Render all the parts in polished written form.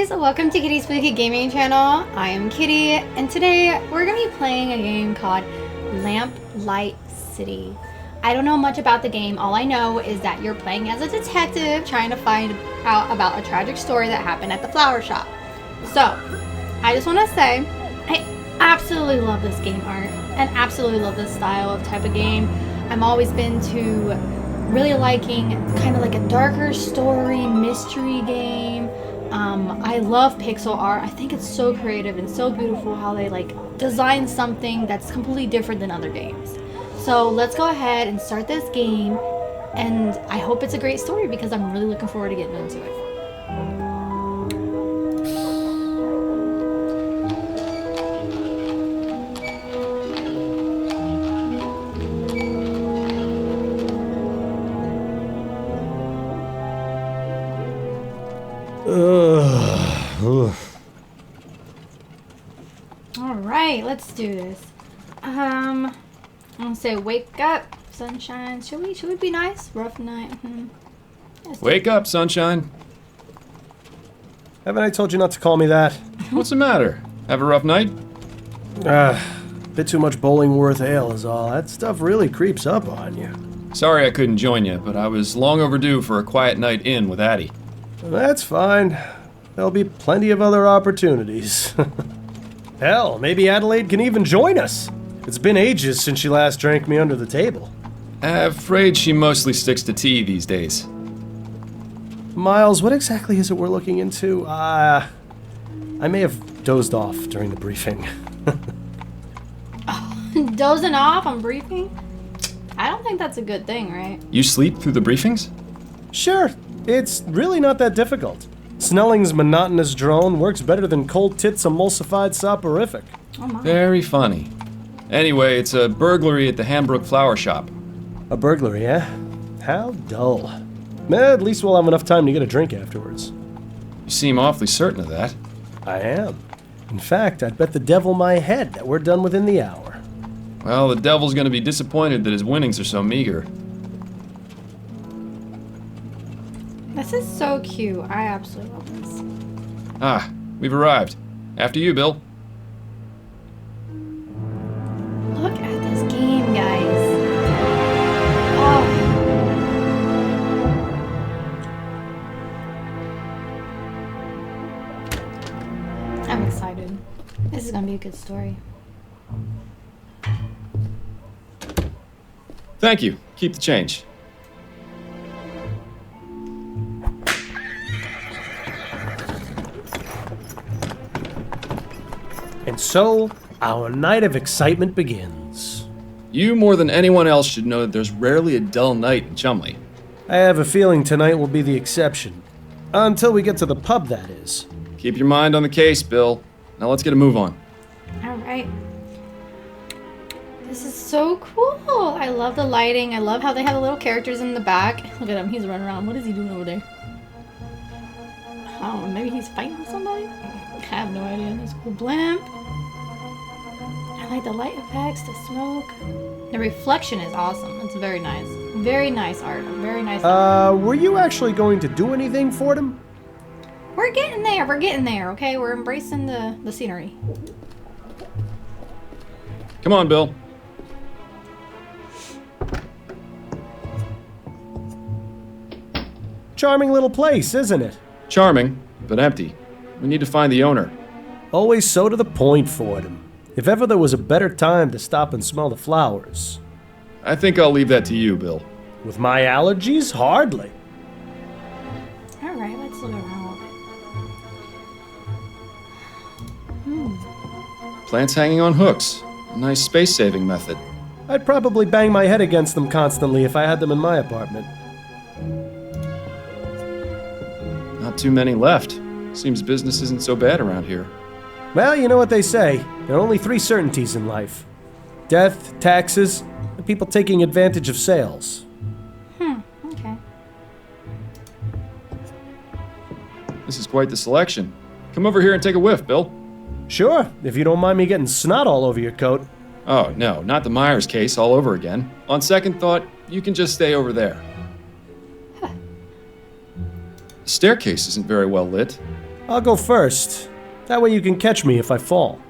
guys, welcome to Kitty's Spooky Gaming Channel. I am Kitty, and today we're going to be playing a game called Lamplight City. I don't know much about the game. All I know is that you're playing as a detective trying to find out about a tragic story that happened at the flower shop. So, I just want to say, I absolutely love this game art and absolutely love this style of type of game. I'm always been to really liking kind of like a darker story, mystery game. I love pixel art. I think it's so creative and so beautiful how they like design something that's completely different than other games. So let's go ahead and start this game, and I hope it's a great story because I'm really looking forward to getting into it. Alright, let's do this. I'm gonna say wake up, sunshine. Should we be nice? Rough night. Wake up, sunshine. Haven't I told you not to call me that? What's the matter? Have a rough night? Bit too much Bollingworth ale is all. That stuff really creeps up on you. Sorry I couldn't join you, but I was long overdue for a quiet night in with Addie. That's fine. There'll be plenty of other opportunities. Hell, maybe Adelaide can even join us. It's been ages since she last drank me under the table. Afraid she mostly sticks to tea these days. Miles, what exactly is it we're looking into? I may have dozed off during the briefing. Dozing off on briefing? I don't think that's a good thing, right? You sleep through the briefings? Sure, it's really not that difficult. Snelling's monotonous drone works better than Cold Tit's emulsified soporific. Oh my. Very funny. Anyway, it's a burglary at the Hambrook Flower Shop. A burglary, eh? How dull. At least we'll have enough time to get a drink afterwards. You seem awfully certain of that. I am. In fact, I'd bet the devil my head that we're done within the hour. Well, the devil's gonna be disappointed that his winnings are so meager. This is so cute. I absolutely love this. Ah, we've arrived. After you, Bill. Look at this game, guys. Oh. I'm excited. This is gonna be a good story. Thank you. Keep the change. And so, our night of excitement begins. You more than anyone else should know that there's rarely a dull night in Chumley. I have a feeling tonight will be the exception. Until we get to the pub, that is. Keep your mind on the case, Bill. Now let's get a move on. Alright. This is so cool. I love the lighting. I love how they have the little characters in the back. Look at him. He's running around. What is he doing over there? I don't know. Maybe he's fighting with somebody? I have no idea. That's cool. Blimp. I like the light effects, the smoke. The reflection is awesome. It's very nice. Very nice art. Very nice art. Were you actually going to do anything for them? We're getting there. We're getting there, okay? We're embracing the scenery. Come on, Bill. Charming little place, isn't it? Charming, but empty. We need to find the owner. Always so to the point, Fordham. If ever there was a better time to stop and smell the flowers. I think I'll leave that to you, Bill. With my allergies? Hardly. Alright, let's look around a little bit. Plants hanging on hooks. A nice space-saving method. I'd probably bang my head against them constantly if I had them in my apartment. Not too many left. Seems business isn't so bad around here. Well, you know what they say. There are only three certainties in life. Death, taxes, and people taking advantage of sales. Okay. This is quite the selection. Come over here and take a whiff, Bill. Sure, if you don't mind me getting snot all over your coat. Oh, no, not the Myers case all over again. On second thought, you can just stay over there. The staircase isn't very well lit. I'll go first. That way you can catch me if I fall.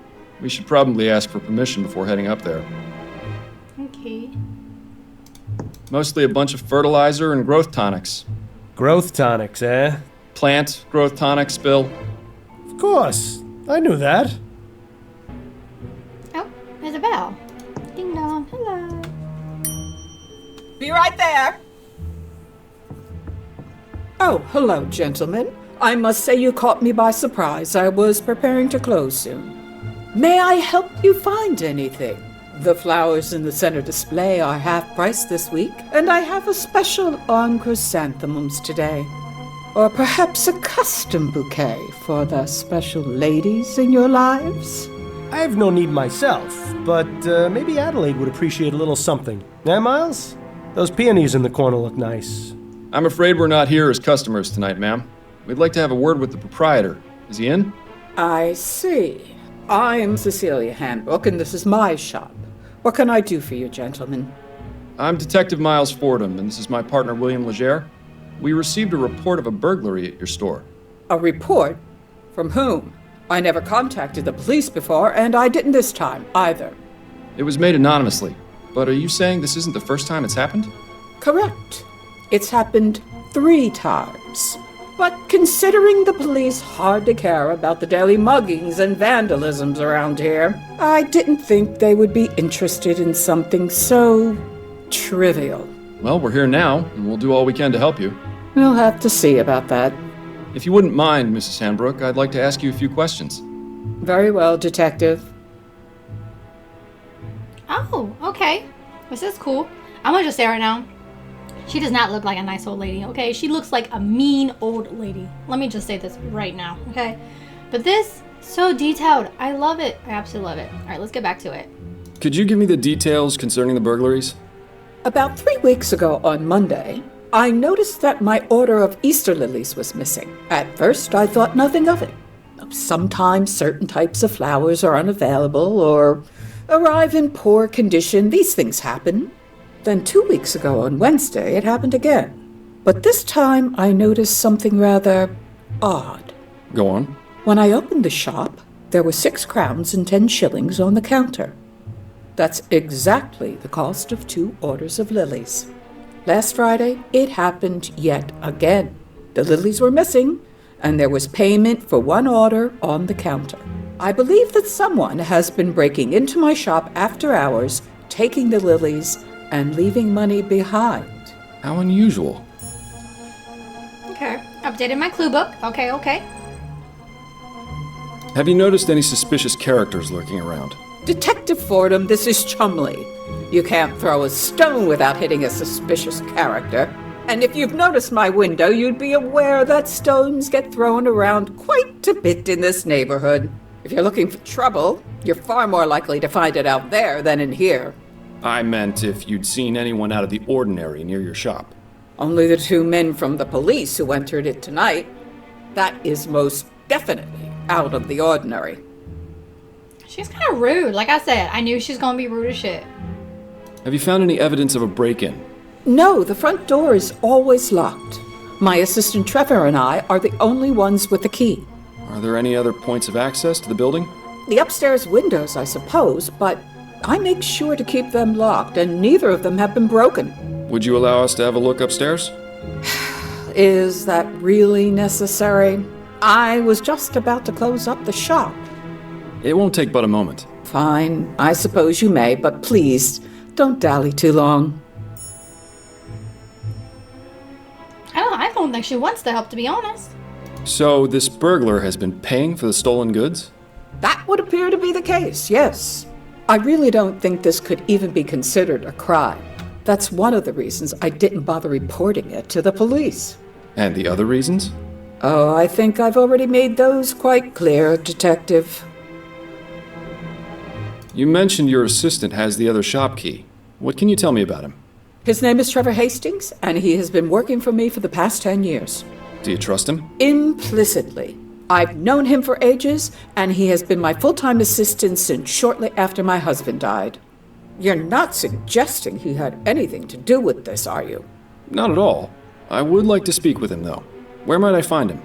We should probably ask for permission before heading up there. Okay. Mostly a bunch of fertilizer and growth tonics. Growth tonics, eh? Plant growth tonics, Bill. Of course. I knew that. Oh, there's a bell. Ding dong. Hello. Be right there. Oh, hello, gentlemen. I must say you caught me by surprise. I was preparing to close soon. May I help you find anything? The flowers in the center display are half price this week, and I have a special on chrysanthemums today. Or perhaps a custom bouquet for the special ladies in your lives? I have no need myself, but maybe Adelaide would appreciate a little something. Eh, Miles? Those peonies in the corner look nice. I'm afraid we're not here as customers tonight, ma'am. We'd like to have a word with the proprietor. Is he in? I see. I'm Cecilia Handbook, and this is my shop. What can I do for you, gentlemen? I'm Detective Miles Fordham, and this is my partner, William Legere. We received a report of a burglary at your store. A report? From whom? I never contacted the police before, and I didn't this time, either. It was made anonymously, but are you saying this isn't the first time it's happened? Correct. It's happened 3 times. But considering the police hardly care about the daily muggings and vandalisms around here, I didn't think they would be interested in something so trivial. Well, we're here now, and we'll do all we can to help you. We'll have to see about that. If you wouldn't mind, Mrs. Handbrook, I'd like to ask you a few questions. Very well, Detective. Oh, okay. This is cool. I'm gonna just say right now, she does not look like a nice old lady, okay? She looks like a mean old lady. Let me just say this right now, okay? But this, so detailed. I love it. I absolutely love it. All right, let's get back to it. Could you give me the details concerning the burglaries? About 3 weeks ago on Monday, I noticed that my order of Easter lilies was missing. At first, I thought nothing of it. Sometimes certain types of flowers are unavailable or arrive in poor condition. These things happen. Then 2 weeks ago on Wednesday, it happened again. But this time, I noticed something rather odd. Go on. When I opened the shop, there were 6 crowns and 10 shillings on the counter. That's exactly the cost of 2 orders of lilies. Last Friday, it happened yet again. The lilies were missing, and there was payment for 1 order on the counter. I believe that someone has been breaking into my shop after hours, taking the lilies, and leaving money behind. How unusual. Okay. Updated my clue book. Okay, okay. Have you noticed any suspicious characters lurking around? Detective Fordham, this is Chumley. You can't throw a stone without hitting a suspicious character. And if you've noticed my window, you'd be aware that stones get thrown around quite a bit in this neighborhood. If you're looking for trouble, you're far more likely to find it out there than in here. I meant if you'd seen anyone out of the ordinary near your shop. Only the 2 men from the police who entered it tonight. That is most definitely out of the ordinary. She's kind of rude. Like I said, I knew she's gonna be rude as shit. Have you found any evidence of a break-in? No, the front door is always locked. My assistant Trevor and I are the only ones with the key. Are there any other points of access to the building? The upstairs windows, I suppose, but I make sure to keep them locked, and neither of them have been broken. Would you allow us to have a look upstairs? Is that really necessary? I was just about to close up the shop. It won't take but a moment. Fine, I suppose you may, but please, don't dally too long. I don't think she wants the help, to be honest. So this burglar has been paying for the stolen goods? That would appear to be the case, yes. I really don't think this could even be considered a crime. That's one of the reasons I didn't bother reporting it to the police. And the other reasons? Oh, I think I've already made those quite clear, Detective. You mentioned your assistant has the other shop key. What can you tell me about him? His name is Trevor Hastings, and he has been working for me for the past 10 years. Do you trust him? Implicitly. I've known him for ages, and he has been my full-time assistant since shortly after my husband died. You're not suggesting he had anything to do with this, are you? Not at all. I would like to speak with him, though. Where might I find him?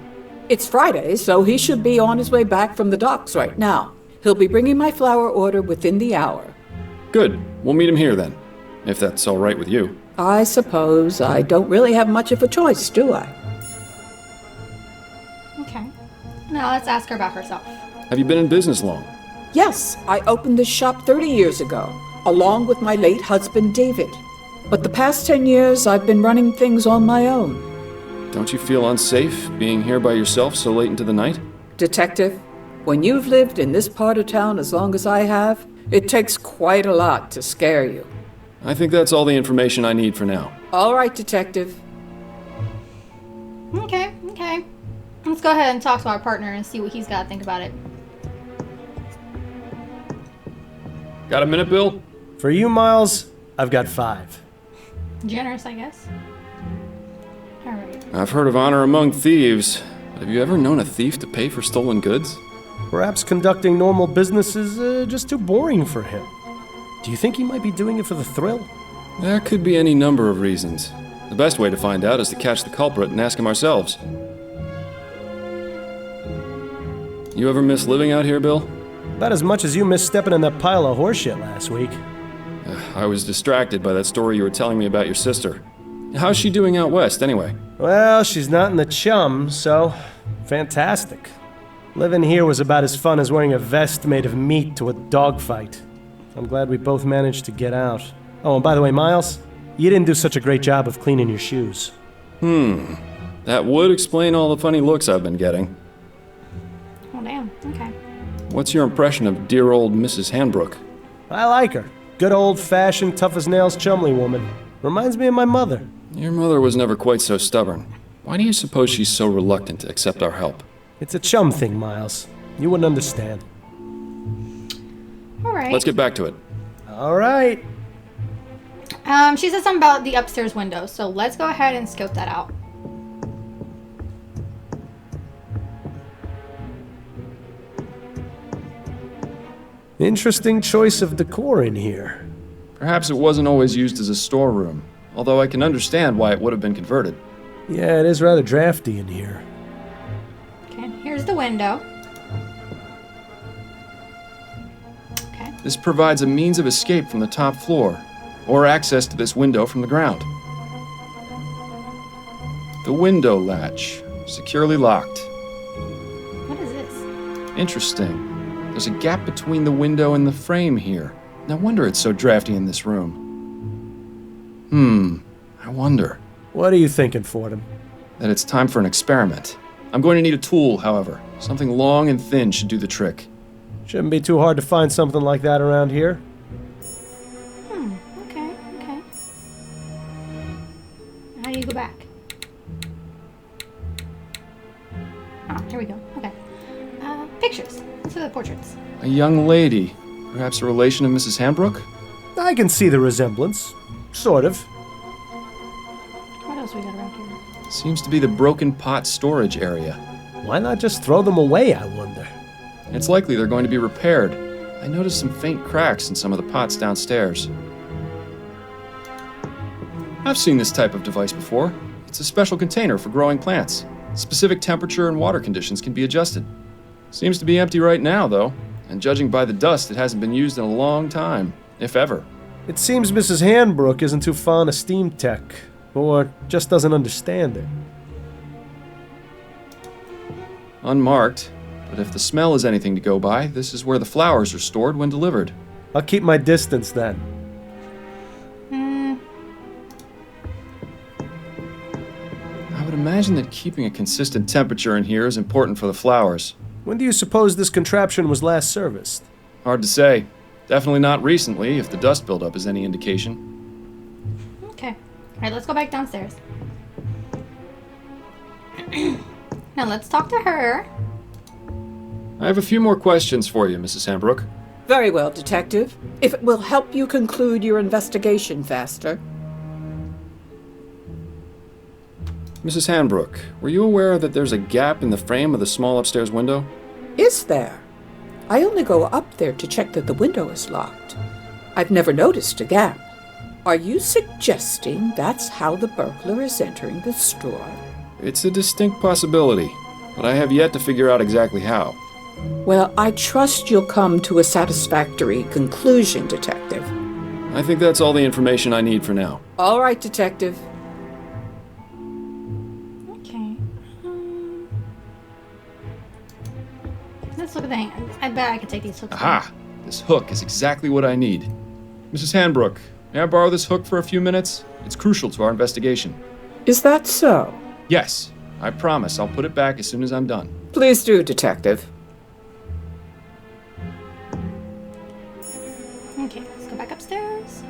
It's Friday, so he should be on his way back from the docks right now. He'll be bringing my flower order within the hour. Good. We'll meet him here then, if that's all right with you. I suppose I don't really have much of a choice, do I? Okay. Now let's ask her about herself. Have you been in business long? Yes, I opened this shop 30 years ago, along with my late husband, David. But the past 10 years, I've been running things on my own. Don't you feel unsafe being here by yourself so late into the night? Detective, when you've lived in this part of town as long as I have, it takes quite a lot to scare you. I think that's all the information I need for now. All right, Detective. Okay. Let's go ahead and talk to our partner and see what he's got to think about it. Got a minute, Bill? For you, Miles, I've got 5. Generous, I guess. Alright. I've heard of honor among thieves, but have you ever known a thief to pay for stolen goods? Perhaps conducting normal business is just too boring for him. Do you think he might be doing it for the thrill? There could be any number of reasons. The best way to find out is to catch the culprit and ask him ourselves. You ever miss living out here, Bill? About as much as you missed stepping in that pile of horseshit last week. I was distracted by that story you were telling me about your sister. How's she doing out west, anyway? Well, she's not in the chum, so fantastic. Living here was about as fun as wearing a vest made of meat to a dogfight. I'm glad we both managed to get out. Oh, and by the way, Miles, you didn't do such a great job of cleaning your shoes. That would explain all the funny looks I've been getting. Oh, damn. Okay. What's your impression of dear old Mrs. Hanbrook? I like her. Good old-fashioned, tough-as-nails Chumley woman. Reminds me of my mother. Your mother was never quite so stubborn. Why do you suppose she's so reluctant to accept our help? It's a chum thing, Miles. You wouldn't understand. Alright. Let's get back to it. All right. She said something about the upstairs window, so let's go ahead and scope that out. Interesting choice of decor in here. Perhaps it wasn't always used as a storeroom, although I can understand why it would have been converted. Yeah, it is rather drafty in here. Okay, here's the window. Okay. This provides a means of escape from the top floor, or access to this window from the ground. The window latch, securely locked. What is this? Interesting. There's a gap between the window and the frame here. No wonder it's so drafty in this room. I wonder. What are you thinking, Fordham? That it's time for an experiment. I'm going to need a tool, however. Something long and thin should do the trick. Shouldn't be too hard to find something like that around here. Okay. How do you go back? Ah, here we go. Okay. Pictures. Let's do the portraits. A young lady. Perhaps a relation of Mrs. Hanbrook? I can see the resemblance. Sort of. What else we got around here? Seems to be the broken pot storage area. Why not just throw them away, I wonder? It's likely they're going to be repaired. I noticed some faint cracks in some of the pots downstairs. I've seen this type of device before. It's a special container for growing plants. Specific temperature and water conditions can be adjusted. Seems to be empty right now, though, and judging by the dust, it hasn't been used in a long time, if ever. It seems Mrs. Hanbrook isn't too fond of steam tech, or just doesn't understand it. Unmarked, but if the smell is anything to go by, this is where the flowers are stored when delivered. I'll keep my distance then. I would imagine that keeping a consistent temperature in here is important for the flowers. When do you suppose this contraption was last serviced? Hard to say. Definitely not recently, if the dust buildup is any indication. Okay. Alright, let's go back downstairs. Now let's talk to her. I have a few more questions for you, Mrs. Hanbrook. Very well, Detective. If it will help you conclude your investigation faster. Mrs. Hanbrook, were you aware that there's a gap in the frame of the small upstairs window? Is there? I only go up there to check that the window is locked. I've never noticed a gap. Are you suggesting that's how the burglar is entering the store? It's a distinct possibility. but I have yet to figure out exactly how. Well, I trust you'll come to a satisfactory conclusion, Detective. I think that's all the information I need for now. All right, Detective. Okay. Let's look at the hang. I bet I could take these hooks. Aha! This hook is exactly what I need. Mrs. Hanbrook, may I borrow this hook for a few minutes? It's crucial to our investigation. Is that so? Yes, I promise I'll put it back as soon as I'm done. Please do, Detective. Okay, let's go back upstairs.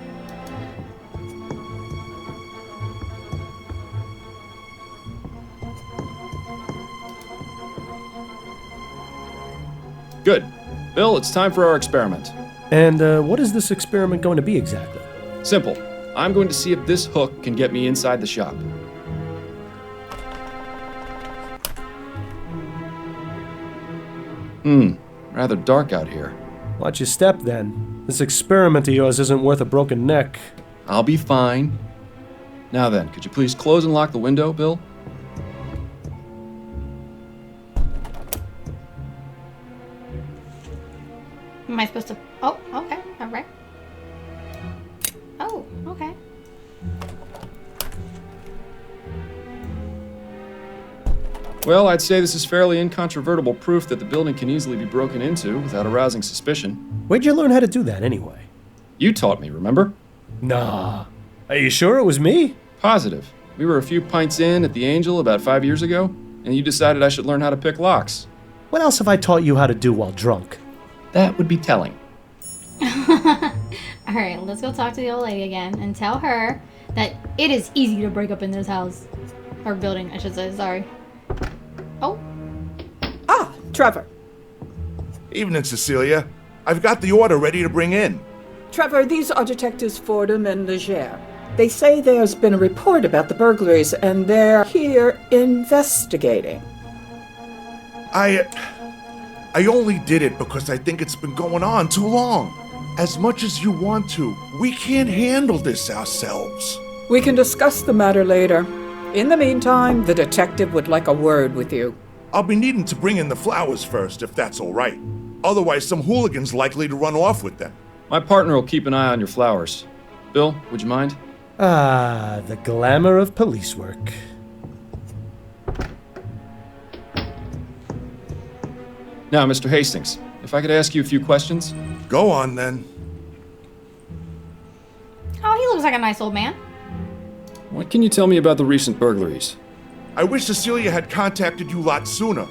Good. Bill, it's time for our experiment. And what is this experiment going to be exactly? Simple. I'm going to see if this hook can get me inside the shop. Rather dark out here. Watch your step then. This experiment of yours isn't worth a broken neck. I'll be fine. Now then, could you please close and lock the window, Bill? Am I supposed to? Oh, okay. All right. Oh, okay. Well, I'd say this is fairly incontrovertible proof that the building can easily be broken into without arousing suspicion. Where'd you learn how to do that anyway? You taught me, remember? Nah. Are you sure it was me? Positive. We were a few pints in at the Angel about 5 years ago, and you decided I should learn how to pick locks. What else have I taught you how to do while drunk? That would be telling. All right, let's go talk to the old lady again and tell her that it is easy to break up in this house. Or building, I should say. Sorry. Oh. Ah, Trevor. Evening, Cecilia. I've got the order ready to bring in. Trevor, these are Detectives Fordham and Leger. They say there's been a report about the burglaries, and they're here investigating. I only did it because I think it's been going on too long. As much as you want to, we can't handle this ourselves. We can discuss the matter later. In the meantime, the detective would like a word with you. I'll be needing to bring in the flowers first, if that's all right. Otherwise, some hooligan's likely to run off with them. My partner will keep an eye on your flowers. Bill, would you mind? Ah, the glamour of police work. Now, Mr. Hastings, if I could ask you a few questions? Go on, then. Oh, he looks like a nice old man. What can you tell me about the recent burglaries? I wish Cecilia had contacted you lots sooner.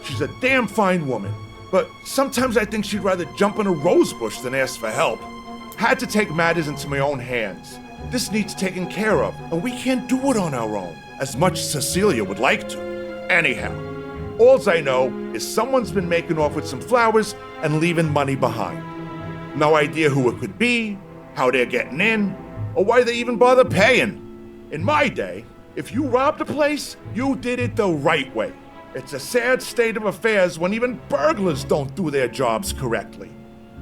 She's a damn fine woman. But sometimes I think she'd rather jump in a rose bush than ask for help. Had to take matters into my own hands. This needs taken care of, and we can't do it on our own, as much as Cecilia would like to. Anyhow, alls I know is someone's been making off with some flowers and leaving money behind. No idea who it could be, how they're getting in, or why they even bother paying. In my day, if you robbed a place, you did it the right way. It's a sad state of affairs when even burglars don't do their jobs correctly.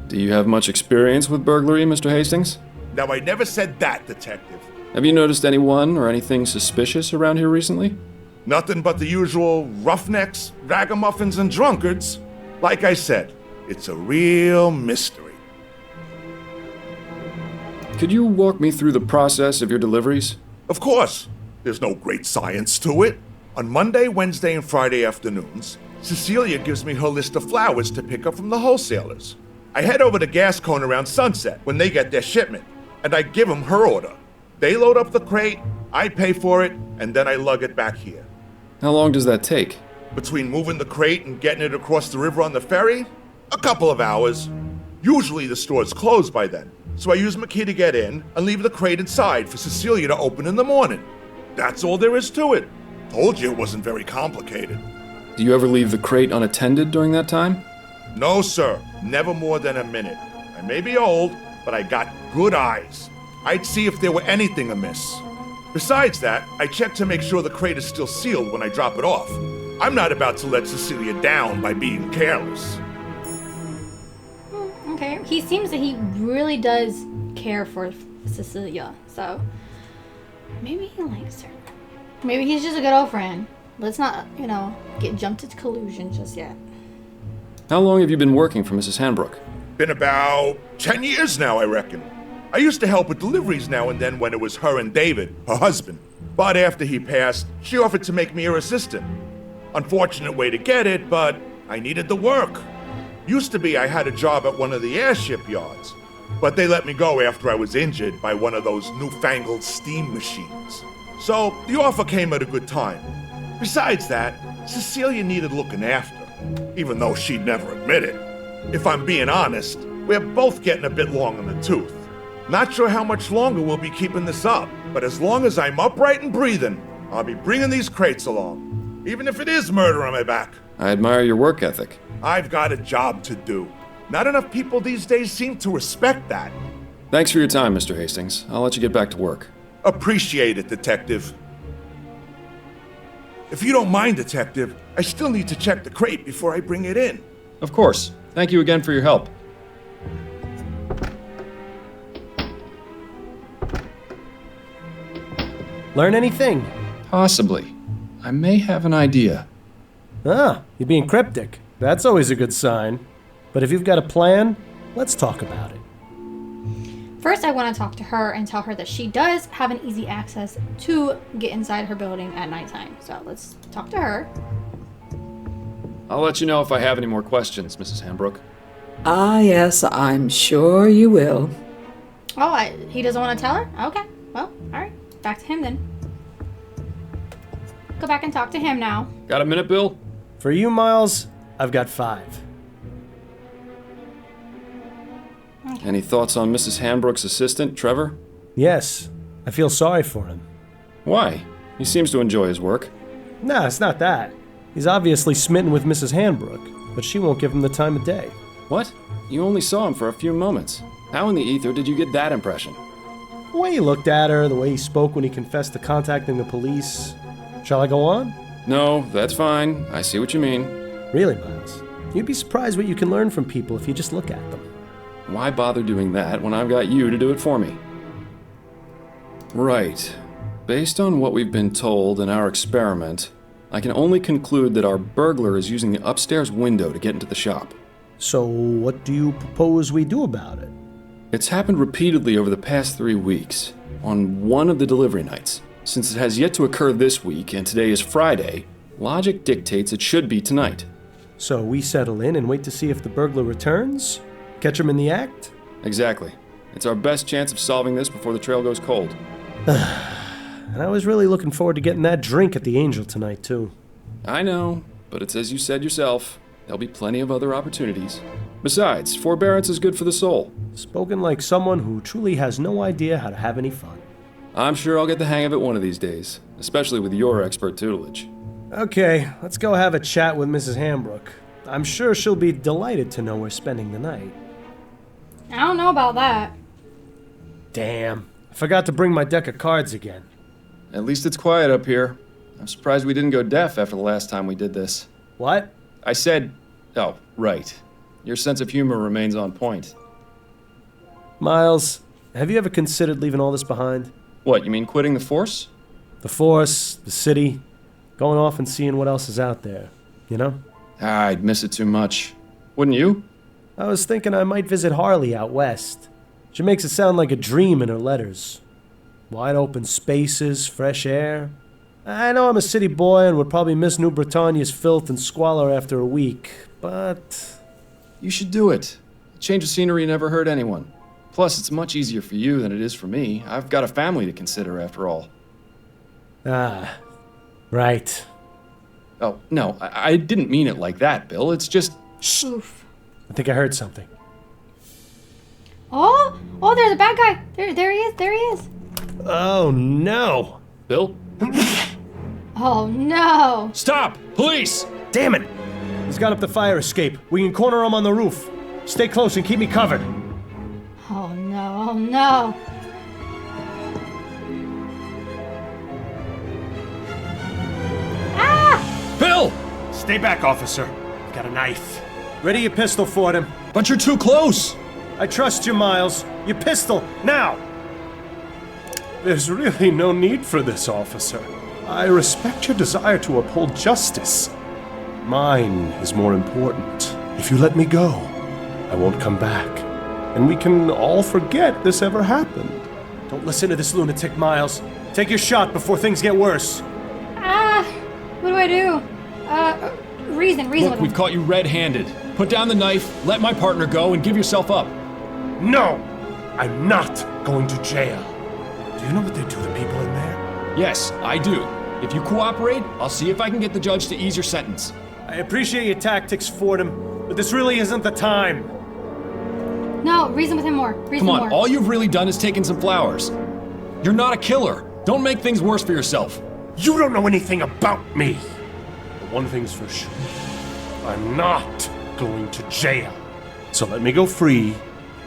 Do you have much experience with burglary, Mr. Hastings? Now, I never said that, Detective. Have you noticed anyone or anything suspicious around here recently? Nothing but the usual roughnecks, ragamuffins, and drunkards. Like I said, it's a real mystery. Could you walk me through the process of your deliveries? Of course, there's no great science to it. On Monday, Wednesday, and Friday afternoons, Cecilia gives me her list of flowers to pick up from the wholesalers. I head over to Gascone around sunset when they get their shipment, and I give them her order. They load up the crate, I pay for it, and then I lug it back here. How long does that take? Between moving the crate and getting it across the river on the ferry, a couple of hours. Usually the store's closed by then, so I use my key to get in and leave the crate inside for Cecilia to open in the morning. That's all there is to it. Told you it wasn't very complicated. Do you ever leave the crate unattended during that time? No, sir. Never more than a minute. I may be old, but I got good eyes. I'd see if there were anything amiss. Besides that, I check to make sure the crate is still sealed when I drop it off. I'm not about to let Cecilia down by being careless. Okay, he seems that he really does care for Cecilia, so maybe he likes her. Maybe he's just a good old friend. let's not, get jumped to collusion just yet. How long have you been working for Mrs. Hanbrook? Been about 10 years now, I reckon. I used to help with deliveries now and then when it was her and David, her husband. But after he passed, she offered to make me her assistant. Unfortunate way to get it, but I needed the work. Used to be I had a job at one of the airship yards, but they let me go after I was injured by one of those newfangled steam machines. So the offer came at a good time. Besides that, Cecilia needed looking after, even though she'd never admit it. If I'm being honest, we're both getting a bit long in the tooth. Not sure how much longer we'll be keeping this up, but as long as I'm upright and breathing, I'll be bringing these crates along, even if it is murder on my back. I admire your work ethic. I've got a job to do. Not enough people these days seem to respect that. Thanks for your time, Mr. Hastings. I'll let you get back to work. Appreciate it, Detective. If you don't mind, Detective, I still need to check the crate before I bring it in. Of course. Thank you again for your help. Learn anything? Possibly. I may have an idea. Ah, you're being cryptic. That's always a good sign. But if you've got a plan, let's talk about it. First, I want to talk to her and tell her that she does have an easy access to get inside her building at nighttime. So let's talk to her. I'll let you know if I have any more questions, Mrs. Hanbrook. Ah, yes, I'm sure you will. Oh, he doesn't want to tell her? Okay. Well, alright. Back to him then. Go back and talk to him now. Got a minute, Bill? For you, Miles, I've got 5. Any thoughts on Mrs. Hanbrook's assistant, Trevor? Yes, I feel sorry for him. Why? He seems to enjoy his work. Nah, it's not that. He's obviously smitten with Mrs. Hanbrook, but she won't give him the time of day. What? You only saw him for a few moments. How in the ether did you get that impression? The way he looked at her, the way he spoke when he confessed to contacting the police. Shall I go on? No, that's fine. I see what you mean. Really, Miles? You'd be surprised what you can learn from people if you just look at them. Why bother doing that when I've got you to do it for me? Right. Based on what we've been told in our experiment, I can only conclude that our burglar is using the upstairs window to get into the shop. So what do you propose we do about it? It's happened repeatedly over the past 3 weeks, on one of the delivery nights. Since it has yet to occur this week, and today is Friday, logic dictates it should be tonight. So we settle in and wait to see if the burglar returns? Catch him in the act? Exactly. It's our best chance of solving this before the trail goes cold. And I was really looking forward to getting that drink at the Angel tonight, too. I know, but it's as you said yourself. There'll be plenty of other opportunities. Besides, forbearance is good for the soul. Spoken like someone who truly has no idea how to have any fun. I'm sure I'll get the hang of it one of these days, especially with your expert tutelage. Okay, let's go have a chat with Mrs. Hanbrook. I'm sure she'll be delighted to know we're spending the night. I don't know about that. Damn, I forgot to bring my deck of cards again. At least it's quiet up here. I'm surprised we didn't go deaf after the last time we did this. What? I said... Oh, right. Your sense of humor remains on point. Miles, have you ever considered leaving all this behind? What, you mean quitting the force? The force, the city, going off and seeing what else is out there, you know? I'd miss it too much. Wouldn't you? I was thinking I might visit Harley out west. She makes it sound like a dream in her letters. Wide open spaces, fresh air. I know I'm a city boy and would probably miss New Britannia's filth and squalor after a week, but... You should do it. A change of scenery never hurt anyone. Plus, it's much easier for you than it is for me. I've got a family to consider, after all. Ah, right. Oh, no, I didn't mean it like that, Bill. It's just... Shh. Oof. I think I heard something. Oh, there's a bad guy. There he is. Oh, no! Bill? Oh, no. Stop! Police! Damn it! He's got up the fire escape. We can corner him on the roof. Stay close and keep me covered. Oh, no. Ah! Bill! Stay back, officer. I've got a knife. Ready your pistol for him. But you're too close! I trust you, Miles. Your pistol, now! There's really no need for this, officer. I respect your desire to uphold justice. Mine is more important. If you let me go, I won't come back. And we can all forget this ever happened. Don't listen to this lunatic, Miles. Take your shot before things get worse. What do I do? Reason Look, with we've him. caught you red-handed. Put down the knife, let my partner go, and give yourself up. No! I'm not going to jail. Do you know what they do to people in there? Yes, I do. If you cooperate, I'll see if I can get the judge to ease your sentence. I appreciate your tactics, Fordham, but this really isn't the time. No, reason with him more. Reason Come on, more. all you've really done is taken some flowers. You're not a killer. Don't make things worse for yourself. You don't know anything about me. But one thing's for sure. I'm not going to jail. So let me go free,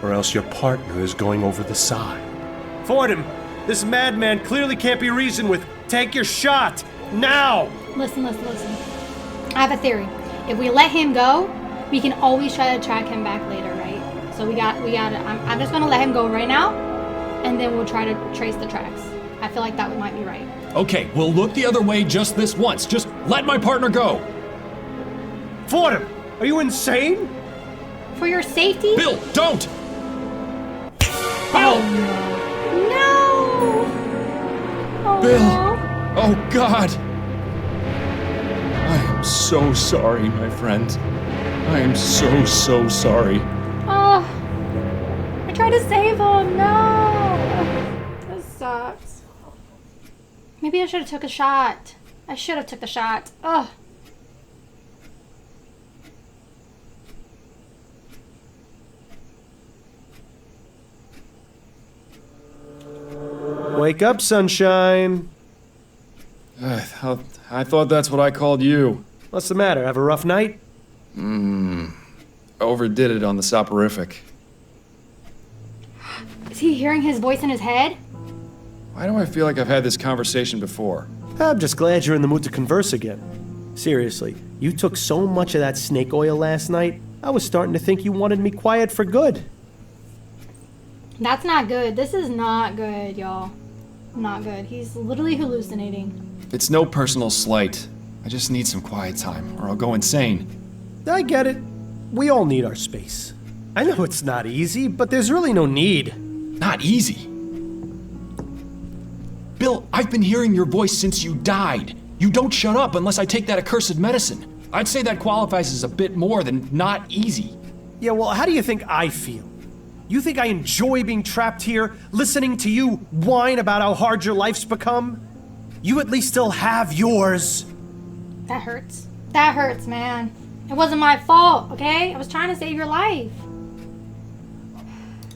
or else your partner is going over the side. Fordham, this madman clearly can't be reasoned with. Take your shot, now! Listen. I have a theory. If we let him go, we can always try to track him back later, right? So we got. I'm just gonna let him go right now, and then we'll try to trace the tracks. I feel like that might be right. Okay, we'll look the other way just this once. Just let my partner go. Fordham, are you insane? For your safety? Bill, don't! Oh no! Oh, Bill! no. Oh, God! I am so sorry, my friend. I am so sorry. Oh, I tried to save him. No, this sucks. Maybe I should have took a shot. I should have took the shot. Ugh. Wake up, sunshine. I thought that's what I called you. What's the matter? Have a rough night? Overdid it on the soporific. Is he hearing his voice in his head? Why do I feel like I've had this conversation before? I'm just glad you're in the mood to converse again. Seriously, you took so much of that snake oil last night, I was starting to think you wanted me quiet for good. That's not good. This is not good, y'all. Not good. He's literally hallucinating. It's no personal slight. I just need some quiet time, or I'll go insane. I get it. We all need our space. I know it's not easy, but there's really no need. Not easy. Bill, I've been hearing your voice since you died. You don't shut up unless I take that accursed medicine. I'd say that qualifies as a bit more than not easy. Yeah, well, how do you think I feel? You think I enjoy being trapped here, listening to you whine about how hard your life's become? You at least still have yours. That hurts. That hurts, man. It wasn't my fault, okay? I was trying to save your life.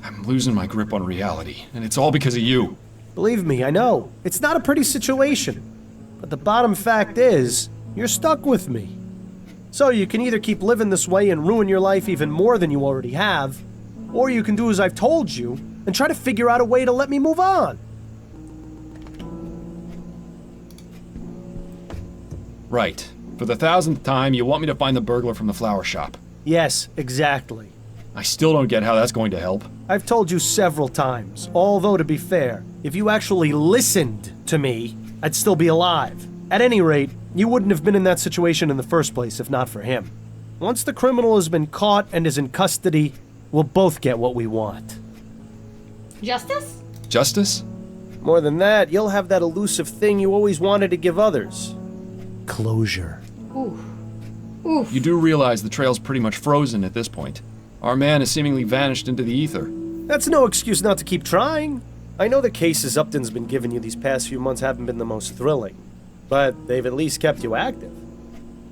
I'm losing my grip on reality, and it's all because of you. Believe me, I know. It's not a pretty situation. But the bottom fact is, you're stuck with me. So you can either keep living this way and ruin your life even more than you already have, or you can do as I've told you and try to figure out a way to let me move on. Right. For the 1000th time, you want me to find the burglar from the flower shop. Yes, exactly. I still don't get how that's going to help. I've told you several times, although to be fair, if you actually listened to me, I'd still be alive. At any rate, you wouldn't have been in that situation in the first place if not for him. Once the criminal has been caught and is in custody, we'll both get what we want. Justice? Justice? More than that, you'll have that elusive thing you always wanted to give others. Closure. Oof. Oof. You do realize the trail's pretty much frozen at this point. Our man has seemingly vanished into the ether. That's no excuse not to keep trying. I know the cases Upton's been giving you these past few months haven't been the most thrilling, but they've at least kept you active.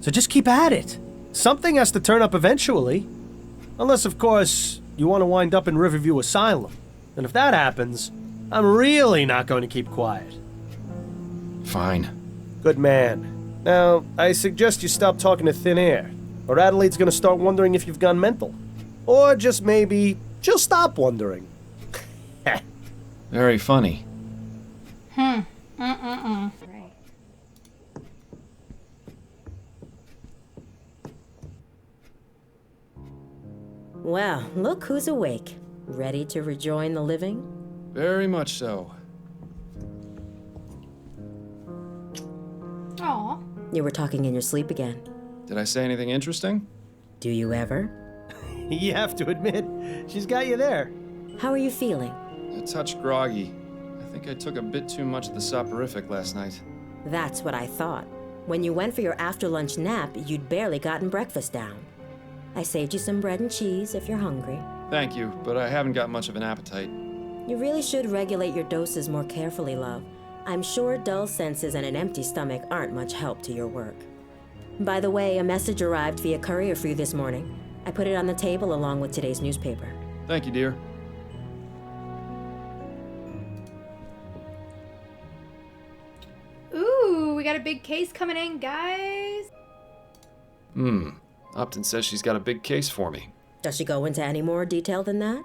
So just keep at it. Something has to turn up eventually. Unless, of course, you want to wind up in Riverview Asylum. And if that happens, I'm really not going to keep quiet. Fine. Good man. Now, I suggest you stop talking to thin air, or Adelaide's going to start wondering if you've gone mental. Or just maybe, she'll stop wondering. Very funny. Right. Well, look who's awake. Ready to rejoin the living? Very much so. You were talking in your sleep again. Did I say anything interesting? Do you ever? You have to admit, she's got you there. How are you feeling? A touch groggy. I think I took a bit too much of the soporific last night. That's what I thought. When you went for your after-lunch nap, you'd barely gotten breakfast down. I saved you some bread and cheese if you're hungry. Thank you, but I haven't got much of an appetite. You really should regulate your doses more carefully, love. I'm sure dull senses and an empty stomach aren't much help to your work. By the way, a message arrived via courier for you this morning. I put it on the table along with today's newspaper. Thank you, dear. Ooh, we got a big case coming in, guys. Upton says she's got a big case for me. Does she go into any more detail than that?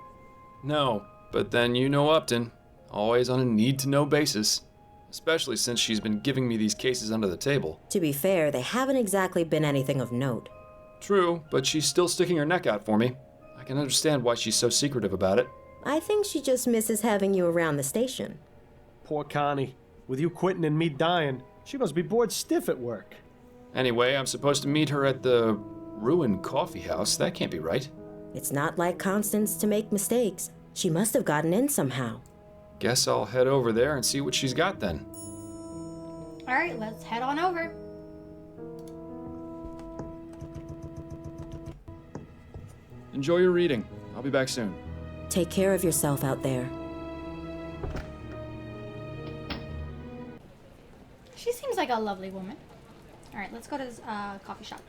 No, but then you know Upton. Always on a need-to-know basis. Especially since she's been giving me these cases under the table. To be fair, they haven't exactly been anything of note. True, but she's still sticking her neck out for me. I can understand why she's so secretive about it. I think she just misses having you around the station. Poor Connie. With you quitting and me dying, she must be bored stiff at work. Anyway, I'm supposed to meet her at the ruined coffee house. That can't be right. It's not like Constance to make mistakes. She must have gotten in somehow. Guess I'll head over there and see what she's got then. All right, let's head on over. Enjoy your reading. I'll be back soon. Take care of yourself out there. She seems like a lovely woman. All right, let's go to this coffee shop.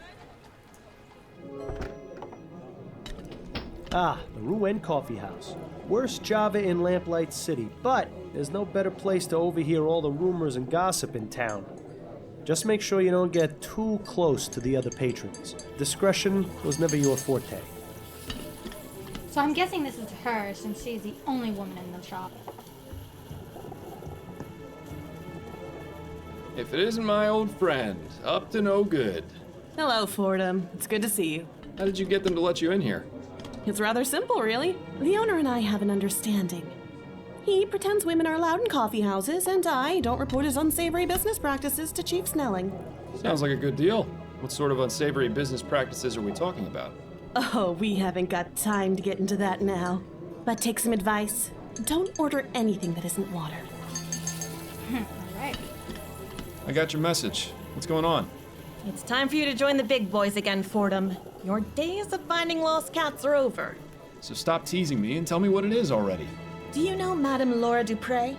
Ah, the Rouen Coffee House. Worst Java in Lamplight City, but there's no better place to overhear all the rumors and gossip in town. Just make sure you don't get too close to the other patrons. Discretion was never your forte. So I'm guessing this is her since she's the only woman in the shop. If it isn't my old friend, up to no good. Hello, Fordham. It's good to see you. How did you get them to let you in here? It's rather simple, really. The owner and I have an understanding. He pretends women are allowed in coffee houses, and I don't report his unsavory business practices to Chief Snelling. Sounds like a good deal. What sort of unsavory business practices are we talking about? Oh, we haven't got time to get into that now. But take some advice. Don't order anything that isn't water. All right. I got your message. What's going on? It's time for you to join the big boys again, Fordham. Your days of finding lost cats are over. So stop teasing me and tell me what it is already. Do you know Madame Laura Dupre?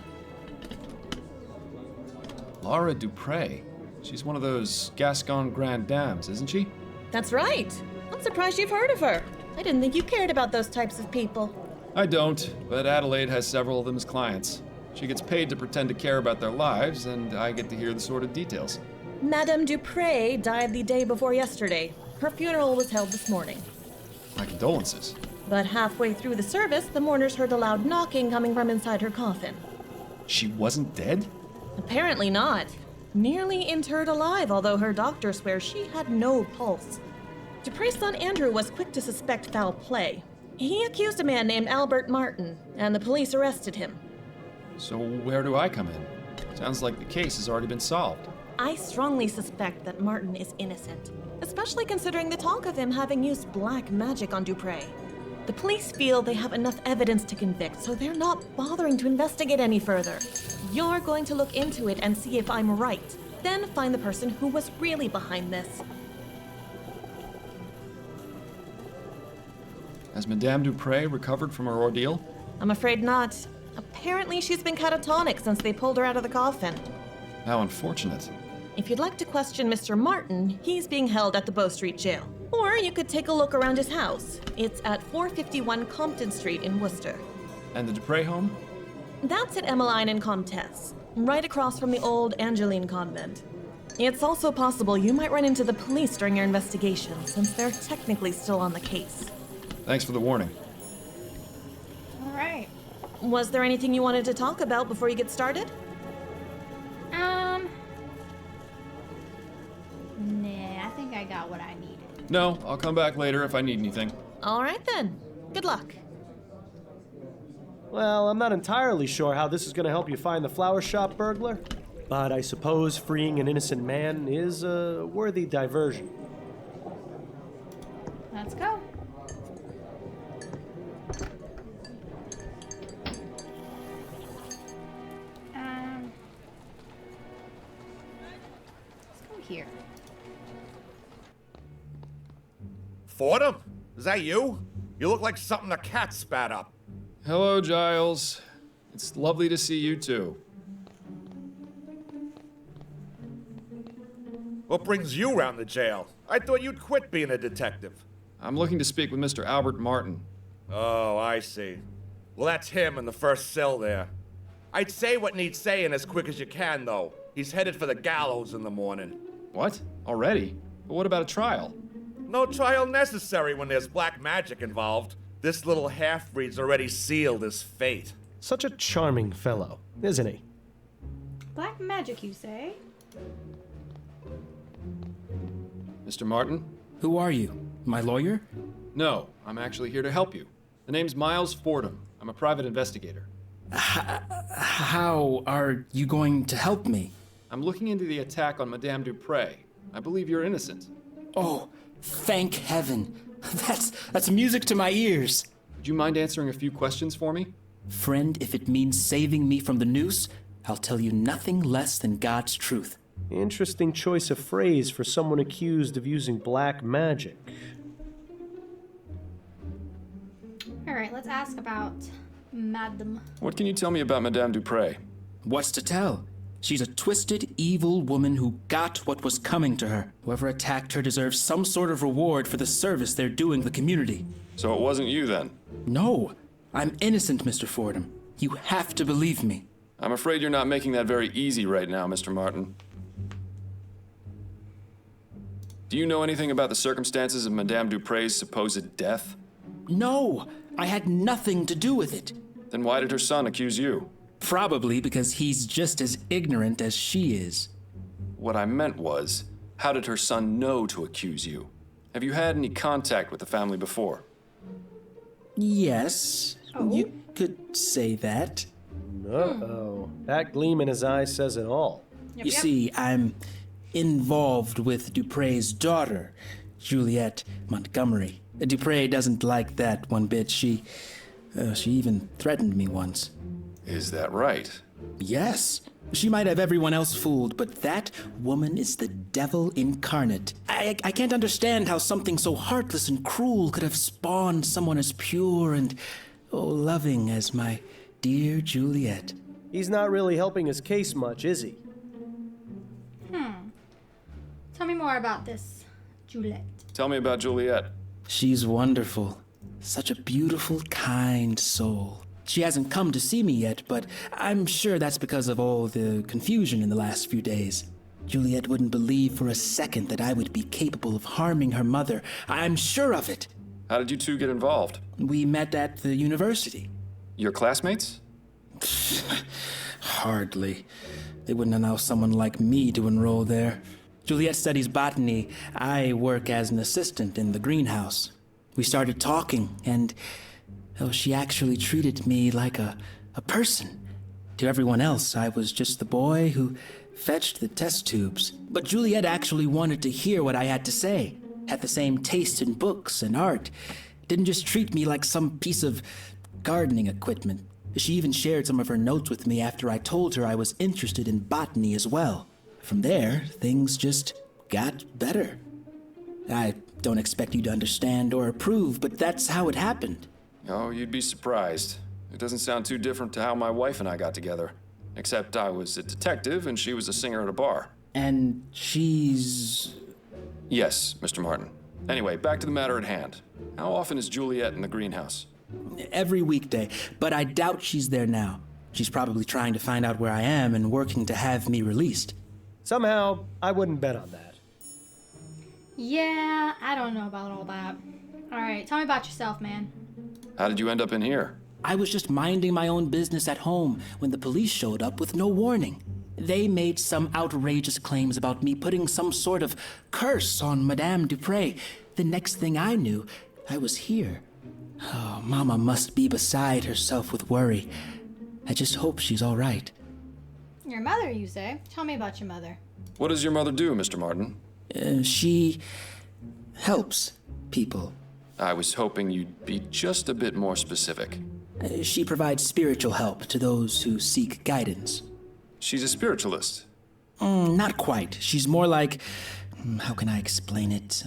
Laura Dupre. She's one of those Gascon Grand Dames, isn't she? That's right. I'm surprised you've heard of her. I didn't think you cared about those types of people. I don't, but Adelaide has several of them as clients. She gets paid to pretend to care about their lives, and I get to hear the sordid details. Madame Dupre died the day before yesterday. Her funeral was held this morning. My condolences. But halfway through the service, the mourners heard a loud knocking coming from inside her coffin. She wasn't dead? Apparently not. Nearly interred alive, although her doctor swears she had no pulse. Dupre's son Andrew was quick to suspect foul play. He accused a man named Albert Martin, and the police arrested him. So where do I come in? Sounds like the case has already been solved. I strongly suspect that Martin is innocent, especially considering the talk of him having used black magic on Dupre. The police feel they have enough evidence to convict, so they're not bothering to investigate any further. You're going to look into it and see if I'm right, then find the person who was really behind this. Has Madame Dupre recovered from her ordeal? I'm afraid not. Apparently she's been catatonic since they pulled her out of the coffin. How unfortunate. If you'd like to question Mr. Martin, he's being held at the Bow Street Jail. Or you could take a look around his house. It's at 451 Compton Street in Worcester. And the Dupre home? That's at Emmeline and Comtesse, right across from the old Angeline convent. It's also possible you might run into the police during your investigation, since they're technically still on the case. Thanks for the warning. All right. Was there anything you wanted to talk about before you get started? Nah, I think I got what I needed. No, I'll come back later if I need anything. All right then. Good luck. Well, I'm not entirely sure how this is going to help you find the flower shop burglar. but I suppose freeing an innocent man is a worthy diversion. Let's go. Let's go here. Fordham? Is that you? You look like something a cat spat up. Hello, Giles. It's lovely to see you too. What brings you round the jail? I thought you'd quit being a detective. I'm looking to speak with Mr. Albert Martin. Oh, I see. Well, that's him in the first cell there. I'd say what needs saying as quick as you can, though. He's headed for the gallows in the morning. What? Already? But what about a trial? No trial necessary when there's black magic involved. This little half-breed's already sealed his fate. Such a charming fellow, isn't he? Black magic, you say? Mr. Martin? Who are you? My lawyer? No, I'm actually here to help you. The name's Miles Fordham. I'm a private investigator. How are you going to help me? I'm looking into the attack on Madame Dupre. I believe you're innocent. Oh, thank heaven. That's music to my ears. Would you mind answering a few questions for me? Friend, if it means saving me from the noose, I'll tell you nothing less than God's truth. Interesting choice of phrase for someone accused of using black magic. Alright, let's ask about Madame. What can you tell me about Madame Dupre? What's to tell? She's a twisted, evil woman who got what was coming to her. Whoever attacked her deserves some sort of reward for the service they're doing the community. So it wasn't you then? No, I'm innocent, Mr. Fordham. You have to believe me. I'm afraid you're not making that very easy right now, Mr. Martin. Do you know anything about the circumstances of Madame Dupre's supposed death? No, I had nothing to do with it. Then why did her son accuse you? Probably because he's just as ignorant as she is. What I meant was, how did her son know to accuse you? Have you had any contact with the family before? Yes, Oh? you could say that. Uh-oh. That gleam in his eye says it all. You see, I'm involved with Dupre's daughter, Juliette Montgomery. Dupre doesn't like that one bit. She even threatened me once. Is that right? Yes. She might have everyone else fooled, but that woman is the devil incarnate. I can't understand how something so heartless and cruel could have spawned someone as pure and, loving as my dear Juliette. He's not really helping his case much, is he? Tell me more about this, Juliette. Tell me about Juliette. She's wonderful. Such a beautiful, kind soul. She hasn't come to see me yet, but I'm sure that's because of all the confusion in the last few days. Juliette wouldn't believe for a second that I would be capable of harming her mother. I'm sure of it. How did you two get involved? We met at the university. Your classmates? Hardly. They wouldn't allow someone like me to enroll there. Juliette studies botany. I work as an assistant in the greenhouse. We started talking, and she actually treated me like a person. To everyone else, I was just the boy who fetched the test tubes. But Juliette actually wanted to hear what I had to say. Had the same taste in books and art. Didn't just treat me like some piece of gardening equipment. She even shared some of her notes with me after I told her I was interested in botany as well. From there, things just got better. I don't expect you to understand or approve, but that's how it happened. Oh, you'd be surprised. It doesn't sound too different to how my wife and I got together. Except I was a detective and she was a singer at a bar. And she's... Yes, Mr. Martin. Anyway, back to the matter at hand. How often is Juliette in the greenhouse? Every weekday, but I doubt she's there now. She's probably trying to find out where I am and working to have me released. Somehow, I wouldn't bet on that. Yeah, I don't know about all that. Alright, tell me about yourself, man. How did you end up in here? I was just minding my own business at home when the police showed up with no warning. They made some outrageous claims about me putting some sort of curse on Madame Dupre. The next thing I knew, I was here. Oh, Mama must be beside herself with worry. I just hope she's all right. Your mother, you say? Tell me about your mother. What does your mother do, Mr. Martin? She helps people. I was hoping you'd be just a bit more specific. She provides spiritual help to those who seek guidance. She's a spiritualist. Not quite. She's more like... how can I explain it?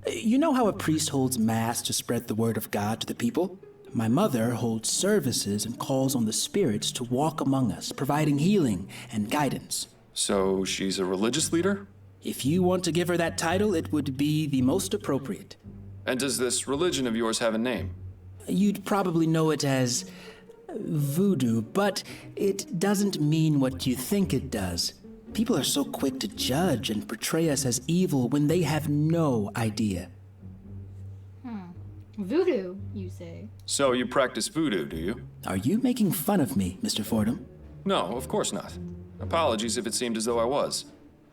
You know how a priest holds mass to spread the word of God to the people? My mother holds services and calls on the spirits to walk among us, providing healing and guidance. So she's a religious leader? If you want to give her that title, it would be the most appropriate. And does this religion of yours have a name? You'd probably know it as voodoo, but it doesn't mean what you think it does. People are so quick to judge and portray us as evil when they have no idea. Voodoo, you say? So you practice voodoo, do you? Are you making fun of me, Mr. Fordham? No, of course not. Apologies if it seemed as though I was.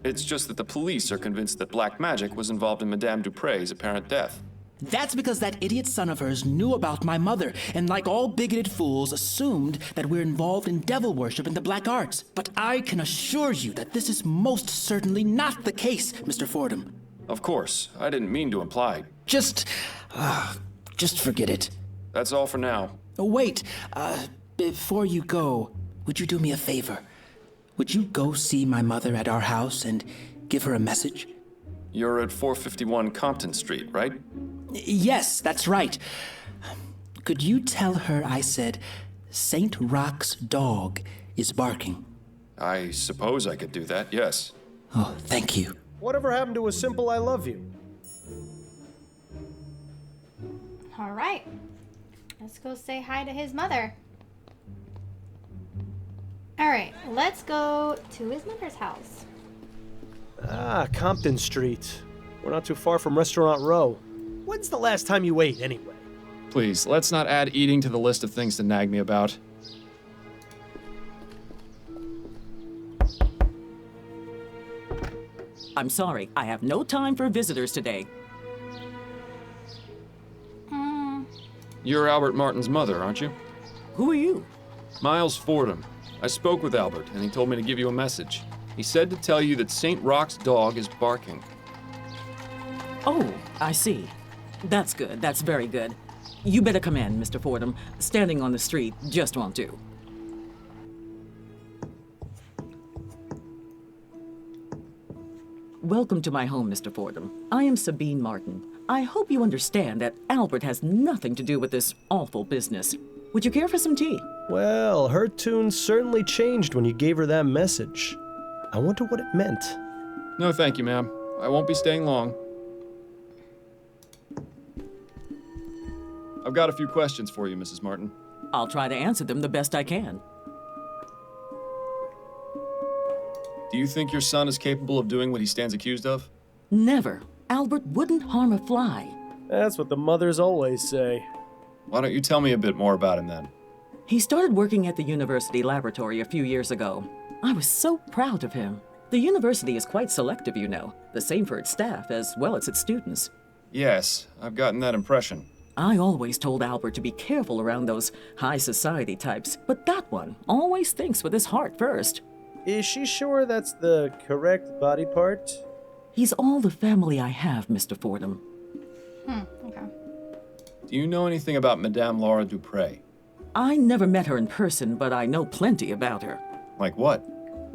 It's just that the police are convinced that black magic was involved in Madame Dupre's apparent death. That's because that idiot son of hers knew about my mother, and like all bigoted fools, assumed that we're involved in devil worship and the black arts. But I can assure you that this is most certainly not the case, Mr. Fordham. Of course, I didn't mean to imply. Just forget it. That's all for now. Oh, wait, before you go, would you do me a favor? Would you go see my mother at our house and give her a message? You're at 451 Compton Street, right? Yes, that's right. Could you tell her I said St. Rock's dog is barking? I suppose I could do that, yes. Oh, thank you. Whatever happened to a simple I love you? All right. Let's go say hi to his mother. All right, let's go to his mother's house. Ah, Compton Street. We're not too far from Restaurant Row. When's the last time you ate, anyway? Please, let's not add eating to the list of things to nag me about. I'm sorry, I have no time for visitors today. You're Albert Martin's mother, aren't you? Who are you? Miles Fordham. I spoke with Albert, and he told me to give you a message. He said to tell you that St. Rock's dog is barking. Oh, I see. That's good, that's very good. You better come in, Mr. Fordham. Standing on the street just won't do. Welcome to my home, Mr. Fordham. I am Sabine Martin. I hope you understand that Albert has nothing to do with this awful business. Would you care for some tea? Well, her tune certainly changed when you gave her that message. I wonder what it meant. No, thank you, ma'am. I won't be staying long. I've got a few questions for you, Mrs. Martin. I'll try to answer them the best I can. Do you think your son is capable of doing what he stands accused of? Never. Albert wouldn't harm a fly. That's what the mothers always say. Why don't you tell me a bit more about him then? He started working at the university laboratory a few years ago. I was so proud of him. The university is quite selective, you know. The same for its staff as well as its students. Yes, I've gotten that impression. I always told Albert to be careful around those high society types, but that one always thinks with his heart first. Is she sure that's the correct body part? He's all the family I have, Mr. Fordham. Okay. Do you know anything about Madame Laura Dupre? I never met her in person, but I know plenty about her. Like what?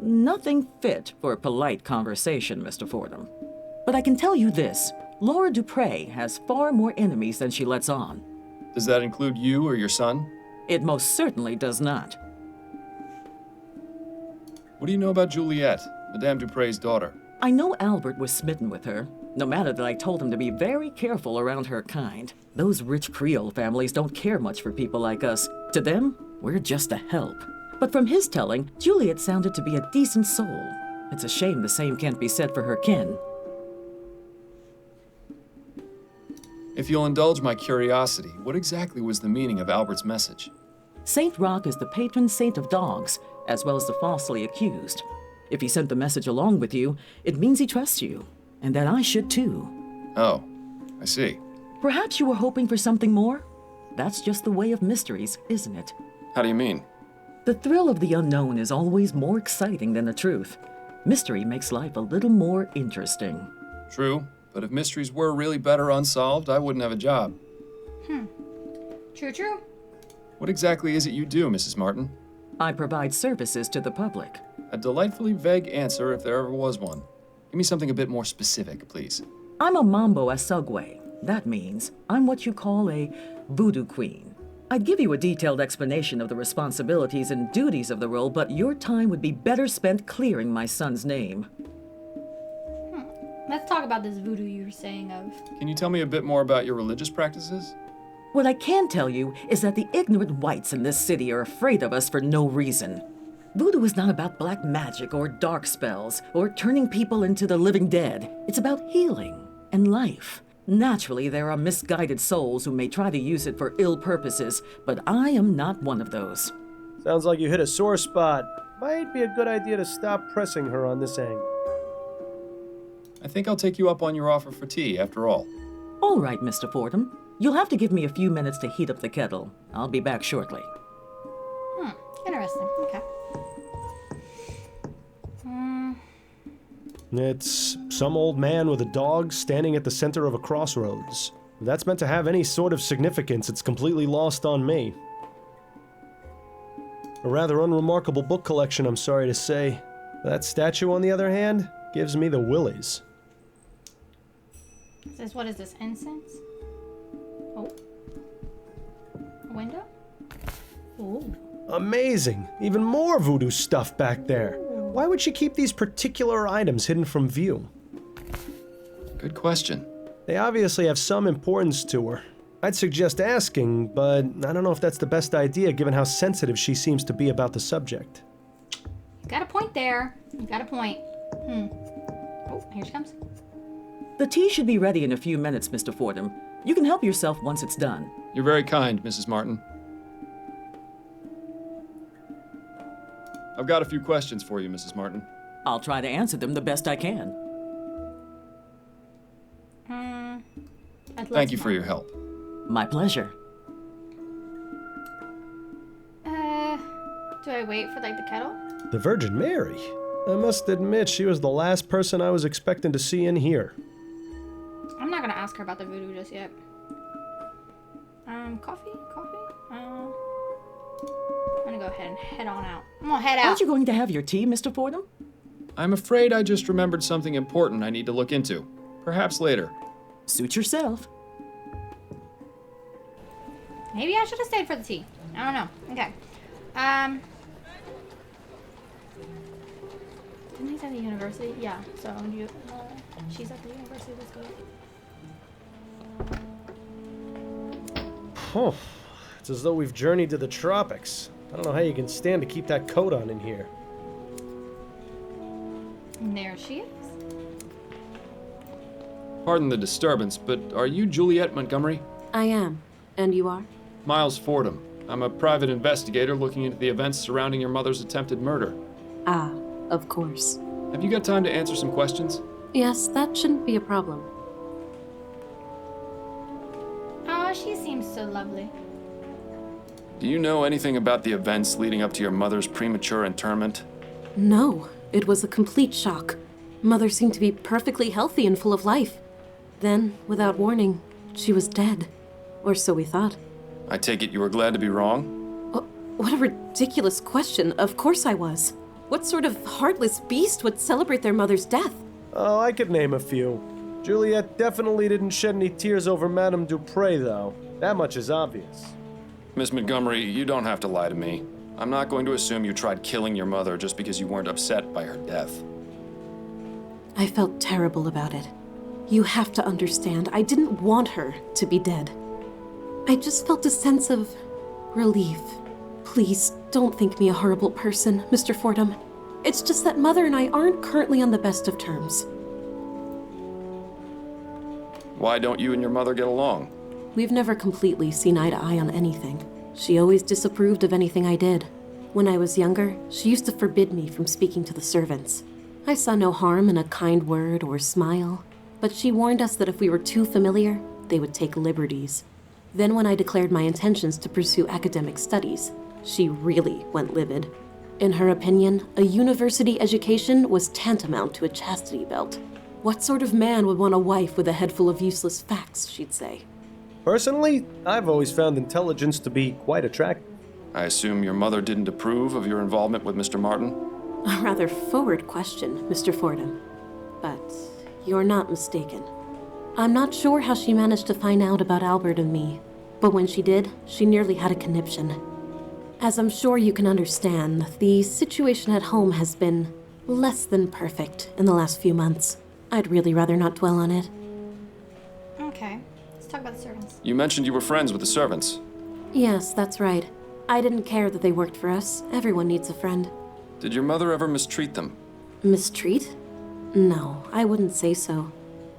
Nothing fit for polite conversation, Mr. Fordham. But I can tell you this. Laura Dupre has far more enemies than she lets on. Does that include you or your son? It most certainly does not. What do you know about Juliet, Madame Dupre's daughter? I know Albert was smitten with her, no matter that I told him to be very careful around her kind. Those rich Creole families don't care much for people like us. To them, we're just a help. But from his telling, Juliet sounded to be a decent soul. It's a shame the same can't be said for her kin. If you'll indulge my curiosity, what exactly was the meaning of Albert's message? Saint Rock is the patron saint of dogs, as well as the falsely accused. If he sent the message along with you, it means he trusts you, and that I should too. Oh, I see. Perhaps you were hoping for something more? That's just the way of mysteries, isn't it? How do you mean? The thrill of the unknown is always more exciting than the truth. Mystery makes life a little more interesting. True, but if mysteries were really better unsolved, I wouldn't have a job. True. What exactly is it you do, Mrs. Martin? I provide services to the public. A delightfully vague answer if there ever was one. Give me something a bit more specific, please. I'm a mambo asogwe. That means I'm what you call a voodoo queen. I'd give you a detailed explanation of the responsibilities and duties of the role, but your time would be better spent clearing my son's name. Let's talk about this voodoo you were saying of. Can you tell me a bit more about your religious practices? What I can tell you is that the ignorant whites in this city are afraid of us for no reason. Voodoo is not about black magic or dark spells or turning people into the living dead. It's about healing and life. Naturally, there are misguided souls who may try to use it for ill purposes, but I am not one of those. Sounds like you hit a sore spot. Might be a good idea to stop pressing her on this angle. I think I'll take you up on your offer for tea, after all. All right, Mr. Fordham. You'll have to give me a few minutes to heat up the kettle. I'll be back shortly. Interesting. Okay. It's some old man with a dog standing at the center of a crossroads. If that's meant to have any sort of significance, it's completely lost on me. A rather unremarkable book collection, I'm sorry to say. That statue, on the other hand, gives me the willies. What is this? Incense? Oh. A window? Oh. Amazing! Even more voodoo stuff back there. Why would she keep these particular items hidden from view? Good question. They obviously have some importance to her. I'd suggest asking, but I don't know if that's the best idea given how sensitive she seems to be about the subject. You got a point there. You got a point. Oh, here she comes. The tea should be ready in a few minutes, Mr. Fordham. You can help yourself once it's done. You're very kind, Mrs. Martin. I've got a few questions for you, Mrs. Martin. I'll try to answer them the best I can. Thank you for your help. My pleasure. Do I wait for the kettle? The Virgin Mary? I must admit she was the last person I was expecting to see in here. I'm not gonna ask her about the voodoo just yet. Coffee? I'm gonna go ahead and head on out. I'm gonna head out. Aren't you going to have your tea, Mr. Fordham? I'm afraid I just remembered something important I need to look into. Perhaps later. Suit yourself. Maybe I should have stayed for the tea. I don't know. Okay. Didn't he say the university? Yeah. So she's at the university. Let's go. Oh, it's as though we've journeyed to the tropics. I don't know how you can stand to keep that coat on in here. And there she is. Pardon the disturbance, but are you Juliet Montgomery? I am. And you are? Miles Fordham. I'm a private investigator looking into the events surrounding your mother's attempted murder. Ah, of course. Have you got time to answer some questions? Yes, that shouldn't be a problem. Oh, she seems so lovely. Do you know anything about the events leading up to your mother's premature interment? No, it was a complete shock. Mother seemed to be perfectly healthy and full of life. Then, without warning, she was dead. Or so we thought. I take it you were glad to be wrong? What a ridiculous question. Of course I was. What sort of heartless beast would celebrate their mother's death? Oh, I could name a few. Juliet definitely didn't shed any tears over Madame Dupre, though. That much is obvious. Miss Montgomery, you don't have to lie to me. I'm not going to assume you tried killing your mother just because you weren't upset by her death. I felt terrible about it. You have to understand, I didn't want her to be dead. I just felt a sense of relief. Please, don't think me a horrible person, Mr. Fordham. It's just that Mother and I aren't currently on the best of terms. Why don't you and your mother get along? We've never completely seen eye to eye on anything. She always disapproved of anything I did. When I was younger, she used to forbid me from speaking to the servants. I saw no harm in a kind word or smile, but she warned us that if we were too familiar, they would take liberties. Then when I declared my intentions to pursue academic studies, She really went livid. In her opinion, a university education was tantamount to a chastity belt. What sort of man would want a wife with a head full of useless facts, she'd say. Personally, I've always found intelligence to be quite attractive. I assume your mother didn't approve of your involvement with Mr. Martin? A rather forward question, Mr. Fordham. But you're not mistaken. I'm not sure how she managed to find out about Albert and me, but when she did, she nearly had a conniption. As I'm sure you can understand, the situation at home has been less than perfect in the last few months. I'd really rather not dwell on it. Okay, let's talk about the servants. You mentioned you were friends with the servants. Yes, that's right. I didn't care that they worked for us. Everyone needs a friend. Did your mother ever mistreat them? Mistreat? No, I wouldn't say so.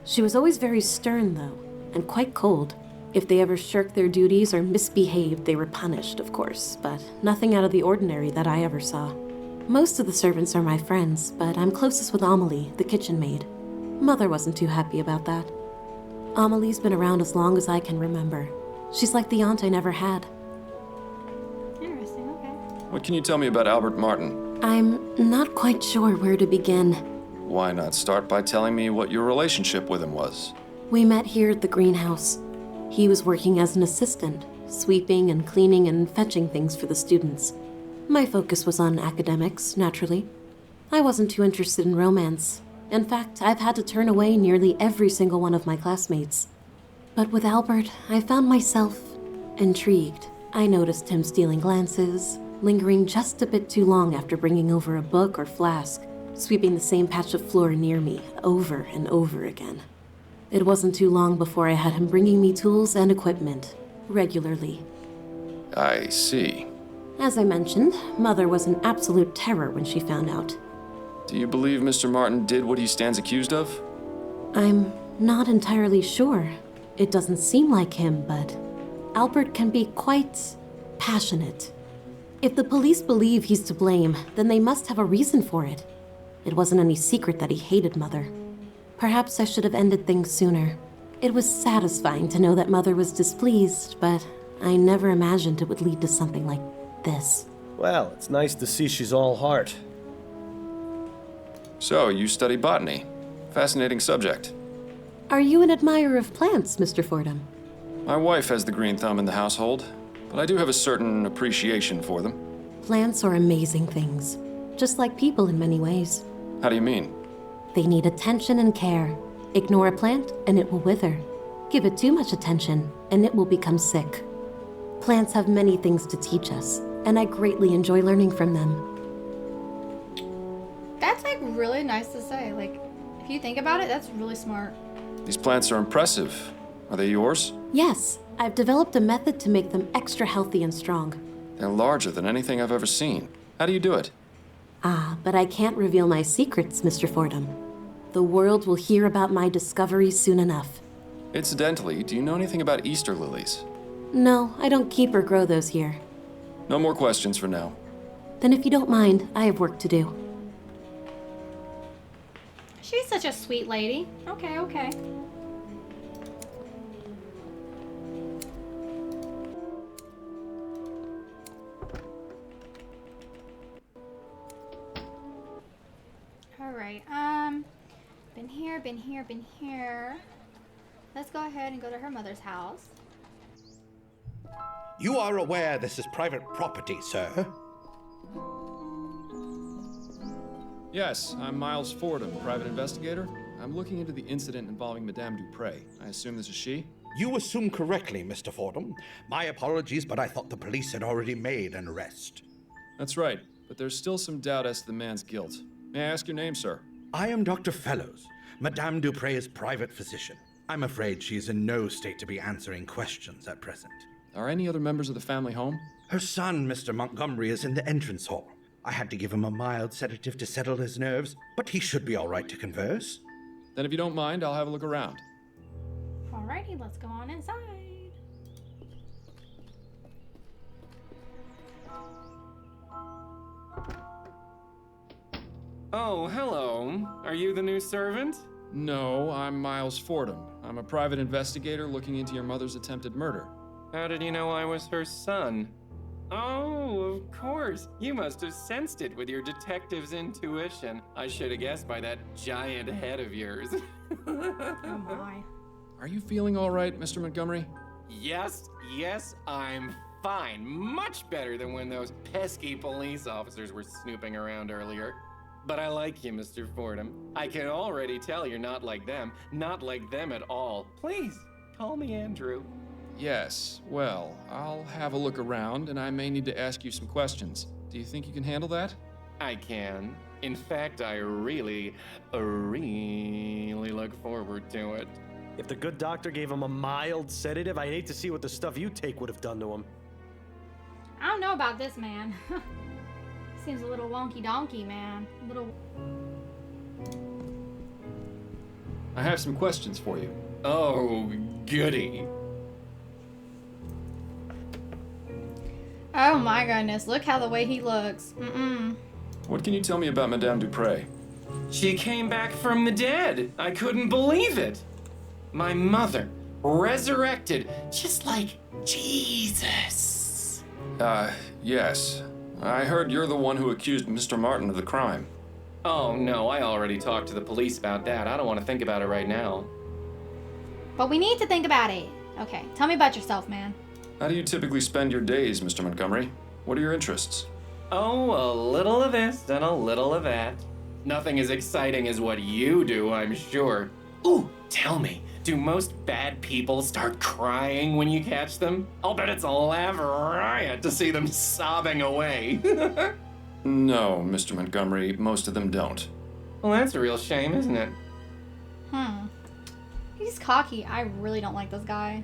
She was always very stern, though, and quite cold. If they ever shirked their duties or misbehaved, they were punished, of course, but nothing out of the ordinary that I ever saw. Most of the servants are my friends, but I'm closest with Amelie, the kitchen maid. Mother wasn't too happy about that. Amelie's been around as long as I can remember. She's like the aunt I never had. Interesting, okay. What can you tell me about Albert Martin? I'm not quite sure where to begin. Why not start by telling me what your relationship with him was? We met here at the greenhouse. He was working as an assistant, sweeping and cleaning and fetching things for the students. My focus was on academics, naturally. I wasn't too interested in romance. In fact, I've had to turn away nearly every single one of my classmates. But with Albert, I found myself intrigued. I noticed him stealing glances, lingering just a bit too long after bringing over a book or flask, sweeping the same patch of floor near me over and over again. It wasn't too long before I had him bringing me tools and equipment, regularly. I see. As I mentioned, Mother was an absolute terror when she found out. Do you believe Mr. Martin did what he stands accused of? I'm not entirely sure. It doesn't seem like him, but Albert can be quite passionate. If the police believe he's to blame, then they must have a reason for it. It wasn't any secret that he hated Mother. Perhaps I should have ended things sooner. It was satisfying to know that Mother was displeased, but I never imagined it would lead to something like this. Well, it's nice to see she's all heart. So, you study botany. Fascinating subject. Are you an admirer of plants, Mr. Fordham? My wife has the green thumb in the household, but I do have a certain appreciation for them. Plants are amazing things, just like people in many ways. How do you mean? They need attention and care. Ignore a plant and it will wither. Give it too much attention and it will become sick. Plants have many things to teach us, and I greatly enjoy learning from them. That's like really nice to say. Like, if you think about it, that's really smart. These plants are impressive. Are they yours? Yes, I've developed a method to make them extra healthy and strong. They're larger than anything I've ever seen. How do you do it? Ah, but I can't reveal my secrets, Mr. Fordham. The world will hear about my discoveries soon enough. Incidentally, do you know anything about Easter lilies? No, I don't keep or grow those here. No more questions for now. Then if you don't mind, I have work to do. She's such a sweet lady. Okay, okay. Alright, been here. Let's go ahead and go to her mother's house. You are aware this is private property, sir? Yes, I'm Miles Fordham, private investigator. I'm looking into the incident involving Madame Dupre. I assume this is she? You assume correctly, Mr. Fordham. My apologies, but I thought the police had already made an arrest. That's right, but there's still some doubt as to the man's guilt. May I ask your name, sir? I am Dr. Fellows, Madame Dupre's private physician. I'm afraid she is in no state to be answering questions at present. Are any other members of the family home? Her son, Mr. Montgomery, is in the entrance hall. I had to give him a mild sedative to settle his nerves, but he should be all right to converse. Then if you don't mind, I'll have a look around. Alrighty, let's go on inside. Oh, hello. Are you the new servant? No, I'm Miles Fordham. I'm a private investigator looking into your mother's attempted murder. How did you know I was her son? Oh, of course. You must have sensed it with your detective's intuition. I should have guessed by that giant head of yours. Oh my. Are you feeling all right, Mr. Montgomery? Yes, I'm fine. Much better than when those pesky police officers were snooping around earlier. But I like you, Mr. Fordham. I can already tell you're not like them at all. Please, call me Andrew. Yes. Well, I'll have a look around, and I may need to ask you some questions. Do you think you can handle that? I can. In fact, I really look forward to it. If the good doctor gave him a mild sedative, I'd hate to see what the stuff you take would have done to him. I don't know about this man. Seems a little wonky donkey, man. A little. I have some questions for you. Oh, goody. Oh my goodness, look how the way he looks. What can you tell me about Madame Dupre? She came back from the dead. I couldn't believe it. My mother, resurrected, just like Jesus. Yes. I heard you're the one who accused Mr. Martin of the crime. Oh no, I already talked to the police about that. I don't want to think about it right now. But we need to think about it. Okay, tell me about yourself, man. How do you typically spend your days, Mr. Montgomery? What are your interests? Oh, a little of this and a little of that. Nothing as exciting as what you do, I'm sure. Ooh, tell me, do most bad people start crying when you catch them? I'll bet it's a laugh riot to see them sobbing away. No, Mr. Montgomery, most of them don't. Well, that's a real shame, isn't it? He's cocky. I really don't like this guy.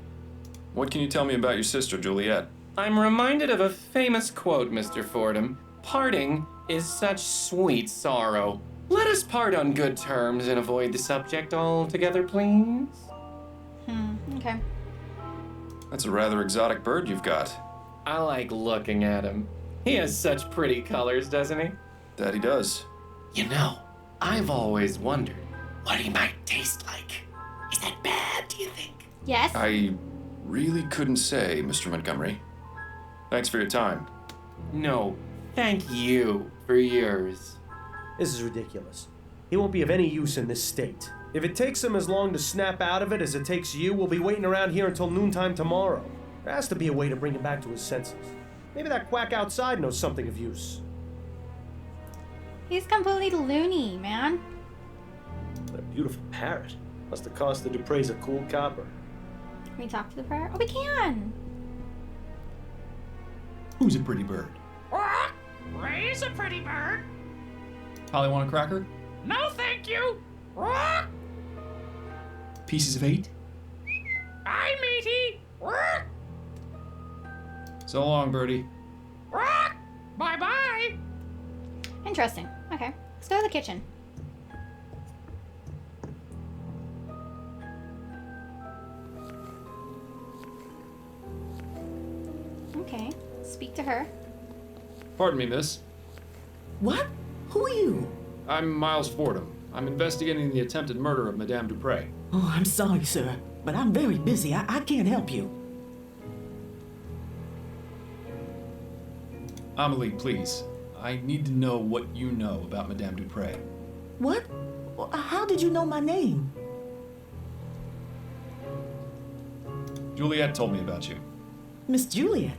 What can you tell me about your sister, Juliet? I'm reminded of a famous quote, Mr. Fordham. Parting is such sweet sorrow. Let us part on good terms and avoid the subject altogether, please. Okay. That's a rather exotic bird you've got. I like looking at him. He has such pretty colors, doesn't he? That he does. You know, I've always wondered what he might taste like. Is that bad, do you think? Yes? I really couldn't say, Mr. Montgomery. Thanks for your time. No, thank you for yours. This is ridiculous. He won't be of any use in this state. If it takes him as long to snap out of it as it takes you, we'll be waiting around here until noontime tomorrow. There has to be a way to bring him back to his senses. Maybe that quack outside knows something of use. He's completely loony, man. What a beautiful parrot. Must have cost the Dupre's a cool copper. Can we talk to the parrot? Oh, we can! Who's a pretty bird? Ray's a pretty bird. Holly want a cracker? No, thank you. Pieces of 8? Hi, matey. So long, birdie. Bye-bye. Interesting. Okay. Let's go to the kitchen. Okay. Speak to her. Pardon me, miss. What? Who are you? I'm Miles Fordham. I'm investigating the attempted murder of Madame Dupre. Oh, I'm sorry, sir, but I'm very busy. I can't help you. Amelie, please. I need to know what you know about Madame Dupre. What? How did you know my name? Juliet told me about you. Miss Juliet?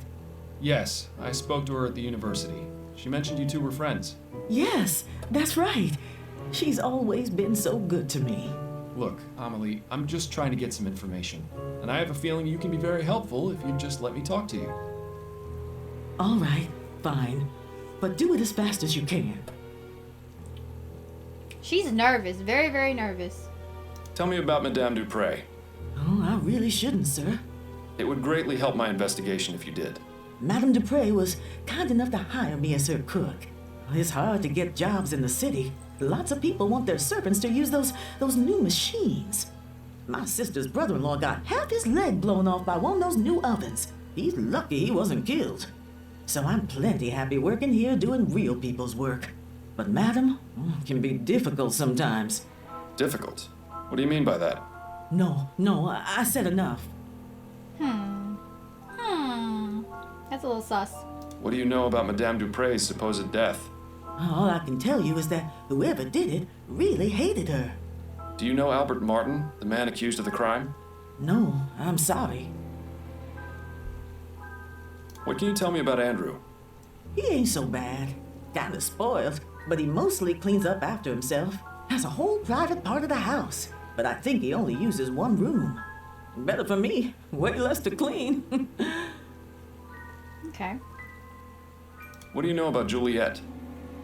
Yes, I spoke to her at the university. She mentioned you two were friends. Yes, that's right. She's always been so good to me. Look, Amelie, I'm just trying to get some information. And I have a feeling you can be very helpful if you just let me talk to you. All right, fine. But do it as fast as you can. She's nervous. Very, very nervous. Tell me about Madame Dupre. Oh, I really shouldn't, sir. It would greatly help my investigation if you did. Madame Dupre was kind enough to hire me as her cook. It's hard to get jobs in the city. Lots of people want their servants to use those new machines. My sister's brother-in-law got half his leg blown off by one of those new ovens. He's lucky he wasn't killed. So I'm plenty happy working here doing real people's work. But Madam can be difficult sometimes. Difficult? What do you mean by that? No, I said enough. That's a little sus. What do you know about Madame Dupre's supposed death? All I can tell you is that whoever did it really hated her. Do you know Albert Martin, the man accused of the crime? No, I'm sorry. What can you tell me about Andrew? He ain't so bad. Kinda spoiled, but he mostly cleans up after himself. Has a whole private part of the house, but I think he only uses one room. Better for me, way less to clean. Okay. What do you know about Juliet?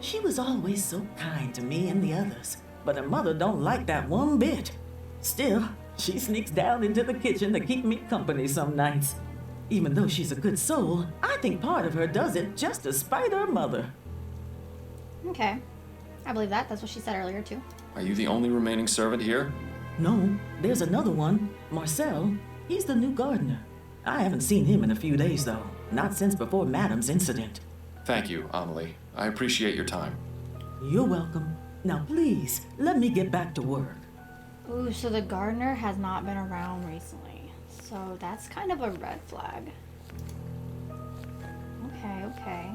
She was always so kind to me and the others, but her mother don't like that one bit. Still, she sneaks down into the kitchen to keep me company some nights. Even though she's a good soul, I think part of her does it just to spite her mother. Okay. I believe that. That's what she said earlier, too. Are you the only remaining servant here? No, there's another one, Marcel. He's the new gardener. I haven't seen him in a few days, though. Not since before Madame's incident. Thank you, Amelie. I appreciate your time. You're welcome. Now please, let me get back to work. Ooh, so the gardener has not been around recently. So that's kind of a red flag. Okay, okay.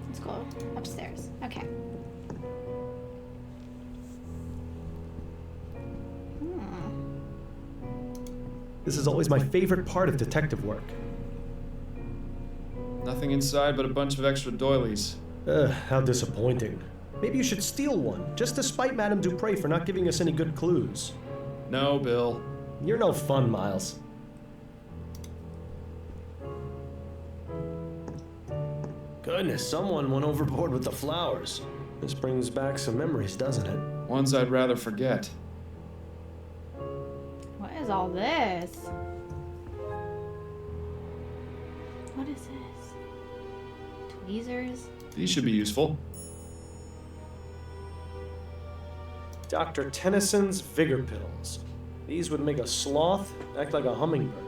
Let's go upstairs. Okay. This is always my favorite part of detective work. Nothing inside but a bunch of extra doilies. Ugh, how disappointing. Maybe you should steal one, just to spite Madame Dupre for not giving us any good clues. No, Bill. You're no fun, Miles. Goodness, someone went overboard with the flowers. This brings back some memories, doesn't it? Ones I'd rather forget. What is all this? What is this? Tweezers? These should be useful. Dr. Tennyson's Vigor Pills. These would make a sloth act like a hummingbird.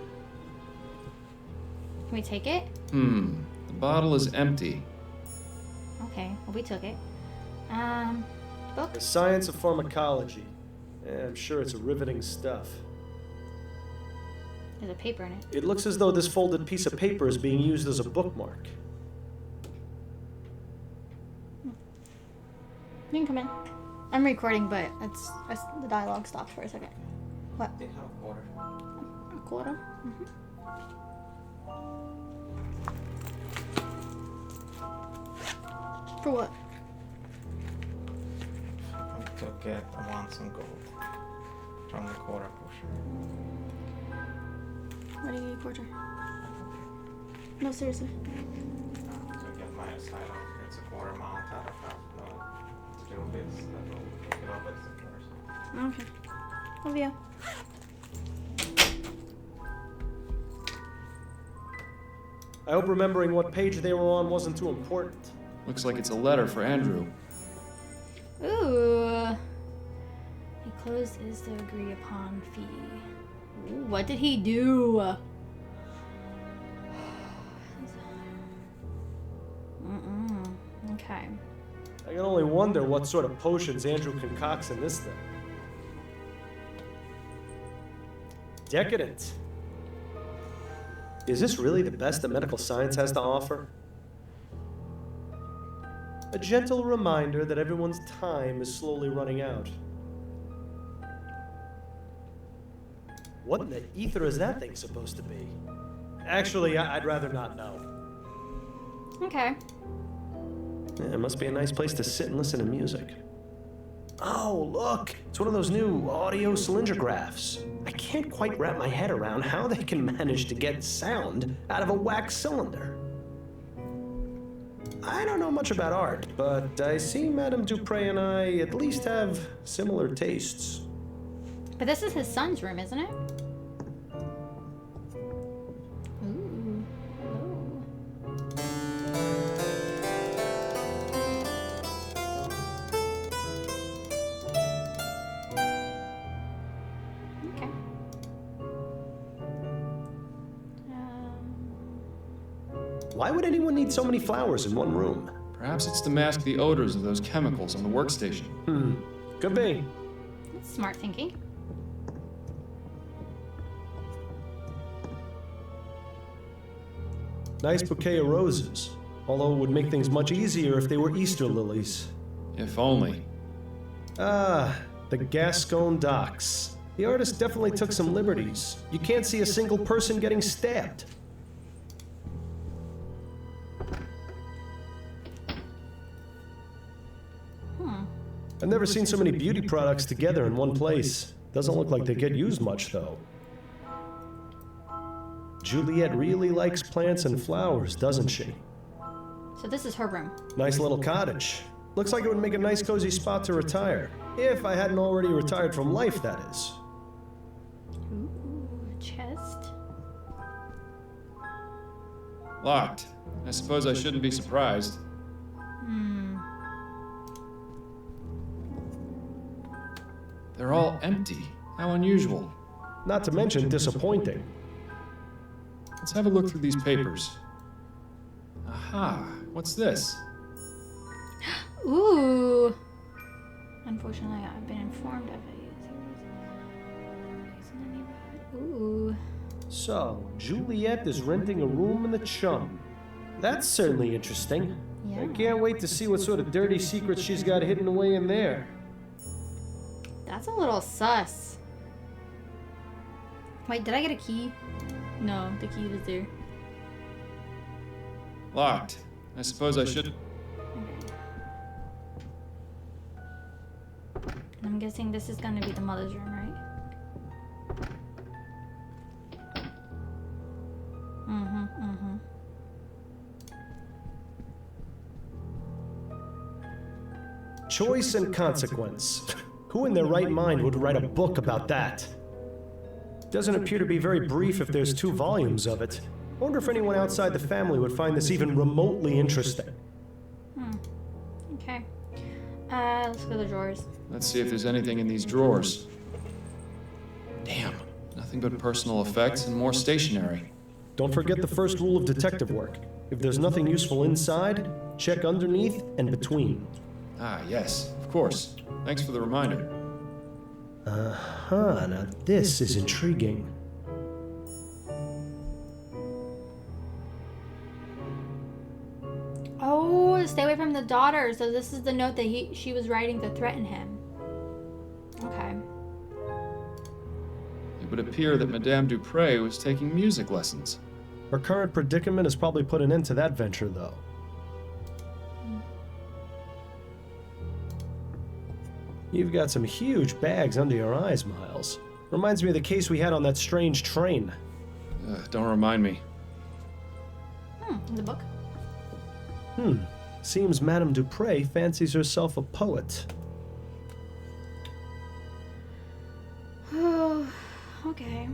Can we take it? The bottle is empty. Okay, well, we took it. Book? The Science of Pharmacology. Yeah, I'm sure it's riveting stuff. There's a paper in it. It looks as though this folded piece of paper is being used as a bookmark. You can come in. I'm recording, but the dialogue stopped for a second. What? They have a quarter. A quarter? For what? To get some gold from the quarter portion. Why do you need a quarter? No, seriously. To get my side of it's a quarter amount out of half. No, to do this, that will pick it up as a quarter. Okay. Love you. I hope remembering what page they were on wasn't too important. Looks like it's a letter for Andrew. Ooh. He closed his the agreed upon fee. Ooh, what did he do? Okay. I can only wonder what sort of potions Andrew concocts in this thing. Decadent. Is this really the best that medical science has to offer? A gentle reminder that everyone's time is slowly running out. What in the ether is that thing supposed to be? Actually, I'd rather not know. Okay. Yeah, it must be a nice place to sit and listen to music. Oh, look! It's one of those new audio cylindergraphs. I can't quite wrap my head around how they can manage to get sound out of a wax cylinder. I don't know much about art, but I see Madame Dupre and I at least have similar tastes. But this is his son's room, isn't it? Ooh. Ooh. Okay. Why would anyone need so many flowers in one room? Perhaps it's to mask the odors of those chemicals on the workstation. Could be. That's smart thinking. Nice bouquet of roses. Although it would make things much easier if they were Easter lilies. If only. Ah, the Gascon docks. The artist definitely took some liberties. You can't see a single person getting stabbed. I've never seen so many beauty products together in one place. Doesn't look like they get used much, though. Juliet really likes plants and flowers, doesn't she? So this is her room. Nice little cottage. Looks like it would make a nice cozy spot to retire. If I hadn't already retired from life, that is. Ooh, chest. Locked. I suppose I shouldn't be surprised. They're all empty. How unusual. Not to mention disappointing. Let's have a look through these papers. Aha, what's this? Ooh. Unfortunately, I've been informed of it. Ooh. So, Juliet is renting a room in the Chum. That's certainly interesting. Yeah. I can't wait to see what sort of dirty secrets she's got hidden away in there. That's a little sus. Wait, did I get a key? No, the key was there. Locked. I suppose I should... I'm guessing this is gonna be the mother's room, right? Choice and consequence. Who in their right mind would write a book about that? Doesn't appear to be very brief if there's 2 volumes of it. Wonder if anyone outside the family would find this even remotely interesting. Okay. Let's go to the drawers. Let's see if there's anything in these drawers. Damn, nothing but personal effects and more stationery. Don't forget the first rule of detective work. If there's nothing useful inside, check underneath and between. Ah, yes, of course. Thanks for the reminder. Uh-huh, now this is intriguing. Oh, stay away from the daughter. So this is the note that she was writing to threaten him. Okay. It would appear that Madame Dupre was taking music lessons. Her current predicament has probably put an end to that venture, though. You've got some huge bags under your eyes, Miles. Reminds me of the case we had on that strange train. Don't remind me. The book. Seems Madame Dupre fancies herself a poet. Oh, okay.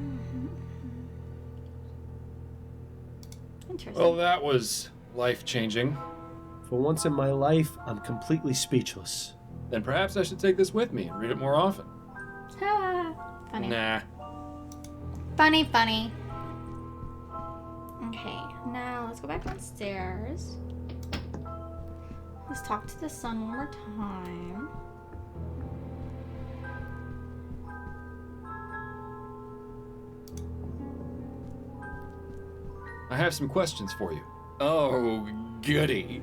Interesting. Well, that was life-changing. For once in my life, I'm completely speechless. Then perhaps I should take this with me and read it more often. Funny. Nah. Funny, funny. Okay, now let's go back downstairs. Let's talk to the sun one more time. I have some questions for you. Oh, goody.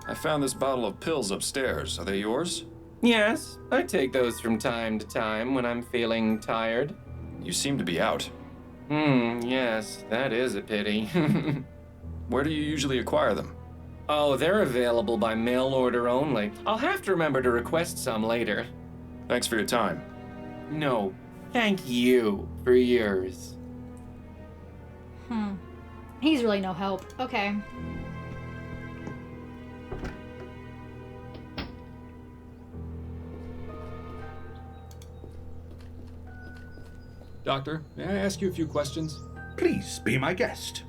I found this bottle of pills upstairs. Are they yours? Yes, I take those from time to time when I'm feeling tired. You seem to be out. Yes, that is a pity. Where do you usually acquire them? Oh, they're available by mail order only. I'll have to remember to request some later. Thanks for your time. No, thank you for yours. He's really no help. Okay. Doctor, may I ask you a few questions? Please be my guest.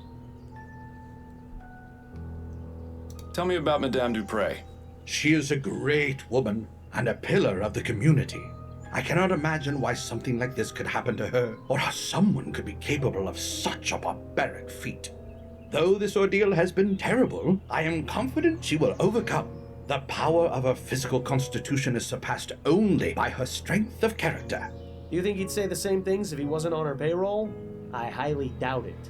Tell me about Madame Dupre. She is a great woman and a pillar of the community. I cannot imagine why something like this could happen to her, or how someone could be capable of such a barbaric feat. Though this ordeal has been terrible, I am confident she will overcome. The power of her physical constitution is surpassed only by her strength of character. You think he'd say the same things if he wasn't on her payroll? I highly doubt it.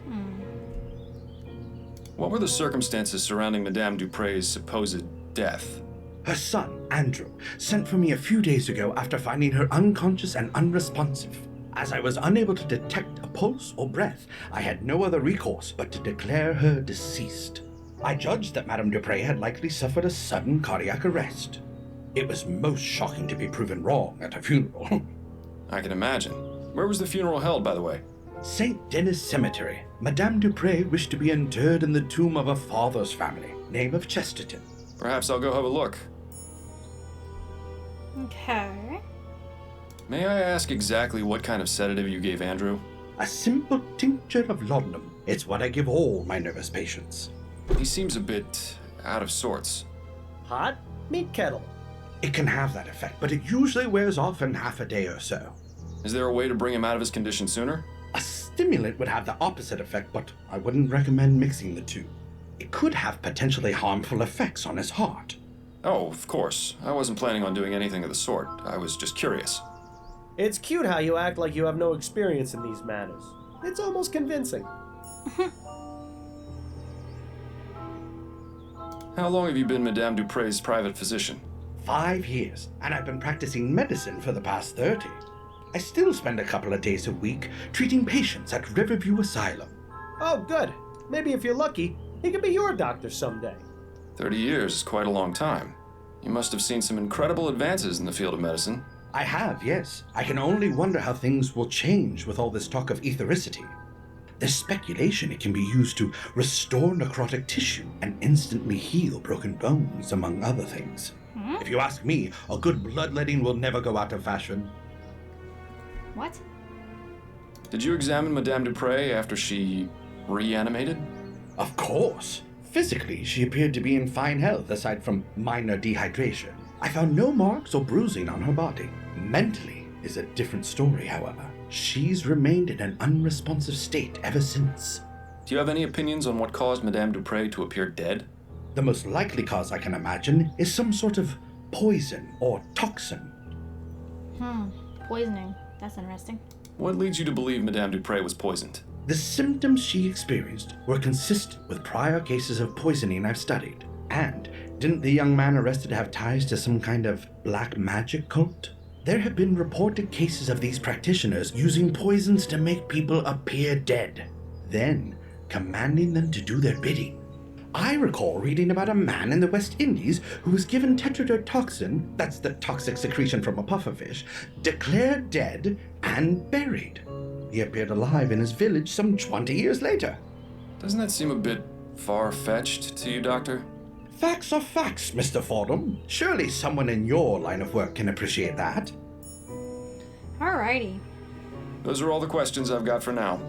What were the circumstances surrounding Madame Dupre's supposed death? Her son, Andrew, sent for me a few days ago after finding her unconscious and unresponsive. As I was unable to detect a pulse or breath, I had no other recourse but to declare her deceased. I judged that Madame Dupre had likely suffered a sudden cardiac arrest. It was most shocking to be proven wrong at a funeral. I can imagine. Where was the funeral held, by the way? St. Denis Cemetery. Madame Dupre wished to be interred in the tomb of her father's family, name of Chesterton. Perhaps I'll go have a look. Okay. May I ask exactly what kind of sedative you gave Andrew? A simple tincture of laudanum. It's what I give all my nervous patients. He seems a bit out of sorts. Hot? Meat kettle. It can have that effect, but it usually wears off in half a day or so. Is there a way to bring him out of his condition sooner? A stimulant would have the opposite effect, but I wouldn't recommend mixing the two. It could have potentially harmful effects on his heart. Oh, of course. I wasn't planning on doing anything of the sort. I was just curious. It's cute how you act like you have no experience in these matters. It's almost convincing. How long have you been Madame Dupre's private physician? 5 years, and I've been practicing medicine for the past 30. I still spend a couple of days a week treating patients at Riverview Asylum. Oh, good. Maybe if you're lucky, he could be your doctor someday. 30 years is quite a long time. You must have seen some incredible advances in the field of medicine. I have, yes. I can only wonder how things will change with all this talk of ethericity. There's speculation it can be used to restore necrotic tissue and instantly heal broken bones, among other things. If you ask me, a good bloodletting will never go out of fashion. What? Did you examine Madame Dupre after she reanimated? Of course. Physically, she appeared to be in fine health aside from minor dehydration. I found no marks or bruising on her body. Mentally is a different story, however. She's remained in an unresponsive state ever since. Do you have any opinions on what caused Madame Dupre to appear dead? The most likely cause I can imagine is some sort of poison or toxin. Poisoning. That's interesting. What leads you to believe Madame Dupre was poisoned? The symptoms she experienced were consistent with prior cases of poisoning I've studied. And didn't the young man arrested have ties to some kind of black magic cult? There have been reported cases of these practitioners using poisons to make people appear dead, then commanding them to do their bidding. I recall reading about a man in the West Indies who was given tetrodotoxin, that's the toxic secretion from a pufferfish, declared dead and buried. He appeared alive in his village some 20 years later. Doesn't that seem a bit far-fetched to you, Doctor? Facts are facts, Mr. Fordham. Surely someone in your line of work can appreciate that. Alrighty. Those are all the questions I've got for now.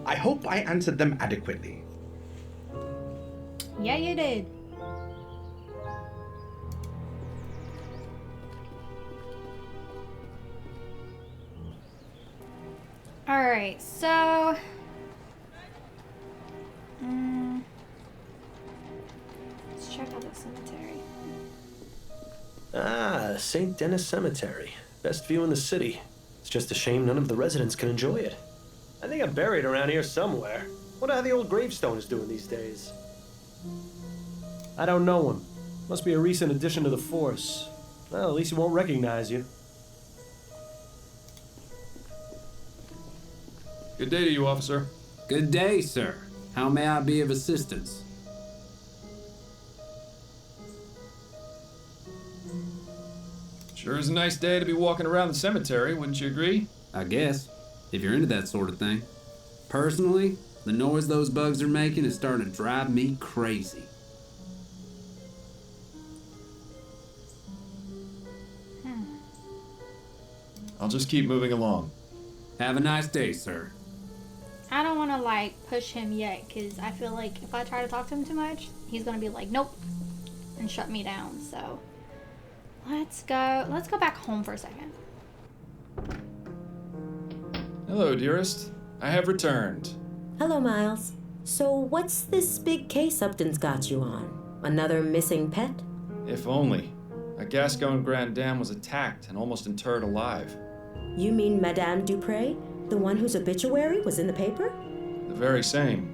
I hope I answered them adequately. Yeah, you did. Alright, so... let's check out the cemetery. Ah, St. Denis Cemetery. Best view in the city. It's just a shame none of the residents can enjoy it. I think I'm buried around here somewhere. Wonder how the old gravestone is doing these days. I don't know him. Must be a recent addition to the force. Well, at least he won't recognize you. Good day to you, officer. Good day, sir. How may I be of assistance? Sure is a nice day to be walking around the cemetery, wouldn't you agree? I guess, if you're into that sort of thing. Personally, the noise those bugs are making is starting to drive me crazy. I'll just keep moving along. Have a nice day, sir. I don't want to, like, push him yet, because I feel like if I try to talk to him too much, he's going to be like, nope, and shut me down, so... Let's go back home for a second. Hello, dearest. I have returned. Hello, Miles. So what's this big case Upton's got you on? Another missing pet? If only. A Gascon Grand Dame was attacked and almost interred alive. You mean Madame Dupre? The one whose obituary was in the paper? The very same.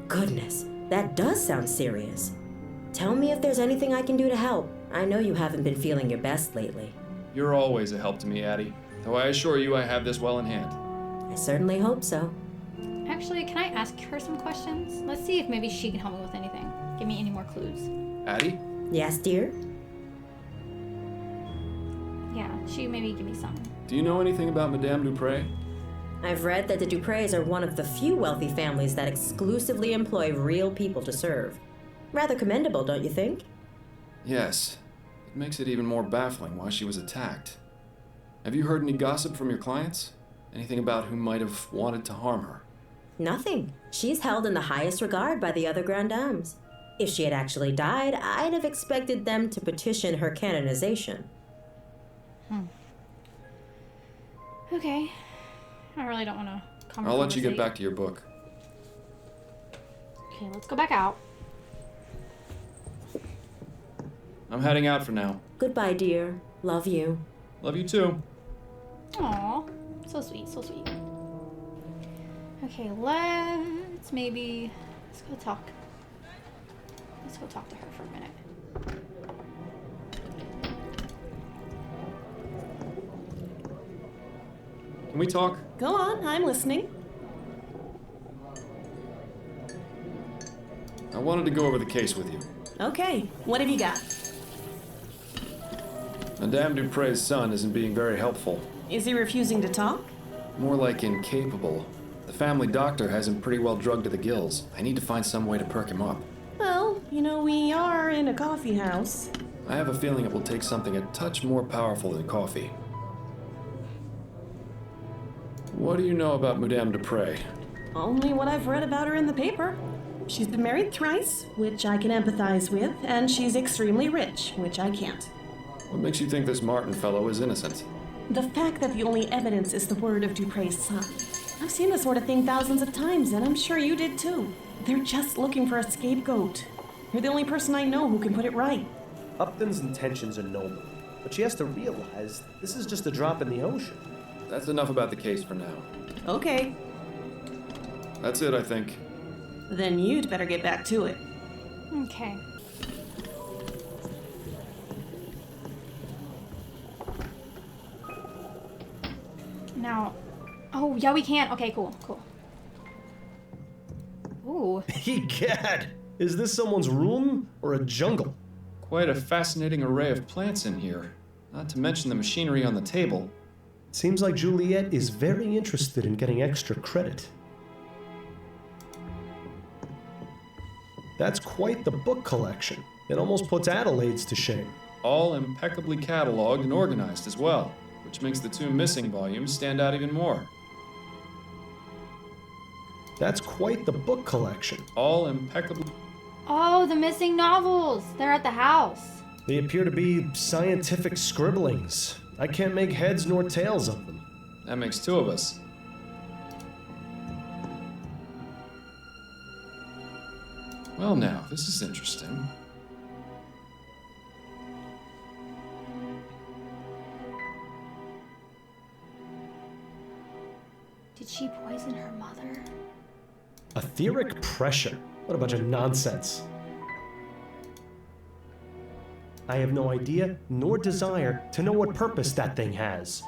Goodness, that does sound serious. Tell me if there's anything I can do to help. I know you haven't been feeling your best lately. You're always a help to me, Addie. Though I assure you I have this well in hand. I certainly hope so. Actually, can I ask her some questions? Let's see if maybe she can help me with anything. Give me any more clues. Addie? Yes, dear? Yeah, she maybe give me some. Do you know anything about Madame Dupre? I've read that the Dupreys are one of the few wealthy families that exclusively employ real people to serve. Rather commendable, don't you think? Yes. It makes it even more baffling why she was attacked. Have you heard any gossip from your clients? Anything about who might have wanted to harm her? Nothing. She's held in the highest regard by the other Grand Dames. If she had actually died, I'd have expected them to petition her canonization. Okay. I really don't want to I'll let you get back to your book. Okay, let's go back out. I'm heading out for now. Goodbye, dear. Love you. Love you too. Aw, so sweet, so sweet. Okay, let's go talk. Let's go talk to her for a minute. Can we talk? Go on, I'm listening. I wanted to go over the case with you. Okay, what have you got? Madame Dupre's son isn't being very helpful. Is he refusing to talk? More like incapable. The family doctor has him pretty well drugged to the gills. I need to find some way to perk him up. Well, you know, we are in a coffee house. I have a feeling it will take something a touch more powerful than coffee. What do you know about Madame Dupre? Only what I've read about her in the paper. She's been married thrice, which I can empathize with, and she's extremely rich, which I can't. What makes you think this Martin fellow is innocent? The fact that the only evidence is the word of Dupre's son. I've seen this sort of thing thousands of times, and I'm sure you did too. They're just looking for a scapegoat. You're the only person I know who can put it right. Upton's intentions are noble, but she has to realize this is just a drop in the ocean. That's enough about the case for now. Okay, That's it, I think. then you'd better get back to it. Okay. Now, oh, yeah, we can. Okay, cool. Ooh. Egad! Is this someone's room or a jungle? Quite a fascinating array of plants in here. Not to mention the machinery on the table. Seems like Juliet is very interested in getting extra credit. That's quite the book collection. It almost puts Adelaide's to shame. All impeccably cataloged and organized as well, which makes the two missing volumes stand out even more. That's quite the book collection. All impeccably... Oh, the missing novels. They're at the house. They appear to be scientific scribblings. I can't make heads nor tails of them. That makes two of us. Well now, this is interesting. Did she poison her mother? Etheric pressure. What a bunch of nonsense. I have no idea nor desire to know what purpose that thing has.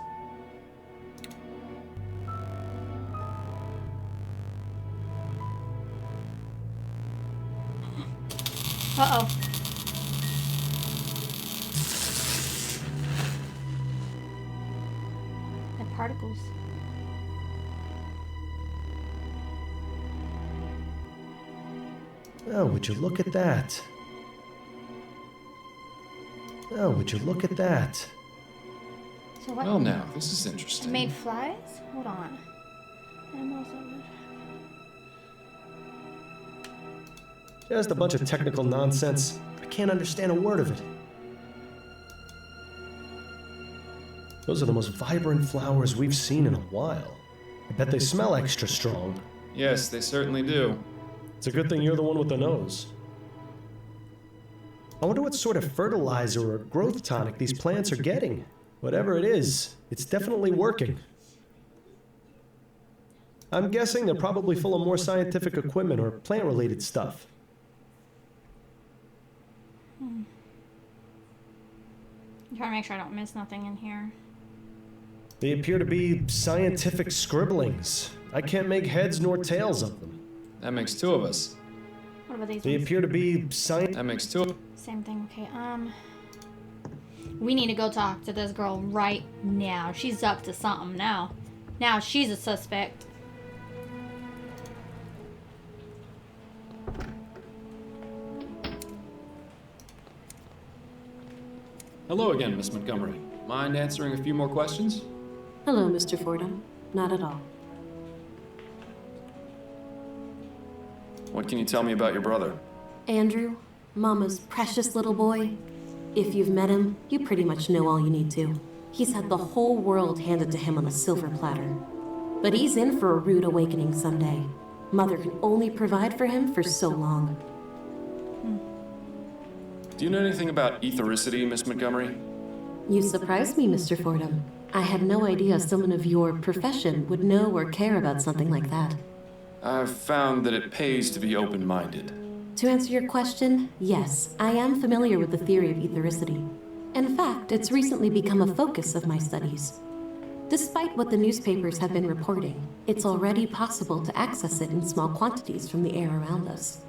Uh-oh. The particles. Oh, would you look at that? Oh, would you look at that? So what? Well now, this is It interesting. made flies? Hold on. Animals of it. Just a bunch of technical nonsense. I can't understand a word of it. Those are the most vibrant flowers we've seen in a while. I bet they smell extra strong. Yes, they certainly do. It's a good thing you're the one with the nose. I wonder what sort of fertilizer or growth tonic these plants are getting. Whatever it is, it's definitely working. I'm guessing they're probably full of more scientific equipment or plant-related stuff. I'm trying to make sure I don't miss nothing in here. They appear to be scientific scribblings. I can't make heads nor tails of them. That makes two of us. What about these They ones? appear to be That makes two. Same thing, okay, we need to go talk to this girl right now. She's up to something now. Now she's a suspect. Hello again, Miss Montgomery. Mind answering a few more questions? Hello, Mr. Fordham. Not at all. What can you tell me about your brother? Andrew, Mama's precious little boy. If you've met him, you pretty much know all you need to. He's had the whole world handed to him on a silver platter. But he's in for a rude awakening someday. Mother can only provide for him for so long. Do you know anything about ethericity, Miss Montgomery? You surprised me, Mr. Fordham. I had no idea someone of your profession would know or care about something like that. I've found that it pays to be open-minded. To answer your question, yes, I am familiar with the theory of ethericity. In fact, it's recently become a focus of my studies. Despite what the newspapers have been reporting, it's already possible to access it in small quantities from the air around us.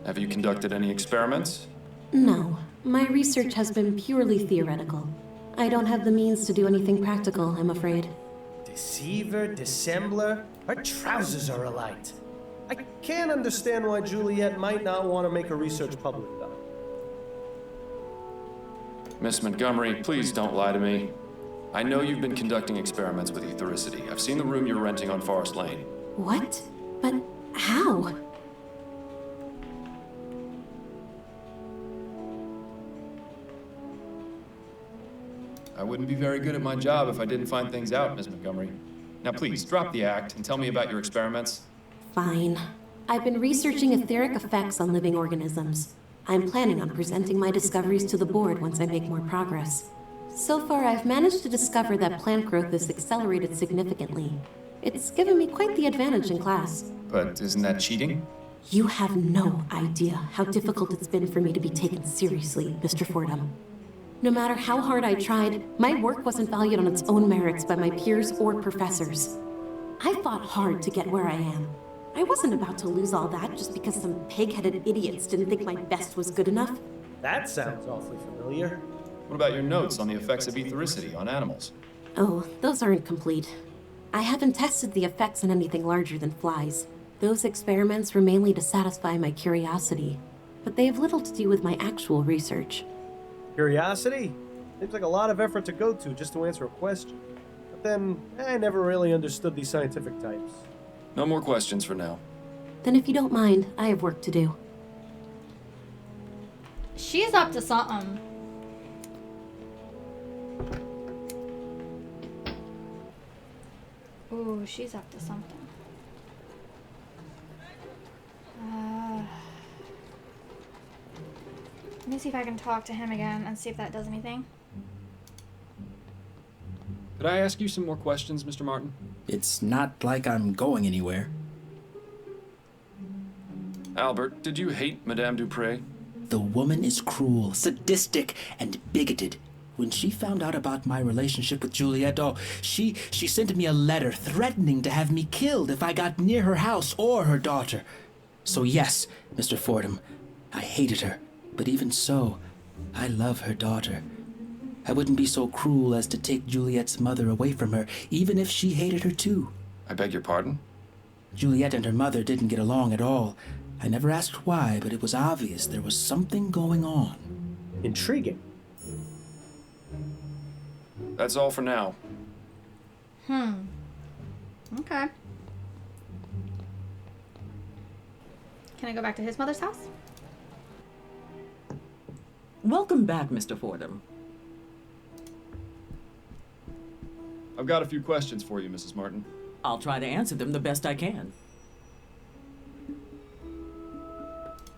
Have you conducted any experiments? No, my research has been purely theoretical. I don't have the means to do anything practical, I'm afraid. Deceiver, dissembler, our trousers are alight. I can't understand why Juliet might not want to make her research public, though. Miss Montgomery, please don't lie to me. I know you've been conducting experiments with ethericity. I've seen the room you're renting on Forest Lane. What? But how? I wouldn't be very good at my job if I didn't find things out, Miss Montgomery. Now please, drop the act and tell me about your experiments. Fine. I've been researching etheric effects on living organisms. I'm planning on presenting my discoveries to the board once I make more progress. So far, I've managed to discover that plant growth is accelerated significantly. It's given me quite the advantage in class. But isn't that cheating? You have no idea how difficult it's been for me to be taken seriously, Mr. Fordham. No matter how hard I tried, my work wasn't valued on its own merits by my peers or professors. I fought hard to get where I am. I wasn't about to lose all that just because some pig-headed idiots didn't think my best was good enough. That sounds awfully familiar. What about your notes on the effects of ethericity on animals? Oh, those aren't complete. I haven't tested the effects on anything larger than flies. Those experiments were mainly to satisfy my curiosity, but they have little to do with my actual research. Curiosity? Seems like a lot of effort to go to just to answer a question. But then, I never really understood these scientific types. No more questions for now. Then if you don't mind, I have work to do. She's up to something. Ooh, she's up to something. Let me see if I can talk to him again and see if that does anything. Could I ask you some more questions, Mr. Martin? It's not like I'm going anywhere. Albert, did you hate Madame Dupre? The woman is cruel, sadistic, and bigoted. When she found out about my relationship with Juliet, she sent me a letter threatening to have me killed if I got near her house or her daughter. So yes, Mr. Fordham, I hated her. But even so, I love her daughter. I wouldn't be so cruel as to take Juliet's mother away from her, even if she hated her too. I beg your pardon? Juliet and her mother didn't get along at all. I never asked why, but it was obvious there was something going on. Intriguing. That's all for now. Okay. Can I go back to his mother's house? Welcome back, Mr. Fordham. I've got a few questions for you, Mrs. Martin. I'll try to answer them the best I can.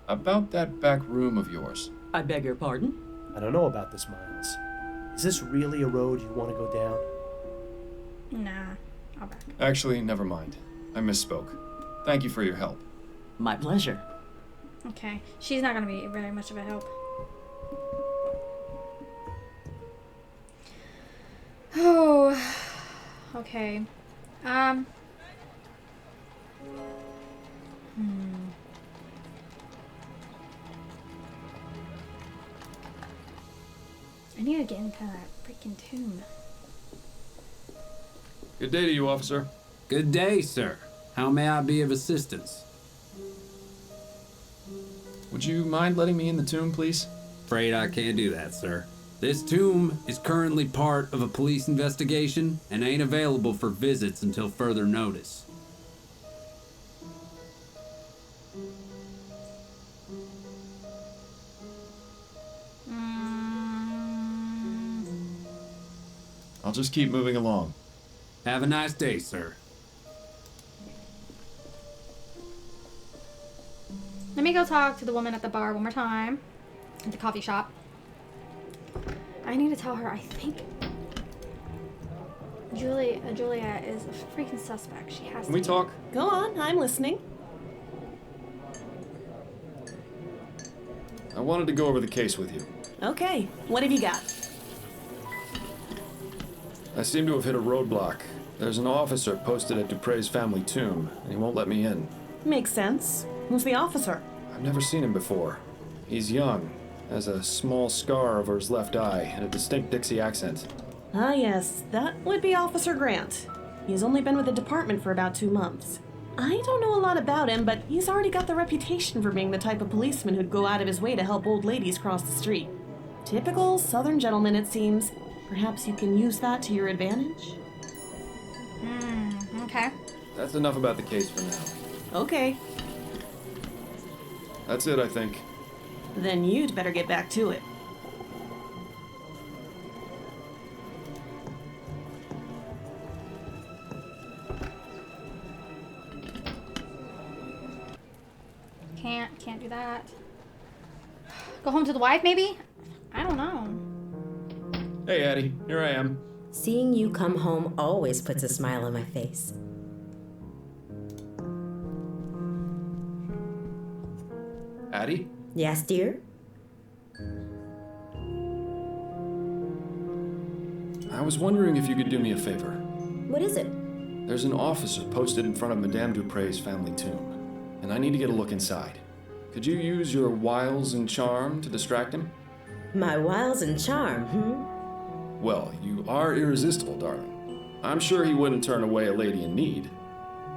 About that back room of yours. I beg your pardon? I don't know about this, Miles. Is this really a road you want to go down? Nah, I'll back. Actually, never mind. I misspoke. Thank you for your help. My pleasure. Okay. She's not gonna be very much of a help. Oh. Okay. I need to get into that freaking tomb. Good day to you, officer. Good day, sir. How may I be of assistance? Would you mind letting me in the tomb, please? Afraid I can't do that, sir. This tomb is currently part of a police investigation and ain't available for visits until further notice. I'll just keep moving along. Have a nice day, sir. Let me go talk to the woman at the bar one more time. At the coffee shop. I need to tell her I think Julia is a freaking suspect. She has Can we talk? Go on, I'm listening. I wanted to go over the case with you. Okay, what have you got? I seem to have hit a roadblock. There's an officer posted at Dupre's family tomb, and he won't let me in. Makes sense. Who's the officer? I've never seen him before. He's young, has a small scar over his left eye, and a distinct Dixie accent. Ah, yes, that would be Officer Grant. He's only been with the department for about 2 months. I don't know a lot about him, but he's already got the reputation for being the type of policeman who'd go out of his way to help old ladies cross the street. Typical Southern gentleman, it seems. Perhaps you can use that to your advantage? Okay. That's enough about the case for now. Okay, That's it, I think. then you'd better get back to it. Can't do that. Go home to the wife, maybe? I don't know. Hey, Addie. Here I am. Seeing you come home always puts a smile on my face. Addie? Yes, dear? I was wondering if you could do me a favor. What is it? There's an officer posted in front of Madame Dupre's family tomb, and I need to get a look inside. Could you use your wiles and charm to distract him? My wiles and charm, Well, you are irresistible, darling. I'm sure he wouldn't turn away a lady in need.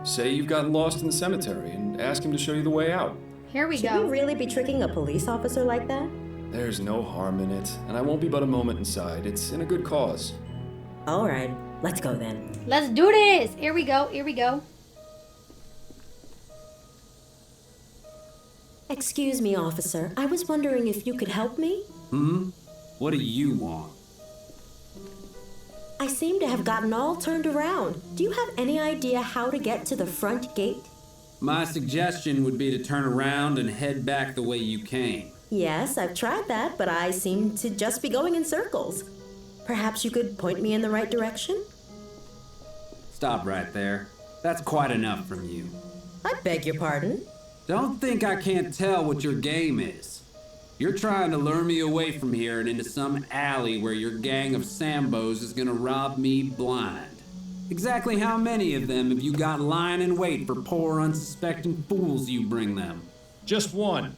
Say you've gotten lost in the cemetery and ask him to show you the way out. Here we Should go. we really be tricking a police officer like that? There's no harm in it, and I won't be but a moment inside. It's in a good cause. All right, let's go then. Let's do this. Here we go. Here we go. Excuse me, officer. I was wondering if you could help me? What do you want? I seem to have gotten all turned around. Do you have any idea how to get to the front gate? My suggestion would be to turn around and head back the way you came. Yes, I've tried that, but I seem to just be going in circles. Perhaps you could point me in the right direction? Stop right there. That's quite enough from you. I beg your pardon? Don't think I can't tell what your game is. You're trying to lure me away from here and into some alley where your gang of Sambos is gonna rob me blind. Exactly how many of them have you got lying in wait for poor unsuspecting fools you bring them? Just one.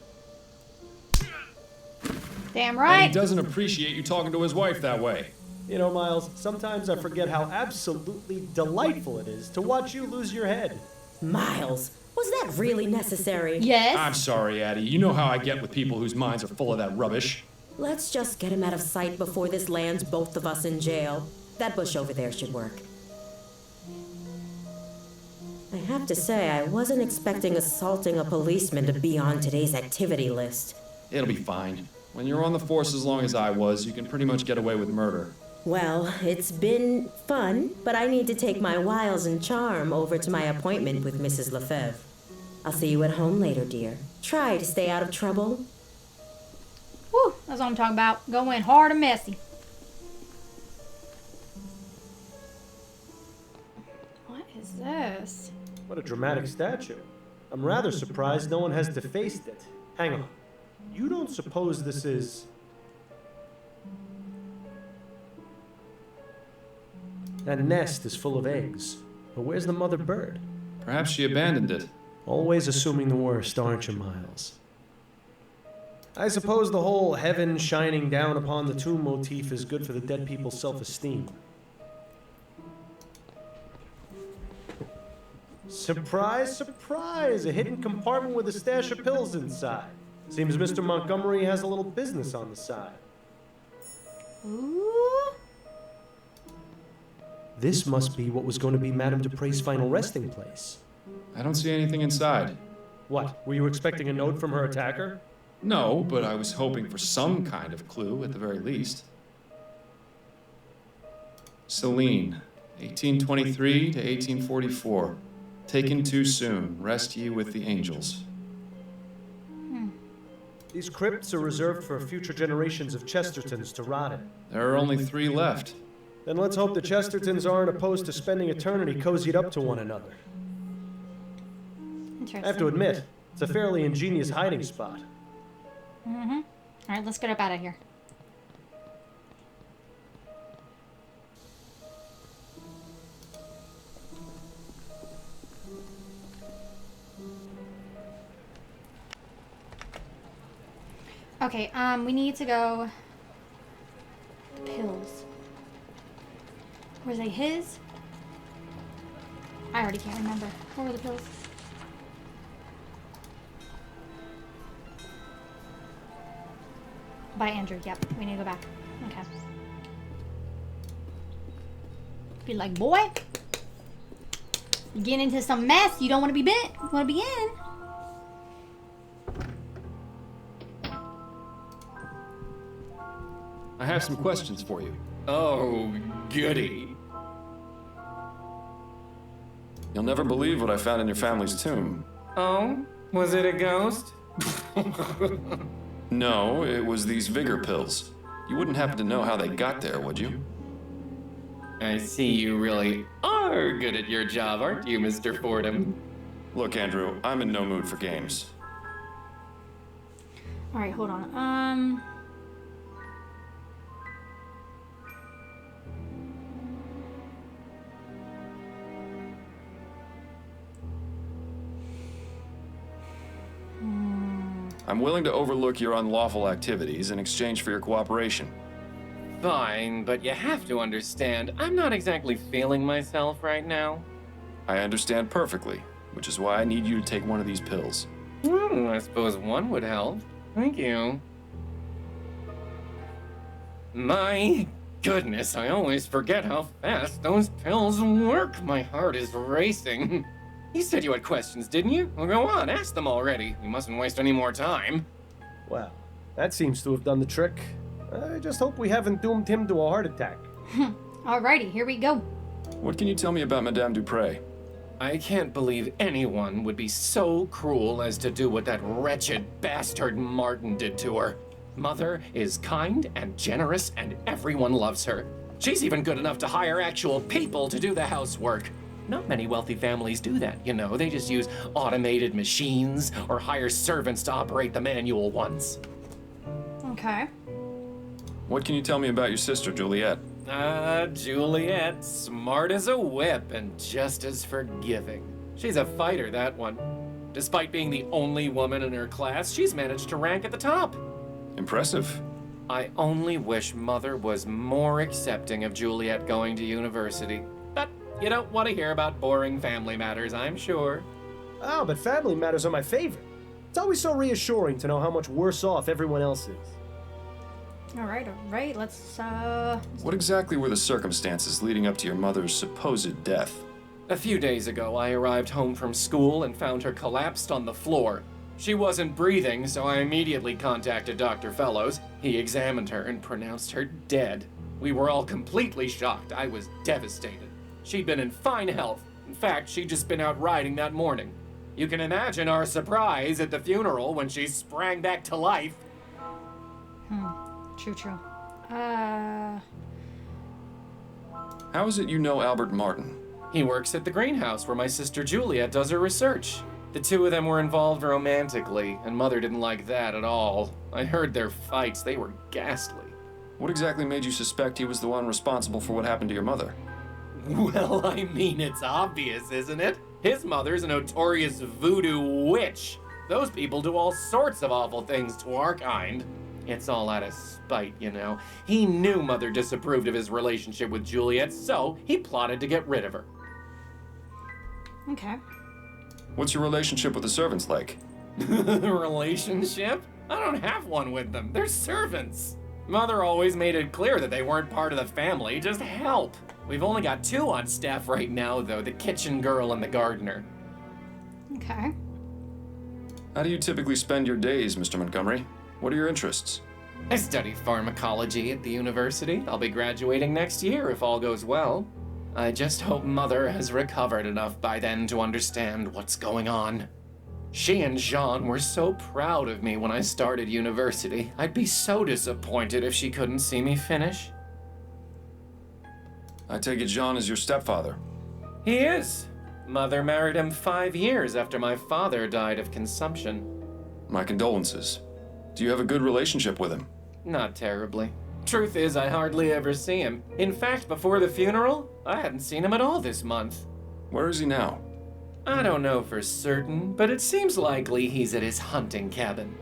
Damn And right. he doesn't appreciate you talking to his wife that way. You know, Miles, sometimes I forget how absolutely delightful it is to watch you lose your head. Miles, was that really necessary? Yes. I'm sorry, Addie. You know how I get with people whose minds are full of that rubbish. Let's just get him out of sight before this lands both of us in jail. That bush over there should work. I have to say, I wasn't expecting assaulting a policeman to be on today's activity list. It'll be fine. When you're on the force as long as I was, you can pretty much get away with murder. Well, it's been fun, but I need to take my wiles and charm over to my appointment with Mrs. Lefebvre. I'll see you at home later, dear. Try to stay out of trouble. Woo, that's what I'm talking about. Going hard and messy. What is this? What a dramatic statue. I'm rather surprised no one has defaced it. Hang on. You don't suppose this is... That nest is full of eggs. But where's the mother bird? Perhaps she abandoned it. Always assuming the worst, aren't you, Miles? I suppose the whole heaven shining down upon the tomb motif is good for the dead people's self-esteem. Surprise, surprise! A hidden compartment with a stash of pills inside. Seems Mr. Montgomery has a little business on the side. Ooh. This must be what was going to be Madame Dupre's final resting place. I don't see anything inside. What, were you expecting a note from her attacker? No, but I was hoping for some kind of clue at the very least. Celine, 1823 to 1844. Taken too soon. Rest ye with the angels. These crypts are reserved for future generations of Chestertons to rot in. There are only 3 left. Then let's hope the Chestertons aren't opposed to spending eternity cozied up to one another. Interesting. I have to admit, it's a fairly ingenious hiding spot. Mm-hmm. Alright, let's get up out of here. Okay, we need to go... Pills. Were they his? I already can't remember. What were the pills? By Andrew, yep. We need to go back. Okay. Be like, boy, you get into some mess you don't want to be bent. You want to be in. I have some questions for you. Oh, goody. You'll never believe what I found in your family's tomb. Oh? Was it a ghost? No, it was these vigor pills. You wouldn't happen to know how they got there, would you? I see you really are good at your job, aren't you, Mr. Fordham? Look, Andrew, I'm in no mood for games. Alright, hold on. I'm willing to overlook your unlawful activities in exchange for your cooperation. Fine, but you have to understand, I'm not exactly feeling myself right now. I understand perfectly, which is why I need you to take one of these pills. I suppose one would help. Thank you. My goodness, I always forget how fast those pills work. My heart is racing. You said you had questions, didn't you? Well, go on, ask them already. We mustn't waste any more time. Well, that seems to have done the trick. I just hope we haven't doomed him to a heart attack. Alrighty, here we go. What can you tell me about Madame Dupre? I can't believe anyone would be so cruel as to do what that wretched bastard Martin did to her. Mother is kind and generous, and everyone loves her. She's even good enough to hire actual people to do the housework. Not many wealthy families do that, you know. They just use automated machines or hire servants to operate the manual ones. Okay. What can you tell me about your sister, Juliet? Juliet, smart as a whip and just as forgiving. She's a fighter, that one. Despite being the only woman in her class, she's managed to rank at the top. Impressive. I only wish Mother was more accepting of Juliet going to university. But you don't want to hear about boring family matters, I'm sure. Oh, but family matters are my favorite. It's always so reassuring to know how much worse off everyone else is. Alright, let's, What exactly were the circumstances leading up to your mother's supposed death? A few days ago, I arrived home from school and found her collapsed on the floor. She wasn't breathing, so I immediately contacted Dr. Fellows. He examined her and pronounced her dead. We were all completely shocked. I was devastated. She'd been in fine health. In fact, she'd just been out riding that morning. You can imagine our surprise at the funeral when she sprang back to life. True. How is it you know Albert Martin? He works at the greenhouse where my sister Juliet does her research. The two of them were involved romantically, and Mother didn't like that at all. I heard their fights, they were ghastly. What exactly made you suspect he was the one responsible for what happened to your mother? Well, I mean, it's obvious, isn't it? His mother's a notorious voodoo witch. Those people do all sorts of awful things to our kind. It's all out of spite, you know. He knew Mother disapproved of his relationship with Juliet, so he plotted to get rid of her. Okay. What's your relationship with the servants like? Relationship? I don't have one with them. They're servants. Mother always made it clear that they weren't part of the family, just help. We've only got 2 on staff right now, though, the kitchen girl and the gardener. Okay. How do you typically spend your days, Mr. Montgomery? What are your interests? I study pharmacology at the university. I'll be graduating next year if all goes well. I just hope Mother has recovered enough by then to understand what's going on. She and Jean were so proud of me when I started university. I'd be so disappointed if she couldn't see me finish. I take it Jean is your stepfather. He is. Mother married him 5 years after my father died of consumption. My condolences. Do you have a good relationship with him? Not terribly. Truth is, I hardly ever see him. In fact, before the funeral, I hadn't seen him at all this month. Where is he now? I don't know for certain, but it seems likely he's at his hunting cabin.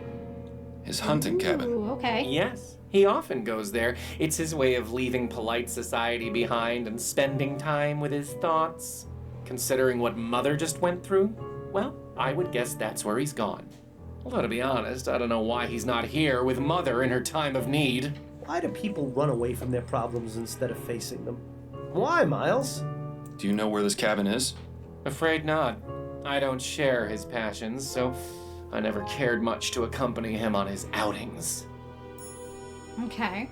His hunting cabin? Ooh, okay. Yes, he often goes there. It's his way of leaving polite society behind and spending time with his thoughts. Considering what Mother just went through, well, I would guess that's where he's gone. Although, to be honest, I don't know why he's not here with Mother in her time of need. Why do people run away from their problems instead of facing them? Why, Miles? Do you know where this cabin is? Afraid not. I don't share his passions, so I never cared much to accompany him on his outings. Okay.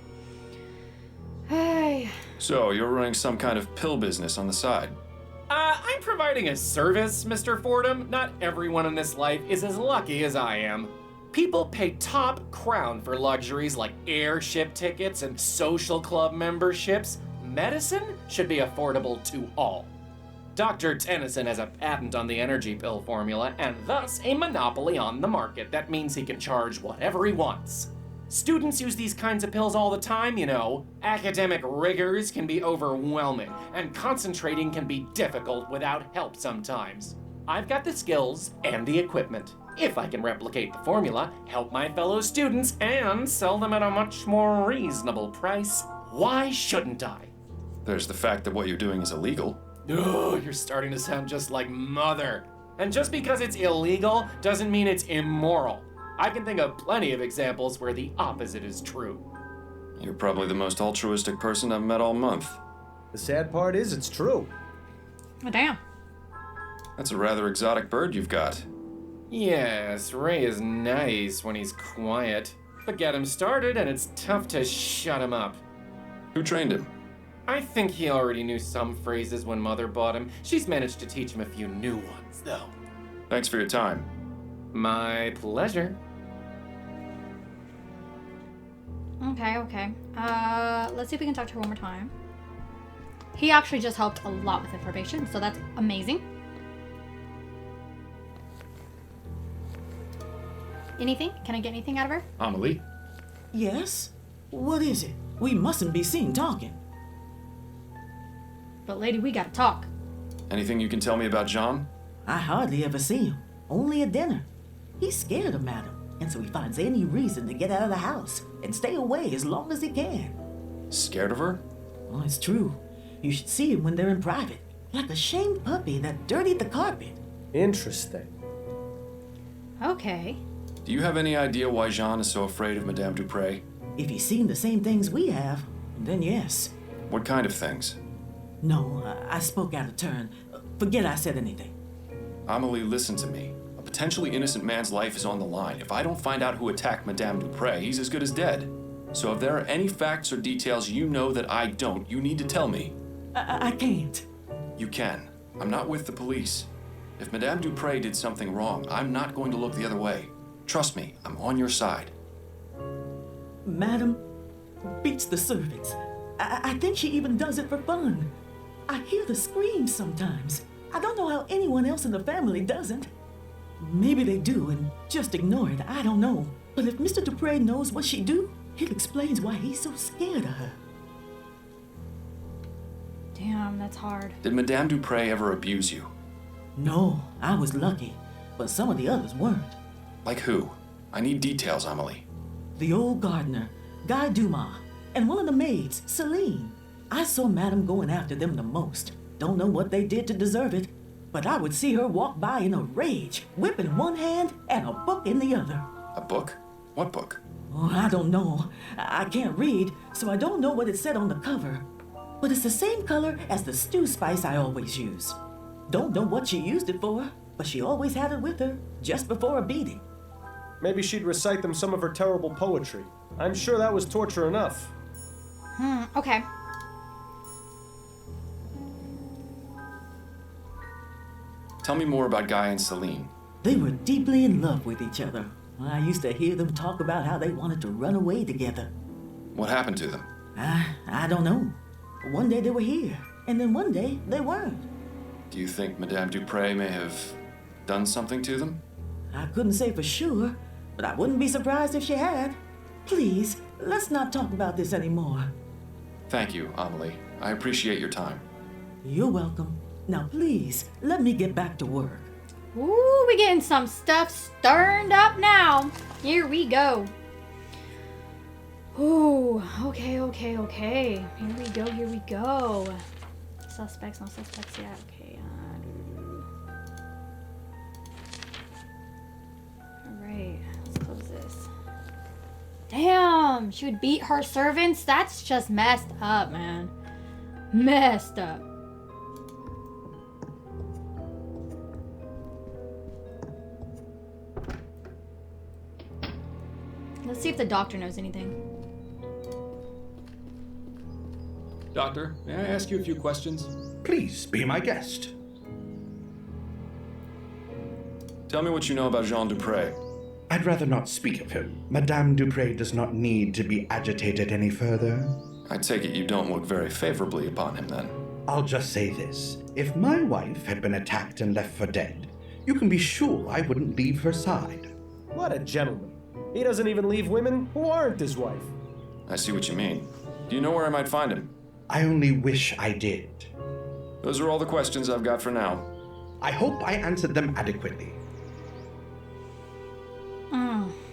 Hey. So, you're running some kind of pill business on the side. I'm providing a service, Mr. Fordham. Not everyone in this life is as lucky as I am. People pay top crown for luxuries like airship tickets and social club memberships. Medicine should be affordable to all. Dr. Tennyson has a patent on the energy pill formula and thus a monopoly on the market. That means he can charge whatever he wants. Students use these kinds of pills all the time, you know. Academic rigors can be overwhelming, and concentrating can be difficult without help sometimes. I've got the skills and the equipment. If I can replicate the formula, help my fellow students, and sell them at a much more reasonable price, why shouldn't I? There's the fact that what you're doing is illegal. Oh, you're starting to sound just like Mother. And just because it's illegal doesn't mean it's immoral. I can think of plenty of examples where the opposite is true. You're probably the most altruistic person I've met all month. The sad part is it's true. Oh, damn. That's a rather exotic bird you've got. Yes, Ray is nice when he's quiet. But get him started and it's tough to shut him up. Who trained him? I think he already knew some phrases when Mother bought him. She's managed to teach him a few new ones, though. Thanks for your time. My pleasure. Okay. Let's see if we can talk to her one more time. He actually just helped a lot with information, so that's amazing. Anything? Can I get anything out of her? Amelie? Yes? What is it? We mustn't be seen talking. But lady, we gotta talk. Anything you can tell me about Jean? I hardly ever see him. Only at dinner. He's scared of Madam, and so he finds any reason to get out of the house and stay away as long as he can. Scared of her? Oh, it's true. You should see him when they're in private. Like a shamed puppy that dirtied the carpet. Interesting. Okay. Do you have any idea why Jean is so afraid of Madame Dupre? If he's seen the same things we have, then yes. What kind of things? No, I spoke out of turn. Forget I said anything. Amelie, listen to me. A potentially innocent man's life is on the line. If I don't find out who attacked Madame Dupre, he's as good as dead. So if there are any facts or details you know that I don't, you need to tell me. I can't. You can. I'm not with the police. If Madame Dupre did something wrong, I'm not going to look the other way. Trust me, I'm on your side. Madam beats the servants. I think she even does it for fun. I hear the screams sometimes. I don't know how anyone else in the family doesn't. Maybe they do and just ignore it, I don't know. But if Mr. Dupre knows what she do, it explains why he's so scared of her. Damn, that's hard. Did Madame Dupre ever abuse you? No, I was lucky, but some of the others weren't. Like who? I need details, Amelie. The old gardener, Guy Dumas, and one of the maids, Celine. I saw Madame going after them the most. Don't know what they did to deserve it, but I would see her walk by in a rage, whip in one hand and a book in the other. A book? What book? Oh, I don't know. I can't read, so I don't know what it said on the cover. But it's the same color as the stew spice I always use. Don't know what she used it for, but she always had it with her, just before a beating. Maybe she'd recite them some of her terrible poetry. I'm sure that was torture enough. Okay. Tell me more about Guy and Celine. They were deeply in love with each other. I used to hear them talk about how they wanted to run away together. What happened to them? I don't know. One day they were here, and then one day they weren't. Do you think Madame Dupre may have done something to them? I couldn't say for sure, but I wouldn't be surprised if she had. Please, let's not talk about this anymore. Thank you, Amelie. I appreciate your time. You're welcome. Now please, let me get back to work. Ooh, we getting some stuff stirred up now. Here we go. Ooh, okay. Here we go. Suspects, no suspects yet. Okay. Alright, let's close this. Damn, she would beat her servants? That's just messed up, man. Messed up. Let's see if the doctor knows anything. Doctor, may I ask you a few questions? Please be my guest. Tell me what you know about Jean Dupre. I'd rather not speak of him. Madame Dupre does not need to be agitated any further. I take it you don't look very favorably upon him, then. I'll just say this. If my wife had been attacked and left for dead, you can be sure I wouldn't leave her side. What a gentleman. He doesn't even leave women who aren't his wife. I see what you mean. Do you know where I might find him? I only wish I did. Those are all the questions I've got for now. I hope I answered them adequately.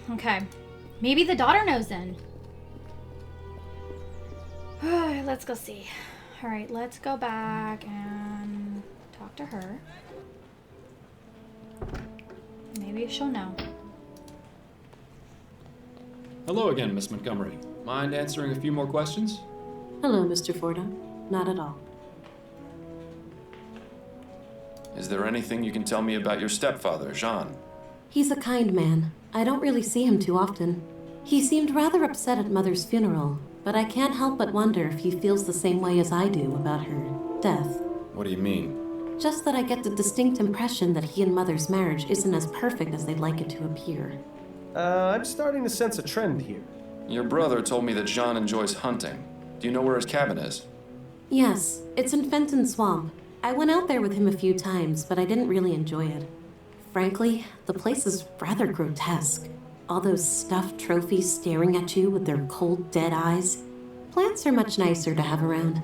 Okay. Maybe the daughter knows then. Let's go see. Alright, let's go back and talk to her. Maybe she'll know. Hello again, Miss Montgomery. Mind answering a few more questions? Hello, Mr. Fordham. Not at all. Is there anything you can tell me about your stepfather, Jean? He's a kind man. I don't really see him too often. He seemed rather upset at Mother's funeral, but I can't help but wonder if he feels the same way as I do about her death. What do you mean? Just that I get the distinct impression that he and Mother's marriage isn't as perfect as they'd like it to appear. I'm starting to sense a trend here. Your brother told me that Jean enjoys hunting. Do you know where his cabin is? Yes, it's in Fenton Swamp. I went out there with him a few times, but I didn't really enjoy it. Frankly, the place is rather grotesque. All those stuffed trophies staring at you with their cold, dead eyes. Plants are much nicer to have around.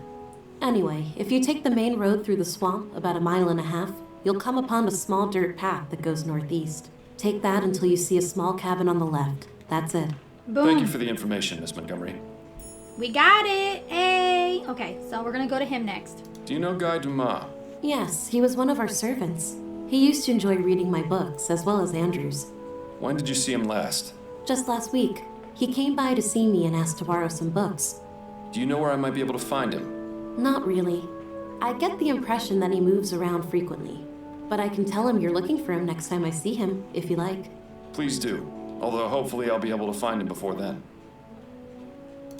Anyway, if you take the main road through the swamp about 1.5 miles, you'll come upon a small dirt path that goes northeast. Take that until you see a small cabin on the left. That's it. Boom. Thank you for the information, Miss Montgomery. We got it. Hey. Okay, so we're gonna go to him next. Do you know Guy Dumas? Yes, he was one of our servants. He used to enjoy reading my books, as well as Andrew's. When did you see him last? Just last week. He came by to see me and asked to borrow some books. Do you know where I might be able to find him? Not really. I get the impression that he moves around frequently. But I can tell him you're looking for him next time I see him, if you like. Please do. Although hopefully I'll be able to find him before then.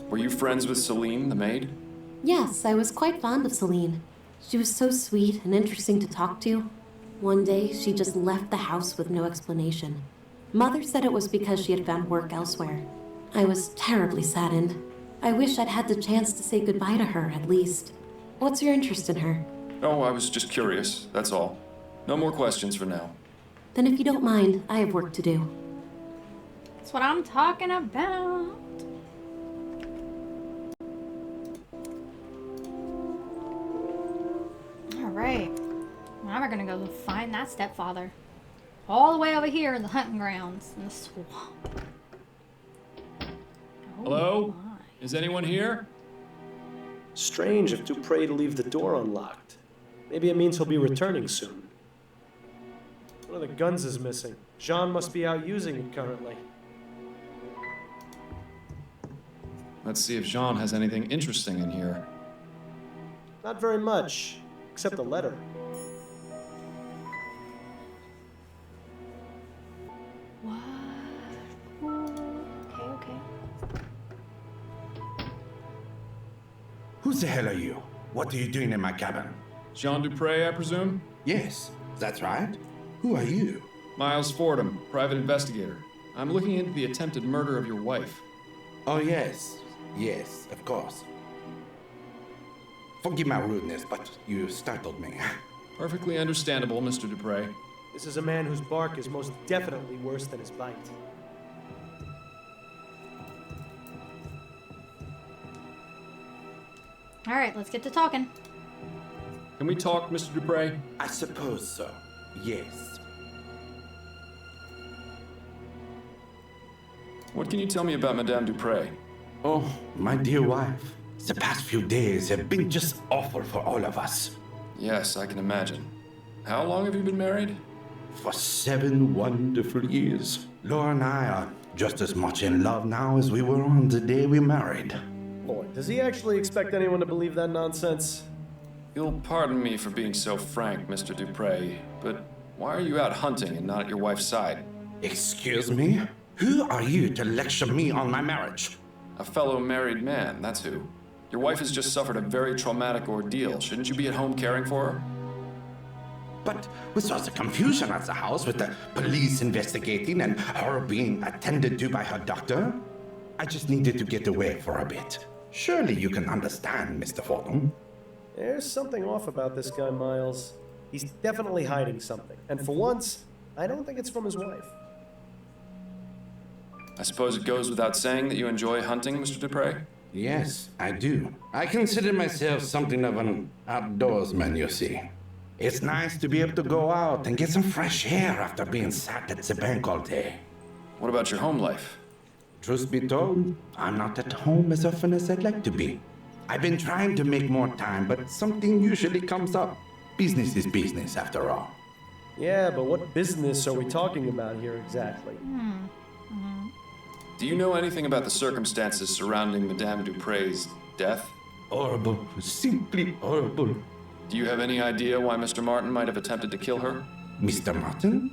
Were you friends with Celine, the maid? Yes, I was quite fond of Celine. She was so sweet and interesting to talk to. One day, she just left the house with no explanation. Mother said it was because she had found work elsewhere. I was terribly saddened. I wish I'd had the chance to say goodbye to her, at least. What's your interest in her? Oh, I was just curious, that's all. No more questions for now. Then if you don't mind, I have work to do. That's what I'm talking about. Alright. Now we're gonna go find that stepfather. All the way over here in the hunting grounds, in the swamp. Hello? Is anyone here? Strange of Dupre to leave the door unlocked. Maybe it means he'll be returning soon. One of the guns is missing. Jean must be out using it currently. Let's see if Jean has anything interesting in here. Not very much, except a letter. Okay. Who the hell are you? What are you doing in my cabin? Jean Dupre, I presume? Yes, that's right. Who are you? Miles Fordham, private investigator. I'm looking into the attempted murder of your wife. Oh, yes. Yes, of course. Forgive my rudeness, but you startled me. Perfectly understandable, Mr. Dupre. This is a man whose bark is most definitely worse than his bite. Alright, let's get to talking. Can we talk, Mr. Dupre? I suppose so. Yes. What can you tell me about Madame Dupre? Oh, my dear wife. The past few days have been just awful for all of us. Yes, I can imagine. How long have you been married? For 7 wonderful years. Laura and I are just as much in love now as we were on the day we married. Boy, does he actually expect anyone to believe that nonsense? You'll pardon me for being so frank, Mr. Dupre, but why are you out hunting and not at your wife's side? Excuse me? Who are you to lecture me on my marriage? A fellow married man, that's who. Your wife has just suffered a very traumatic ordeal. Shouldn't you be at home caring for her? But with all the confusion at the house, with the police investigating and her being attended to by her doctor, I just needed to get away for a bit. Surely you can understand, Mr. Fordham. There's something off about this guy, Miles. He's definitely hiding something. And for once, I don't think it's from his wife. I suppose it goes without saying that you enjoy hunting, Mr. Dupre? Yes, I do. I consider myself something of an outdoorsman, you see. It's nice to be able to go out and get some fresh air after being sat at the bank all day. What about your home life? Truth be told, I'm not at home as often as I'd like to be. I've been trying to make more time, but something usually comes up. Business is business, after all. Yeah, but what business are we talking about here exactly? Do you know anything about the circumstances surrounding Madame Dupre's death? Horrible. Simply horrible. Do you have any idea why Mr. Martin might have attempted to kill her? Mr. Martin?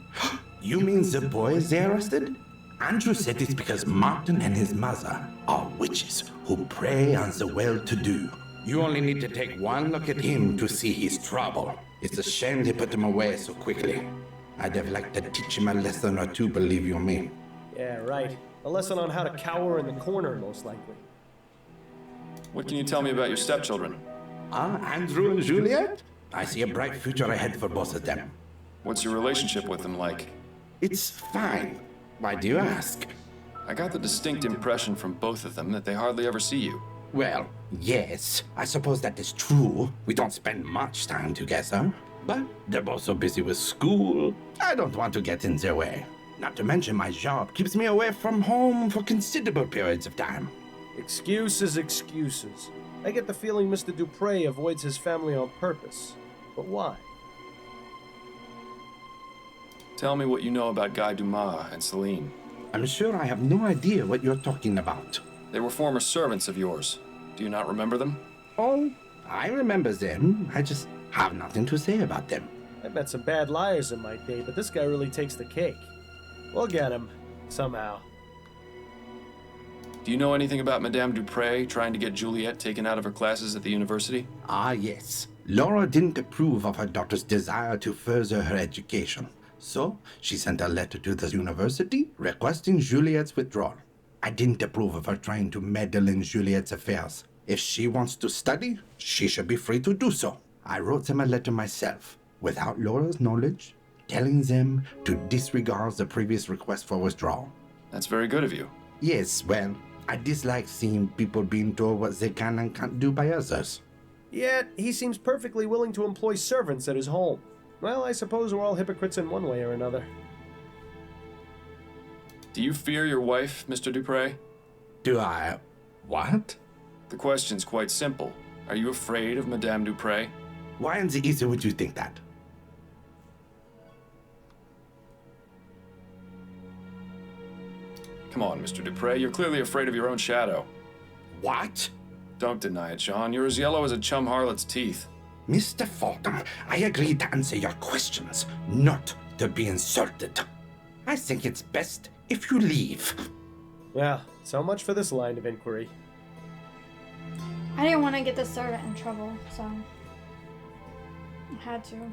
You mean the boys they arrested? Andrew said it's because Martin and his mother are witches who prey on the well-to-do. You only need to take one look at him to see his trouble. It's a shame they put him away so quickly. I'd have liked to teach him a lesson or two, believe you me. Yeah, right. A lesson on how to cower in the corner, most likely. What can you tell me about your stepchildren? Andrew and Juliet? I see a bright future ahead for both of them. What's your relationship with them like? It's fine. Why do you ask? I got the distinct impression from both of them that they hardly ever see you. Well, yes, I suppose that is true. We don't spend much time together. But they're both so busy with school, I don't want to get in their way. Not to mention my job keeps me away from home for considerable periods of time. Excuses, excuses. I get the feeling Mr. Dupre avoids his family on purpose. But why? Tell me what you know about Guy Dumas and Celine. I'm sure I have no idea what you're talking about. They were former servants of yours. Do you not remember them? Oh, I remember them. I just have nothing to say about them. I met some bad liars in my day, but this guy really takes the cake. We'll get him, somehow. Do you know anything about Madame Dupre trying to get Juliet taken out of her classes at the university? Ah, yes. Laura didn't approve of her daughter's desire to further her education. So, she sent a letter to the university requesting Juliet's withdrawal. I didn't approve of her trying to meddle in Juliet's affairs. If she wants to study, she should be free to do so. I wrote them a letter myself, without Laura's knowledge, telling them to disregard the previous request for withdrawal. That's very good of you. Yes, well, I dislike seeing people being told what they can and can't do by others. Yet, he seems perfectly willing to employ servants at his home. Well, I suppose we're all hypocrites in one way or another. Do you fear your wife, Mr. Dupre? Do I... what? The question's quite simple. Are you afraid of Madame Dupre? Why in the ether would you think that? Come on, Mr. Dupre, you're clearly afraid of your own shadow. What? Don't deny it, Jean. You're as yellow as a chum harlot's teeth. Mr. Fordham, I agree to answer your questions, not to be insulted. I think it's best if you leave. Well, so much for this line of inquiry. I didn't want to get the servant in trouble, so I had to. It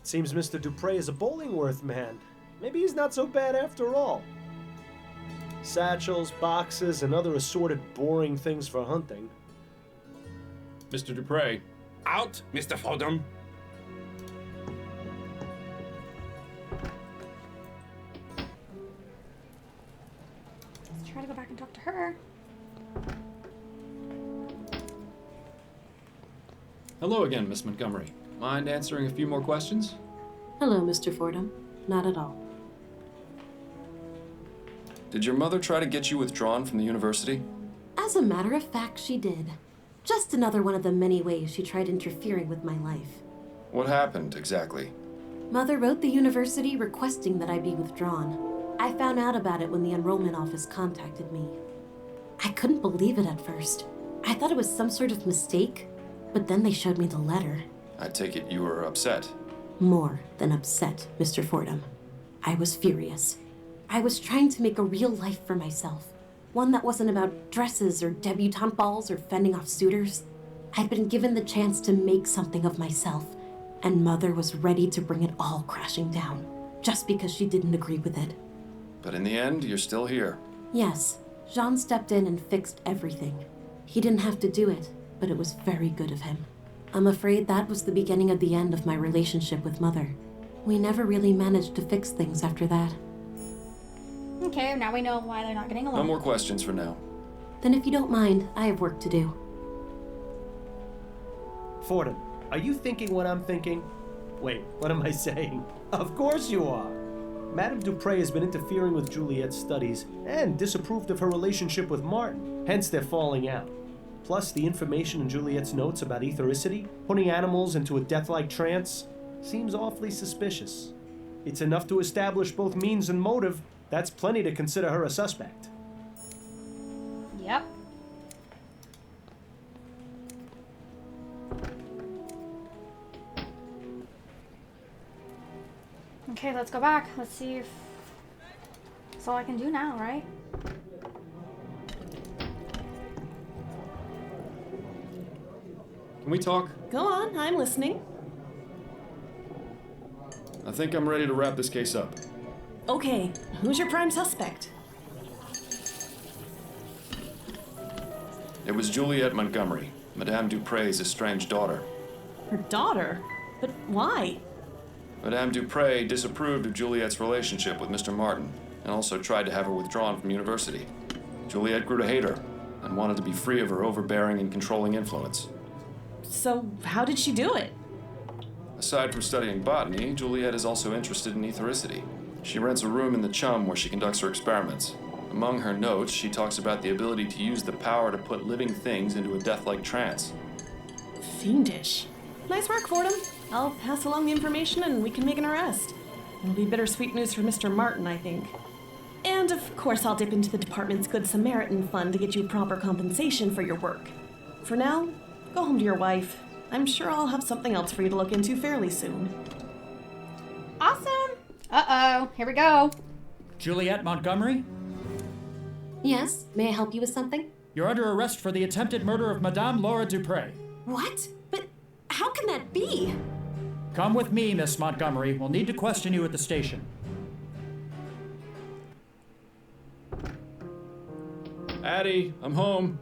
seems Mr. Dupre is a Bollingworth man. Maybe he's not so bad after all. Satchels, boxes, and other assorted boring things for hunting. Mr. Dupre. Out, Mr. Fordham. Let's try to go back and talk to her. Hello again, Miss Montgomery. Mind answering a few more questions? Hello, Mr. Fordham. Not at all. Did your mother try to get you withdrawn from the university? As a matter of fact, she did. Just another one of the many ways she tried interfering with my life. What happened, exactly? Mother wrote the university requesting that I be withdrawn. I found out about it when the enrollment office contacted me. I couldn't believe it at first. I thought it was some sort of mistake, but then they showed me the letter. I take it you were upset. More than upset, Mr. Fordham. I was furious. I was trying to make a real life for myself. One that wasn't about dresses or debutante balls or fending off suitors. I'd been given the chance to make something of myself, and Mother was ready to bring it all crashing down, just because she didn't agree with it. But in the end, you're still here. Yes, Jean stepped in and fixed everything. He didn't have to do it, but it was very good of him. I'm afraid that was the beginning of the end of my relationship with Mother. We never really managed to fix things after that. Okay, now we know why they're not getting along. No more questions for now. Then if you don't mind, I have work to do. Fordham, are you thinking what I'm thinking? Wait, what am I saying? Of course you are! Madame Dupre has been interfering with Juliet's studies and disapproved of her relationship with Martin, hence their falling out. Plus, the information in Juliet's notes about ethericity, putting animals into a death-like trance, seems awfully suspicious. It's enough to establish both means and motive. That's plenty to consider her a suspect. Yep. Okay, let's go back. Let's see if that's all I can do now, right? Can we talk? Go on, I'm listening. I think I'm ready to wrap this case up. Okay, who's your prime suspect? It was Juliet Montgomery, Madame Dupre's estranged daughter. Her daughter? But why? Madame Dupre disapproved of Juliet's relationship with Mr. Martin and also tried to have her withdrawn from university. Juliet grew to hate her and wanted to be free of her overbearing and controlling influence. So, how did she do it? Aside from studying botany, Juliet is also interested in ethericity. She rents a room in the Chum where she conducts her experiments. Among her notes, she talks about the ability to use the power to put living things into a death-like trance. Fiendish. Nice work, Fordham. I'll pass along the information and we can make an arrest. It'll be bittersweet news for Mr. Martin, I think. And of course, I'll dip into the department's Good Samaritan fund to get you proper compensation for your work. For now, go home to your wife. I'm sure I'll have something else for you to look into fairly soon. Awesome! Uh-oh, here we go. Juliet Montgomery? Yes, may I help you with something? You're under arrest for the attempted murder of Madame Laura Dupre. What? But how can that be? Come with me, Miss Montgomery. We'll need to question you at the station. Addie, I'm home.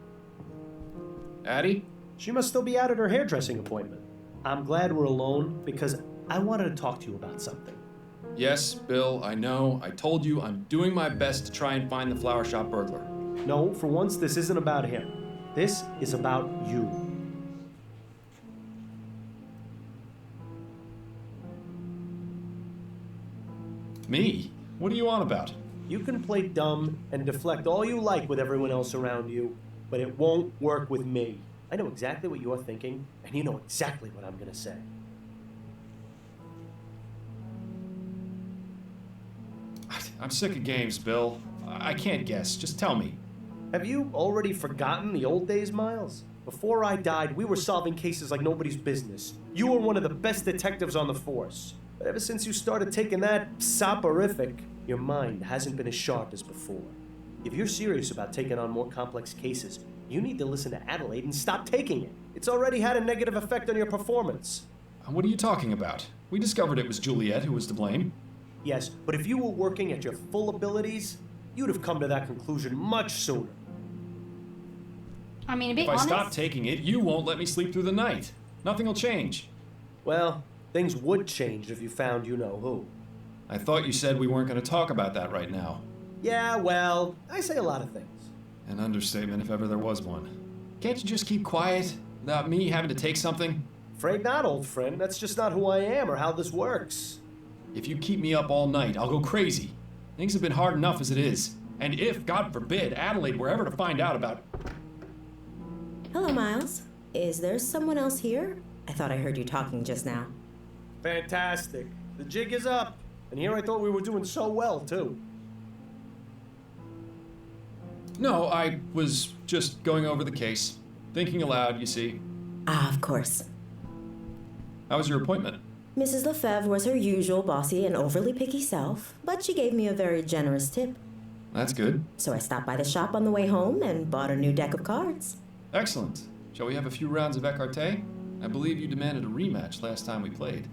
Addie? She must still be out at her hairdressing appointment. I'm glad we're alone because I wanted to talk to you about something. Yes, Bill, I know. I told you I'm doing my best to try and find the flower shop burglar. No, for once, this isn't about him. This is about you. Me? What are you on about? You can play dumb and deflect all you like with everyone else around you, but it won't work with me. I know exactly what you're thinking, and you know exactly what I'm gonna say. I'm sick of games, Bill. I can't guess. Just tell me. Have you already forgotten the old days, Miles? Before I died, we were solving cases like nobody's business. You were one of the best detectives on the force. But ever since you started taking that soporific, your mind hasn't been as sharp as before. If you're serious about taking on more complex cases, you need to listen to Adelaide and stop taking it. It's already had a negative effect on your performance. What are you talking about? We discovered it was Juliet who was to blame. Yes, but if you were working at your full abilities, you'd have come to that conclusion much sooner. I mean, to be If honest, I stop taking it, you won't let me sleep through the night. Nothing will change. Well, things would change if you found you-know-who. I thought you said we weren't going to talk about that right now. Yeah, well, I say a lot of things. An understatement if ever there was one. Can't you just keep quiet without me having to take something? Afraid not, old friend. That's just not who I am or how this works. If you keep me up all night, I'll go crazy. Things have been hard enough as it is. And if, God forbid, Adelaide were ever to find out about... Hello, Miles. Is there someone else here? I thought I heard you talking just now. Fantastic. The jig is up. And here I thought we were doing so well, too. No, I was just going over the case. Thinking aloud, you see. Ah, of course. How was your appointment? Mrs. Lefebvre was her usual bossy and overly picky self, but she gave me a very generous tip. That's good. So I stopped by the shop on the way home and bought a new deck of cards. Excellent. Shall we have a few rounds of écarté? I believe you demanded a rematch last time we played.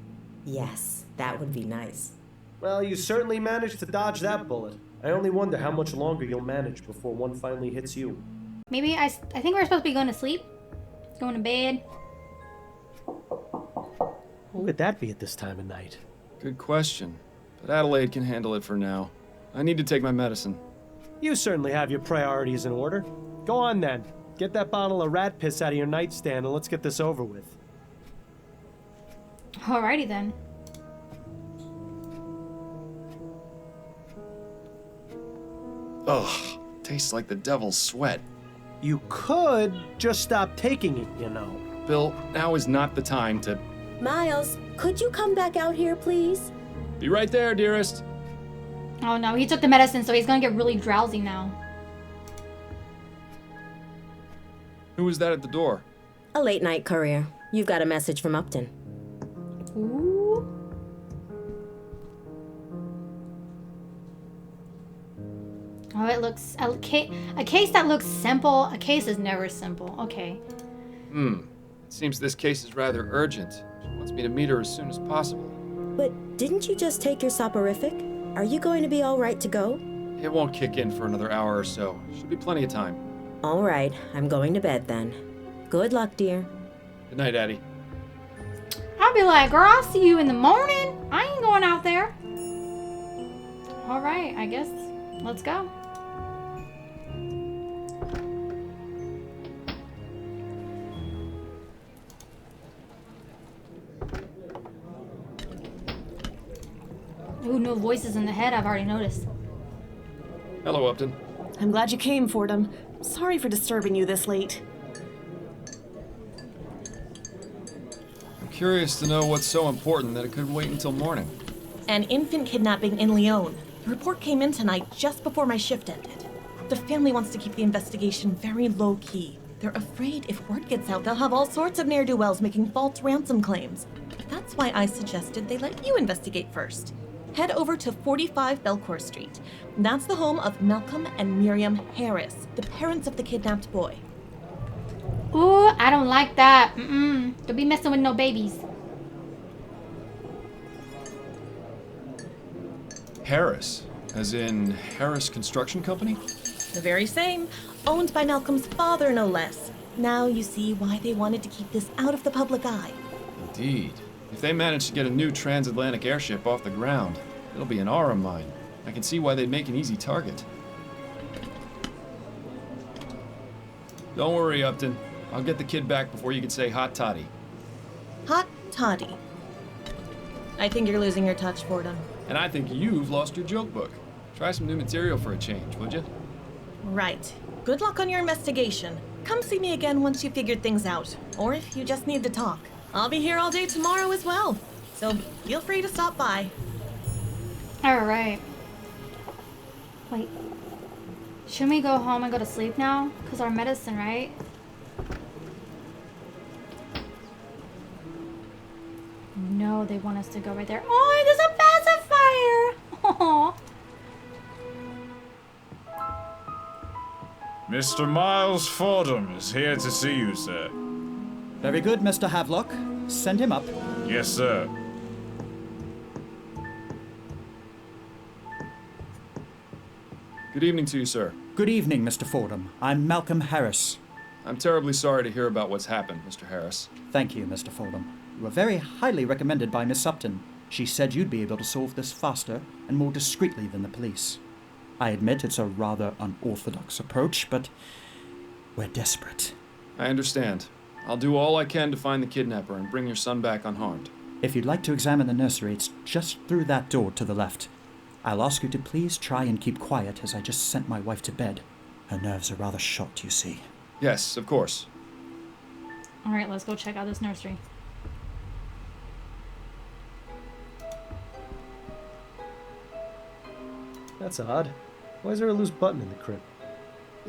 Yes, that would be nice. Well, you certainly managed to dodge that bullet. I only wonder how much longer you'll manage before one finally hits you. maybe I think we're supposed to be going to sleep. Going to bed. Who would that be at this time of night? Good question. But Adelaide can handle it for now. I need to take my medicine. You certainly have your priorities in order. Go on then. Get that bottle of rat piss out of your nightstand and let's get this over with. Alrighty then. Ugh, tastes like the devil's sweat. You could just stop taking it, you know. Bill, now is not the time to... Miles, could you come back out here, please? Be right there, dearest. Oh no, he took the medicine, so he's gonna get really drowsy now. Who was that at the door? A late night courier. You've got a message from Upton. Ooh. Oh, it looks... A case that looks simple. A case is never simple. Okay. It seems this case is rather urgent. She wants me to meet her as soon as possible. But didn't you just take your soporific? Are you going to be all right to go? It won't kick in for another hour or so. Should be plenty of time. All right, I'm going to bed then. Good luck, dear. Good night, Addie. I'll be like, girl, I'll see you in the morning. I ain't going out there. Alright, I guess let's go. Ooh, no voices in the head, I've already noticed. Hello, Upton. I'm glad you came, Fordham. Sorry for disturbing you this late. I'm curious to know what's so important that it could wait until morning. An infant kidnapping in Lyon. The report came in tonight just before my shift ended. The family wants to keep the investigation very low-key. They're afraid if word gets out, they'll have all sorts of ne'er-do-wells making false ransom claims. That's why I suggested they let you investigate first. Head over to 45 Belcourt Street. That's the home of Malcolm and Miriam Harris, the parents of the kidnapped boy. Ooh, I don't like that. Don't be messing with no babies. Harris, as in Harris Construction Company? The very same. owned by Malcolm's father, no less. Now you see why they wanted to keep this out of the public eye. Indeed. If they manage to get a new transatlantic airship off the ground, it'll be an aura mine. I can see why they'd make an easy target. Don't worry, Upton. I'll get the kid back before you can say hot toddy. Hot toddy. I think you're losing your touch, Fordham. And I think you've lost your joke book. Try some new material for a change, would you? Right. Good luck on your investigation. Come see me again once you figured things out. Or if you just need to talk. I'll be here all day tomorrow as well. So feel free to stop by. Alright. Wait. Shouldn't we go home and go to sleep now? Because our medicine, right? No, they want us to go right there. Oh, there's a pacifier! Aww. Mr. Miles Fordham is here to see you, sir. Very good, Mr. Havelock. Send him up. Yes, sir. Good evening to you, sir. Good evening, Mr. Fordham. I'm Malcolm Harris. I'm terribly sorry to hear about what's happened, Mr. Harris. Thank you, Mr. Fordham. You were very highly recommended by Miss Upton. She said you'd be able to solve this faster and more discreetly than the police. I admit it's a rather unorthodox approach, but we're desperate. I understand. I'll do all I can to find the kidnapper and bring your son back unharmed. If you'd like to examine the nursery, it's just through that door to the left. I'll ask you to please try and keep quiet as I just sent my wife to bed. Her nerves are rather shot, you see. Yes, of course. Alright, let's go check out this nursery. That's odd. Why is there a loose button in the crib?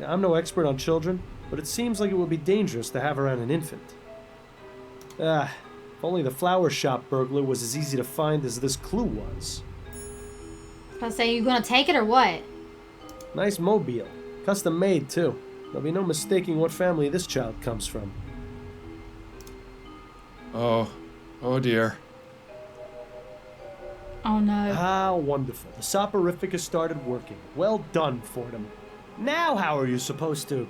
I'm no expert on children, but it seems like it would be dangerous to have around an infant. If only the flower shop burglar was as easy to find as this clue was. I was say, you gonna take it or what? Nice mobile. Custom made, too. There'll be no mistaking what family this child comes from. Oh dear. Oh no. How wonderful. The soporific has started working. Well done, Fordham. Now how are you supposed to...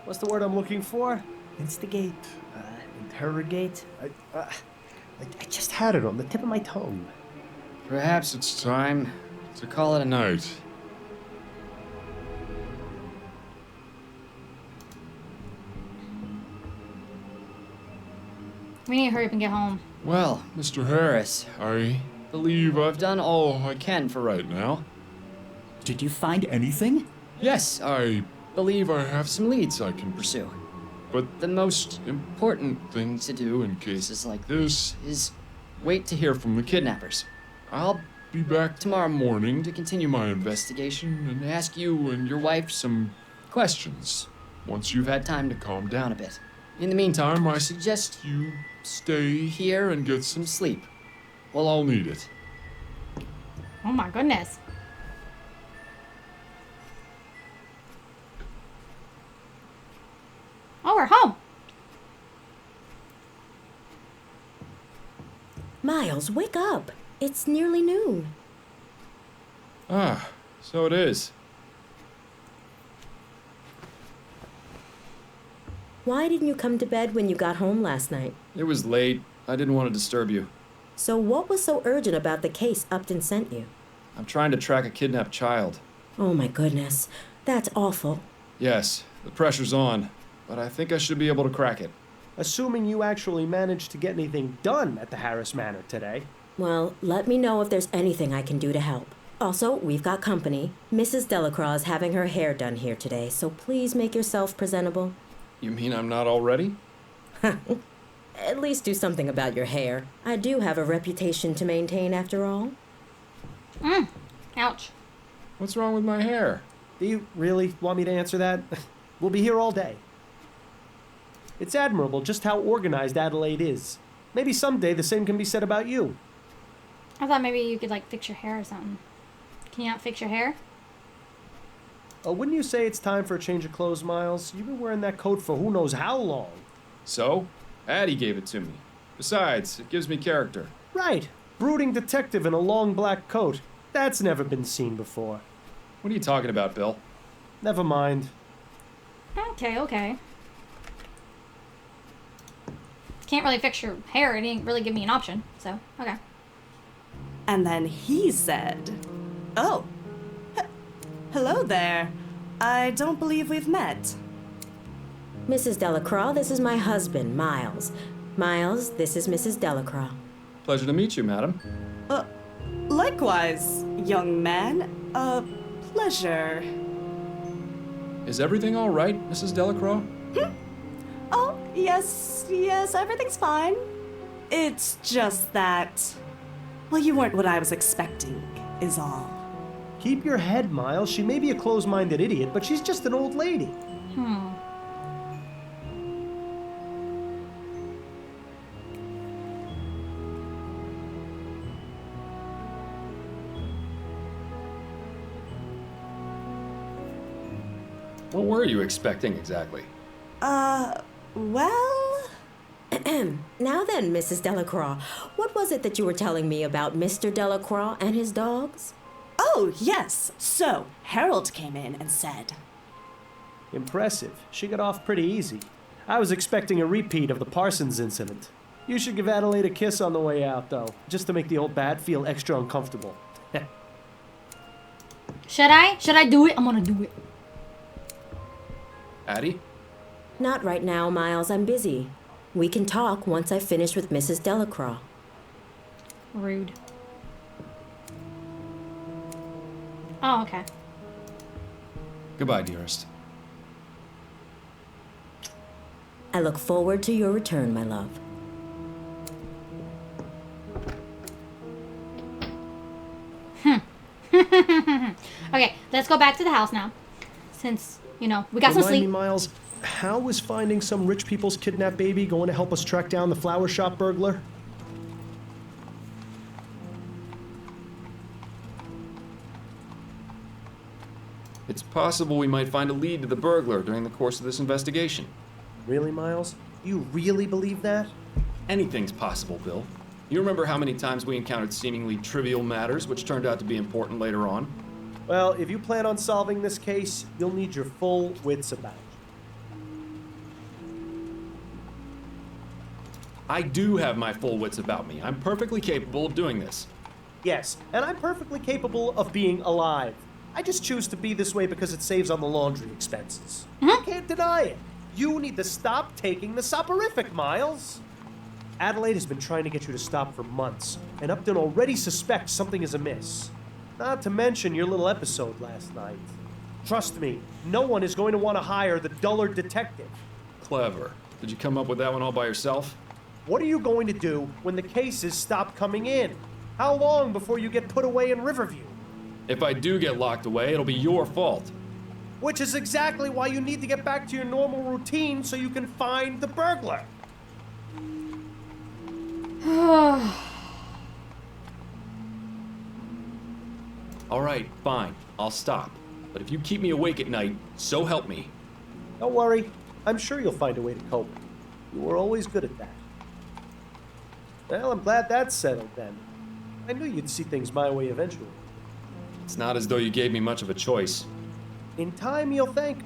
What's the word I'm looking for? Instigate. Interrogate. I just had it on the tip of my tongue. Perhaps it's time to call it a night. We need to hurry up and get home. Well, Mr. Harris, I believe I've done all I can for right now. Did you find anything? Yes, I believe I have some leads I can pursue. But the most important thing to do in cases like this is wait to hear from the kidnappers. I'll be back tomorrow morning to continue my investigation and ask you and your wife some questions once you've had time to calm down a bit. In the meantime, I suggest you stay here and get some sleep. Well, I'll need it. Oh my goodness. Oh, we're home. Miles, wake up. It's nearly noon. Ah, so it is. Why didn't you come to bed when you got home last night? It was late. I didn't want to disturb you. So what was so urgent about the case Upton sent you? I'm trying to track a kidnapped child. Oh my goodness. That's awful. Yes, the pressure's on, but I think I should be able to crack it. Assuming you actually managed to get anything done at the Harris Manor today. Well, let me know if there's anything I can do to help. Also, we've got company. Mrs. Delacroix is having her hair done here today, so please make yourself presentable. You mean I'm not all ready? At least do something about your hair. I do have a reputation to maintain after all. Ouch. What's wrong with my hair? Do you really want me to answer that? We'll be here all day. It's admirable just how organized Adelaide is. Maybe someday the same can be said about you. I thought maybe you could like fix your hair or something. Can you not fix your hair? Oh, wouldn't you say it's time for a change of clothes, Miles? You've been wearing that coat for who knows how long. So? Addie gave it to me. Besides, it gives me character. Right. Brooding detective in a long black coat. That's never been seen before. What are you talking about, Bill? Never mind. Okay, okay. Can't really fix your hair. It didn't really give me an option, so, okay. And then he said, "Oh, hello there. I don't believe we've met." Mrs. Delacroix, this is my husband, Miles. Miles, this is Mrs. Delacroix. Pleasure to meet you, madam. Likewise, young man. Pleasure. Is everything all right, Mrs. Delacroix? Oh, yes, everything's fine. It's just that, well, you weren't what I was expecting, is all. Keep your head, Miles. She may be a closed-minded idiot, but she's just an old lady. What were you expecting exactly? Well... Now then, Mrs. Delacroix, what was it that you were telling me about Mr. Delacroix and his dogs? Oh, yes. So, Harold came in and said... Impressive. She got off pretty easy. I was expecting a repeat of the Parsons incident. You should give Adelaide a kiss on the way out, though, just to make the old bat feel extra uncomfortable. Should I? Should I do it? I'm gonna do it. Addie? Not right now, Miles. I'm busy. We can talk once I finish with Mrs. Delacroix. Rude. Oh, okay. Goodbye, dearest. I look forward to your return, my love. Okay, let's go back to the house now. Since, you know, we got some Remind sleep. me, Miles, how was finding some rich people's kidnapped baby going to help us track down the flower shop burglar? It's possible we might find a lead to the burglar during the course of this investigation. Really, Miles? You really believe that? Anything's possible, Bill. You remember how many times we encountered seemingly trivial matters which turned out to be important later on? Well, if you plan on solving this case, you'll need your full wits about it. I do have my full wits about me. I'm perfectly capable of doing this. Yes, and I'm perfectly capable of being alive. I just choose to be this way because it saves on the laundry expenses. You can't deny it. You need to stop taking the soporific, Miles. Adelaide has been trying to get you to stop for months, and Upton already suspects something is amiss. Not to mention your little episode last night. Trust me, no one is going to want to hire the dullard detective. Clever. Did you come up with that one all by yourself? What are you going to do when the cases stop coming in? How long before you get put away in Riverview? If I do get locked away, it'll be your fault. Which is exactly why you need to get back to your normal routine so you can find the burglar. All right, fine. I'll stop. But if you keep me awake at night, so help me. Don't worry. I'm sure you'll find a way to cope. You were always good at that. Well, I'm glad that's settled then. I knew you'd see things my way eventually. It's not as though you gave me much of a choice. In time, you'll thank me.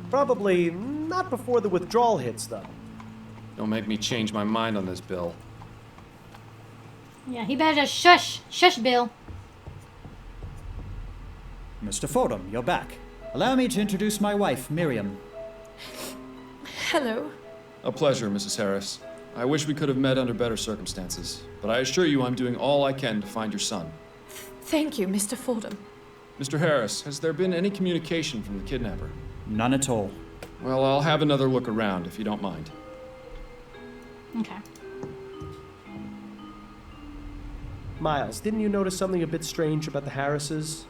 Probably not before the withdrawal hits, though. Don't make me change my mind on this, Bill. Yeah, he better just shush. Shush, Bill. Mr. Fordham, you're back. Allow me to introduce my wife, Miriam. Hello. A pleasure, Mrs. Harris. I wish we could have met under better circumstances, but I assure you I'm doing all I can to find your son. Thank you, Mr. Fordham. Mr. Harris, has there been any communication from the kidnapper? None at all. Well, I'll have another look around, if you don't mind. Okay. Miles, didn't you notice something a bit strange about the Harrises?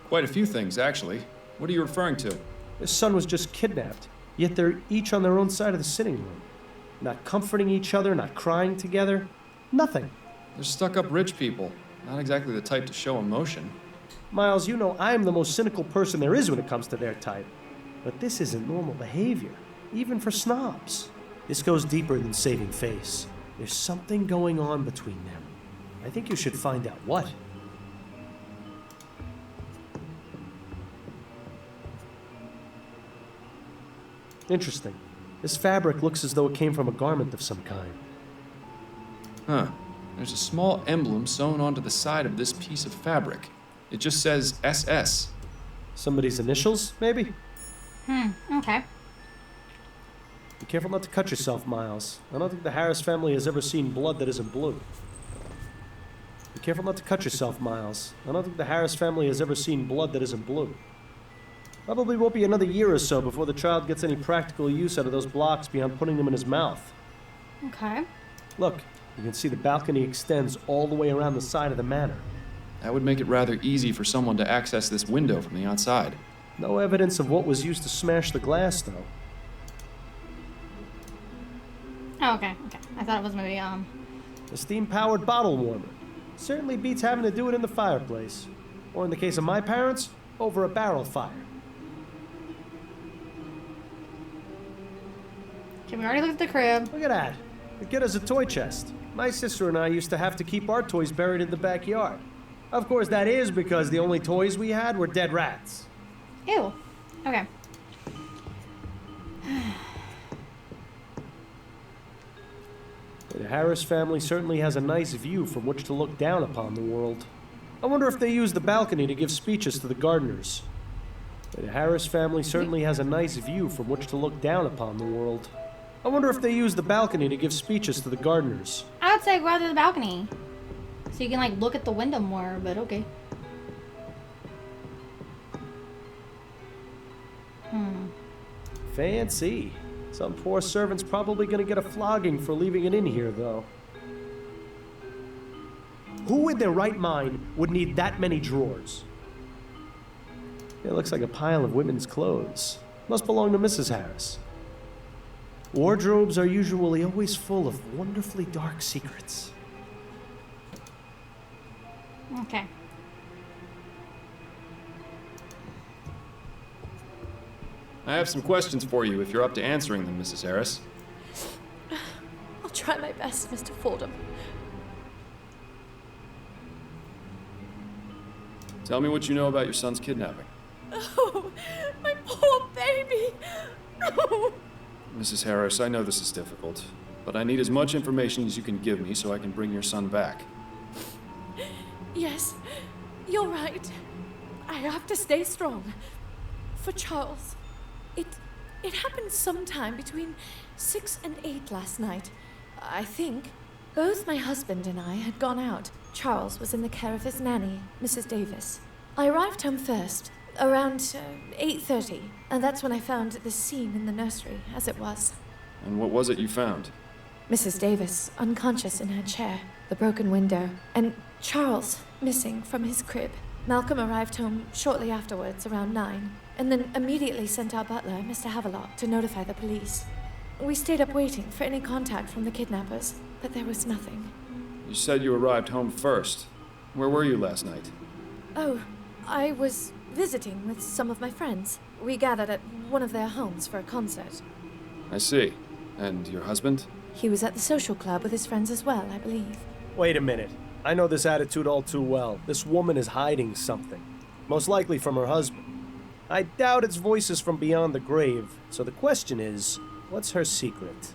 Quite a few things, actually. What are you referring to? His son was just kidnapped, yet they're each on their own side of the sitting room. Not comforting each other, not crying together. Nothing. They're stuck-up rich people. Not exactly the type to show emotion. Miles, you know I'm the most cynical person there is when it comes to their type. But this isn't normal behavior, even for snobs. This goes deeper than saving face. There's something going on between them. I think you should find out what. Interesting. This fabric looks as though it came from a garment of some kind. Huh. There's a small emblem sewn onto the side of this piece of fabric. It just says SS. Somebody's initials, maybe? Okay. Be careful not to cut yourself, Miles. I don't think the Harris family has ever seen blood that isn't blue. Be careful not to cut yourself, Miles. I don't think the Harris family has ever seen blood that isn't blue. Probably won't be another year or so before the child gets any practical use out of those blocks beyond putting them in his mouth. Okay. Look, you can see the balcony extends all the way around the side of the manor. That would make it rather easy for someone to access this window from the outside. No evidence of what was used to smash the glass, though. Oh, okay. I thought it was maybe, A steam-powered bottle warmer. Certainly beats having to do it in the fireplace. Or in the case of my parents, over a barrel fire. Okay, we already looked at the crib. Look at that. The kid has a toy chest. My sister and I used to have to keep our toys buried in the backyard. Of course, that is because the only toys we had were dead rats. Ew. Okay. The Harris family certainly has a nice view from which to look down upon the world. I wonder if they use the balcony to give speeches to the gardeners. The Harris family certainly has a nice view from which to look down upon the world. I wonder if they use the balcony to give speeches to the gardeners. I would say go out to the balcony. So you can, like, look at the window more, but okay. Fancy. Some poor servant's probably gonna get a flogging for leaving it in here, though. Who in their right mind would need that many drawers? It looks like a pile of women's clothes. Must belong to Mrs. Harris. Wardrobes are usually always full of wonderfully dark secrets. Okay. I have some questions for you if you're up to answering them, Mrs. Harris. I'll try my best, Mr. Fordham. Tell me what you know about your son's kidnapping. Oh, my poor baby! Oh. Mrs. Harris, I know this is difficult, but I need as much information as you can give me so I can bring your son back. Yes, you're right. I have to stay strong. For Charles. It happened sometime between 6 and 8 last night, I think. Both my husband and I had gone out. Charles was in the care of his nanny, Mrs. Davis. I arrived home first, around 8:30, and that's when I found this scene in the nursery, as it was. And what was it you found? Mrs. Davis, unconscious in her chair, the broken window, and Charles missing from his crib. Malcolm arrived home shortly afterwards, around 9, and then immediately sent our butler, Mr. Havelock, to notify the police. We stayed up waiting for any contact from the kidnappers, but there was nothing. You said you arrived home first. Where were you last night? Oh, I was visiting with some of my friends. We gathered at one of their homes for a concert. I see. And your husband? He was at the social club with his friends as well, I believe. Wait a minute. I know this attitude all too well. This woman is hiding something. Most likely from her husband. I doubt it's voices from beyond the grave. So the question is, what's her secret?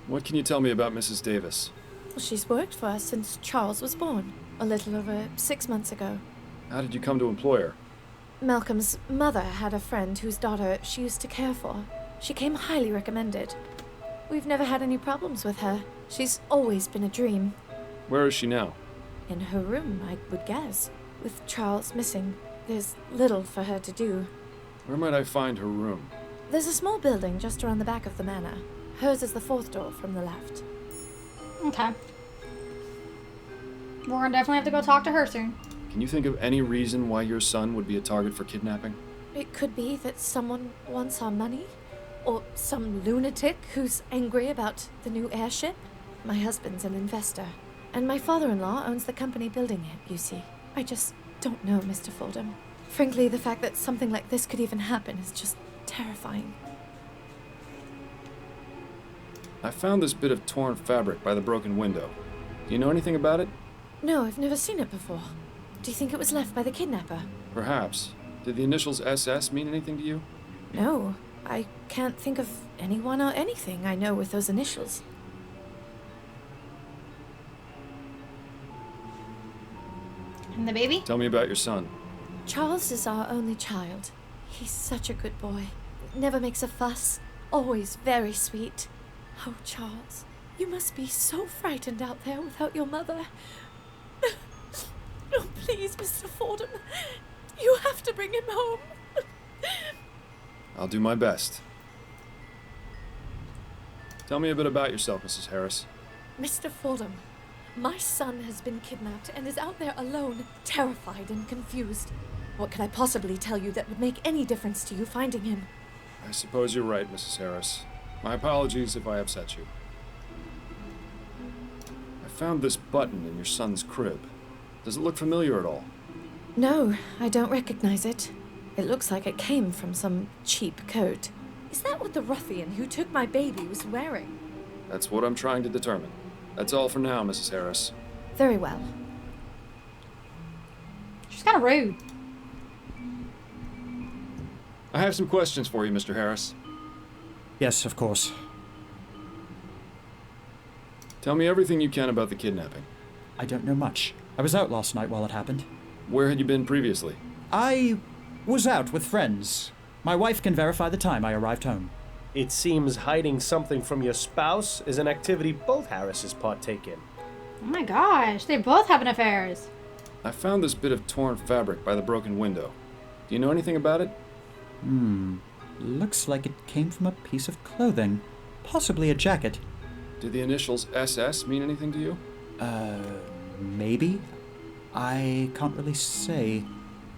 What can you tell me about Mrs. Davis? Well, she's worked for us since Charles was born, a little over 6 months ago. How did you come to employ her? Malcolm's mother had a friend whose daughter she used to care for. She came highly recommended. We've never had any problems with her. She's always been a dream. Where is she now? In her room, I would guess. With Charles missing, there's little for her to do. Where might I find her room? There's a small building just around the back of the manor. Hers is the 4th door from the left. Okay. We're gonna definitely have to go talk to her soon. Can you think of any reason why your son would be a target for kidnapping? It could be that someone wants our money, or some lunatic who's angry about the new airship. My husband's an investor, and my father-in-law owns the company building it, you see. I just don't know, Mr. Fordham. Frankly, the fact that something like this could even happen is just terrifying. I found this bit of torn fabric by the broken window. Do you know anything about it? No, I've never seen it before. Do you think it was left by the kidnapper? Perhaps. Did the initials SS mean anything to you? No. I can't think of anyone or anything I know with those initials. And the baby? Tell me about your son. Charles is our only child. He's such a good boy. Never makes a fuss. Always very sweet. Oh, Charles, you must be so frightened out there without your mother. Oh, please, Mr. Fordham. You have to bring him home. I'll do my best. Tell me a bit about yourself, Mrs. Harris. Mr. Fordham, my son has been kidnapped and is out there alone, terrified and confused. What could I possibly tell you that would make any difference to you finding him? I suppose you're right, Mrs. Harris. My apologies if I upset you. I found this button in your son's crib. Does it look familiar at all? No, I don't recognize it. It looks like it came from some cheap coat. Is that what the ruffian who took my baby was wearing? That's what I'm trying to determine. That's all for now, Mrs. Harris. Very well. She's kind of rude. I have some questions for you, Mr. Harris. Yes, of course. Tell me everything you can about the kidnapping. I don't know much. I was out last night while it happened. Where had you been previously? I was out with friends. My wife can verify the time I arrived home. It seems hiding something from your spouse is an activity both Harrises partake in. Oh my gosh, they both having affairs. I found this bit of torn fabric by the broken window. Do you know anything about it? Looks like it came from a piece of clothing. Possibly a jacket. Did the initials SS mean anything to you? Maybe? I can't really say.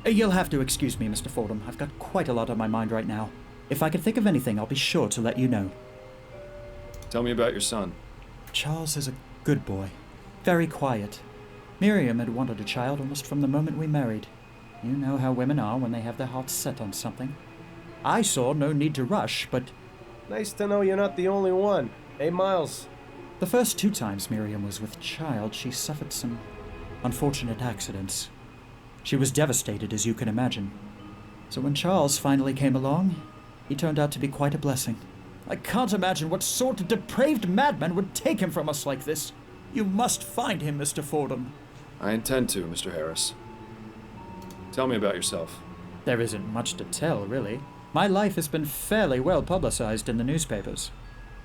You'll have to excuse me, Mr. Fordham. I've got quite a lot on my mind right now. If I can think of anything, I'll be sure to let you know. Tell me about your son. Charles is a good boy. Very quiet. Miriam had wanted a child almost from the moment we married. You know how women are when they have their hearts set on something. I saw no need to rush, but... Nice to know you're not the only one. Hey, Miles. The first 2 times Miriam was with child, she suffered some unfortunate accidents. She was devastated, as you can imagine. So when Charles finally came along, he turned out to be quite a blessing. I can't imagine what sort of depraved madman would take him from us like this. You must find him, Mr. Fordham. I intend to, Mr. Harris. Tell me about yourself. There isn't much to tell, really. My life has been fairly well publicized in the newspapers.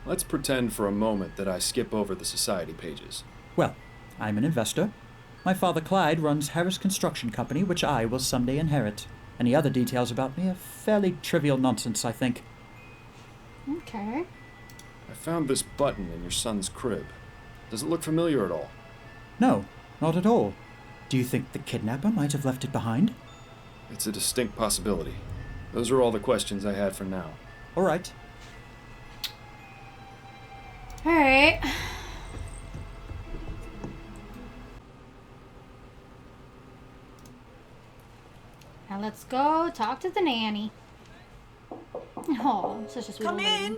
Let's pretend for a moment that I skip over the society pages. Well, I'm an investor. My father Clyde runs Harris Construction Company, which I will someday inherit. Any other details about me are fairly trivial nonsense, I think. Okay. I found this button in your son's crib. Does it look familiar at all? No, not at all. Do you think the kidnapper might have left it behind? It's a distinct possibility. Those are all the questions I had for now. All right. All right. Now let's go talk to the nanny. Oh, such a sweet Come old lady. in.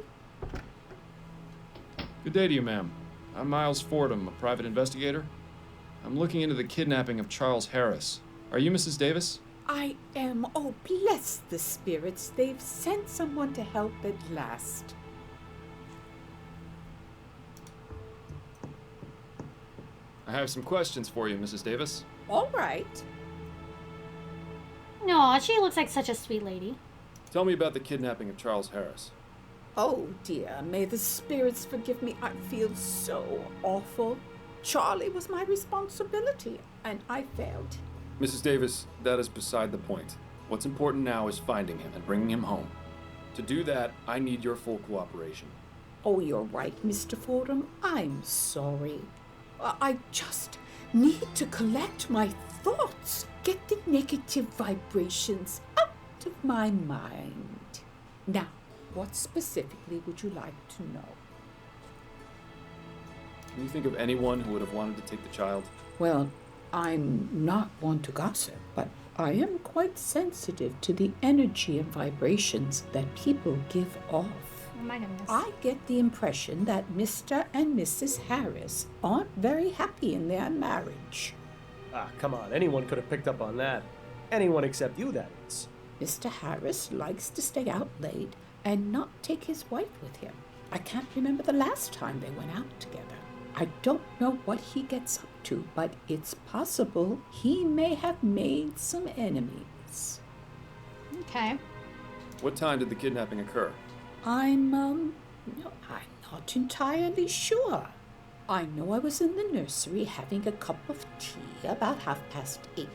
Good day to you, ma'am. I'm Miles Fordham, a private investigator. I'm looking into the kidnapping of Charles Harris. Are you Mrs. Davis? I am. Oh, bless the spirits. They've sent someone to help at last. I have some questions for you, Mrs. Davis. All right. No, she looks like such a sweet lady. Tell me about the kidnapping of Charles Harris. Oh, dear. May the spirits forgive me. I feel so awful. Charlie was my responsibility, and I failed. Mrs. Davis, that is beside the point. What's important now is finding him and bringing him home. To do that, I need your full cooperation. Oh, you're right, Mr. Fordham. I'm sorry. I just need to collect my thoughts, get the negative vibrations out of my mind. Now, what specifically would you like to know? Can you think of anyone who would have wanted to take the child? Well, I'm not one to gossip, but I am quite sensitive to the energy and vibrations that people give off. Oh my goodness. I get the impression that Mr. and Mrs. Harris aren't very happy in their marriage. Ah, come on. Anyone could have picked up on that. Anyone except you, that is. Mr. Harris likes to stay out late, and not take his wife with him. I can't remember the last time they went out together. I don't know what he gets up to, but it's possible he may have made some enemies. Okay. What time did the kidnapping occur? I'm not entirely sure. I know I was in the nursery having a cup of tea about 8:30.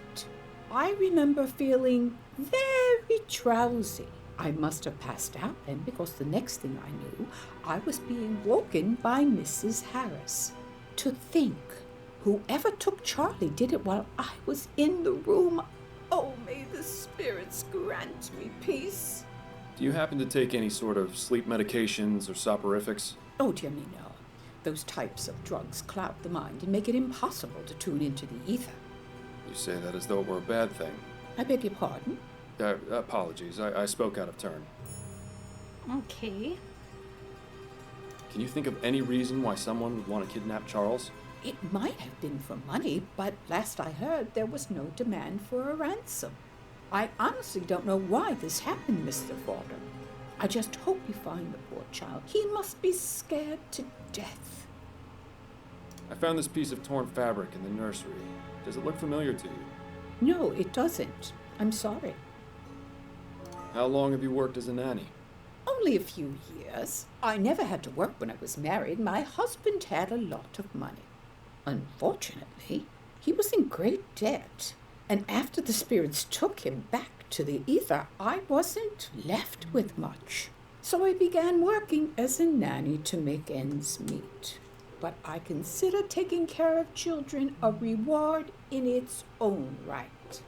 I remember feeling very drowsy. I must have passed out then because the next thing I knew, I was being woken by Mrs. Harris. To think, whoever took Charlie did it while I was in the room. Oh, may the spirits grant me peace. Do you happen to take any sort of sleep medications or soporifics? Oh, dear me, no. Those types of drugs cloud the mind and make it impossible to tune into the ether. You say that as though it were a bad thing. I beg your pardon? Apologies, I spoke out of turn. Okay. Can you think of any reason why someone would want to kidnap Charles? It might have been for money, but last I heard there was no demand for a ransom. I honestly don't know why this happened, Mr. Fodder. I just hope you find the poor child. He must be scared to death. I found this piece of torn fabric in the nursery. Does it look familiar to you? No, it doesn't. I'm sorry. How long have you worked as a nanny? Only a few years. I never had to work when I was married. My husband had a lot of money. Unfortunately, he was in great debt. And after the spirits took him back to the ether, I wasn't left with much. So I began working as a nanny to make ends meet. But I consider taking care of children a reward in its own right.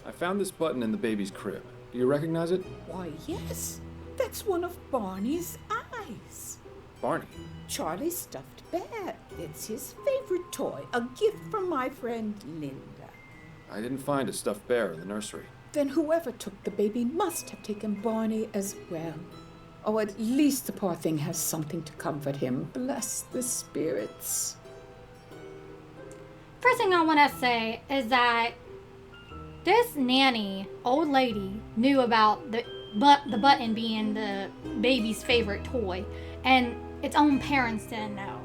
I found this button in the baby's crib. Do you recognize it? Why, yes. That's one of Barney's eyes. Barney? Charlie's stuffed bear. It's his favorite toy, a gift from my friend Linda. I didn't find a stuffed bear in the nursery. Then whoever took the baby must have taken Barney as well. Oh, at least the poor thing has something to comfort him. Bless the spirits. First thing I want to say is that this nanny, old lady, knew about the button being the baby's favorite toy, and its own parents didn't know.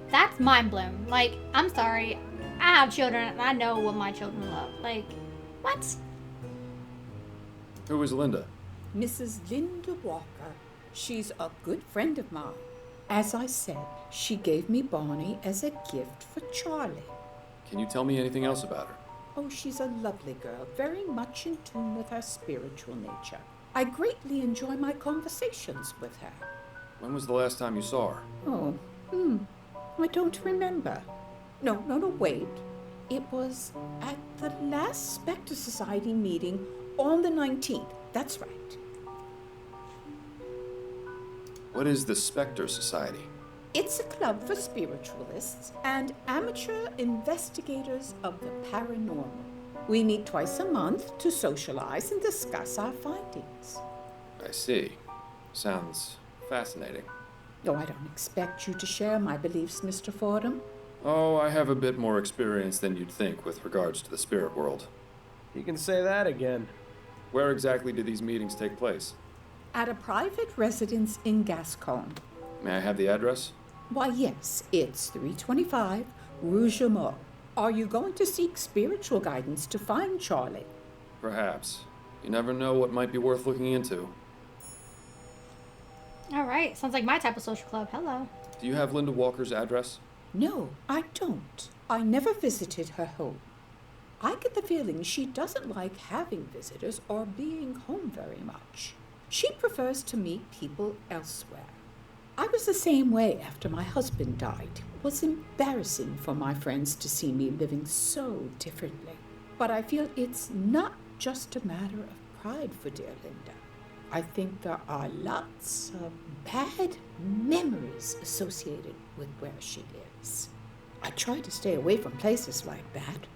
That's mind blown. Like, I'm sorry, I have children and I know what my children love. Like, what? Who is Linda? Mrs. Linda Walker. She's a good friend of mine. As I said, she gave me Barney as a gift for Charlie. Can you tell me anything else about her? Oh, she's a lovely girl, very much in tune with her spiritual nature. I greatly enjoy my conversations with her. When was the last time you saw her? Oh, I don't remember. No, wait. It was at the last Spectre Society meeting on the 19th. That's right. What is the Spectre Society? It's a club for spiritualists and amateur investigators of the paranormal. We meet twice a month to socialize and discuss our findings. I see. Sounds fascinating. No, I don't expect you to share my beliefs, Mr. Fordham. Oh, I have a bit more experience than you'd think with regards to the spirit world. You can say that again. Where exactly do these meetings take place? At a private residence in Gascon. May I have the address? Why, yes, it's 325 Rue Jameau. Are you going to seek spiritual guidance to find Charlie? Perhaps. You never know what might be worth looking into. All right, sounds like my type of social club. Hello. Do you have Linda Walker's address? No, I don't. I never visited her home. I get the feeling she doesn't like having visitors or being home very much. She prefers to meet people elsewhere. I was the same way after my husband died. It was embarrassing for my friends to see me living so differently. But I feel it's not just a matter of pride for dear Linda. I think there are lots of bad memories associated with where she lives. I try to stay away from places like that.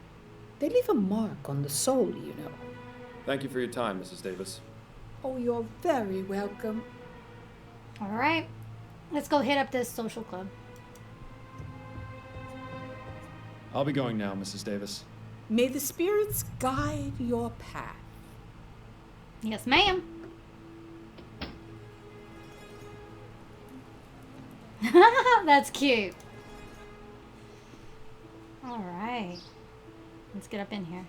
They leave a mark on the soul, you know. Thank you for your time, Mrs. Davis. Oh, you're very welcome. All right, let's go hit up this social club. I'll be going now, Mrs. Davis. May the spirits guide your path. Yes, ma'am. That's cute. Alright. Let's get up in here.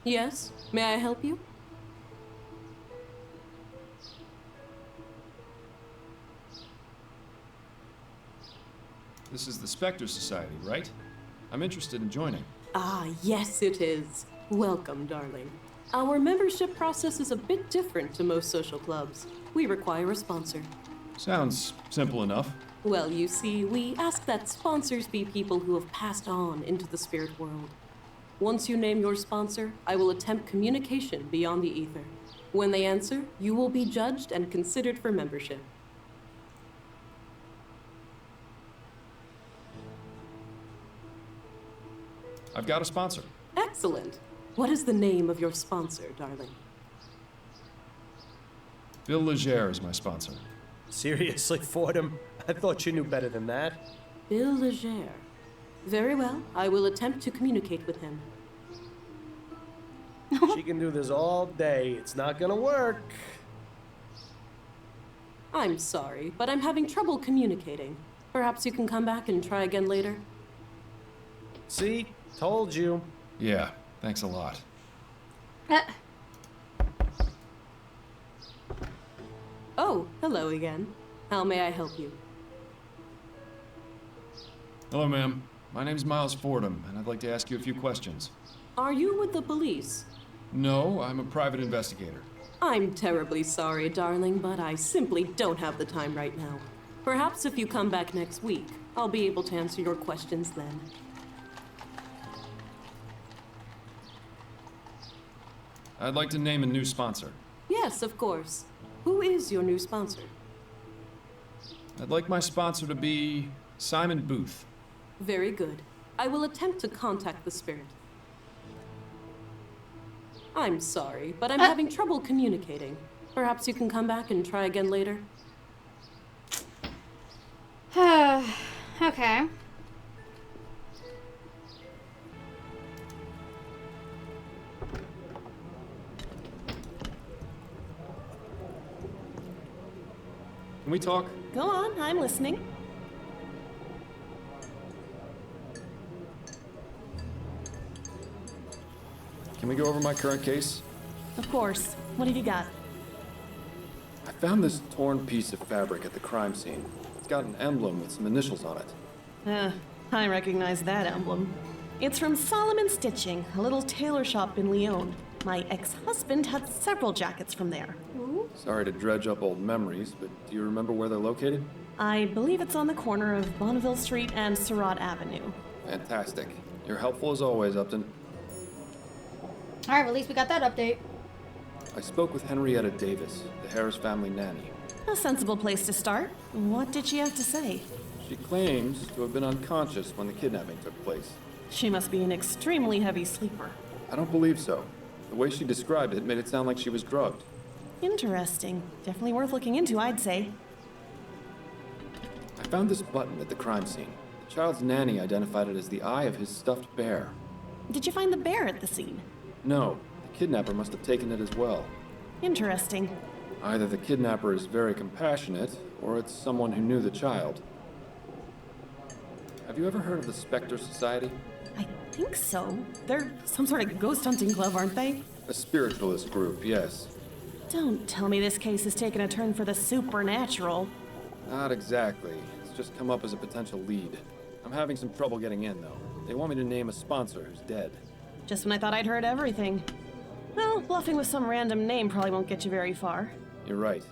Yes? May I help you? This is the Spectre Society, right? I'm interested in joining. Ah, yes it is. Welcome, darling. Our membership process is a bit different to most social clubs. We require a sponsor. Sounds simple enough. Well, you see, we ask that sponsors be people who have passed on into the spirit world. Once you name your sponsor, I will attempt communication beyond the ether. When they answer, you will be judged and considered for membership. I've got a sponsor. Excellent. What is the name of your sponsor, darling? Bill Legere is my sponsor. Seriously, Fordham? I thought you knew better than that. Bill Legere. Very well. I will attempt to communicate with him. She can do this all day. It's not gonna work. I'm sorry, but I'm having trouble communicating. Perhaps you can come back and try again later? See? Told you. Yeah, thanks a lot. Oh, hello again. How may I help you? Hello, ma'am. My name's Miles Fordham, and I'd like to ask you a few questions. Are you with the police? No, I'm a private investigator. I'm terribly sorry, darling, but I simply don't have the time right now. Perhaps if you come back next week, I'll be able to answer your questions then. I'd like to name a new sponsor. Yes, of course. Who is your new sponsor? I'd like my sponsor to be Simon Booth. Very good. I will attempt to contact the spirit. I'm sorry, but I'm having trouble communicating. Perhaps you can come back and try again later? Okay. Can we talk? Go on, I'm listening. Can we go over my current case? Of course. What have you got? I found this torn piece of fabric at the crime scene. It's got an emblem with some initials on it. I recognize that emblem. It's from Solomon Stitching, a little tailor shop in Lyon. My ex-husband had several jackets from there. Sorry to dredge up old memories, but do you remember where they're located? I believe it's on the corner of Bonneville Street and Surratt Avenue. Fantastic. You're helpful as always, Upton. Alright, well, at least we got that update. I spoke with Henrietta Davis, the Harris family nanny. A sensible place to start. What did she have to say? She claims to have been unconscious when the kidnapping took place. She must be an extremely heavy sleeper. I don't believe so. The way she described it made it sound like she was drugged. Interesting. Definitely worth looking into, I'd say. I found this button at the crime scene. The child's nanny identified it as the eye of his stuffed bear. Did you find the bear at the scene? No, the kidnapper must have taken it as well. Interesting. Either the kidnapper is very compassionate, or it's someone who knew the child. Have you ever heard of the Spectre Society? I think so. They're some sort of ghost hunting club, aren't they? A spiritualist group, yes. Don't tell me this case has taken a turn for the supernatural. Not exactly. It's just come up as a potential lead. I'm having some trouble getting in, though. They want me to name a sponsor who's dead. Just when I thought I'd heard everything. Well, bluffing with some random name probably won't get you very far. You're right.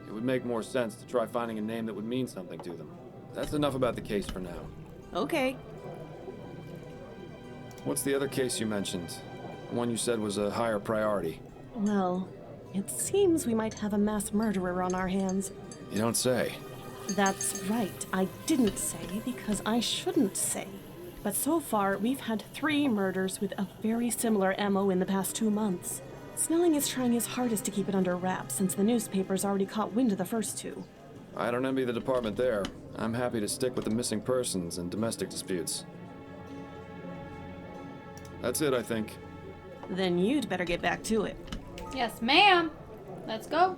It would make more sense to try finding a name that would mean something to them. That's enough about the case for now. Okay. What's the other case you mentioned? The one you said was a higher priority. Well, it seems we might have a mass murderer on our hands. You don't say. That's right. I didn't say because I shouldn't say. But so far, we've had 3 murders with a very similar MO in the past 2 months. Snelling is trying his hardest to keep it under wraps since the newspapers already caught wind of the first 2. I don't envy the department there. I'm happy to stick with the missing persons and domestic disputes. That's it, I think. Then you'd better get back to it. Yes, ma'am. Let's go.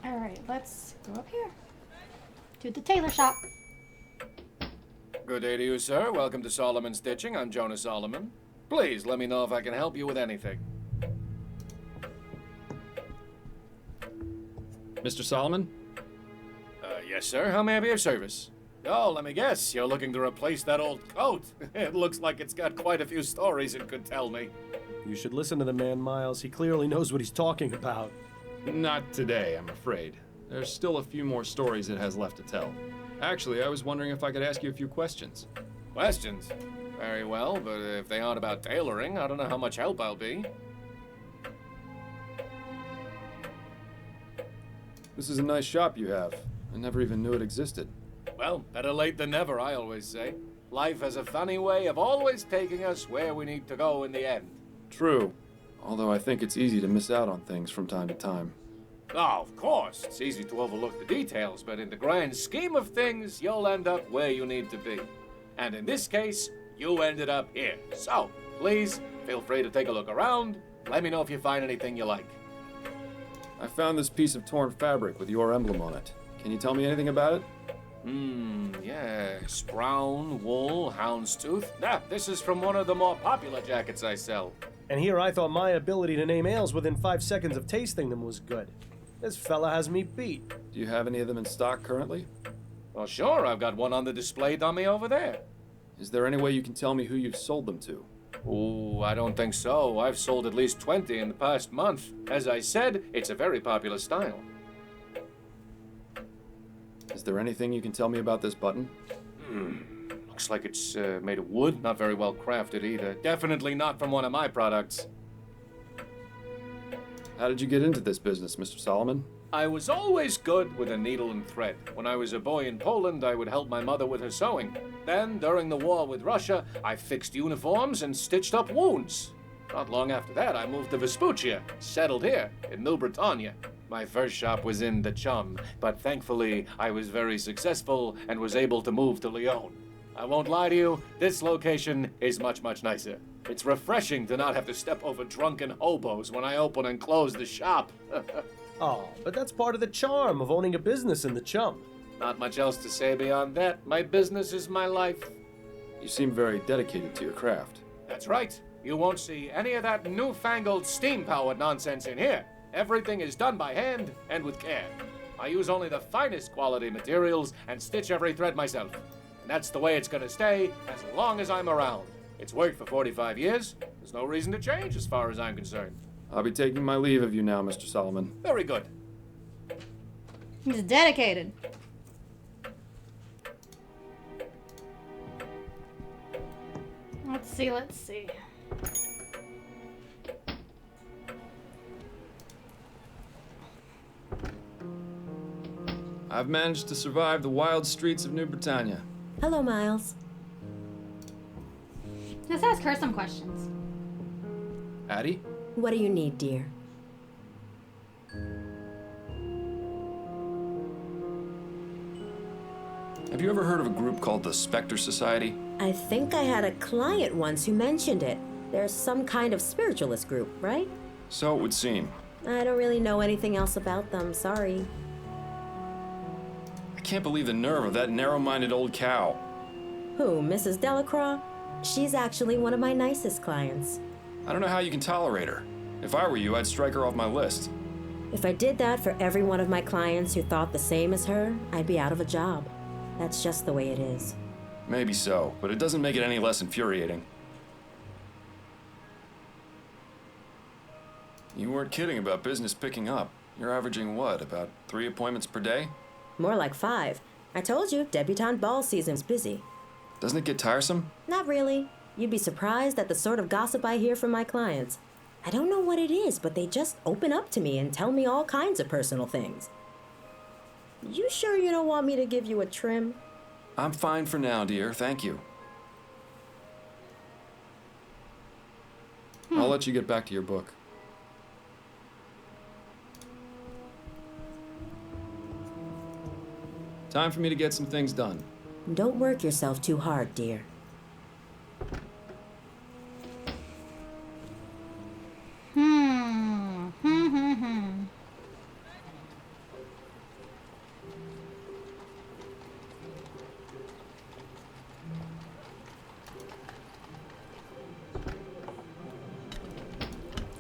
Alright, let's go up here. To the tailor shop. Good day to you, sir. Welcome to Solomon Stitching. I'm Jonah Solomon. Please let me know if I can help you with anything. Mr. Solomon? Yes, sir. How may I be of service? Oh, let me guess. You're looking to replace that old coat. It looks like it's got quite a few stories it could tell me. You should listen to the man, Miles. He clearly knows what he's talking about. Not today, I'm afraid. There's still a few more stories it has left to tell. Actually, I was wondering if I could ask you a few questions. Questions? Very well, but if they aren't about tailoring, I don't know how much help I'll be. This is a nice shop you have. I never even knew it existed. Well, better late than never, I always say. Life has a funny way of always taking us where we need to go in the end. True. Although I think it's easy to miss out on things from time to time. Oh, of course. It's easy to overlook the details, but in the grand scheme of things, you'll end up where you need to be. And in this case, you ended up here. So, please, feel free to take a look around. Let me know if you find anything you like. I found this piece of torn fabric with your emblem on it. Can you tell me anything about it? Yes. Brown, wool, houndstooth. This is from one of the more popular jackets I sell. And here I thought my ability to name ales within 5 seconds of tasting them was good. This fella has me beat. Do you have any of them in stock currently? Well, sure. I've got one on the display dummy over there. Is there any way you can tell me who you've sold them to? Ooh, I don't think so. I've sold at least 20 in the past month. As I said, it's a very popular style. Is there anything you can tell me about this button? Looks like it's made of wood. Not very well crafted either. Definitely not from one of my products. How did you get into this business, Mr. Solomon? I was always good with a needle and thread. When I was a boy in Poland, I would help my mother with her sewing. Then, during the war with Russia, I fixed uniforms and stitched up wounds. Not long after that, I moved to Vespuccia, settled here in New Britannia. My first shop was in the Chum, but thankfully, I was very successful and was able to move to Lyon. I won't lie to you, this location is much, much nicer. It's refreshing to not have to step over drunken hobos when I open and close the shop. Oh, but that's part of the charm of owning a business in the Chum. Not much else to say beyond that. My business is my life. You seem very dedicated to your craft. That's right. You won't see any of that newfangled steam-powered nonsense in here. Everything is done by hand and with care. I use only the finest quality materials and stitch every thread myself. And that's the way it's gonna stay as long as I'm around. It's worked for 45 years. There's no reason to change as far as I'm concerned. I'll be taking my leave of you now, Mr. Solomon. Very good. He's dedicated. Let's see. I've managed to survive the wild streets of New Britannia. Hello, Miles. Let's ask her some questions. Addie? What do you need, dear? Have you ever heard of a group called the Spectre Society? I think I had a client once who mentioned it. There's some kind of spiritualist group, right? So it would seem. I don't really know anything else about them, sorry. I can't believe the nerve of that narrow-minded old cow. Who, Mrs. Delacroix? She's actually one of my nicest clients. I don't know how you can tolerate her. If I were you, I'd strike her off my list. If I did that for every one of my clients who thought the same as her, I'd be out of a job. That's just the way it is. Maybe so, but it doesn't make it any less infuriating. You weren't kidding about business picking up. You're averaging what, about 3 appointments per day? More like 5. I told you, debutante ball season's busy. Doesn't it get tiresome? Not really. You'd be surprised at the sort of gossip I hear from my clients. I don't know what it is, but they just open up to me and tell me all kinds of personal things. You sure you don't want me to give you a trim? I'm fine for now, dear. Thank you. I'll let you get back to your book. Time for me to get some things done. Don't work yourself too hard, dear.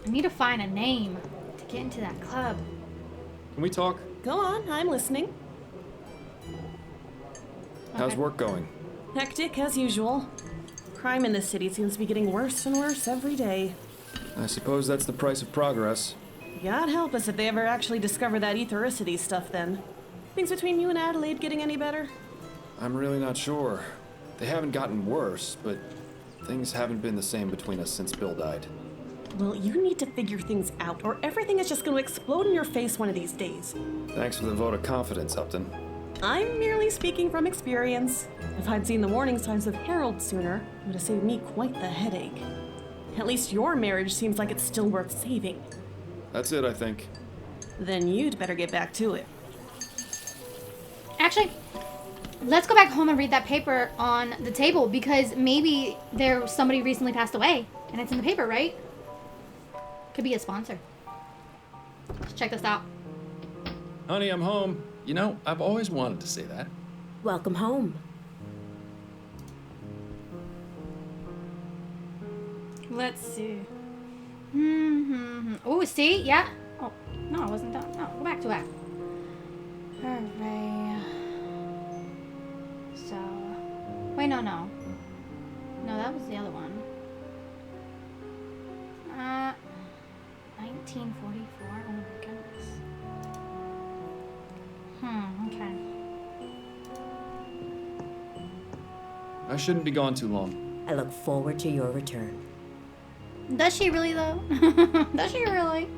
I need to find a name to get into that club. Can we talk? Go on, I'm listening. How's work going? Hectic as usual. Crime in this city seems to be getting worse and worse every day. I suppose that's the price of progress. God help us if they ever actually discover that ethericity stuff then. Things between you and Adelaide getting any better? I'm really not sure. They haven't gotten worse, but things haven't been the same between us since Bill died. Well, you need to figure things out, or everything is just going to explode in your face one of these days. Thanks for the vote of confidence, Upton. I'm merely speaking from experience. If I'd seen the warning signs of Harold sooner, it would have saved me quite the headache. At least your marriage seems like it's still worth saving. That's it, I think. Then you'd better get back to it. Actually, let's go back home and read that paper on the table, because maybe somebody recently passed away and it's in the paper, right? Could be a sponsor. Let's check this out. Honey, I'm home. You know, I've always wanted to say that. Welcome home. Let's see. Oh, see? Yeah. Oh, no, I wasn't done. No, go back to that. Hooray. So, wait, no. No, that was the other one. 1944. Oh my goodness. Okay. I shouldn't be gone too long. I look forward to your return. Does she really, though? Does she really?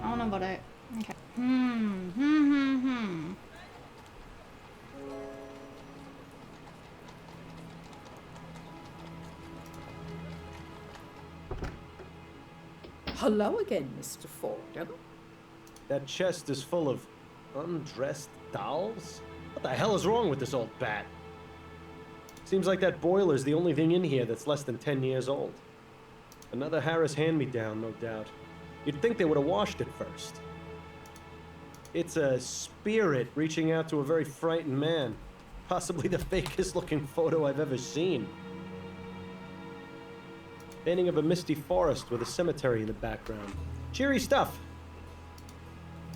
I don't know about it. Okay. Hello again, Mr. Fordham. That chest is full of undressed dolls? What the hell is wrong with this old bat? Seems like that boiler's the only thing in here that's less than 10 years old. Another Harris hand-me-down, no doubt. You'd think they would have washed it first. It's a spirit reaching out to a very frightened man. Possibly the fakest looking photo I've ever seen. Painting of a misty forest with a cemetery in the background. Cheery stuff.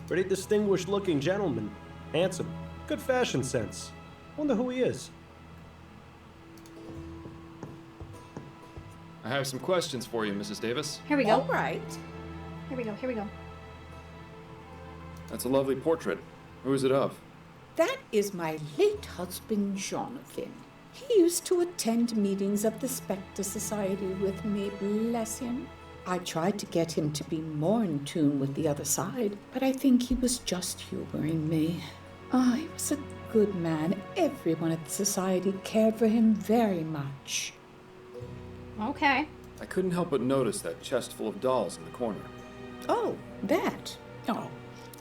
Pretty distinguished looking gentleman. Handsome. Good fashion sense. Wonder who he is. I have some questions for you, Mrs. Davis. Here we go. All right. Here we go. That's a lovely portrait. Who is it of? That is my late husband, Jonathan. He used to attend meetings of the Spectre Society with me, bless him. I tried to get him to be more in tune with the other side, but I think he was just humoring me. He was a good man. Everyone at the society cared for him very much. Okay. I couldn't help but notice that chest full of dolls in the corner. Oh, that? Oh,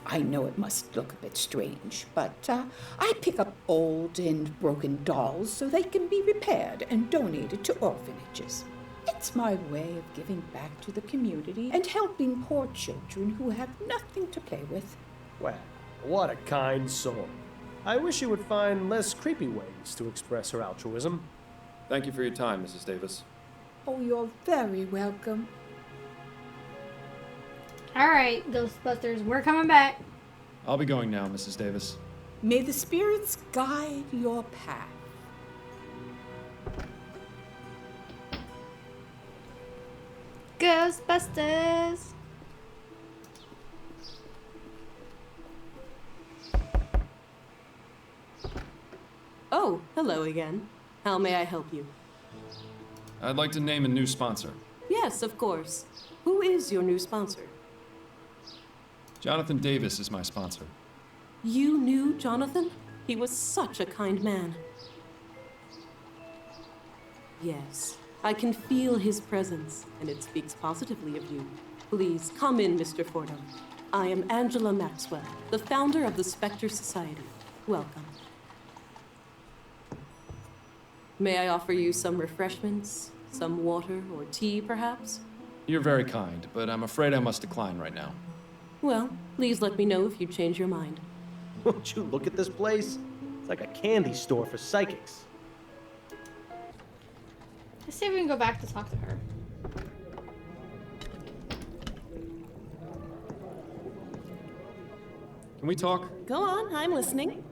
I know it must look a bit strange, but I pick up old and broken dolls so they can be repaired and donated to orphanages. It's my way of giving back to the community and helping poor children who have nothing to play with. Well, what a kind soul. I wish she would find less creepy ways to express her altruism. Thank you for your time, Mrs. Davis. Oh, you're very welcome. All right, Ghostbusters, we're coming back. I'll be going now, Mrs. Davis. May the spirits guide your path. Ghostbusters. Oh, hello again. How may I help you? I'd like to name a new sponsor. Yes, of course. Who is your new sponsor? Jonathan Davis is my sponsor. You knew Jonathan? He was such a kind man. Yes, I can feel his presence, and it speaks positively of you. Please, come in, Mr. Fordham. I am Angela Maxwell, the founder of the Spectre Society. Welcome. May I offer you some refreshments? Some water or tea, perhaps? You're very kind, but I'm afraid I must decline right now. Well, please let me know if you change your mind. Won't you look at this place? It's like a candy store for psychics. Let's see if we can go back to talk to her. Can we talk? Go on, I'm listening.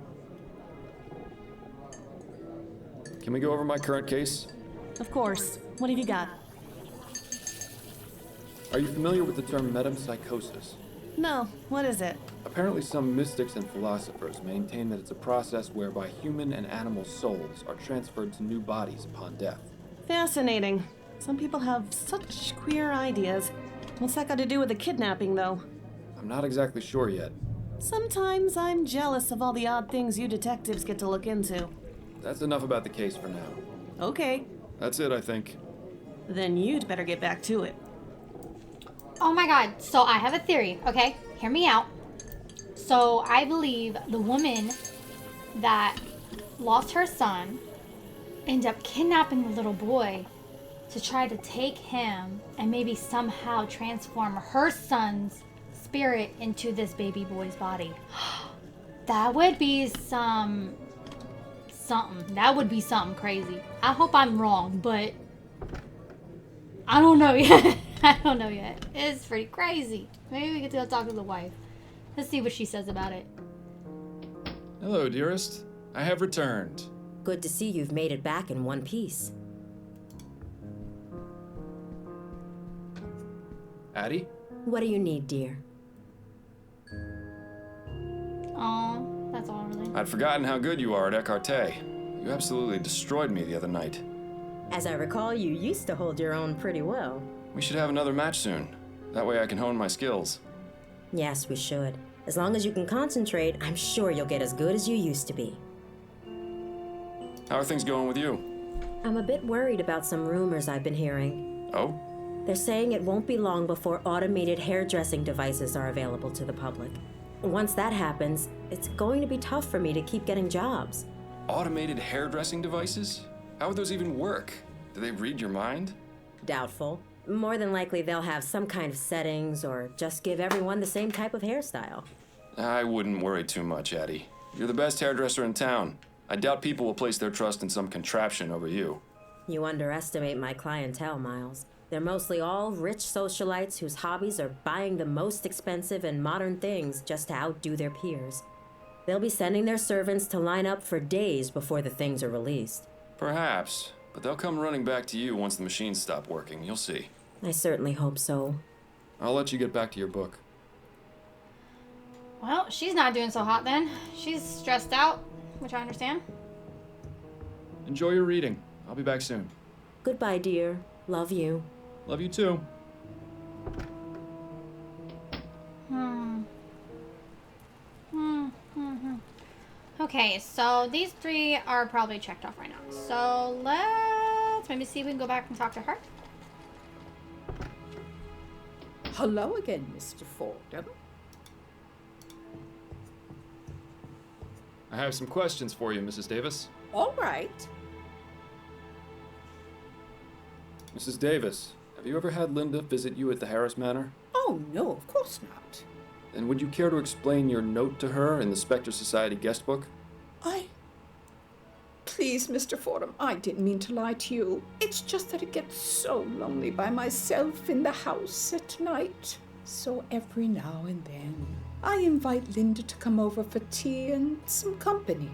Can we go over my current case? Of course. What have you got? Are you familiar with the term metempsychosis? No, what is it? Apparently some mystics and philosophers maintain that it's a process whereby human and animal souls are transferred to new bodies upon death. Fascinating. Some people have such queer ideas. What's that got to do with the kidnapping, though? I'm not exactly sure yet. Sometimes I'm jealous of all the odd things you detectives get to look into. That's enough about the case for now. Okay. That's it, I think. Then you'd better get back to it. Oh my god, so I have a theory, okay? Hear me out. So I believe the woman that lost her son ended up kidnapping the little boy to try to take him and maybe somehow transform her son's spirit into this baby boy's body. That would be something. That would be something crazy. I hope I'm wrong, but I don't know yet. I don't know yet. It's pretty crazy. Maybe we get to go talk to the wife. Let's see what she says about it. Hello, dearest. I have returned. Good to see you've made it back in one piece. Addie? What do you need, dear? Oh, that's all really. I'd forgotten how good you are at écarté. You absolutely destroyed me the other night. As I recall, you used to hold your own pretty well. We should have another match soon. That way I can hone my skills. Yes, we should. As long as you can concentrate, I'm sure you'll get as good as you used to be. How are things going with you? I'm a bit worried about some rumors I've been hearing. Oh? They're saying it won't be long before automated hairdressing devices are available to the public. Once that happens, it's going to be tough for me to keep getting jobs. Automated hairdressing devices? How would those even work? Do they read your mind? Doubtful. More than likely they'll have some kind of settings or just give everyone the same type of hairstyle. I wouldn't worry too much, Addie. You're the best hairdresser in town. I doubt people will place their trust in some contraption over you. You underestimate my clientele, Miles. They're mostly all rich socialites whose hobbies are buying the most expensive and modern things just to outdo their peers. They'll be sending their servants to line up for days before the things are released. Perhaps, but they'll come running back to you once the machines stop working. You'll see. I certainly hope so. I'll let you get back to your book. Well, she's not doing so hot then. She's stressed out, which I understand. Enjoy your reading. I'll be back soon. Goodbye, dear. Love you. Love you too. Okay, so these three are probably checked off right now. So let's maybe see if we can go back and talk to her. Hello again, Mr. Fordham. I have some questions for you, Mrs. Davis. All right. Mrs. Davis, have you ever had Linda visit you at the Harris Manor? Oh, no, of course not. And would you care to explain your note to her in the Spectre Society guest book? Please, Mr. Fordham, I didn't mean to lie to you. It's just that it gets so lonely by myself in the house at night. So every now and then, I invite Linda to come over for tea and some company.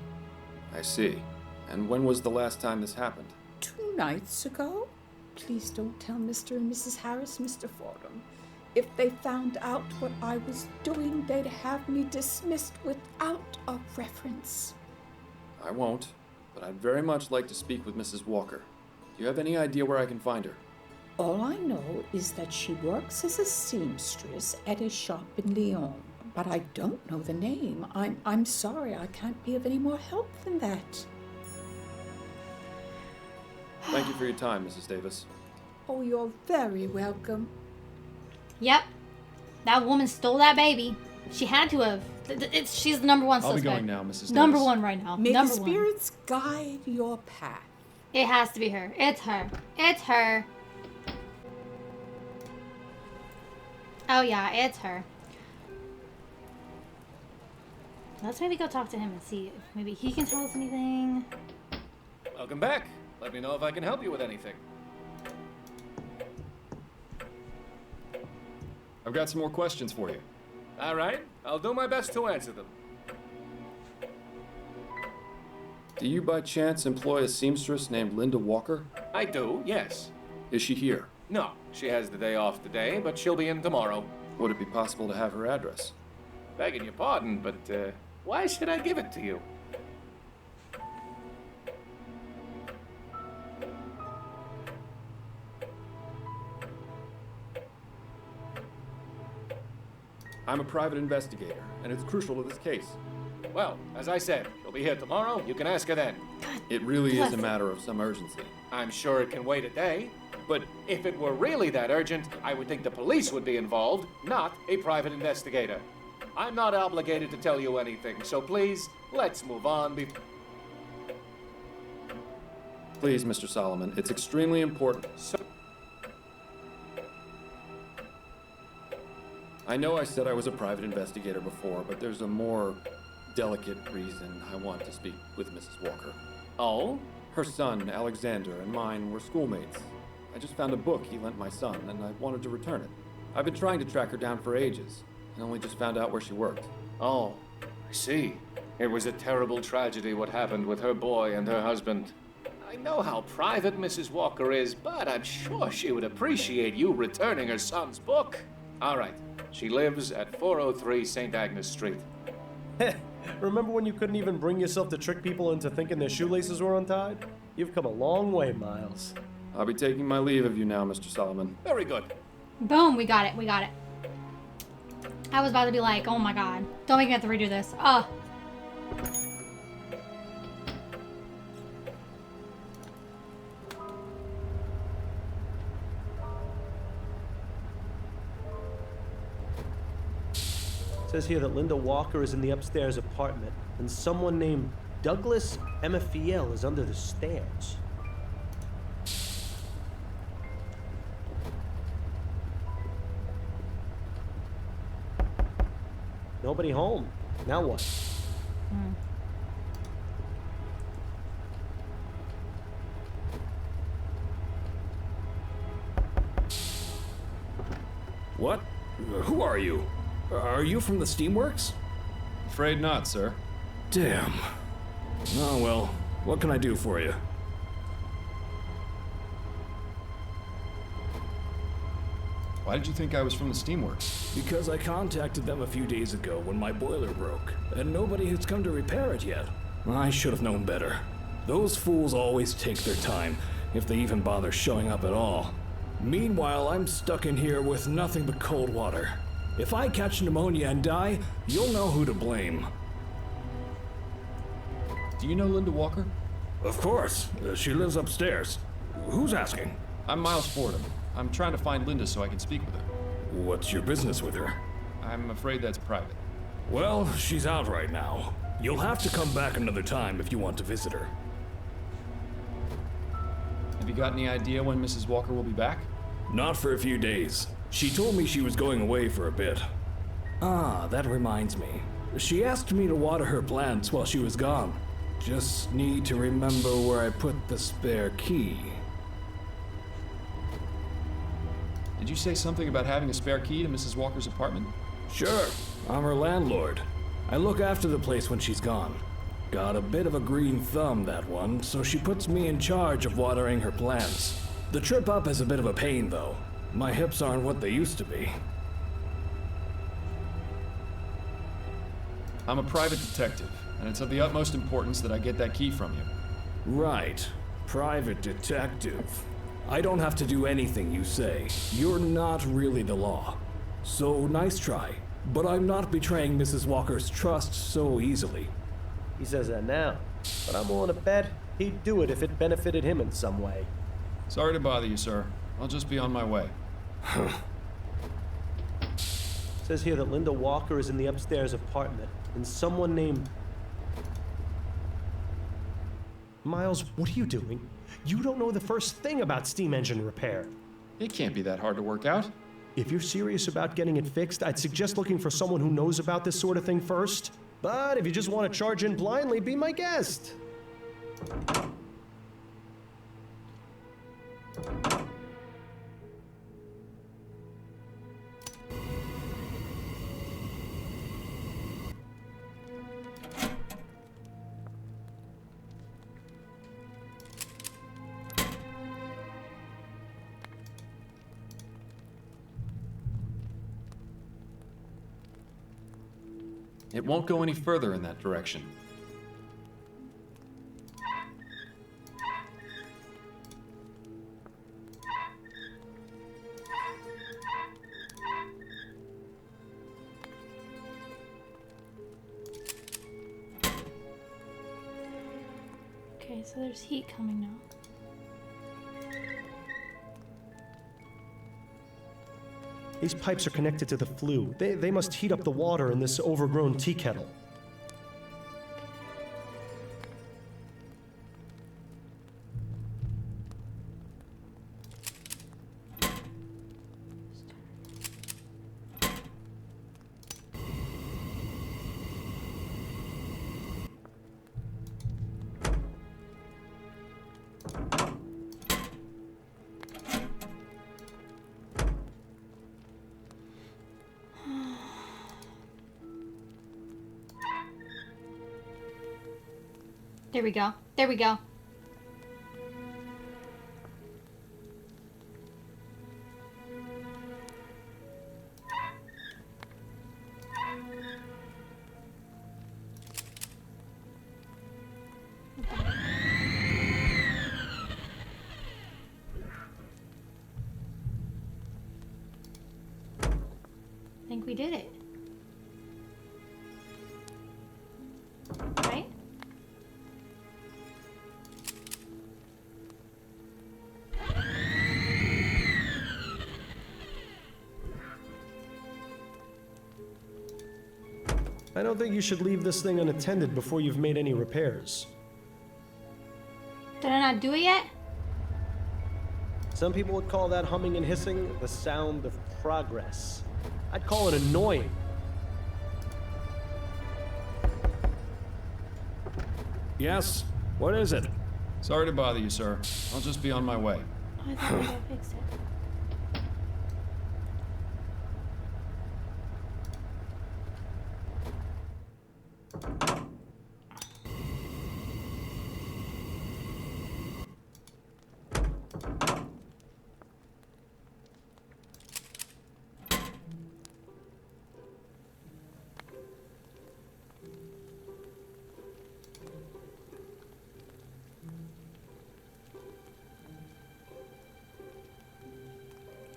I see. And when was the last time this happened? 2 nights ago. Please don't tell Mr. and Mrs. Harris, Mr. Fordham. If they found out what I was doing, they'd have me dismissed without a reference. I won't, but I'd very much like to speak with Mrs. Walker. Do you have any idea where I can find her? All I know is that she works as a seamstress at a shop in Lyon, but I don't know the name. I'm sorry, I can't be of any more help than that. Thank you for your time, Mrs. Davis. Oh, you're very welcome. Yep. That woman stole that baby. She had to have. She's the number one I'll suspect. be going now, Mrs. Davis. Number one right now. May number the one. spirits guide your path. It has to be her. It's her. It's her. Oh yeah, it's her. Let's maybe go talk to him and see if maybe he can tell us anything. Welcome back. Let me know if I can help you with anything. I've got some more questions for you. All right, I'll do my best to answer them. Do you by chance employ a seamstress named Linda Walker? I do, yes. Is she here? No, she has the day off today, but she'll be in tomorrow. Would it be possible to have her address? Begging your pardon, but why should I give it to you? I'm a private investigator, and it's crucial to this case. Well, as I said, she'll be here tomorrow. You can ask her then. It really is a matter of some urgency. I'm sure it can wait a day. But if it were really that urgent, I would think the police would be involved, not a private investigator. I'm not obligated to tell you anything, so please, let's move on Please, Mr. Solomon, it's extremely important. I know I said I was a private investigator before, but there's a more delicate reason I want to speak with Mrs. Walker. Oh? Her son, Alexander, and mine were schoolmates. I just found a book he lent my son, and I wanted to return it. I've been trying to track her down for ages, and only just found out where she worked. Oh, I see. It was a terrible tragedy what happened with her boy and her husband. I know how private Mrs. Walker is, but I'm sure she would appreciate you returning her son's book. All right. She lives at 403 St. Agnes Street. Remember when you couldn't even bring yourself to trick people into thinking their shoelaces were untied? You've come a long way, Miles. I'll be taking my leave of you now, Mr. Solomon. Very good. Boom, we got it. We got it. I was about to be like, oh my god. Don't make me have to redo this. Oh. It says here that Linda Walker is in the upstairs apartment, and someone named Douglas Emafiel is under the stairs. Nobody home. Now what? What? Who are you? Are you from the Steamworks? Afraid not, sir. Damn. Oh well, what can I do for you? Why did you think I was from the Steamworks? Because I contacted them a few days ago when my boiler broke, and nobody has come to repair it yet. I should have known better. Those fools always take their time, if they even bother showing up at all. Meanwhile, I'm stuck in here with nothing but cold water. If I catch pneumonia and die, you'll know who to blame. Do you know Linda Walker? Of course. She lives upstairs. Who's asking? I'm Miles Fordham. I'm trying to find Linda so I can speak with her. What's your business with her? I'm afraid that's private. Well, she's out right now. You'll have to come back another time if you want to visit her. Have you got any idea when Mrs. Walker will be back? Not for a few days. She told me she was going away for a bit. Ah, that reminds me. She asked me to water her plants while she was gone. Just need to remember where I put the spare key. Did you say something about having a spare key to Mrs. Walker's apartment? Sure, I'm her landlord. I look after the place when she's gone. Got a bit of a green thumb, that one, so she puts me in charge of watering her plants. The trip up is a bit of a pain, though. My hips aren't what they used to be. I'm a private detective, and it's of the utmost importance that I get that key from you. Right. Private detective. I don't have to do anything you say. You're not really the law. So nice try. But I'm not betraying Mrs. Walker's trust so easily. He says that now, but I'm willing to bet he'd do it if it benefited him in some way. Sorry to bother you, sir. I'll just be on my way. Says here that Linda Walker is in the upstairs apartment, and someone named Miles, what are you doing? You don't know the first thing about steam engine repair. It can't be that hard to work out. If you're serious about getting it fixed, I'd suggest looking for someone who knows about this sort of thing first. But if you just want to charge in blindly, be my guest. It won't go any further in that direction. Okay, so there's heat coming now. These pipes are connected to the flue. They must heat up the water in this overgrown tea kettle. There we go. There we go. I think we did it. Right? I don't think you should leave this thing unattended before you've made any repairs. Did I not do it yet? Some people would call that humming and hissing the sound of progress. I'd call it annoying. Yes? What is it? Sorry to bother you, sir. I'll just be on my way. I thought we got fixed it.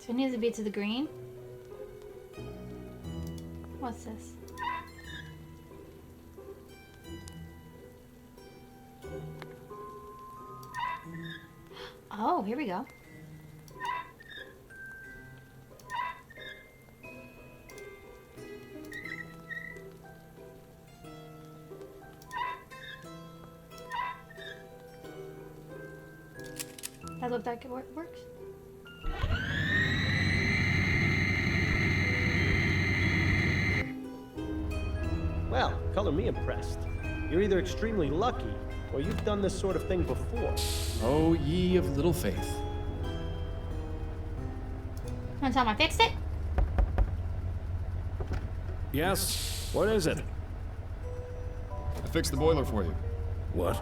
So it needs to be to the green. What's this? Oh, here we go. That looked like it works. Well, color me impressed. You're either extremely lucky, or you've done this sort of thing before. Oh, ye of little faith. Wanna tell me I fixed it? Yes? What is it? I fixed the boiler for you. What?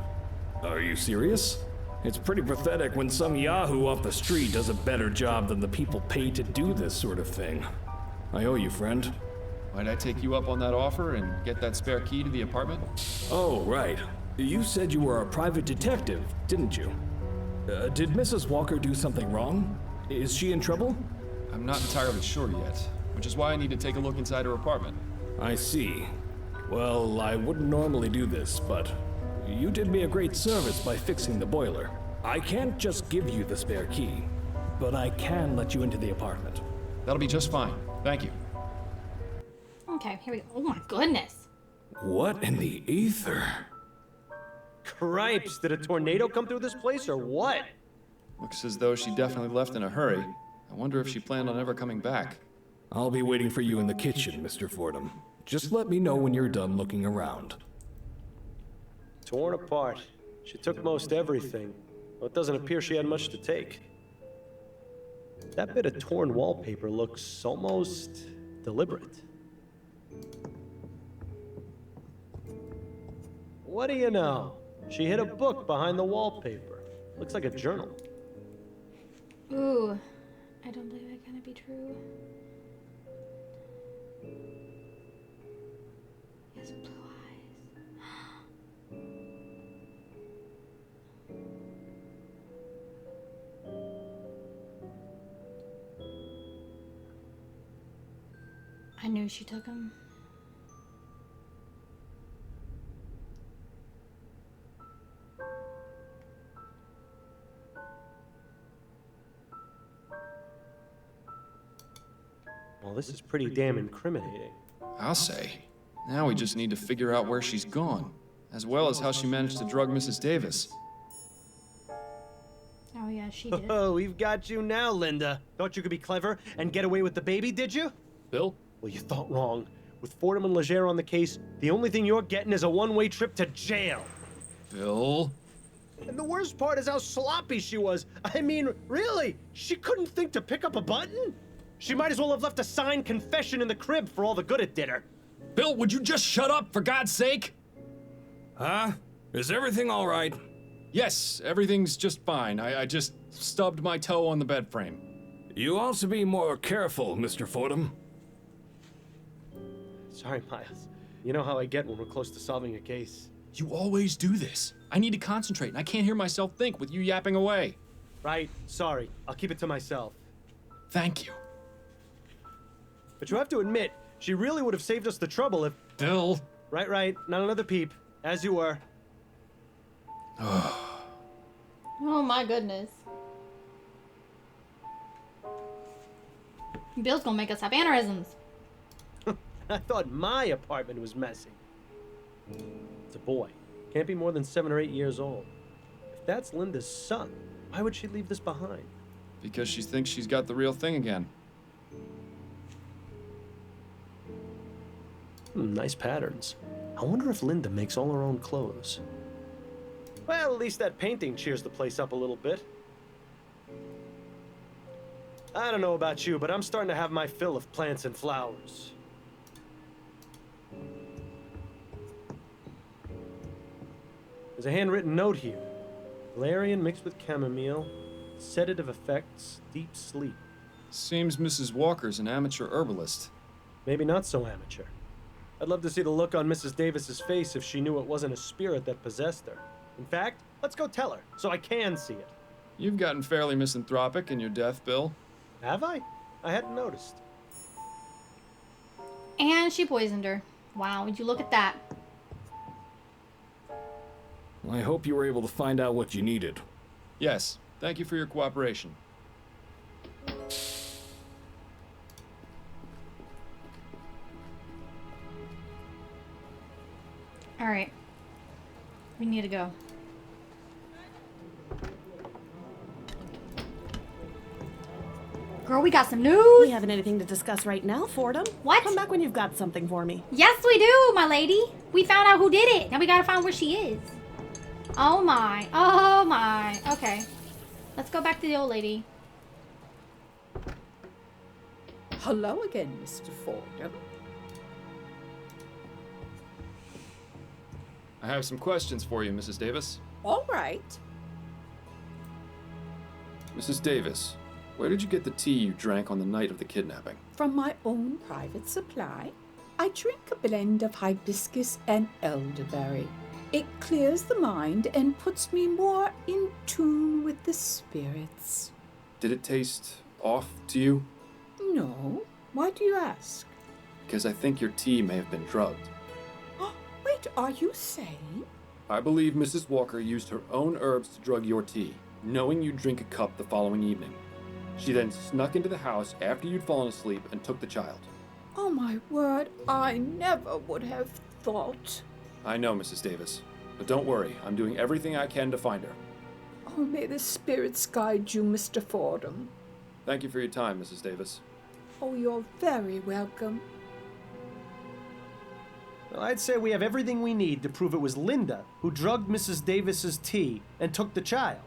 Are you serious? It's pretty pathetic when some yahoo off the street does a better job than the people paid to do this sort of thing. I owe you, friend. Might I take you up on that offer and get that spare key to the apartment? Oh, right. You said you were a private detective, didn't you? Did Mrs. Walker do something wrong? Is she in trouble? I'm not entirely sure yet, which is why I need to take a look inside her apartment. I see. Well, I wouldn't normally do this, but you did me a great service by fixing the boiler. I can't just give you the spare key, but I can let you into the apartment. That'll be just fine. Thank you. Okay, here we go. Oh my goodness. What in the ether? Cripes, did a tornado come through this place or what? Looks as though she definitely left in a hurry. I wonder if she planned on ever coming back. I'll be waiting for you in the kitchen, Mr. Fordham. Just let me know when you're done looking around. Torn apart. She took most everything. Well, it doesn't appear she had much to take. That bit of torn wallpaper looks almost deliberate. What do you know? She hid a book behind the wallpaper. Looks like a journal. Ooh, I don't believe that can be true. He has blue eyes. I knew she took him. Well, this is pretty damn incriminating. I'll say. Now we just need to figure out where she's gone, as well as how she managed to drug Mrs. Davis. Oh yeah, she did. Oh, we've got you now, Linda. Thought you could be clever and get away with the baby, did you? Bill? Well, you thought wrong. With Fordham and Legere on the case, the only thing you're getting is a one-way trip to jail. Bill? And the worst part is how sloppy she was. I mean, really? She couldn't think to pick up a button? She might as well have left a signed confession in the crib for all the good it did her. Bill, would you just shut up, for God's sake? Huh? Is everything all right? Yes, everything's just fine. I just stubbed my toe on the bed frame. You ought to be more careful, Mr. Fordham. Sorry, Miles. You know how I get when we're close to solving a case. You always do this. I need to concentrate, and I can't hear myself think with you yapping away. Right, sorry. I'll keep it to myself. Thank you. But you have to admit, she really would have saved us the trouble if... Bill. Right. Not another peep. As you were. Oh my goodness. Bill's gonna make us have aneurysms. I thought my apartment was messy. It's a boy. Can't be more than 7 or 8 years old. If that's Linda's son, why would she leave this behind? Because she thinks she's got the real thing again. Nice patterns. I wonder if Linda makes all her own clothes. Well, at least that painting cheers the place up a little bit. I don't know about you, but I'm starting to have my fill of plants and flowers. There's a handwritten note here. Valerian mixed with chamomile, sedative effects, deep sleep. Seems Mrs. Walker's an amateur herbalist. Maybe not so amateur. I'd love to see the look on Mrs. Davis's face if she knew it wasn't a spirit that possessed her. In fact, let's go tell her, so I can see it. You've gotten fairly misanthropic in your death, Bill. Have I? I hadn't noticed. And she poisoned her. Wow, would you look at that? I hope you were able to find out what you needed. Yes, thank you for your cooperation. All right. We need to go. Girl, we got some news. We haven't anything to discuss right now, Fordham. What? Come back when you've got something for me. Yes, we do, my lady. We found out who did it. Now we gotta find where she is. Oh my. Oh my. Okay. Let's go back to the old lady. Hello again, Mr. Fordham. I have some questions for you, Mrs. Davis. All right. Mrs. Davis, where did you get the tea you drank on the night of the kidnapping? From my own private supply, I drink a blend of hibiscus and elderberry. It clears the mind and puts me more in tune with the spirits. Did it taste off to you? No. Why do you ask? Because I think your tea may have been drugged. Wait, are you saying? I believe Mrs. Walker used her own herbs to drug your tea, knowing you'd drink a cup the following evening. She then snuck into the house after you'd fallen asleep and took the child. Oh my word, I never would have thought. I know, Mrs. Davis, But don't worry, I'm doing everything I can to find her. Oh, may the spirits guide you, Mr. Fordham. Thank you for your time, Mrs. Davis. Oh, you're very welcome. Well, I'd say we have everything we need to prove it was Linda who drugged Mrs. Davis's tea and took the child.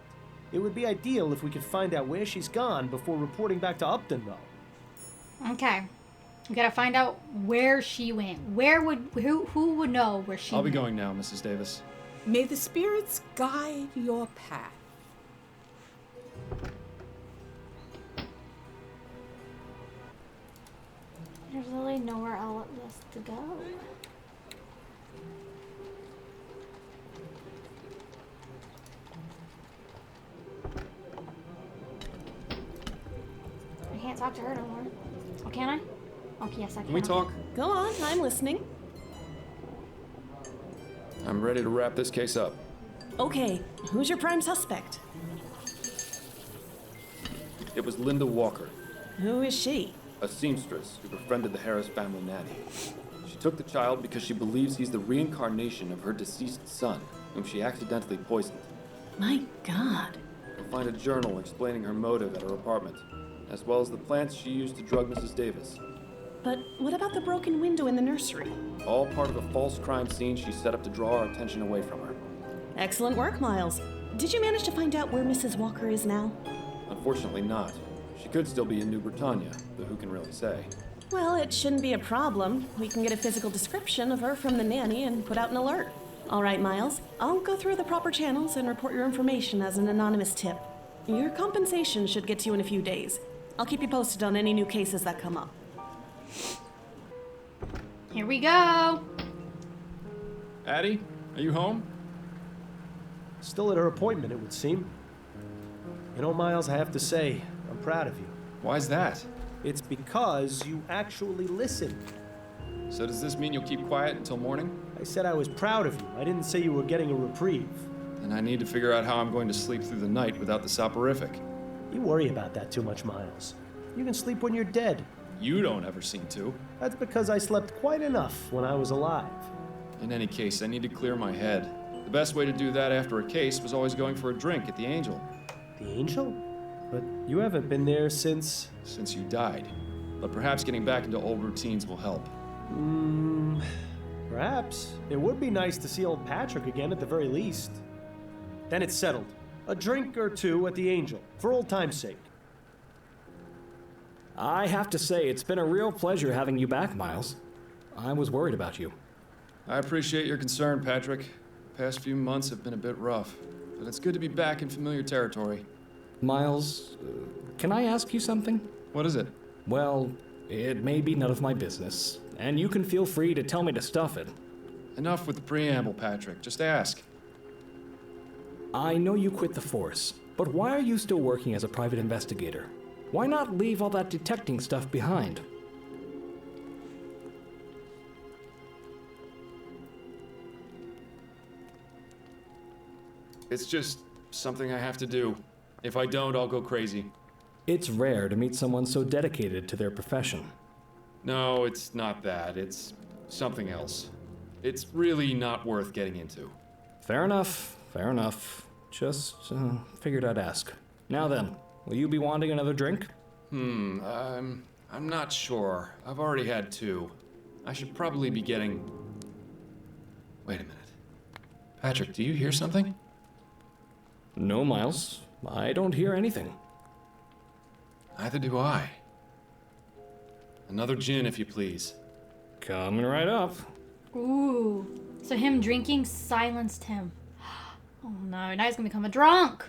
It would be ideal if we could find out where she's gone before reporting back to Upton, though. Okay. We gotta find out where she went. Who would know where she I'll went? be going now, Mrs. Davis. May the spirits guide your path. There's really nowhere else to go. I can't talk to her no more. Oh, can I? Oh, yes, I can. Can we talk? Go on, I'm listening. I'm ready to wrap this case up. Okay, who's your prime suspect? It was Linda Walker, Who is she? a seamstress who befriended the Harris family nanny. She took the child because she believes he's the reincarnation of her deceased son, whom she accidentally poisoned. My God. You'll find a journal explaining her motive at her apartment, as well as the plants she used to drug Mrs. Davis. But what about the broken window in the nursery? All part of a false crime scene she set up to draw our attention away from her. Excellent work, Miles. Did you manage to find out where Mrs. Walker is now? Unfortunately not. She could still be in New Britannia, but who can really say? Well, it shouldn't be a problem. We can get a physical description of her from the nanny and put out an alert. All right, Miles. I'll go through the proper channels and report your information as an anonymous tip. Your compensation should get to you in a few days. I'll keep you posted on any new cases that come up. Here we go. Addie, are you home? Still at her appointment, it would seem. You know, Miles, I have to say, I'm proud of you. Why's that? It's because you actually listened. So does this mean you'll keep quiet until morning? I said I was proud of you. I didn't say you were getting a reprieve. And I need to figure out how I'm going to sleep through the night without the soporific. You worry about that too much, Miles. You can sleep when you're dead. You don't ever seem to. That's because I slept quite enough when I was alive. In any case, I need to clear my head. The best way to do that after a case was always going for a drink at the Angel. The Angel? But you haven't been there since... Since you died. But perhaps getting back into old routines will help. Perhaps. It would be nice to see old Patrick again at the very least. Then it's settled. A drink or two at the Angel, for old time's sake. I have to say, it's been a real pleasure having you back, Miles. I was worried about you. I appreciate your concern, Patrick. The past few months have been a bit rough, but it's good to be back in familiar territory. Miles, can I ask you something? What is it? Well, it may be none of my business, and you can feel free to tell me to stuff it. Enough with the preamble, Patrick. Just ask. I know you quit the force, but why are you still working as a private investigator? Why not leave all that detecting stuff behind? It's just something I have to do. If I don't, I'll go crazy. It's rare to meet someone so dedicated to their profession. No, it's not that. It's something else. It's really not worth getting into. Fair enough, fair enough. Just figured I'd ask. Now then, will you be wanting another drink? I'm not sure. I've already had 2. I should probably be getting... Wait a minute. Patrick, do you hear something? No, Miles. I don't hear anything. Neither do I. Another gin, if you please. Coming right up. Ooh. So him drinking silenced him. Oh no, now he's gonna become a drunk.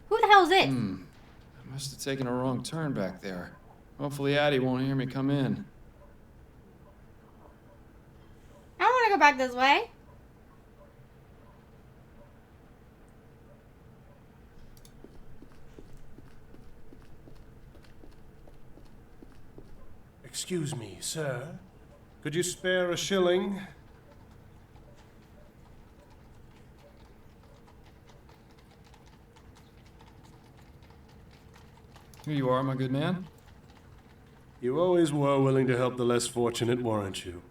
Who the hell's it? I must have taken a wrong turn back there. Hopefully Addie won't hear me come in. I don't want to go back this way. Excuse me, sir. Could you spare a shilling? Here you are, my good man. You always were willing to help the less fortunate, weren't you?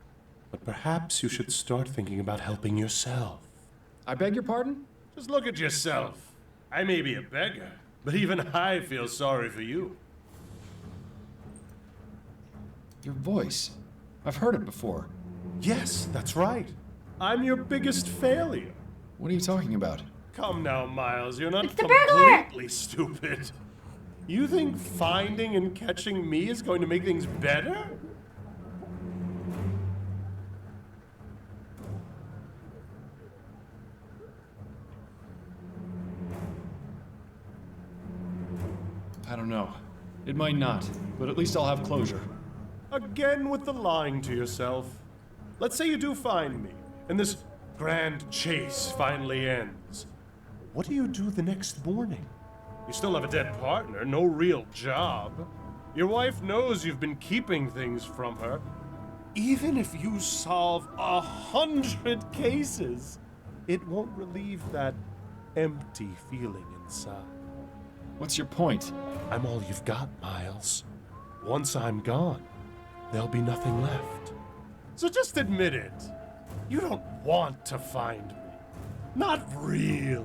But perhaps you should start thinking about helping yourself. I beg your pardon? Just look at yourself. I may be a beggar, but even I feel sorry for you. Your voice. I've heard it before. Yes, that's right. I'm your biggest failure. What are you talking about? Come now, Miles, you're not It's the burglar! completely stupid. You think finding and catching me is going to make things better? I don't know. It might not, but at least I'll have closure. Again with the lying to yourself. Let's say you do find me, and this grand chase finally ends. What do you do the next morning? You still have a dead partner, no real job. Your wife knows you've been keeping things from her. Even if you solve 100 cases, it won't relieve that empty feeling inside. What's your point? I'm all you've got, Miles. Once I'm gone, there'll be nothing left. So just admit it. You don't want to find me. Not really.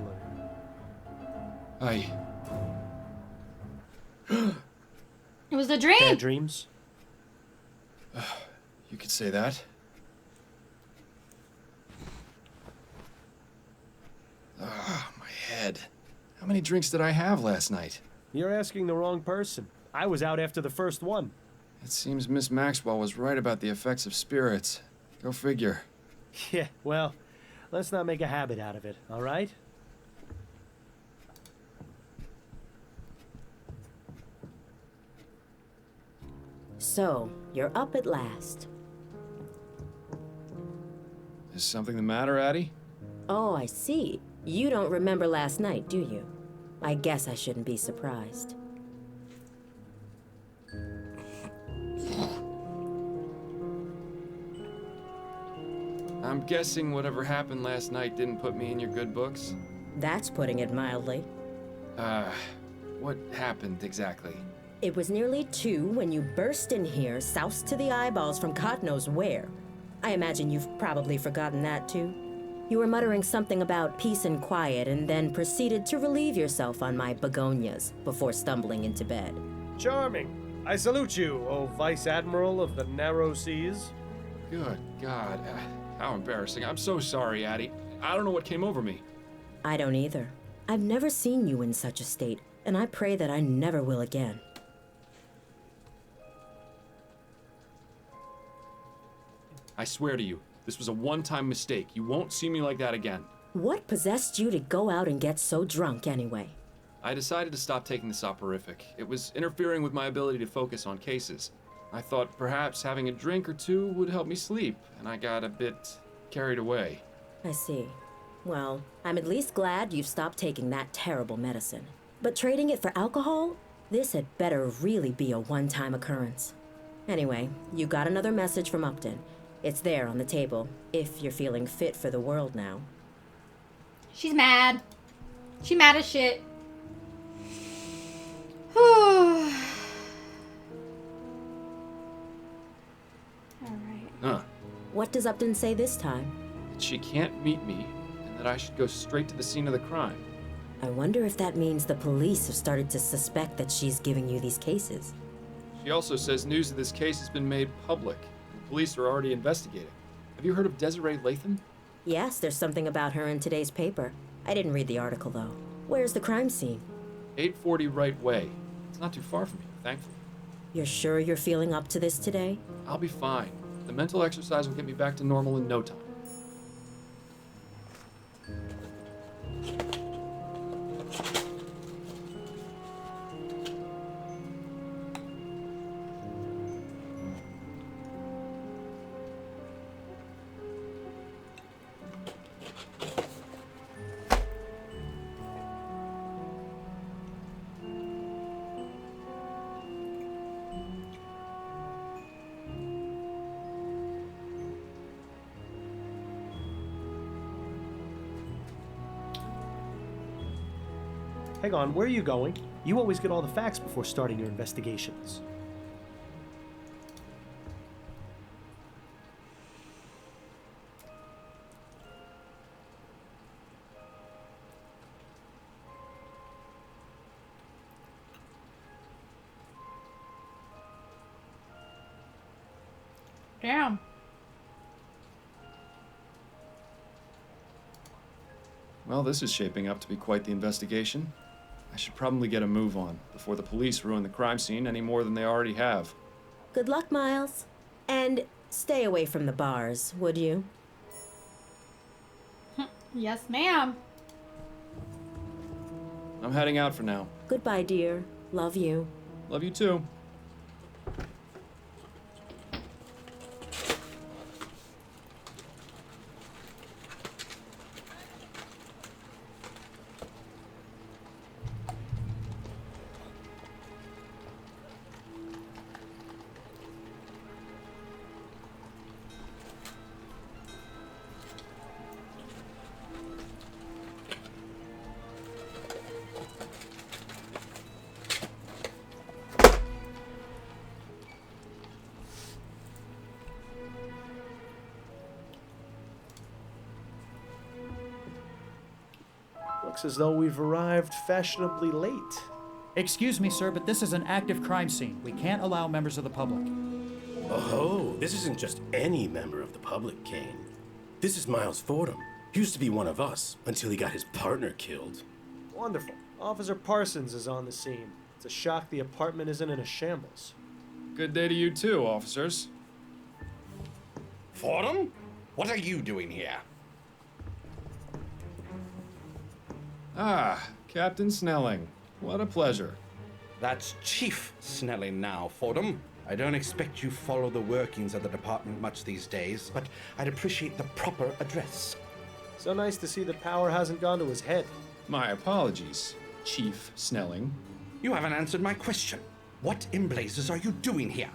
It was a dream. Bad dreams? You could say that. Ah, my head. How many drinks did I have last night? You're asking the wrong person. I was out after the first one. It seems Miss Maxwell was right about the effects of spirits. Go figure. Yeah, well, let's not make a habit out of it, all right? So, you're up at last. Is something the matter, Addie? Oh, I see. You don't remember last night, do you? I guess I shouldn't be surprised. I'm guessing whatever happened last night didn't put me in your good books? That's putting it mildly. What happened exactly? It was nearly 2 when you burst in here, soused to the eyeballs from God knows where. I imagine you've probably forgotten that too. You were muttering something about peace and quiet and then proceeded to relieve yourself on my begonias before stumbling into bed. Charming. I salute you, O Vice Admiral of the Narrow Seas. Good God. How embarrassing. I'm so sorry, Addie. I don't know what came over me. I don't either. I've never seen you in such a state, and I pray that I never will again. I swear to you, this was a one-time mistake. You won't see me like that again. What possessed you to go out and get so drunk anyway? I decided to stop taking the soporific. It was interfering with my ability to focus on cases. I thought perhaps having a drink or two would help me sleep, and I got a bit carried away. I see. Well, I'm at least glad you've stopped taking that terrible medicine. But trading it for alcohol? This had better really be a one-time occurrence. Anyway, you got another message from Upton. It's there on the table, if you're feeling fit for the world now. She's mad. She mad as shit. Alright. Huh. What does Upton say this time? That she can't meet me, and that I should go straight to the scene of the crime. I wonder if that means the police have started to suspect that she's giving you these cases. She also says news of this case has been made public. The police are already investigating. Have you heard of Desiree Latham? Yes, there's something about her in today's paper. I didn't read the article, though. Where's the crime scene? 840 Right Way. It's not too far from here, thankfully. You're sure you're feeling up to this today? I'll be fine. The mental exercise will get me back to normal in no time. Hang on, where are you going? You always get all the facts before starting your investigations. Damn. Well, this is shaping up to be quite the investigation. I should probably get a move on before the police ruin the crime scene any more than they already have. Good luck, Miles. And stay away from the bars, would you? Yes, ma'am. I'm heading out for now. Goodbye, dear. Love you. Love you too. Looks as though we've arrived fashionably late. Excuse me, sir, but this is an active crime scene. We can't allow members of the public. Oh, this isn't just any member of the public, Kane. This is Miles Fordham. He used to be one of us until he got his partner killed. Wonderful. Officer Parsons is on the scene. It's a shock the apartment isn't in a shambles. Good day to you too, officers. Fordham? What are you doing here? Ah, Captain Snelling. What a pleasure. That's Chief Snelling now, Fordham. I don't expect you follow the workings of the department much these days, but I'd appreciate the proper address. So nice to see the power hasn't gone to his head. My apologies, Chief Snelling. You haven't answered my question. What in blazes are you doing here?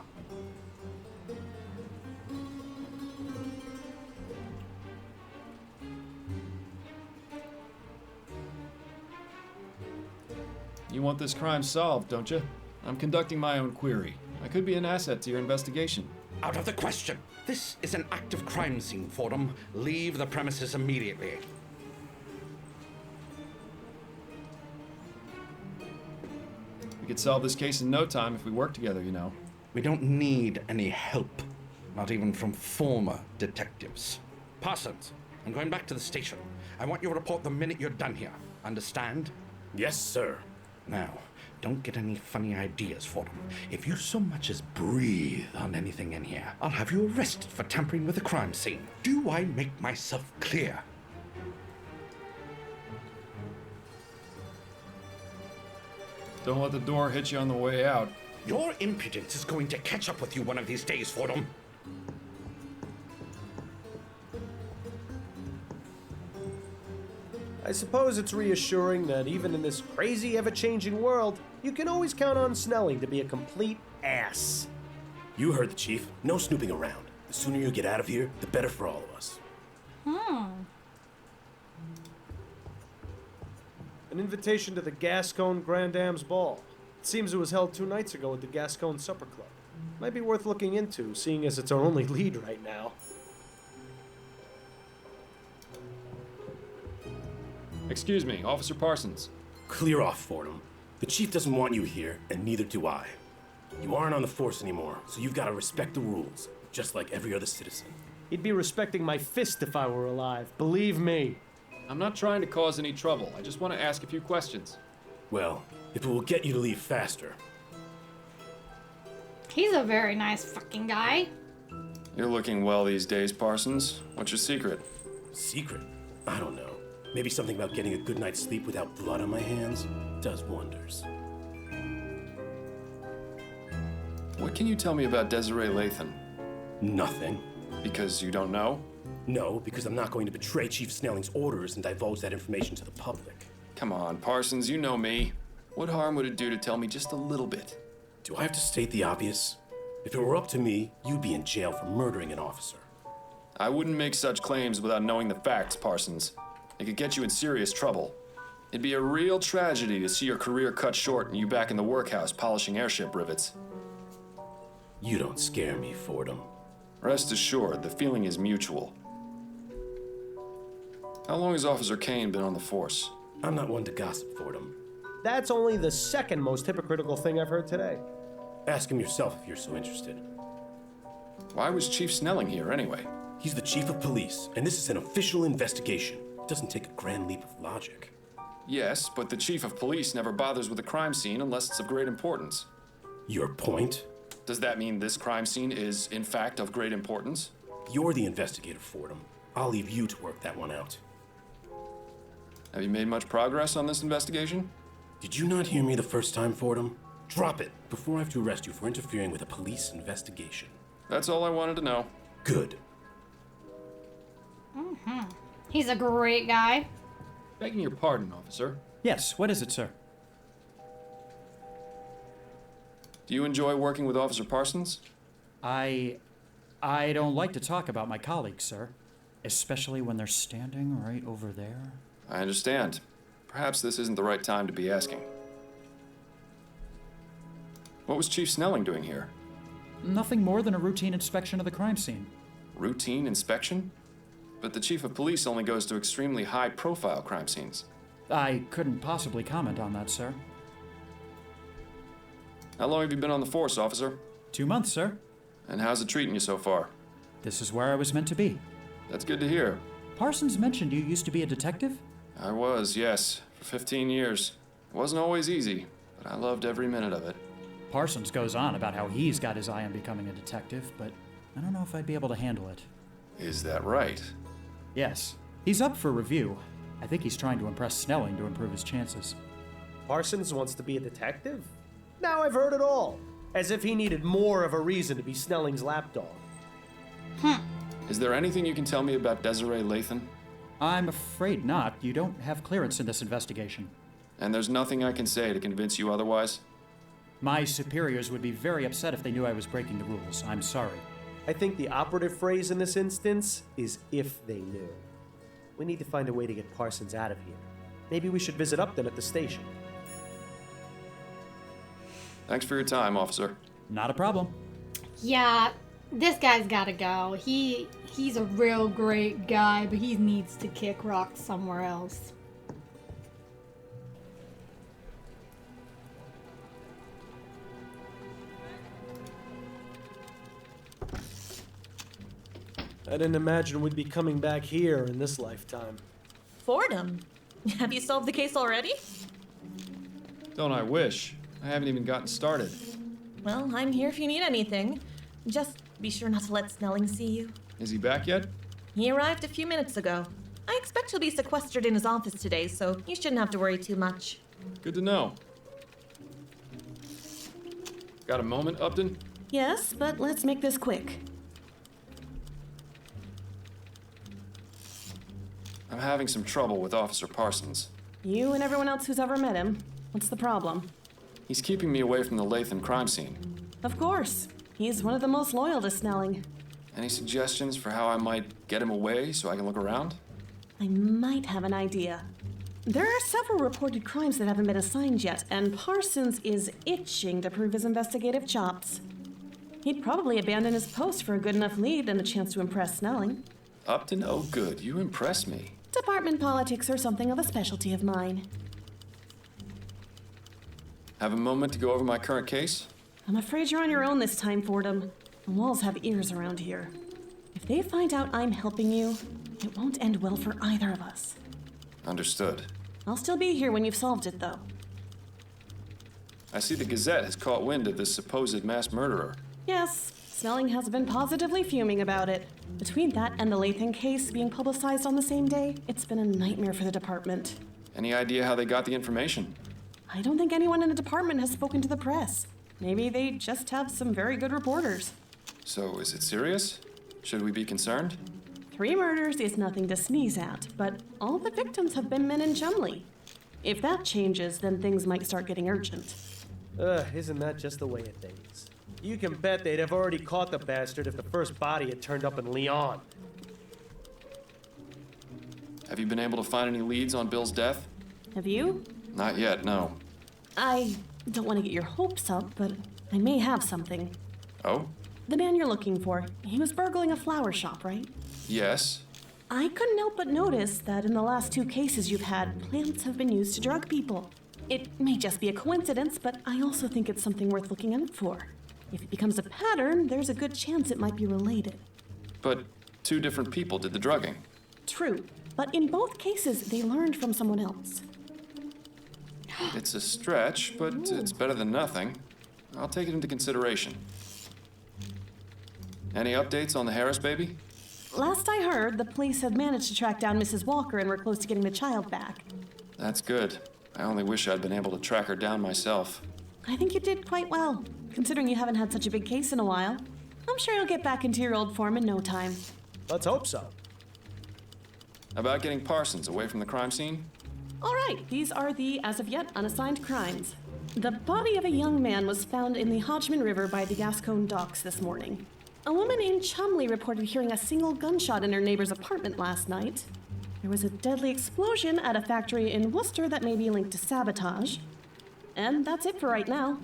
You want this crime solved, don't you? I'm conducting my own query. I could be an asset to your investigation. Out of the question. This is an active crime scene, Fordham. Leave the premises immediately. We could solve this case in no time if we work together, you know. We don't need any help. Not even from former detectives. Parsons, I'm going back to the station. I want you to report the minute you're done here. Understand? Yes, sir. Now, don't get any funny ideas, Fordham. If you so much as breathe on anything in here, I'll have you arrested for tampering with a crime scene. Do I make myself clear? Don't let the door hit you on the way out. Your impudence is going to catch up with you one of these days, Fordham. I suppose it's reassuring that even in this crazy, ever-changing world, you can always count on Snelling to be a complete ass. You heard the chief. No snooping around. The sooner you get out of here, the better for all of us. An invitation to the Gascon Grand Dame's Ball. It seems it was held 2 nights ago at the Gascon Supper Club. Might be worth looking into, seeing as it's our only lead right now. Excuse me, Officer Parsons. Clear off, Fordham. The chief doesn't want you here, and neither do I. You aren't on the force anymore, so you've got to respect the rules, just like every other citizen. He'd be respecting my fist if I were alive, believe me. I'm not trying to cause any trouble. I just want to ask a few questions. Well, if it will get you to leave faster. He's a very nice fucking guy. You're looking well these days, Parsons. What's your secret? Secret? I don't know. Maybe something about getting a good night's sleep without blood on my hands does wonders. What can you tell me about Desiree Lathan? Nothing. Because you don't know? No, because I'm not going to betray Chief Snelling's orders and divulge that information to the public. Come on, Parsons, you know me. What harm would it do to tell me just a little bit? Do I have to state the obvious? If it were up to me, you'd be in jail for murdering an officer. I wouldn't make such claims without knowing the facts, Parsons. It could get you in serious trouble. It'd be a real tragedy to see your career cut short and you back in the workhouse polishing airship rivets. You don't scare me, Fordham. Rest assured, the feeling is mutual. How long has Officer Kane been on the force? I'm not one to gossip, Fordham. That's only the second most hypocritical thing I've heard today. Ask him yourself if you're so interested. Why was Chief Snelling here anyway? He's the chief of police, and this is an official investigation. It doesn't take a grand leap of logic. Yes, but the Chief of Police never bothers with a crime scene unless it's of great importance. Your point? Does that mean this crime scene is, in fact, of great importance? You're the investigator, Fordham. I'll leave you to work that one out. Have you made much progress on this investigation? Did you not hear me the first time, Fordham? Drop it before I have to arrest you for interfering with a police investigation. That's all I wanted to know. Good. He's a great guy. Begging your pardon, officer. Yes, what is it, sir? Do you enjoy working with Officer Parsons? I don't like to talk about my colleagues, sir. Especially when they're standing right over there. I understand. Perhaps this isn't the right time to be asking. What was Chief Snelling doing here? Nothing more than a routine inspection of the crime scene. Routine inspection? But the Chief of Police only goes to extremely high-profile crime scenes. I couldn't possibly comment on that, sir. How long have you been on the force, officer? 2 months, sir. And how's it treating you so far? This is where I was meant to be. That's good to hear. Parsons mentioned you used to be a detective? I was, yes, for 15 years. It wasn't always easy, but I loved every minute of it. Parsons goes on about how he's got his eye on becoming a detective, but I don't know if I'd be able to handle it. Is that right? Yes. He's up for review. I think he's trying to impress Snelling to improve his chances. Parsons wants to be a detective? Now I've heard it all. As if he needed more of a reason to be Snelling's lapdog. Is there anything you can tell me about Desiree Lathan? I'm afraid not. You don't have clearance in this investigation. And there's nothing I can say to convince you otherwise? My superiors would be very upset if they knew I was breaking the rules. I'm sorry. I think the operative phrase in this instance is if they knew. We need to find a way to get Parsons out of here. Maybe we should visit Upton at the station. Thanks for your time, officer. Not a problem. Yeah, this guy's gotta go. He's a real great guy, but he needs to kick rocks somewhere else. I didn't imagine we'd be coming back here in this lifetime. Fordham? Have you solved the case already? Don't I wish? I haven't even gotten started. Well, I'm here if you need anything. Just be sure not to let Snelling see you. Is he back yet? He arrived a few minutes ago. I expect he'll be sequestered in his office today, so you shouldn't have to worry too much. Good to know. Got a moment, Upton? Yes, but let's make this quick. I'm having some trouble with Officer Parsons. You and everyone else who's ever met him. What's the problem? He's keeping me away from the Lathan crime scene. Of course. He's one of the most loyal to Snelling. Any suggestions for how I might get him away so I can look around? I might have an idea. There are several reported crimes that haven't been assigned yet, and Parsons is itching to prove his investigative chops. He'd probably abandon his post for a good enough lead and a chance to impress Snelling. Upton, oh good, you impress me. Department politics are something of a specialty of mine. Have a moment to go over my current case? I'm afraid you're on your own this time, Fordham. The walls have ears around here. If they find out I'm helping you, it won't end well for either of us. Understood. I'll still be here when you've solved it, though. I see the Gazette has caught wind of this supposed mass murderer. Yes, Snelling has been positively fuming about it. Between that and the Lathan case being publicized on the same day, it's been a nightmare for the department. Any idea how they got the information? I don't think anyone in the department has spoken to the press. Maybe they just have some very good reporters. So, is it serious? Should we be concerned? 3 murders is nothing to sneeze at, but all the victims have been men in Chumley. If that changes, then things might start getting urgent. Isn't that just the way of things? You can bet they'd have already caught the bastard if the first body had turned up in Leon. Have you been able to find any leads on Bill's death? Have you? Not yet, no. I don't want to get your hopes up, but I may have something. Oh? The man you're looking for, he was burgling a flower shop, right? Yes. I couldn't help but notice that in the last 2 cases you've had, plants have been used to drug people. It may just be a coincidence, but I also think it's something worth looking out for. If it becomes a pattern, there's a good chance it might be related. But 2 different people did the drugging. True, but in both cases, they learned from someone else. It's a stretch, but it's better than nothing. I'll take it into consideration. Any updates on the Harris baby? Last I heard, the police had managed to track down Mrs. Walker and were close to getting the child back. That's good. I only wish I'd been able to track her down myself. I think you did quite well, considering you haven't had such a big case in a while. I'm sure you'll get back into your old form in no time. Let's hope so. About getting Parsons away from the crime scene? All right, these are the, as of yet, unassigned crimes. The body of a young man was found in the Hodgman River by the Gascon docks this morning. A woman in Chumley reported hearing a single gunshot in her neighbor's apartment last night. There was a deadly explosion at a factory in Worcester that may be linked to sabotage. And that's it for right now.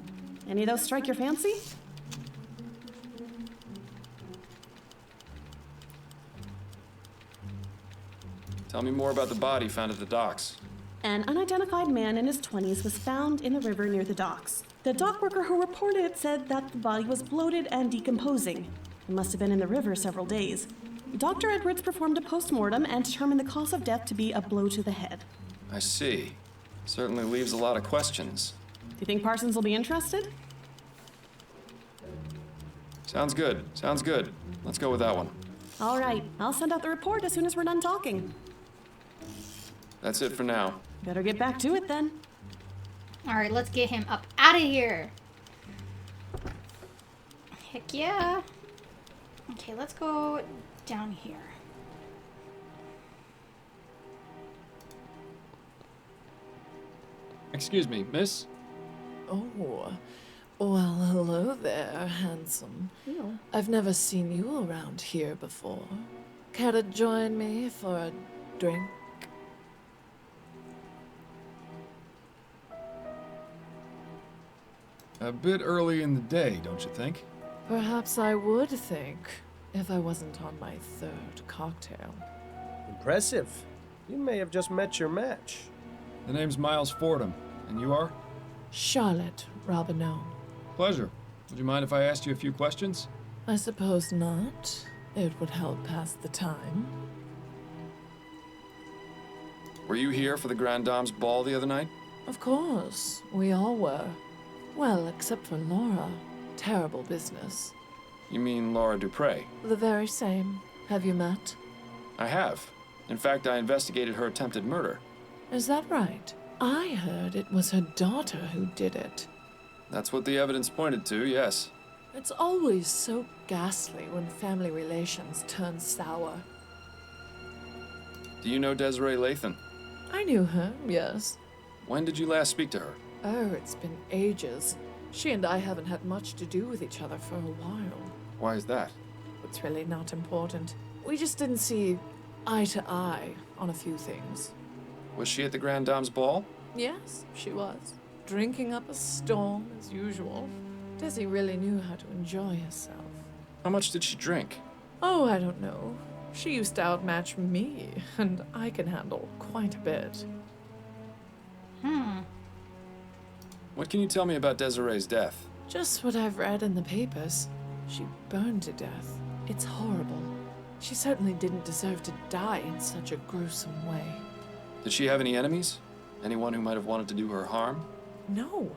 Any of those strike your fancy? Tell me more about the body found at the docks. An unidentified man in his 20s was found in the river near the docks. The dock worker who reported it said that the body was bloated and decomposing. It must have been in the river several days. Dr. Edwards performed a post-mortem and determined the cause of death to be a blow to the head. I see. Certainly leaves a lot of questions. Do you think Parsons will be interested? Sounds good. Sounds good. Let's go with that one. All right, I'll send out the report as soon as we're done talking. That's it for now. Better get back to it then. All right, let's get him up out of here. Heck yeah. Okay, let's go down here. Excuse me, miss? Oh, well, hello there, handsome. Hello. I've never seen you around here before. Care to join me for a drink? A bit early in the day, don't you think? Perhaps I would think, if I wasn't on my 3rd cocktail. Impressive. You may have just met your match. The name's Miles Fordham, and you are? Charlotte Robineau. Pleasure. Would you mind if I asked you a few questions? I suppose not. It would help pass the time. Were you here for the Grand Dame's ball the other night? Of course, we all were. Well, except for Laura. Terrible business. You mean Laura Dupre? The very same. Have you met? I have. In fact, I investigated her attempted murder. Is that right? I heard it was her daughter who did it. That's what the evidence pointed to, yes. It's always so ghastly when family relations turn sour. Do you know Desiree Lathan? I knew her, yes. When did you last speak to her? Oh, it's been ages. She and I haven't had much to do with each other for a while. Why is that? It's really not important. We just didn't see eye to eye on a few things. Was she at the Grand Dame's ball? Yes, she was. Drinking up a storm, as usual. Desi really knew how to enjoy herself. How much did she drink? Oh, I don't know. She used to outmatch me, and I can handle quite a bit. What can you tell me about Desiree's death? Just what I've read in the papers. She burned to death. It's horrible. She certainly didn't deserve to die in such a gruesome way. Did she have any enemies? Anyone who might have wanted to do her harm? No.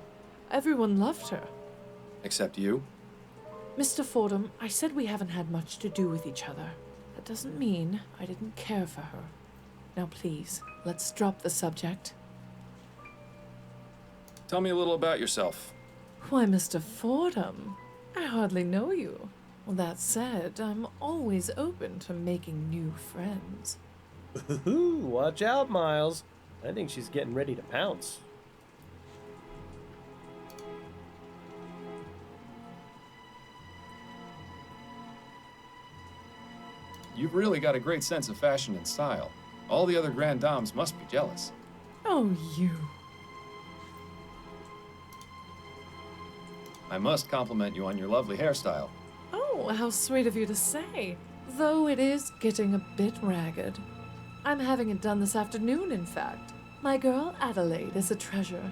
Everyone loved her. Except you? Mr. Fordham, I said we haven't had much to do with each other. That doesn't mean I didn't care for her. Now please, let's drop the subject. Tell me a little about yourself. Why, Mr. Fordham, I hardly know you. Well, that said, I'm always open to making new friends. Ooh, watch out, Miles. I think she's getting ready to pounce. You've really got a great sense of fashion and style. All the other Grand Dames must be jealous. Oh, you. I must compliment you on your lovely hairstyle. Oh, how sweet of you to say. Though it is getting a bit ragged. I'm having it done this afternoon, in fact. My girl Adelaide is a treasure.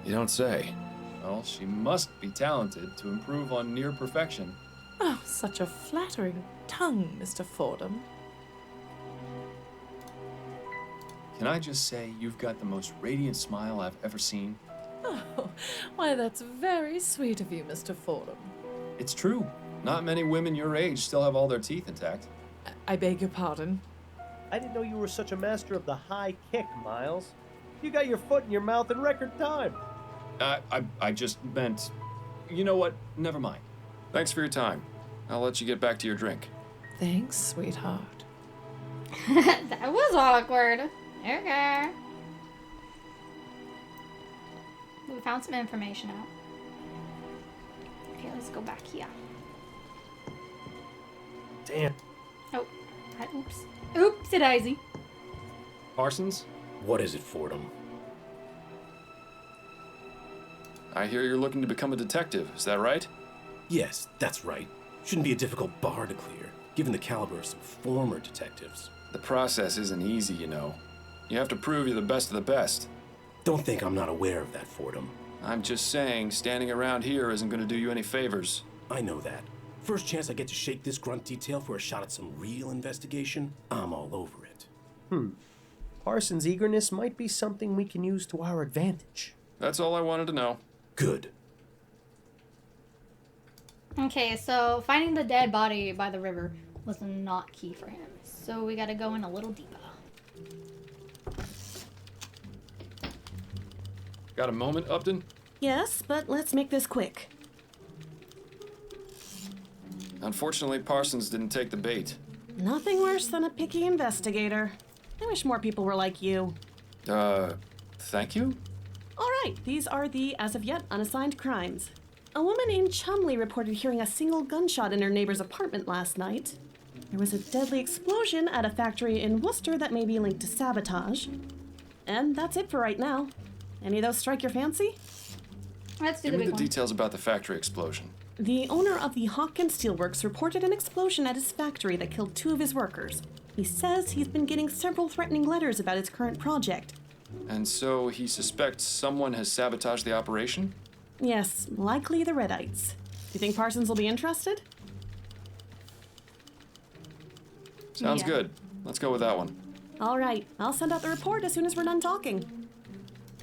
You don't say. Well, she must be talented to improve on near perfection. Oh, such a flattering tongue, Mr. Fordham. Can I just say you've got the most radiant smile I've ever seen? Oh, why, that's very sweet of you, Mr. Fordham. It's true. Not many women your age still have all their teeth intact. I beg your pardon? I didn't know you were such a master of the high kick, Miles. You got your foot in your mouth in record time. I just meant... You know what? Never mind. Thanks for your time. I'll let you get back to your drink. Thanks, sweetheart. That was awkward. Okay. We found some information out. Okay, let's go back here. Damn. Oh, oops. Oopsie-daisy. Parsons? What is it, Fordham? I hear you're looking to become a detective, is that right? Yes, that's right. Shouldn't be a difficult bar to clear, given the caliber of some former detectives. The process isn't easy, you know. You have to prove you're the best of the best. Don't think I'm not aware of that, Fordham. I'm just saying, standing around here isn't going to do you any favors. I know that. First chance I get to shake this grunt detail for a shot at some real investigation, I'm all over it. Parsons' eagerness might be something we can use to our advantage. That's all I wanted to know. Good. Okay, so finding the dead body by the river was not key for him. So we gotta go in a little deeper. Got a moment, Upton? Yes, but let's make this quick. Unfortunately, Parsons didn't take the bait. Nothing worse than a picky investigator. I wish more people were like you. Thank you? All right, these are the, as of yet, unassigned crimes. A woman named Chumley reported hearing a single gunshot in her neighbor's apartment last night. There was a deadly explosion at a factory in Worcester that may be linked to sabotage. And that's it for right now. Any of those strike your fancy? Let's do Give the me big the one. details about the factory explosion. The owner of the Hawkins Steelworks reported an explosion at his factory that killed 2 of his workers. He says he's been getting several threatening letters about his current project. And so he suspects someone has sabotaged the operation? Yes, likely the Redites. Do you think Parsons will be interested? Sounds Yeah. good. Let's go with that one. All right, I'll send out the report as soon as we're done talking.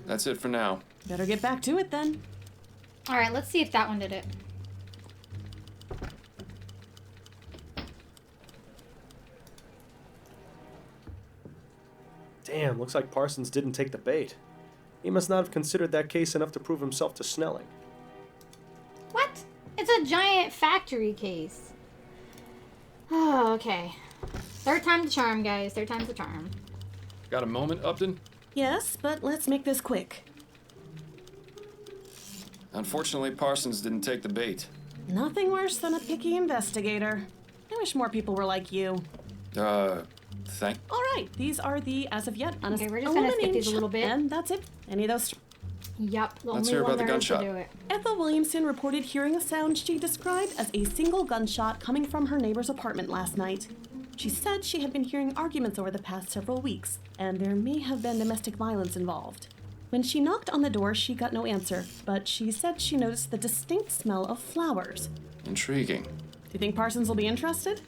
That's it for now. Better get back to it then. All right, let's see if that one did it. Damn, looks like Parsons didn't take the bait. He must not have considered that case enough to prove himself to Snelling. What? It's a giant factory case. Oh, okay. Third time's the charm, guys. Third time's the charm. Got a moment, Upton? Yes, but let's make this quick. Unfortunately, Parsons didn't take the bait. Nothing worse than a picky investigator. I wish more people were like you. Thank... All right, these are the, as of yet, Okay, we're just gonna skip these a little bit. And that's it. Any of those... Yep, the Let's only hear one about the there is to gunshot. do it. Ethel Williamson reported hearing a sound she described as a single gunshot coming from her neighbor's apartment last night. She said she had been hearing arguments over the past several weeks, and there may have been domestic violence involved. When she knocked on the door, she got no answer, but she said she noticed the distinct smell of flowers. Intriguing. Do you think Parsons will be interested?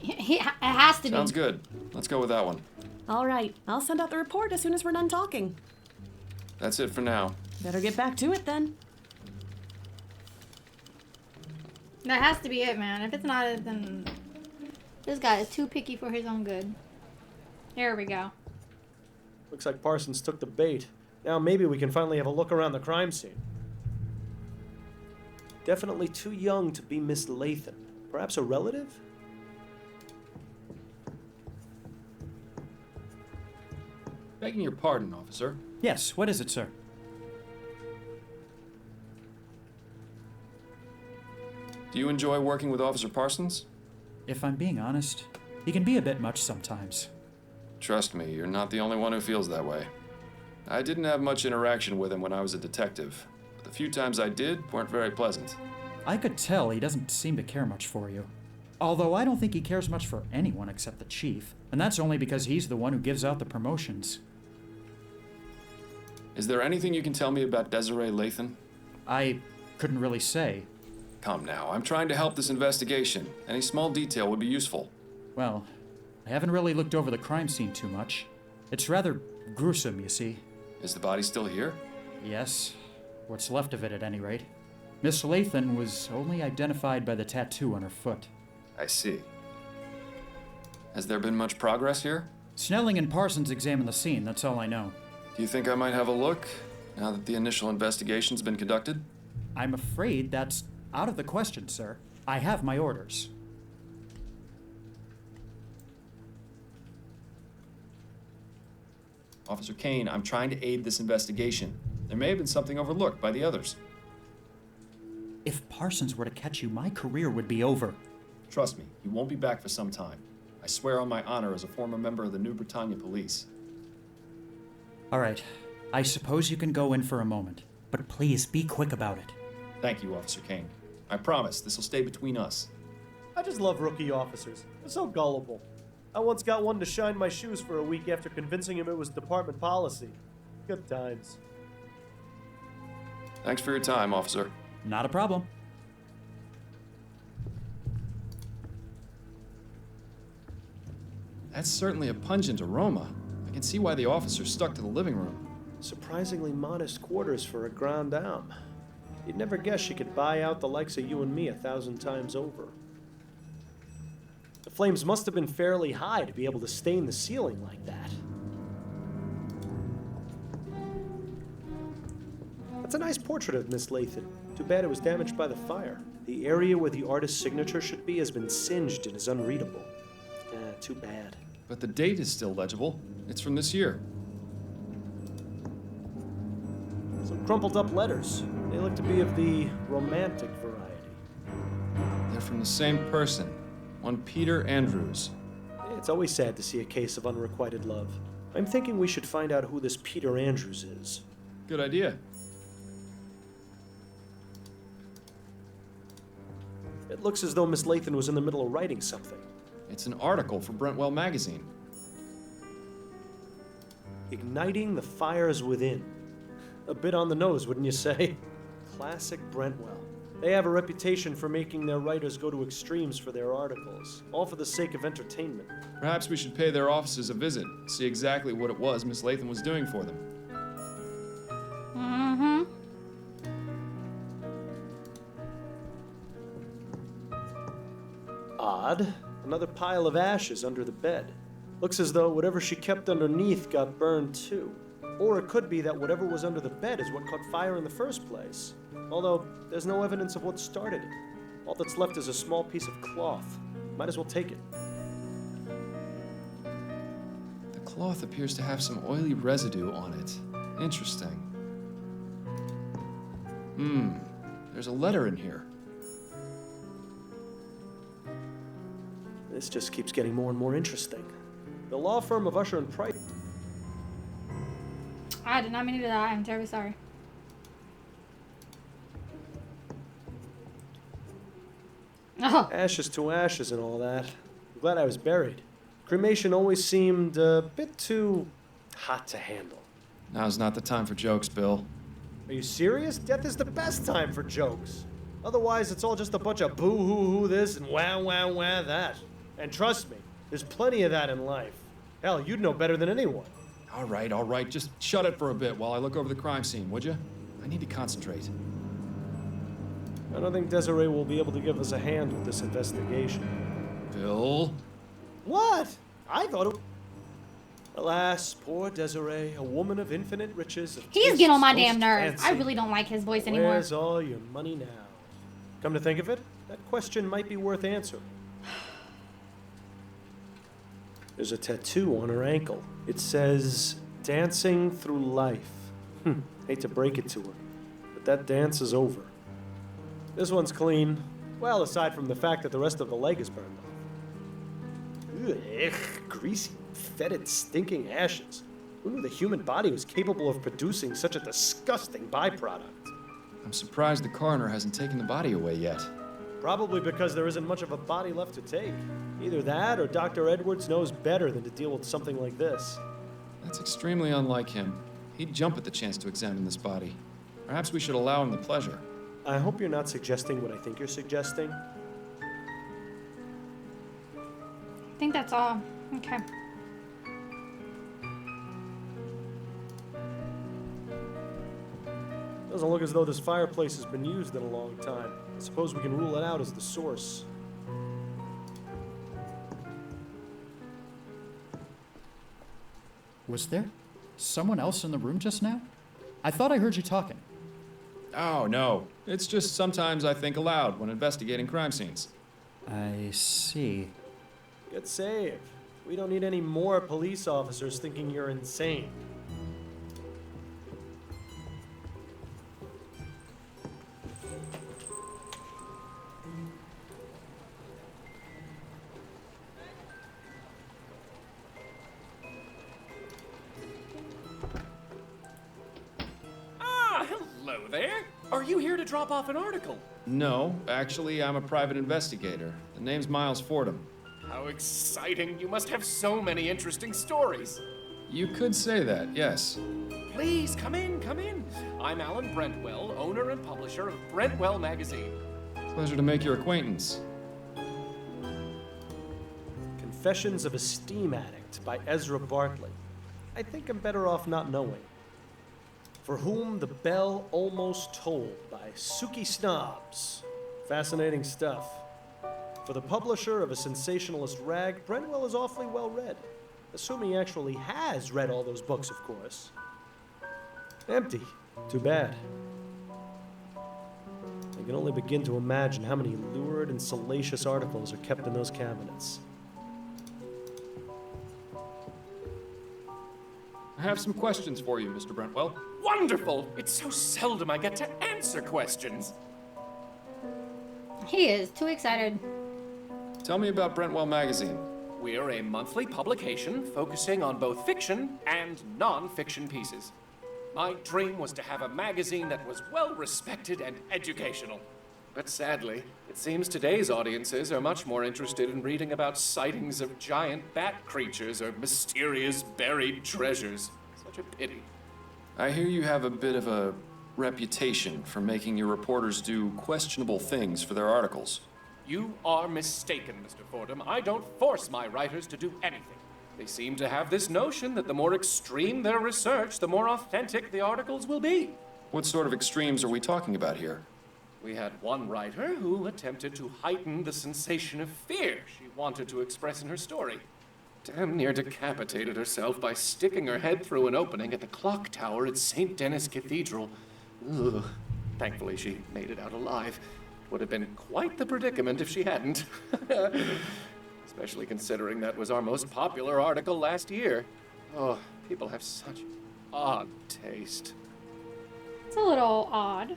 It has to be. Sounds good. Let's go with that one. All right, I'll send out the report as soon as we're done talking. That's it for now. Better get back to it then. That has to be it, man. If it's not it, then this guy is too picky for his own good. There we go. Looks like Parsons took the bait. Now maybe we can finally have a look around the crime scene. Definitely too young to be Miss Latham. Perhaps a relative? Begging your pardon, officer. Yes, what is it, sir? Do you enjoy working with Officer Parsons? If I'm being honest, he can be a bit much sometimes. Trust me, you're not the only one who feels that way. I didn't have much interaction with him when I was a detective, but the few times I did weren't very pleasant. I could tell he doesn't seem to care much for you. Although I don't think he cares much for anyone except the chief, and that's only because he's the one who gives out the promotions. Is there anything you can tell me about Desiree Lathan? I couldn't really say. Come now, I'm trying to help this investigation. Any small detail would be useful. Well, I haven't really looked over the crime scene too much. It's rather gruesome, you see. Is the body still here? Yes, what's left of it at any rate. Miss Lathan was only identified by the tattoo on her foot. I see. Has there been much progress here? Snelling and Parsons examined the scene, that's all I know. Do you think I might have a look, now that the initial investigation's been conducted? I'm afraid that's out of the question, sir. I have my orders. Officer Kane, I'm trying to aid this investigation. There may have been something overlooked by the others. If Parsons were to catch you, my career would be over. Trust me, you won't be back for some time. I swear on my honor as a former member of the New Britannia Police. All right, I suppose you can go in for a moment, but please be quick about it. Thank you, Officer Kane. I promise this will stay between us. I just love rookie officers. They're so gullible. I once got one to shine my shoes for a week after convincing him it was department policy. Good times. Thanks for your time, officer. Not a problem. That's certainly a pungent aroma. I can see why the officer stuck to the living room. Surprisingly modest quarters for a grande dame. You'd never guess she could buy out the likes of you and me 1,000 times over. The flames must have been fairly high to be able to stain the ceiling like that. That's a nice portrait of Miss Lathan. Too bad it was damaged by the fire. The area where the artist's signature should be has been singed and is unreadable. Too bad. But the date is still legible. It's from this year. Some crumpled up letters. They look to be of the romantic variety. They're from the same person. One Peter Andrews. It's always sad to see a case of unrequited love. I'm thinking we should find out who this Peter Andrews is. Good idea. It looks as though Miss Lathan was in the middle of writing something. It's an article for Brentwell magazine. Igniting the fires within. A bit on the nose, wouldn't you say? Classic Brentwell. They have a reputation for making their writers go to extremes for their articles, all for the sake of entertainment. Perhaps we should pay their offices a visit, see exactly what it was Miss Lathan was doing for them. Odd. Another pile of ashes under the bed. Looks as though whatever she kept underneath got burned too. Or it could be that whatever was under the bed is what caught fire in the first place. Although, there's no evidence of what started it. All that's left is a small piece of cloth. Might as well take it. The cloth appears to have some oily residue on it. Interesting. There's a letter in here. This just keeps getting more and more interesting. The law firm of Usher and Price. I did not mean to do that. I'm terribly sorry. Oh. Ashes to ashes and all that. I'm glad I was buried. Cremation always seemed a bit too hot to handle. Now's not the time for jokes, Bill. Are you serious? Death is the best time for jokes. Otherwise, it's all just a bunch of boo-hoo-hoo this and wah-wah-wah that. And trust me, there's plenty of that in life. Hell, you'd know better than anyone. All right. Just shut it for a bit while I look over the crime scene, would you? I need to concentrate. I don't think Desiree will be able to give us a hand with this investigation. Bill? What? I thought it... Alas, poor Desiree, a woman of infinite riches. He's getting on my damn nerves. I really don't like his voice anymore. Where's all your money now? Come to think of it, that question might be worth answering. There's a tattoo on her ankle. It says, "Dancing through life." Hate to break it to her, but that dance is over. This one's clean. Well, aside from the fact that the rest of the leg is burned off. Ugh, greasy, fetid, stinking ashes. Who knew the human body was capable of producing such a disgusting byproduct? I'm surprised the coroner hasn't taken the body away yet. Probably because there isn't much of a body left to take. Either that or Dr. Edwards knows better than to deal with something like this. That's extremely unlike him. He'd jump at the chance to examine this body. Perhaps we should allow him the pleasure. I hope you're not suggesting what I think you're suggesting. I think that's all. Okay. Doesn't look as though this fireplace has been used in a long time. I suppose we can rule it out as the source. Was there someone else in the room just now? I thought I heard you talking. Oh, no. It's just sometimes I think aloud when investigating crime scenes. I see. Good save. We don't need any more police officers thinking you're insane. Hello there. Are you here to drop off an article? No, actually, I'm a private investigator. The name's Miles Fordham. How exciting. You must have so many interesting stories. You could say that, yes. Please, come in, come in. I'm Alan Brentwell, owner and publisher of Brentwell Magazine. Pleasure to make your acquaintance. Confessions of a Steam Addict by Ezra Bartlett. I think I'm better off not knowing. For Whom the Bell Almost Tolled by Suki Snobs. Fascinating stuff. For the publisher of a sensationalist rag, Brentwell is awfully well read. Assuming he actually has read all those books, of course. Empty. Too bad. I can only begin to imagine how many lurid and salacious articles are kept in those cabinets. I have some questions for you, Mr. Brentwell. Wonderful! It's so seldom I get to answer questions. He is too excited. Tell me about Brentwell Magazine. We're a monthly publication focusing on both fiction and non-fiction pieces. My dream was to have a magazine that was well-respected and educational. But sadly, it seems today's audiences are much more interested in reading about sightings of giant bat creatures or mysterious buried treasures. Such a pity. I hear you have a bit of a reputation for making your reporters do questionable things for their articles. You are mistaken, Mr. Fordham. I don't force my writers to do anything. They seem to have this notion that the more extreme their research, the more authentic the articles will be. What sort of extremes are we talking about here? We had one writer who attempted to heighten the sensation of fear she wanted to express in her story. Damn near decapitated herself by sticking her head through an opening at the clock tower at St. Denis Cathedral. Ugh. Thankfully, she made it out alive. Would have been quite the predicament if she hadn't. Especially considering that was our most popular article last year. Oh, people have such odd taste. It's a little odd.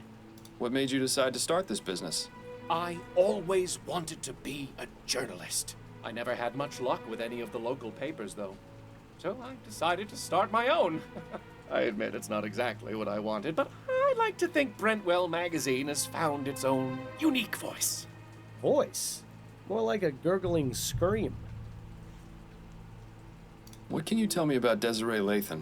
What made you decide to start this business? I always wanted to be a journalist. I never had much luck with any of the local papers, though. So I decided to start my own. I admit it's not exactly what I wanted, but I like to think Brentwell Magazine has found its own unique voice. Voice? More like a gurgling scream. What can you tell me about Desiree Lathan?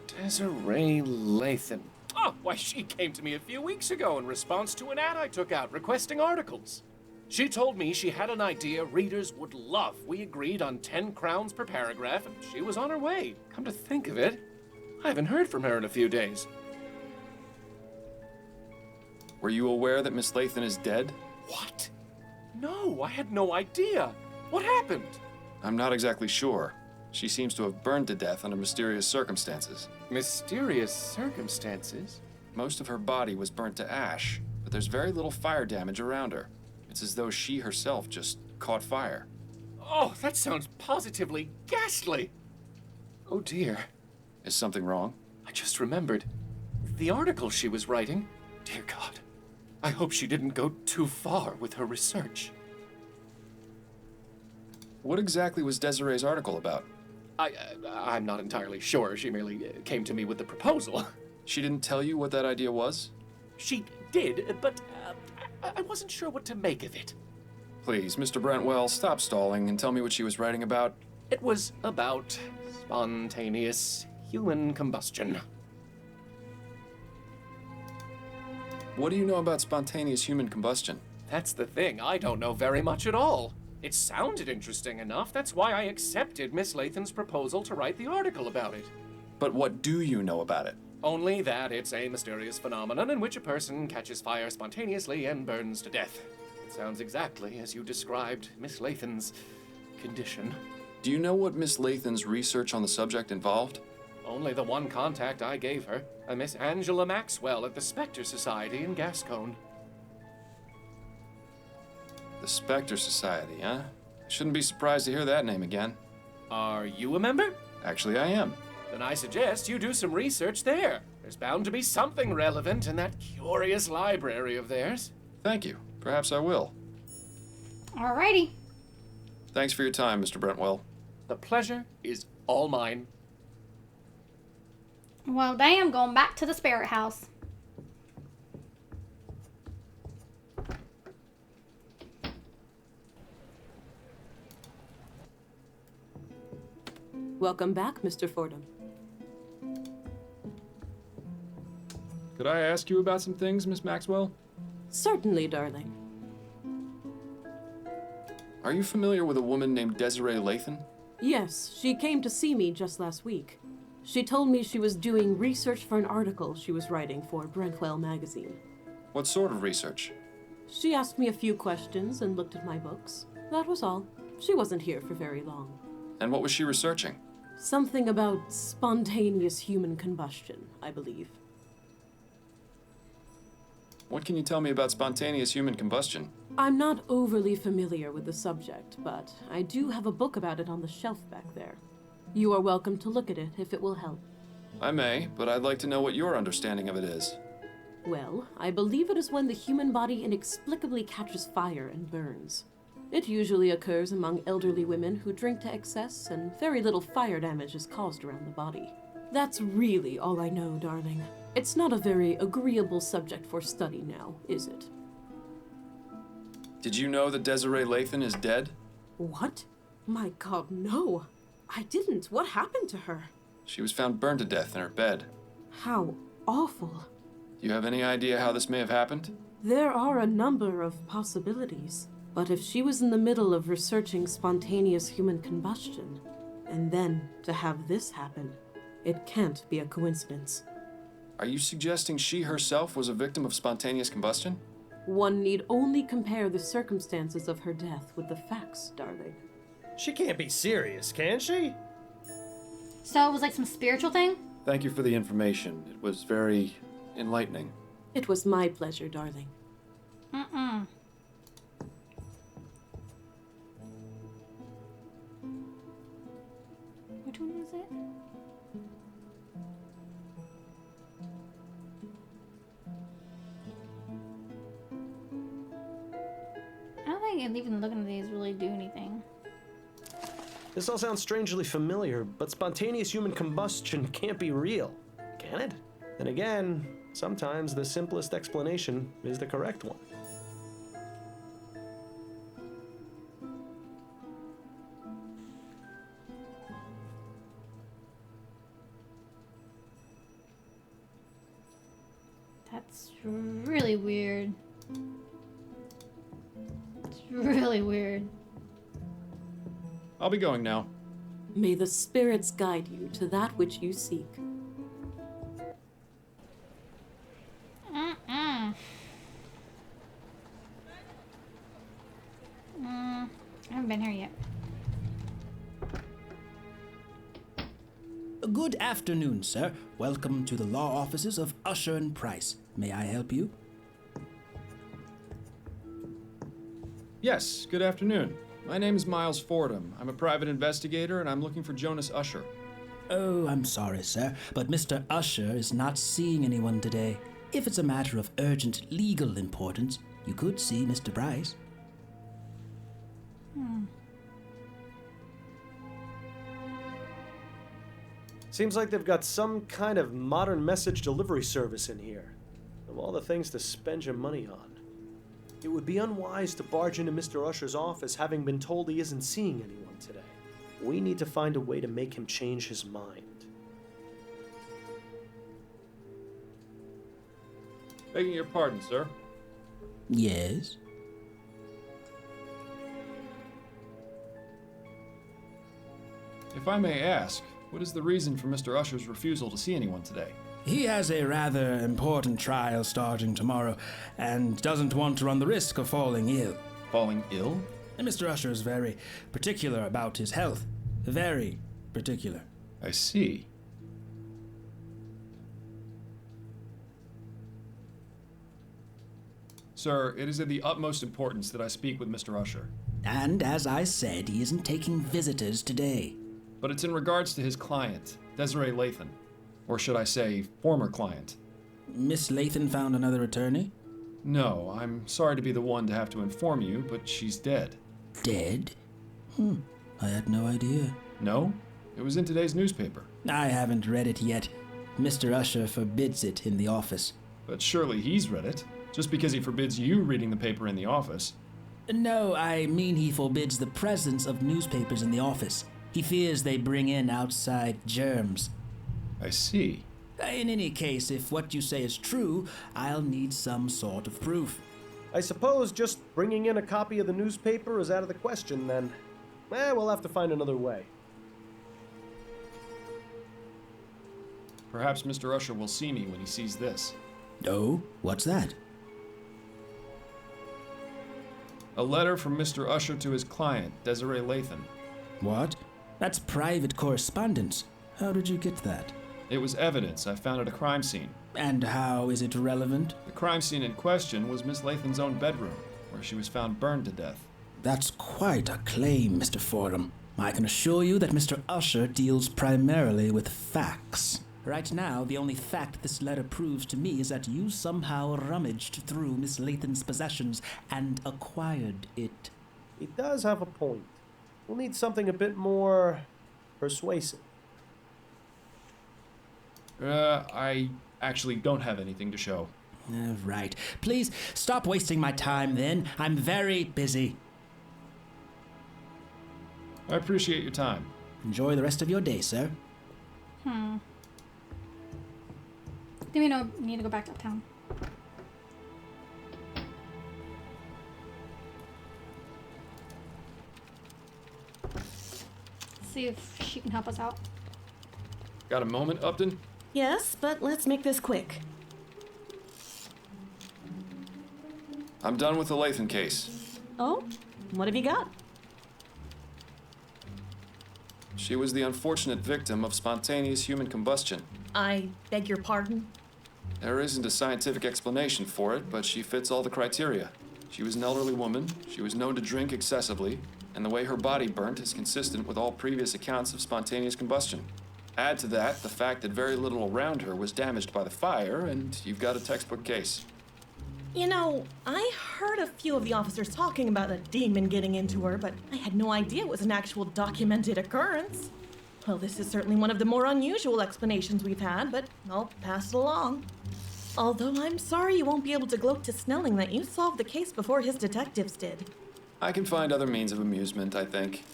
Desiree Lathan. Oh, why, she came to me a few weeks ago in response to an ad I took out requesting articles. She told me she had an idea readers would love. We agreed on 10 crowns per paragraph, and she was on her way. Come to think of it, I haven't heard from her in a few days. Were you aware that Miss Lathan is dead? What? No, I had no idea. What happened? I'm not exactly sure. She seems to have burned to death under mysterious circumstances. Mysterious circumstances? Most of her body was burnt to ash, but there's very little fire damage around her. It's as though she herself just caught fire. Oh, that sounds positively ghastly. Oh dear. Is something wrong? I just remembered. The article she was writing. Dear God. I hope she didn't go too far with her research. What exactly was Desiree's article about? I'm not entirely sure. She merely came to me with the proposal. She didn't tell you what that idea was? She did, but I wasn't sure what to make of it. Please, Mr. Brentwell, stop stalling and tell me what she was writing about. It was about spontaneous human combustion. What do you know about spontaneous human combustion? That's the thing, I don't know very much at all. It sounded interesting enough, that's why I accepted Miss Lathan's proposal to write the article about it. But what do you know about it? Only that it's a mysterious phenomenon in which a person catches fire spontaneously and burns to death. It sounds exactly as you described Miss Lathan's condition. Do you know what Miss Lathan's research on the subject involved? Only the one contact I gave her, a Miss Angela Maxwell at the Spectre Society in Gascon. The Spectre Society, huh? Shouldn't be surprised to hear that name again. Are you a member? Actually, I am. Then I suggest you do some research there. There's bound to be something relevant in that curious library of theirs. Thank you. Perhaps I will. Alrighty. Thanks for your time, Mr. Brentwell. The pleasure is all mine. Well, damn, going back to the spirit house. Welcome back, Mr. Fordham. Could I ask you about some things, Miss Maxwell? Certainly, darling. Are you familiar with a woman named Desiree Lathan? Yes, she came to see me just last week. She told me she was doing research for an article she was writing for Brentwell magazine. What sort of research? She asked me a few questions and looked at my books. That was all. She wasn't here for very long. And what was she researching? Something about spontaneous human combustion, I believe. What can you tell me about spontaneous human combustion? I'm not overly familiar with the subject, but I do have a book about it on the shelf back there. You are welcome to look at it if it will help. I may, but I'd like to know what your understanding of it is. Well, I believe it is when the human body inexplicably catches fire and burns. It usually occurs among elderly women who drink to excess, and very little fire damage is caused around the body. That's really all I know, darling. It's not a very agreeable subject for study now, is it? Did you know that Desiree Lathan is dead? What? My God, no. I didn't. What happened to her? She was found burned to death in her bed. How awful. Do you have any idea how this may have happened? There are a number of possibilities. But if she was in the middle of researching spontaneous human combustion, and then to have this happen, it can't be a coincidence. Are you suggesting she herself was a victim of spontaneous combustion? One need only compare the circumstances of her death with the facts, darling. She can't be serious, can she? So it was like some spiritual thing? Thank you for the information. It was very enlightening. It was my pleasure, darling. Mm-mm. Which one is it? I don't think even looking at these really do anything. This all sounds strangely familiar, but spontaneous human combustion can't be real, can it? Then again, sometimes the simplest explanation is the correct one. That's really weird. It's really weird. I'll be going now. May the spirits guide you to that which you seek. I haven't been here yet. Good afternoon, sir. Welcome to the law offices of Usher and Price. May I help you? Yes, good afternoon. My name is Miles Fordham. I'm a private investigator, and I'm looking for Jonas Usher. Oh, I'm sorry, sir, but Mr. Usher is not seeing anyone today. If it's a matter of urgent legal importance, you could see Mr. Price. Seems like they've got some kind of modern message delivery service in here. Of all the things to spend your money on. It would be unwise to barge into Mr. Usher's office having been told he isn't seeing anyone today. We need to find a way to make him change his mind. Begging your pardon, sir. Yes? If I may ask, what is the reason for Mr. Usher's refusal to see anyone today? He has a rather important trial starting tomorrow and doesn't want to run the risk of falling ill. Falling ill? And Mr. Usher is very particular about his health. Very particular. I see. Sir, it is of the utmost importance that I speak with Mr. Usher. And as I said, he isn't taking visitors today. But it's in regards to his client, Desiree Lathan. Or should I say, former client. Miss Lathan found another attorney? No, I'm sorry to be the one to have to inform you, but she's dead. Dead? I had no idea. No? It was in today's newspaper. I haven't read it yet. Mr. Usher forbids it in the office. But surely he's read it, just because he forbids you reading the paper in the office. No, I mean he forbids the presence of newspapers in the office. He fears they bring in outside germs. I see. In any case, if what you say is true, I'll need some sort of proof. I suppose just bringing in a copy of the newspaper is out of the question, then. We'll have to find another way. Perhaps Mr. Usher will see me when he sees this. Oh, what's that? A letter from Mr. Usher to his client, Desiree Lathan. What? That's private correspondence. How did you get that? It was evidence I found at a crime scene. And how is it relevant? The crime scene in question was Miss Lathan's own bedroom, where she was found burned to death. That's quite a claim, Mr. Fordham. I can assure you that Mr. Usher deals primarily with facts. Right now, the only fact this letter proves to me is that you somehow rummaged through Miss Lathan's possessions and acquired it. He does have a point. We'll need something a bit more persuasive. I actually don't have anything to show. Right. Please stop wasting my time then. I'm very busy. I appreciate your time. Enjoy the rest of your day, sir. Do we need to go back uptown? See if she can help us out. Got a moment, Upton? Yes, but let's make this quick. I'm done with the Lathan case. Oh? What have you got? She was the unfortunate victim of spontaneous human combustion. I beg your pardon? There isn't a scientific explanation for it, but she fits all the criteria. She was an elderly woman, she was known to drink excessively, and the way her body burnt is consistent with all previous accounts of spontaneous combustion. Add to that the fact that very little around her was damaged by the fire, and you've got a textbook case. You know, I heard a few of the officers talking about a demon getting into her, but I had no idea it was an actual documented occurrence. Well, this is certainly one of the more unusual explanations we've had, but I'll pass it along. Although I'm sorry you won't be able to gloat to Snelling that you solved the case before his detectives did. I can find other means of amusement, I think.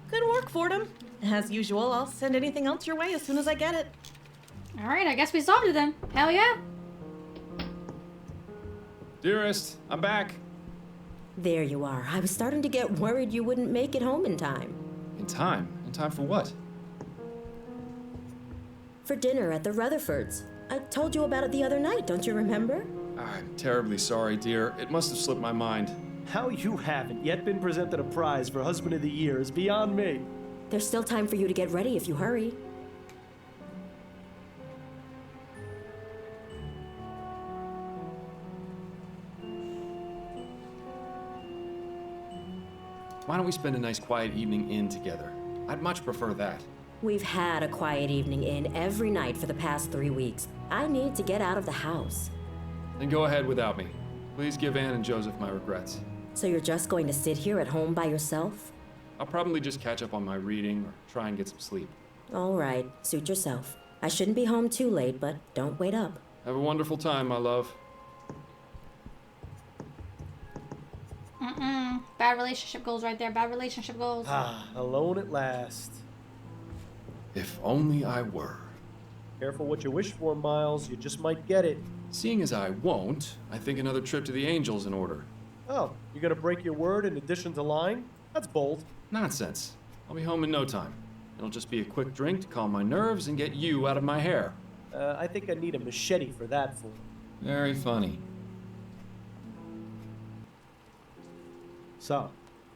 Good work, Fordham. As usual, I'll send anything else your way as soon as I get it. Alright, I guess we solved it then. Hell yeah. Dearest, I'm back. There you are. I was starting to get worried you wouldn't make it home in time. In time? In time for what? For dinner at the Rutherfords. I told you about it the other night, don't you remember? I'm terribly sorry, dear. It must have slipped my mind. How you haven't yet been presented a prize for Husband of the Year is beyond me. There's still time for you to get ready if you hurry. Why don't we spend a nice quiet evening in together? I'd much prefer that. We've had a quiet evening in every night for the past 3 weeks. I need to get out of the house. Then go ahead without me. Please give Anne and Joseph my regrets. So you're just going to sit here at home by yourself? I'll probably just catch up on my reading or try and get some sleep. All right, suit yourself. I shouldn't be home too late, but don't wait up. Have a wonderful time, my love. Bad relationship goals right there. Bad relationship goals. Alone at last. If only I were. Careful what you wish for, Miles. You just might get it. Seeing as I won't, I think another trip to the Angel's in order. Oh, you're gonna break your word in addition to lying? That's bold. Nonsense. I'll be home in no time. It'll just be a quick drink to calm my nerves and get you out of my hair. I think I need a machete for that fool. Very funny. So,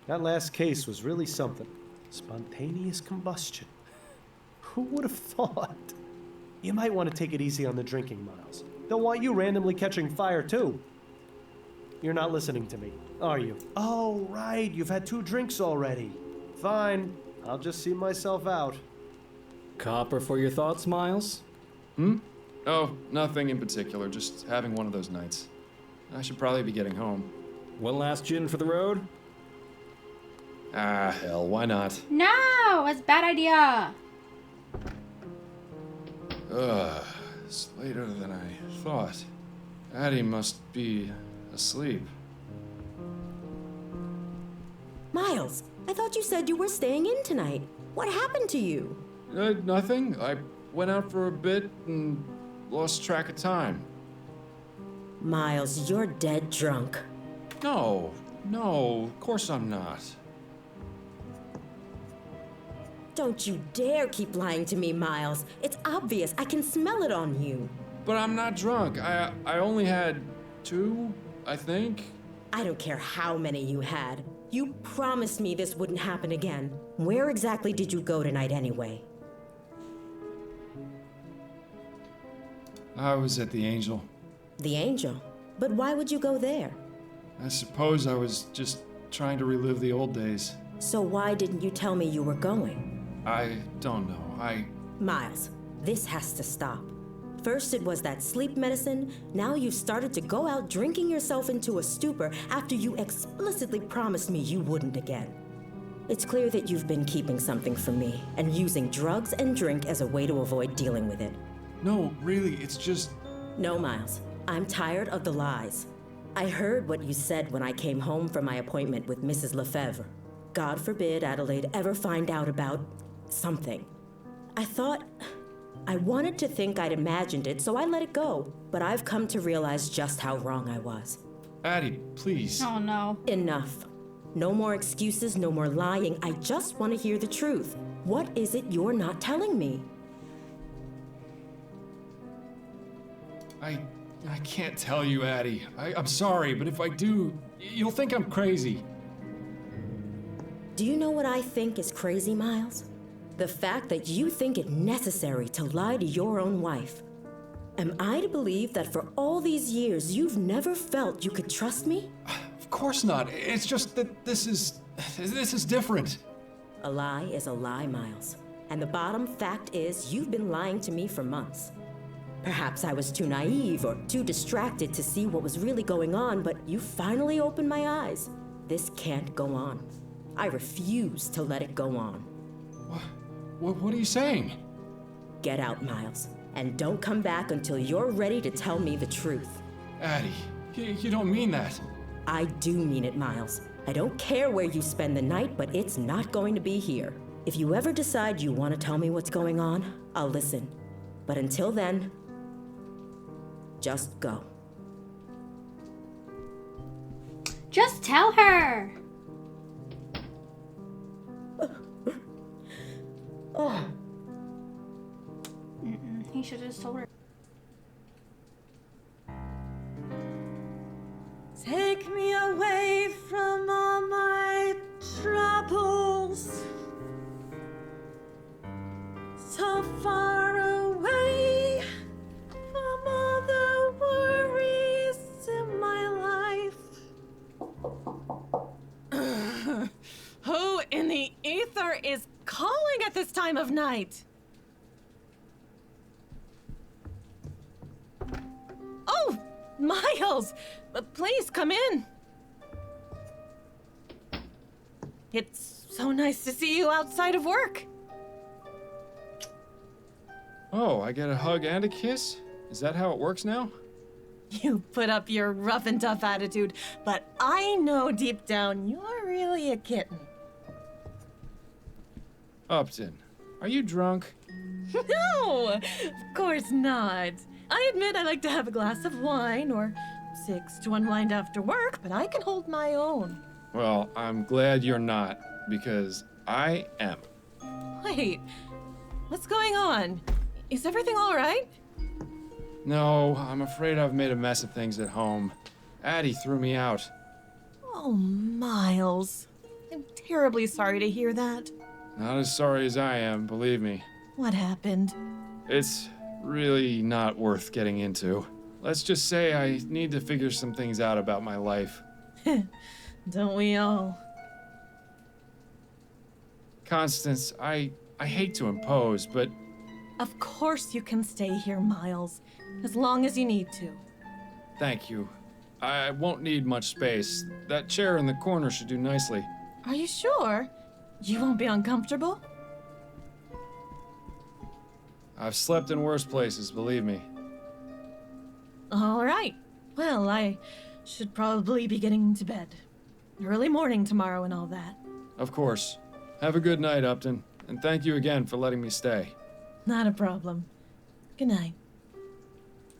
that last case was really something. Spontaneous combustion. Who would have thought? You might want to take it easy on the drinking, Miles. They'll want you randomly catching fire, too. You're not listening to me, are you? Oh, right, you've had 2 drinks already. Fine, I'll just see myself out. Copper for your thoughts, Miles? Oh, nothing in particular, just having one of those nights. I should probably be getting home. One last gin for the road? Ah, hell, why not? No, it's a bad idea. It's later than I thought. Addie must be asleep. Miles, I thought you said you were staying in tonight. What happened to you? Nothing. I went out for a bit and lost track of time. Miles, you're dead drunk. No, of course I'm not. Don't you dare keep lying to me, Miles. It's obvious. I can smell it on you. But I'm not drunk. I only had 2, I think. I don't care how many you had. You promised me this wouldn't happen again. Where exactly did you go tonight anyway? I was at the Angel. The Angel? But why would you go there? I suppose I was just trying to relive the old days. So why didn't you tell me you were going? I don't know. Miles, this has to stop. First it was that sleep medicine, now you've started to go out drinking yourself into a stupor after you explicitly promised me you wouldn't again. It's clear that you've been keeping something from me and using drugs and drink as a way to avoid dealing with it. No, really, it's just... No, Miles. I'm tired of the lies. I heard what you said when I came home from my appointment with Mrs. Lefebvre. God forbid Adelaide ever find out about something. I wanted to think I'd imagined it, so I let it go. But I've come to realize just how wrong I was. Addie, please. Oh no. Enough. No more excuses, no more lying. I just want to hear the truth. What is it you're not telling me? I can't tell you, Addie. I'm sorry, but if I do, you'll think I'm crazy. Do you know what I think is crazy, Miles? The fact that you think it necessary to lie to your own wife. Am I to believe that for all these years you've never felt you could trust me? Of course not. It's just that this is different. A lie is a lie, Miles. And the bottom fact is you've been lying to me for months. Perhaps I was too naive or too distracted to see what was really going on, but you finally opened my eyes. This can't go on. I refuse to let it go on. What are you saying? Get out, Miles, and don't come back until you're ready to tell me the truth. Addie, you don't mean that. I do mean it, Miles. I don't care where you spend the night, but it's not going to be here. If you ever decide you want to tell me what's going on, I'll listen. But until then, just go. Just tell her. Oh. He should have just told her. Take me away from all my troubles. So far away from all the worries in my life. Who in the ether is calling at this time of night? Oh, Miles! Please come in. It's so nice to see you outside of work. Oh, I get a hug and a kiss? Is that how it works now? You put up your rough and tough attitude, but I know deep down you're really a kitten. Upton, are you drunk? No, of course not. I admit I like to have a glass of wine or 6 to unwind after work, but I can hold my own. Well, I'm glad you're not, because I am. Wait, what's going on? Is everything all right? No, I'm afraid I've made a mess of things at home. Addie threw me out. Oh, Miles. I'm terribly sorry to hear that. Not as sorry as I am, believe me. What happened? It's really not worth getting into. Let's just say I need to figure some things out about my life. Don't we all? Constance, I hate to impose, but Of course you can stay here, Miles. As long as you need to. thank you. I won't need much space. That chair in the corner should do nicely. Are you sure? You won't be uncomfortable? I've slept in worse places, believe me. All right. Well, I should probably be getting to bed. Early morning tomorrow and all that. Of course. Have a good night, Upton, and thank you again for letting me stay. Not a problem. Good night.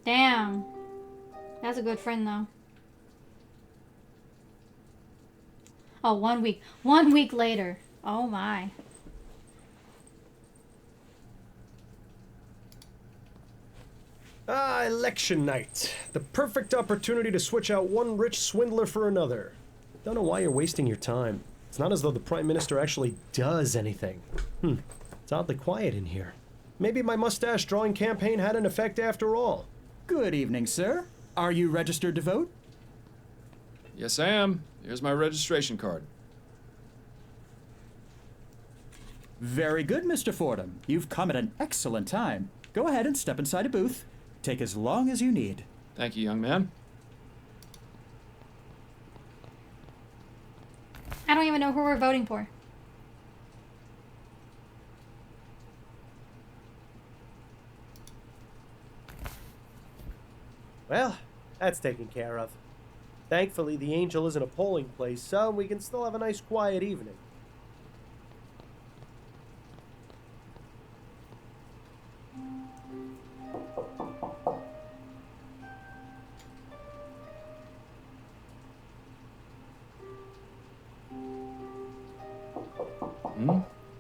Damn. That's a good friend, though. Oh, 1 week. 1 week later. Oh, my. Ah, election night. The perfect opportunity to switch out one rich swindler for another. Don't know why you're wasting your time. It's not as though the Prime Minister actually does anything. It's oddly quiet in here. Maybe my mustache drawing campaign had an effect after all. Good evening, sir. Are you registered to vote? Yes, I am. Here's my registration card. Very good, Mr. Fordham. You've come at an excellent time. Go ahead and step inside a booth. Take as long as you need. Thank you, young man. I don't even know who we're voting for. Well, that's taken care of. Thankfully, the Angel isn't a polling place, so we can still have a nice quiet evening.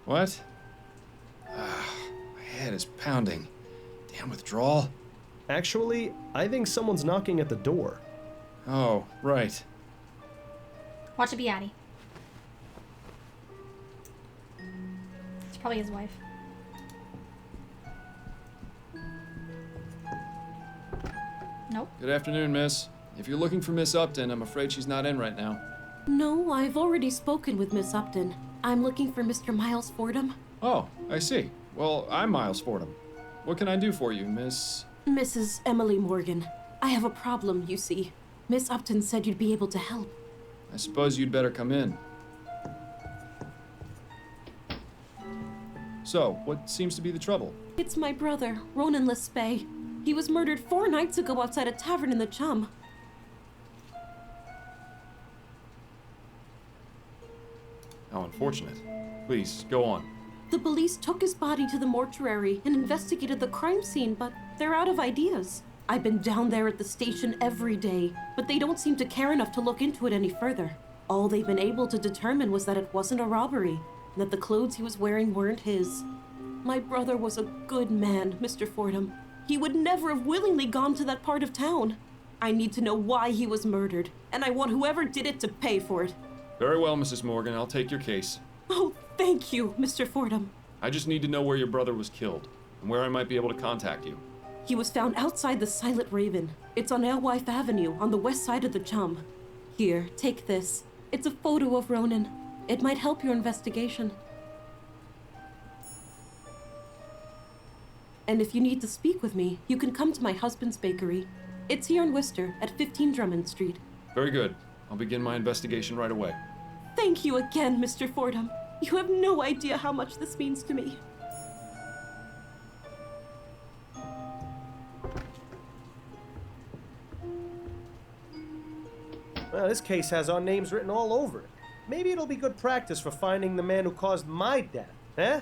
What? My head is pounding. Damn withdrawal. Actually, I think someone's knocking at the door. Oh, right. Watch it be Addie. It's probably his wife. Nope. Good afternoon, miss. If you're looking for Miss Upton, I'm afraid she's not in right now. No, I've already spoken with Miss Upton. I'm looking for Mr. Miles Fordham. Oh, I see. Well, I'm Miles Fordham. What can I do for you, Miss... Mrs. Emily Morgan. I have a problem, you see. Miss Upton said you'd be able to help. I suppose you'd better come in. So, what seems to be the trouble? It's my brother, Ronan Lespay. He was murdered 4 nights ago outside a tavern in the Chum. How unfortunate. Please, go on. The police took his body to the mortuary and investigated the crime scene, but they're out of ideas. I've been down there at the station every day, but they don't seem to care enough to look into it any further. All they've been able to determine was that it wasn't a robbery, and that the clothes he was wearing weren't his. My brother was a good man, Mr. Fordham. He would never have willingly gone to that part of town. I need to know why he was murdered, and I want whoever did it to pay for it. Very well, Mrs. Morgan. I'll take your case. Oh, thank you, Mr. Fordham. I just need to know where your brother was killed, and where I might be able to contact you. He was found outside the Silent Raven. It's on Alewife Avenue, on the west side of the Chum. Here, take this. It's a photo of Ronan. It might help your investigation. And if you need to speak with me, you can come to my husband's bakery. It's here in Worcester, at 15 Drummond Street. Very good. I'll begin my investigation right away. Thank you again, Mr. Fordham. You have no idea how much this means to me. Well, this case has our names written all over it. Maybe it'll be good practice for finding the man who caused my death, eh?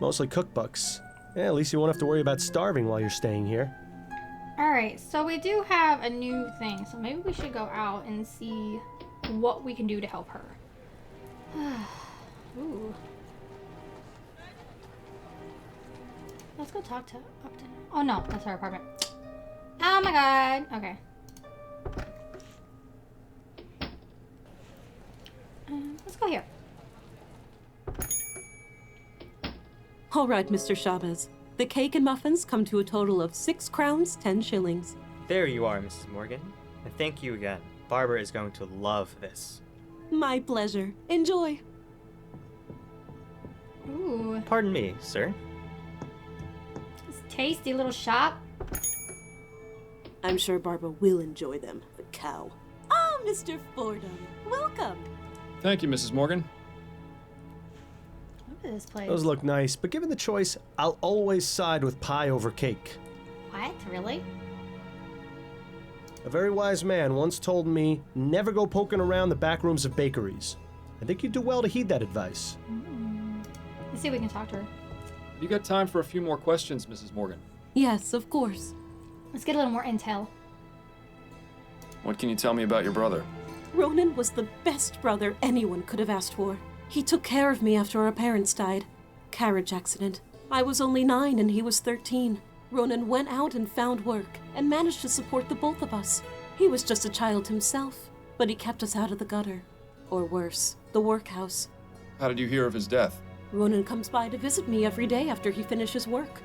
Mostly cookbooks. Yeah, at least you won't have to worry about starving while you're staying here. Alright, so we do have a new thing, so maybe we should go out and see what we can do to help her. Ooh. Let's go talk to Upton. Oh no, that's her apartment. Oh my god. Okay. Let's go here. All right, Mr. Chavez. The cake and muffins come to a total of 6 crowns, 10 shillings. There you are, Mrs. Morgan. And thank you again. Barbara is going to love this. My pleasure. Enjoy. Ooh. Pardon me, sir. This tasty little shop. I'm sure Barbara will enjoy them, the cow. Oh, Mr. Fordham. Welcome. Thank you, Mrs. Morgan. Look at this place. Those look nice, but given the choice, I'll always side with pie over cake. What? Really? A very wise man once told me, never go poking around the back rooms of bakeries. I think you'd do well to heed that advice. Let's see if we can talk to her. You got time for a few more questions, Mrs. Morgan? Yes, of course. Let's get a little more intel. What can you tell me about your brother? Ronan was the best brother anyone could have asked for. He took care of me after our parents died. Carriage accident. I was only 9 and he was 13. Ronan went out and found work and managed to support the both of us. He was just a child himself, but he kept us out of the gutter. Or worse, the workhouse. How did you hear of his death? Ronan comes by to visit me every day after he finishes work.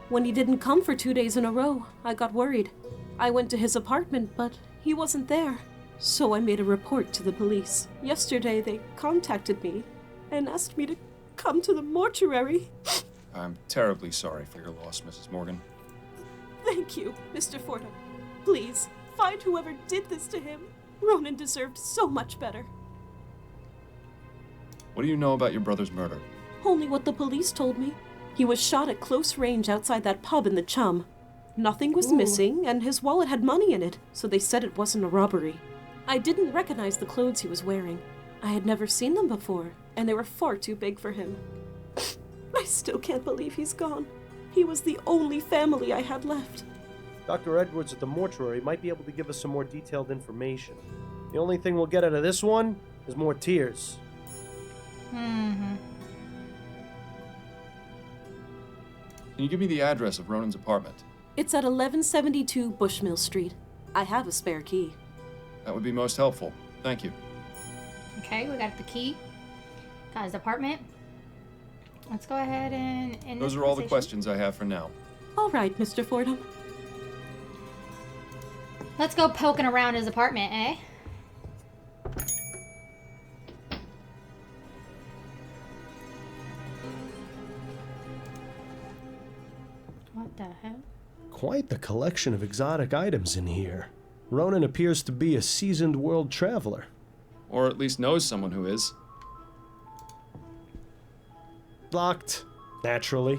When he didn't come for 2 days in a row, I got worried. I went to his apartment, but he wasn't there. So I made a report to the police. Yesterday, they contacted me and asked me to come to the mortuary. I'm terribly sorry for your loss, Mrs. Morgan. Thank you, Mr. Fordham. Please, find whoever did this to him. Ronan deserved so much better. What do you know about your brother's murder? Only what the police told me. He was shot at close range outside that pub in the Chum. Nothing was missing, and his wallet had money in it, so they said it wasn't a robbery. I didn't recognize the clothes he was wearing. I had never seen them before, and they were far too big for him. I still can't believe he's gone. He was the only family I had left. Dr. Edwards at the mortuary might be able to give us some more detailed information. The only thing we'll get out of this one is more tears. Can you give me the address of Ronan's apartment? It's at 1172 Bushmill Street. I have a spare key. That would be most helpful. Thank you. Okay, we got the key. Got his apartment. Let's go ahead and end Those this are all the conversation. questions I have for now. All right, Mr. Fordham. Let's go poking around his apartment, eh? What the hell? Quite the collection of exotic items in here. Ronan appears to be a seasoned world traveler. Or at least knows someone who is. Locked, naturally.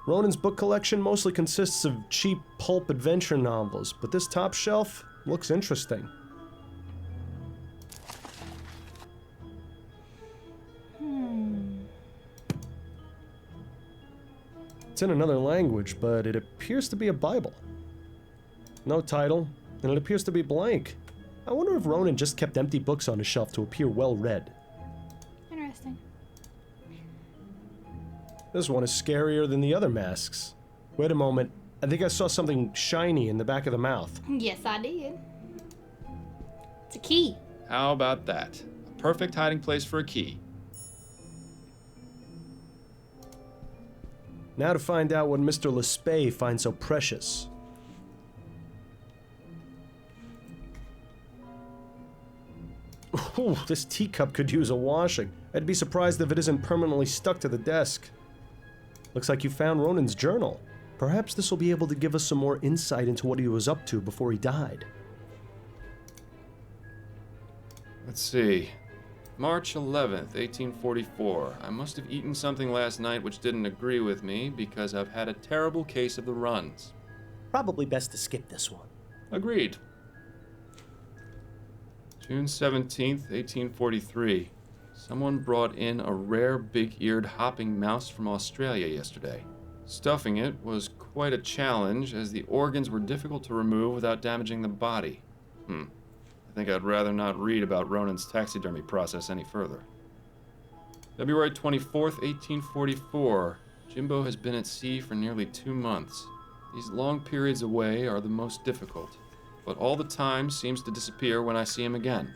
Ronan's book collection mostly consists of cheap pulp adventure novels, but this top shelf looks interesting. It's in another language, but it appears to be a Bible. No title, and it appears to be blank. I wonder if Ronan just kept empty books on his shelf to appear well-read. Interesting. This one is scarier than the other masks. Wait a moment. I think I saw something shiny in the back of the mouth. Yes, I did. It's a key. How about that? A perfect hiding place for a key. Now to find out what Mr. Lespay finds so precious. Ooh, this teacup could use a washing. I'd be surprised if it isn't permanently stuck to the desk. Looks like you found Ronan's journal. Perhaps this will be able to give us some more insight into what he was up to before he died. Let's see. March 11th, 1844. I must have eaten something last night which didn't agree with me because I've had a terrible case of the runs. Probably best to skip this one. Agreed. June 17th, 1843. Someone brought in a rare big-eared hopping mouse from Australia yesterday. Stuffing it was quite a challenge, as the organs were difficult to remove without damaging the body. I think I'd rather not read about Ronan's taxidermy process any further. February 24th, 1844. Jimbo has been at sea for nearly 2 months. These long periods away are the most difficult, but all the time seems to disappear when I see him again.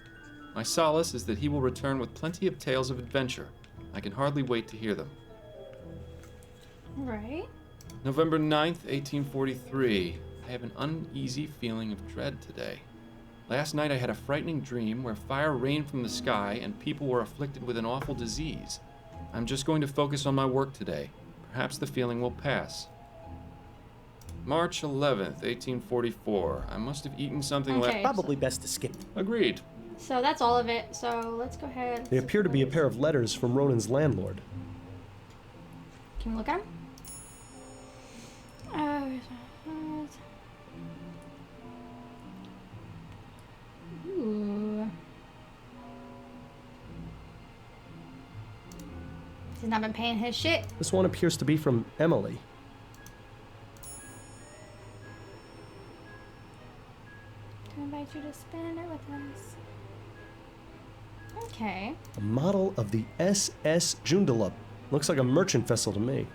My solace is that he will return with plenty of tales of adventure. I can hardly wait to hear them. Right. November 9th, 1843. I have an uneasy feeling of dread today. Last night I had a frightening dream where fire rained from the sky and people were afflicted with an awful disease. I'm just going to focus on my work today. Perhaps the feeling will pass. March 11th, 1844. I must have eaten something Okay, Probably best to skip. Agreed. So that's all of it. So let's go ahead. They appear to be a pair of letters from Ronan's landlord. Can we look at them? Ooh. He's not been paying his shit. This one appears to be from Emily. To invite you to spend it with us. Okay. A model of the SS Joondalup. Looks like a merchant vessel to me.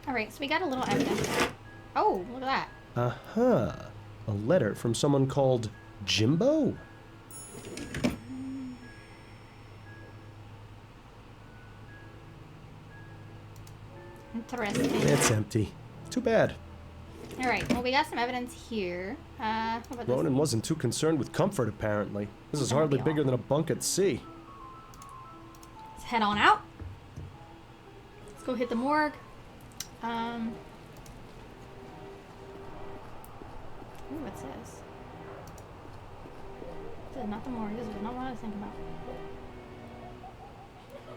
Alright, so we got a little evidence. Oh, look at that. Uh-huh. A letter from someone called Jimbo? Interesting. It's empty. Too bad. Alright, well we got some evidence here. What about this? Ronan wasn't too concerned with comfort, apparently. This is hardly bigger than a bunk at sea. Let's head on out. Let's go hit the morgue. Ooh, what's this? This is not the morgue. This is not what I was thinking about.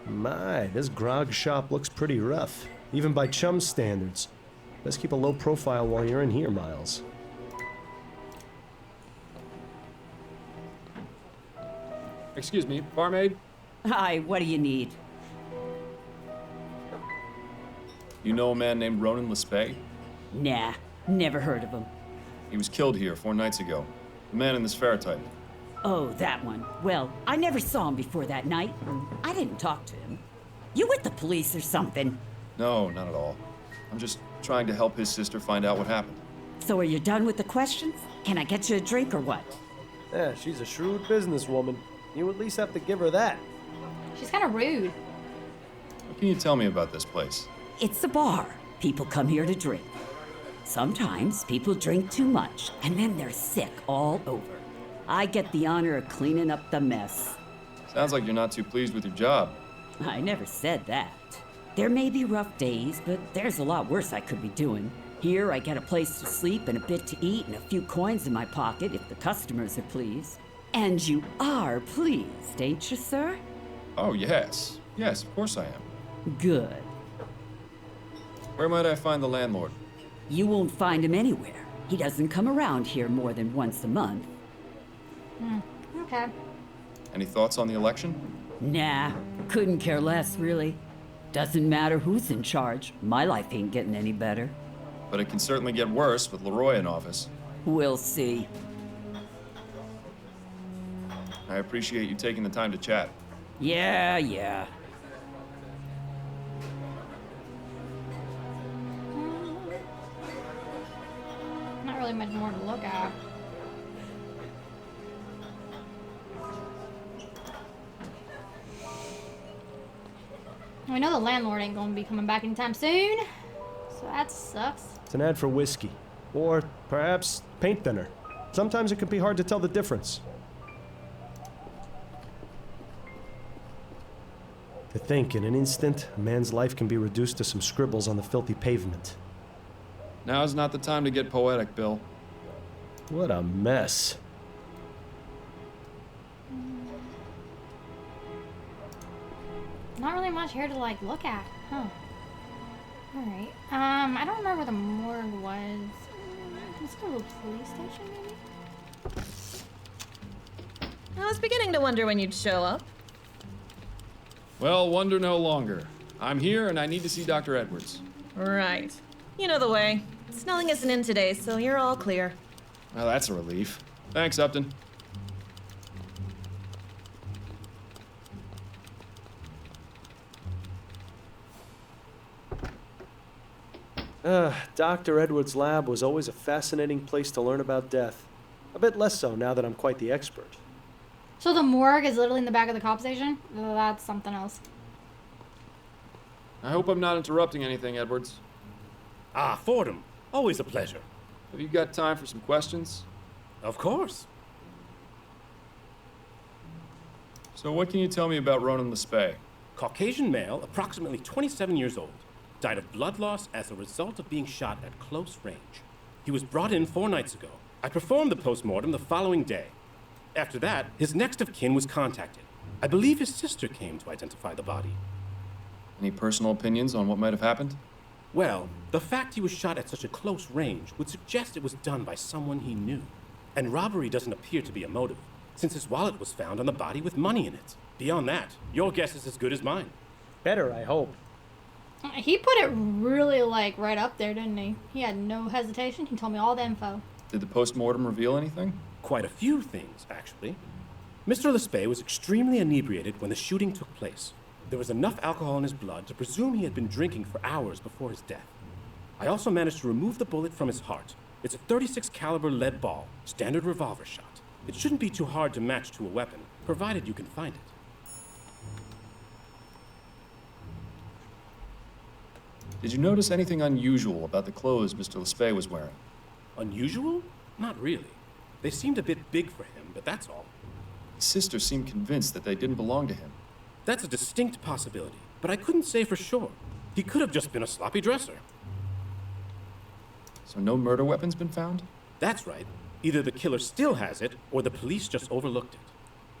My, this grog shop looks pretty rough, even by chum standards. Best keep a low profile while you're in here, Miles. Excuse me, barmaid? Hi, what do you need? You know a man named Ronan Lespay? Nah, never heard of him. He was killed here 4 nights ago. The man in this ferrotype. Oh, that one. Well, I never saw him before that night. I didn't talk to him. You with the police or something? No, not at all. I'm just trying to help his sister find out what happened. So are you done with the questions? Can I get you a drink or what? Yeah, she's a shrewd businesswoman. You at least have to give her that. She's kind of rude. What can you tell me about this place? It's a bar. People come here to drink. Sometimes people drink too much, and then they're sick all over. I get the honor of cleaning up the mess. Sounds like you're not too pleased with your job. I never said that. There may be rough days, but there's a lot worse I could be doing. Here I get a place to sleep and a bit to eat and a few coins in my pocket if the customers are pleased. And you are pleased, ain't you, sir? Oh, yes. Yes, of course I am. Good. Where might I find the landlord? You won't find him anywhere. He doesn't come around here more than once a month. Okay. Any thoughts on the election? Nah, couldn't care less, really. Doesn't matter who's in charge. My life ain't getting any better. But it can certainly get worse with Leroy in office. We'll see. I appreciate you taking the time to chat. Yeah. Not really much more to look at. We know the landlord ain't gonna be coming back anytime soon, so that sucks. It's an ad for whiskey. Or perhaps paint thinner. Sometimes it can be hard to tell the difference. To think, in an instant, a man's life can be reduced to some scribbles on the filthy pavement. Now's not the time to get poetic, Bill. What a mess. Not really much here to like look at, huh? Alright. I don't remember where the morgue was. Let's go to the police station, maybe? I was beginning to wonder when you'd show up. Well, wonder no longer. I'm here and I need to see Dr. Edwards. Right. You know the way. Snelling isn't in today, so you're all clear. Well, that's a relief. Thanks, Upton. Dr. Edwards' lab was always a fascinating place to learn about death. A bit less so now that I'm quite the expert. So the morgue is literally in the back of the cop station? That's something else. I hope I'm not interrupting anything, Edwards. Ah, Fordham. Always a pleasure. Have you got time for some questions? Of course. So what can you tell me about Ronan Lespay? Caucasian male, approximately 27 years old. Died of blood loss as a result of being shot at close range. He was brought in 4 nights ago. I performed the postmortem the following day. After that, his next of kin was contacted. I believe his sister came to identify the body. Any personal opinions on what might have happened? Well, the fact he was shot at such a close range would suggest it was done by someone he knew. And robbery doesn't appear to be a motive, since his wallet was found on the body with money in it. Beyond that, your guess is as good as mine. Better, I hope. He put it really, like, right up there, didn't he? He had no hesitation. He told me all the info. Did the postmortem reveal anything? Quite a few things, actually. Mr. Lespay was extremely inebriated when the shooting took place. There was enough alcohol in his blood to presume he had been drinking for hours before his death. I also managed to remove the bullet from his heart. It's a .36 caliber lead ball, standard revolver shot. It shouldn't be too hard to match to a weapon, provided you can find it. Did you notice anything unusual about the clothes Mr. Lespay was wearing? Unusual? Not really. They seemed a bit big for him, but that's all. His sister seemed convinced that they didn't belong to him. That's a distinct possibility, but I couldn't say for sure. He could have just been a sloppy dresser. So no murder weapons been found? That's right. Either the killer still has it, or the police just overlooked it.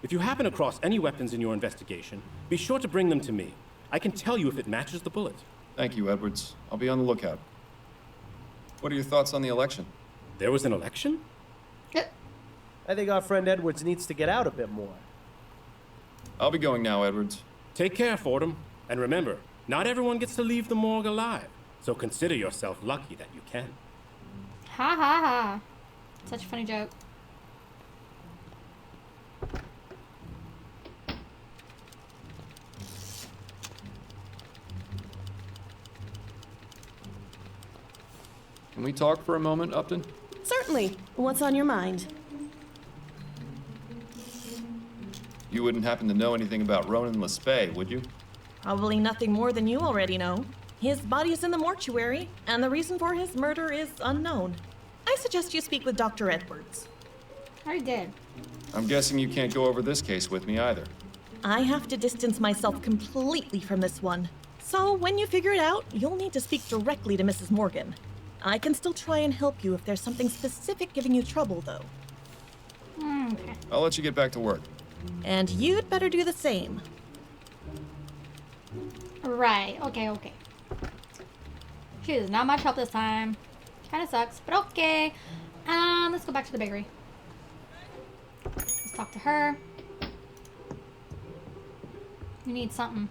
If you happen across any weapons in your investigation, be sure to bring them to me. I can tell you if it matches the bullet. Thank you, Edwards. I'll be on the lookout. What are your thoughts on the election? There was an election? I think our friend Edwards needs to get out a bit more. I'll be going now, Edwards. Take care, Fordham. And remember, not everyone gets to leave the morgue alive, so consider yourself lucky that you can. Ha ha ha. Such a funny joke. Can we talk for a moment, Upton? Certainly. What's on your mind? You wouldn't happen to know anything about Ronan Lespay, would you? Probably nothing more than you already know. His body is in the mortuary, and the reason for his murder is unknown. I suggest you speak with Dr. Edwards. I did. I'm guessing you can't go over this case with me either. I have to distance myself completely from this one. So when you figure it out, you'll need to speak directly to Mrs. Morgan. I can still try and help you if there's something specific giving you trouble, though. Okay. I'll let you get back to work. And you'd better do the same. Right. Okay. She is not much help this time. Kind of sucks, but okay. Let's go back to the bakery. Let's talk to her. We need something.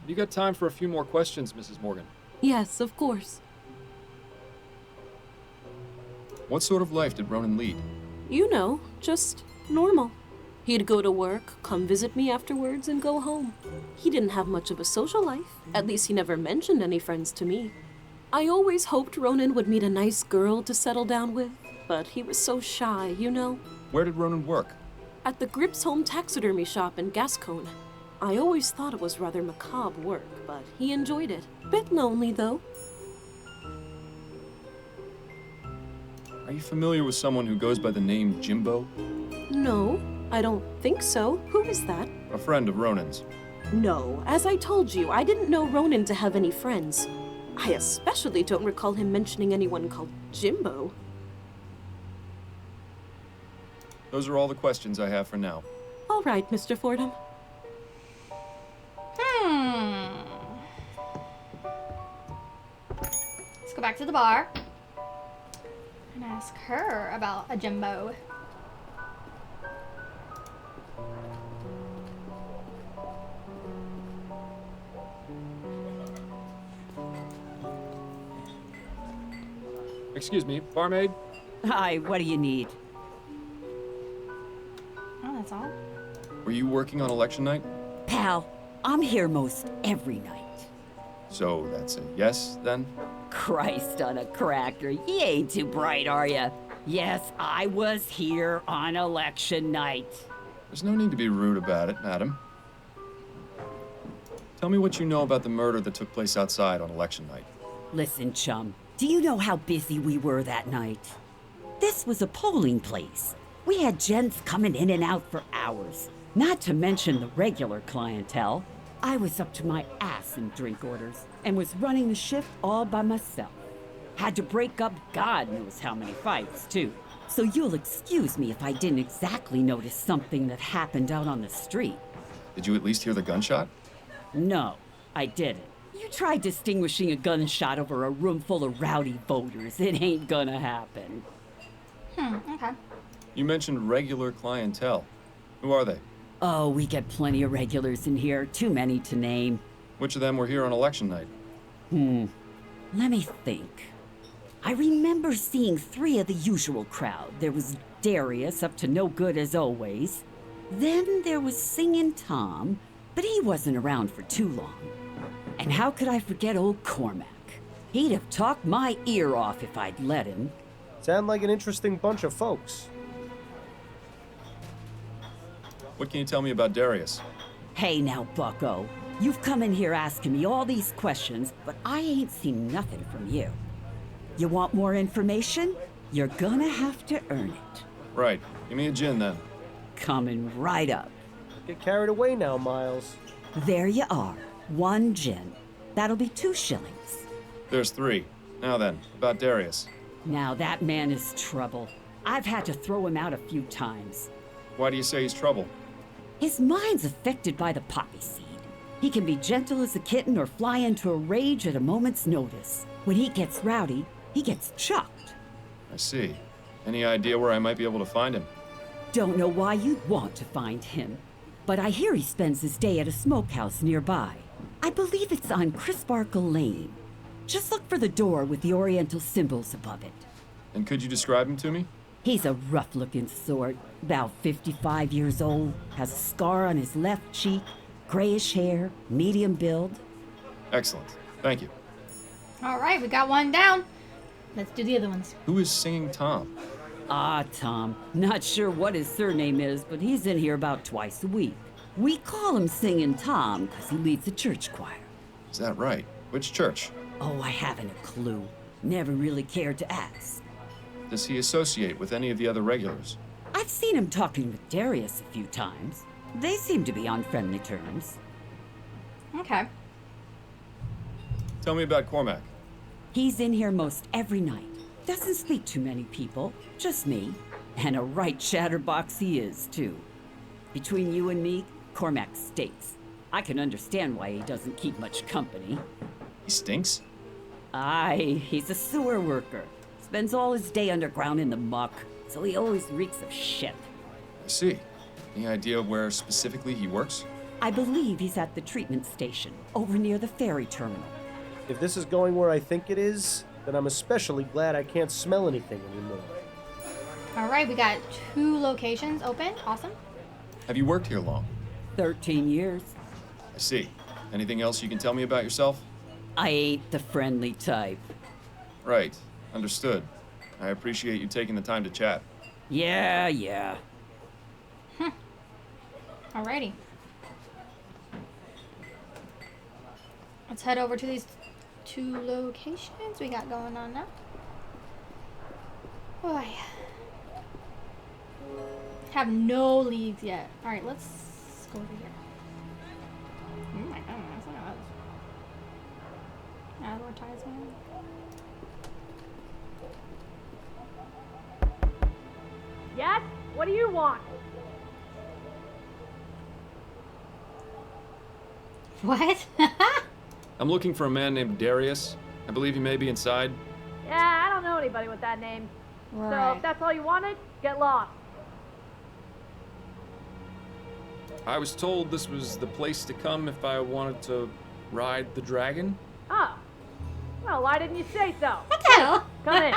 You got time for a few more questions, Mrs. Morgan? Yes, of course. What sort of life did Ronan lead? You know, just normal. He'd go to work, come visit me afterwards, and go home. He didn't have much of a social life. At least he never mentioned any friends to me. I always hoped Ronan would meet a nice girl to settle down with, but he was so shy, you know. Where did Ronan work? At the Grips Home taxidermy shop in Gascone. I always thought it was rather macabre work, but he enjoyed it. Bit lonely, though. Are you familiar with someone who goes by the name Jimbo? No, I don't think so. Who is that? A friend of Ronan's. No, as I told you, I didn't know Ronan to have any friends. I especially don't recall him mentioning anyone called Jimbo. Those are all the questions I have for now. All right, Mr. Fordham. Let's go back to the bar and ask her about a Jimbo. Excuse me, barmaid? Hi, what do you need? Oh, that's all. Were you working on election night? Pal, I'm here most every night. So that's a yes, then? Christ on a cracker, you ain't too bright, are ya? Yes, I was here on election night. There's no need to be rude about it, madam. Tell me what you know about the murder that took place outside on election night. Listen, chum, do you know how busy we were that night? This was a polling place. We had gents coming in and out for hours, not to mention the regular clientele. I was up to my ass in drink orders and was running the shift all by myself. Had to break up God knows how many fights, too. So you'll excuse me if I didn't exactly notice something that happened out on the street. Did you at least hear the gunshot? No, I didn't. You try distinguishing a gunshot over a room full of rowdy voters. It ain't gonna happen. Okay. You mentioned regular clientele. Who are they? Oh, we get plenty of regulars in here. Too many to name. Which of them were here on election night? Let me think. I remember seeing 3 of the usual crowd. There was Darius, up to no good as always. Then there was Singin' Tom, but he wasn't around for too long. And how could I forget old Cormac? He'd have talked my ear off if I'd let him. Sound like an interesting bunch of folks. What can you tell me about Darius? Hey now, bucko. You've come in here asking me all these questions, but I ain't seen nothing from you. You want more information? You're gonna have to earn it. Right. Give me a gin, then. Coming right up. Get carried away now, Miles. There you are. 1 gin. That'll be 2 shillings. There's 3. Now then, about Darius. Now that man is trouble. I've had to throw him out a few times. Why do you say he's trouble? His mind's affected by the poppy seed. He can be gentle as a kitten or fly into a rage at a moment's notice. When he gets rowdy, he gets chucked. I see. Any idea where I might be able to find him? Don't know why you'd want to find him, but I hear he spends his day at a smokehouse nearby. I believe it's on Crisparkle Lane. Just look for the door with the oriental symbols above it. And could you describe him to me? He's a rough-looking sort, about 55 years old, has a scar on his left cheek, grayish hair, medium build. Excellent. Thank you. All right, we got 1 down. Let's do the other ones. Who is Singing Tom? Ah, Tom. Not sure what his surname is, but he's in here about twice a week. We call him Singing Tom because he leads a church choir. Is that right? Which church? Oh, I haven't a clue. Never really cared to ask. Does he associate with any of the other regulars? I've seen him talking with Darius a few times. They seem to be on friendly terms. Okay. Tell me about Cormac. He's in here most every night. Doesn't speak to many people, just me. And a right chatterbox he is, too. Between you and me, Cormac stinks. I can understand why he doesn't keep much company. He stinks? Aye, he's a sewer worker. Spends all his day underground in the muck, so he always reeks of shit. I see. Any idea where specifically he works? I believe he's at the treatment station, over near the ferry terminal. If this is going where I think it is, then I'm especially glad I can't smell anything anymore. All right, we got 2 locations open. Awesome. Have you worked here long? 13 years. I see. Anything else you can tell me about yourself? I ain't the friendly type. Right. Understood. I appreciate you taking the time to chat. Yeah. Alrighty. Let's head over to these 2 locations we got going on now. Boy. Have no leads yet. Alright, let's go over here. Oh my goodness, look at this. Advertisement. Yes? What do you want? What? I'm looking for a man named Darius. I believe he may be inside. Yeah, I don't know anybody with that name. So Right. if that's all you wanted, get lost. I was told this was the place to come if I wanted to ride the dragon. Oh. Well, why didn't you say so? What the hell? Come in.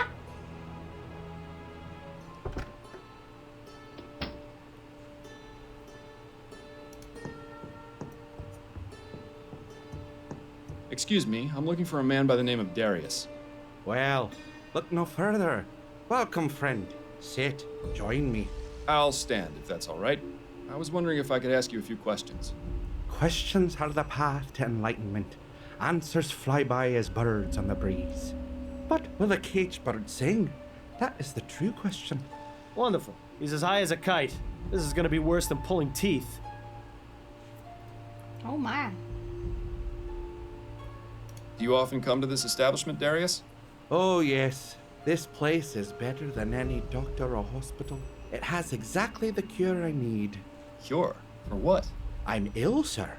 excuse me, I'm looking for a man by the name of Darius. Well, look no further. Welcome, friend. Sit, join me. I'll stand, if that's all right. I was wondering if I could ask you a few questions. Questions are the path to enlightenment. Answers fly by as birds on the breeze. But will a caged bird sing? That is the true question. Wonderful. He's as high as a kite. This is gonna be worse than pulling teeth. Oh my. Do you often come to this establishment, Darius? Oh, yes. This place is better than any doctor or hospital. It has exactly the cure I need. Cure? For what? I'm ill, sir.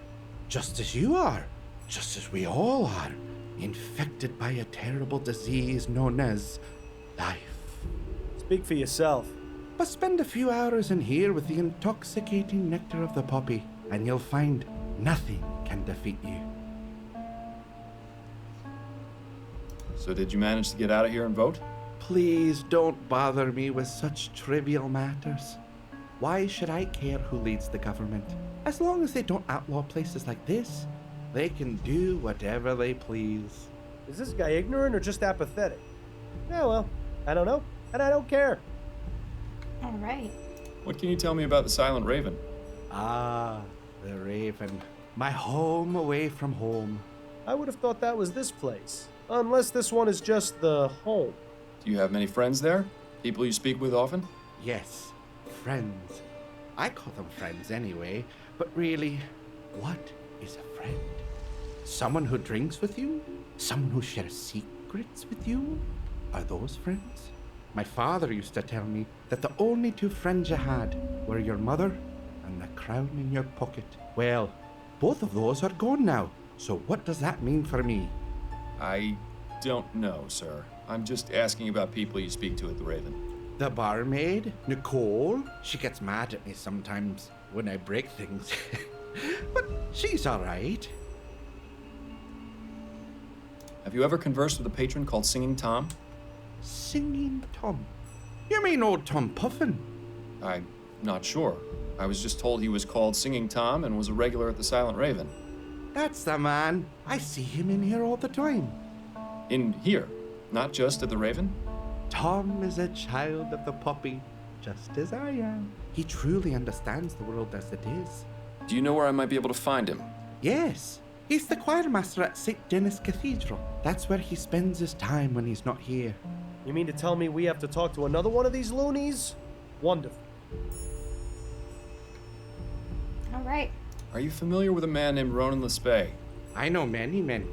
Just as you are. Just as we all are. Infected by a terrible disease known as life. Speak for yourself. But spend a few hours in here with the intoxicating nectar of the poppy, and you'll find nothing can defeat you. So did you manage to get out of here and vote? Please don't bother me with such trivial matters. Why should I care who leads the government? As long as they don't outlaw places like this, they can do whatever they please. Is this guy ignorant or just apathetic? Yeah, well, I don't know, and I don't care. All right. What can you tell me about the Silent Raven? Ah, the Raven. My home away from home. I would have thought that was this place. Unless this one is just the home. Do you have many friends there? People you speak with often? Yes, friends. I call them friends anyway, but really, what is a friend? Someone who drinks with you? Someone who shares secrets with you? Are those friends? My father used to tell me that the only two friends you had were your mother and the crown in your pocket. Well, both of those are gone now, so what does that mean for me? I don't know, sir. I'm just asking about people you speak to at the Raven. The barmaid, Nicole, she gets mad at me sometimes when I break things. But she's all right. Have you ever conversed with a patron called Singing Tom? Singing Tom? You mean old Tom Puffin? I'm not sure. I was just told he was called Singing Tom and was a regular at the Silent Raven. That's the man. I see him in here all the time. In here? Not just at the Raven? Tom is a child of the poppy, just as I am. He truly understands the world as it is. Do you know where I might be able to find him? Yes. He's the choir master at St. Denis Cathedral. That's where he spends his time when he's not here. You mean to tell me we have to talk to another one of these loonies? Wonderful. All right. Are you familiar with a man named Ronan Lespay? I know many men.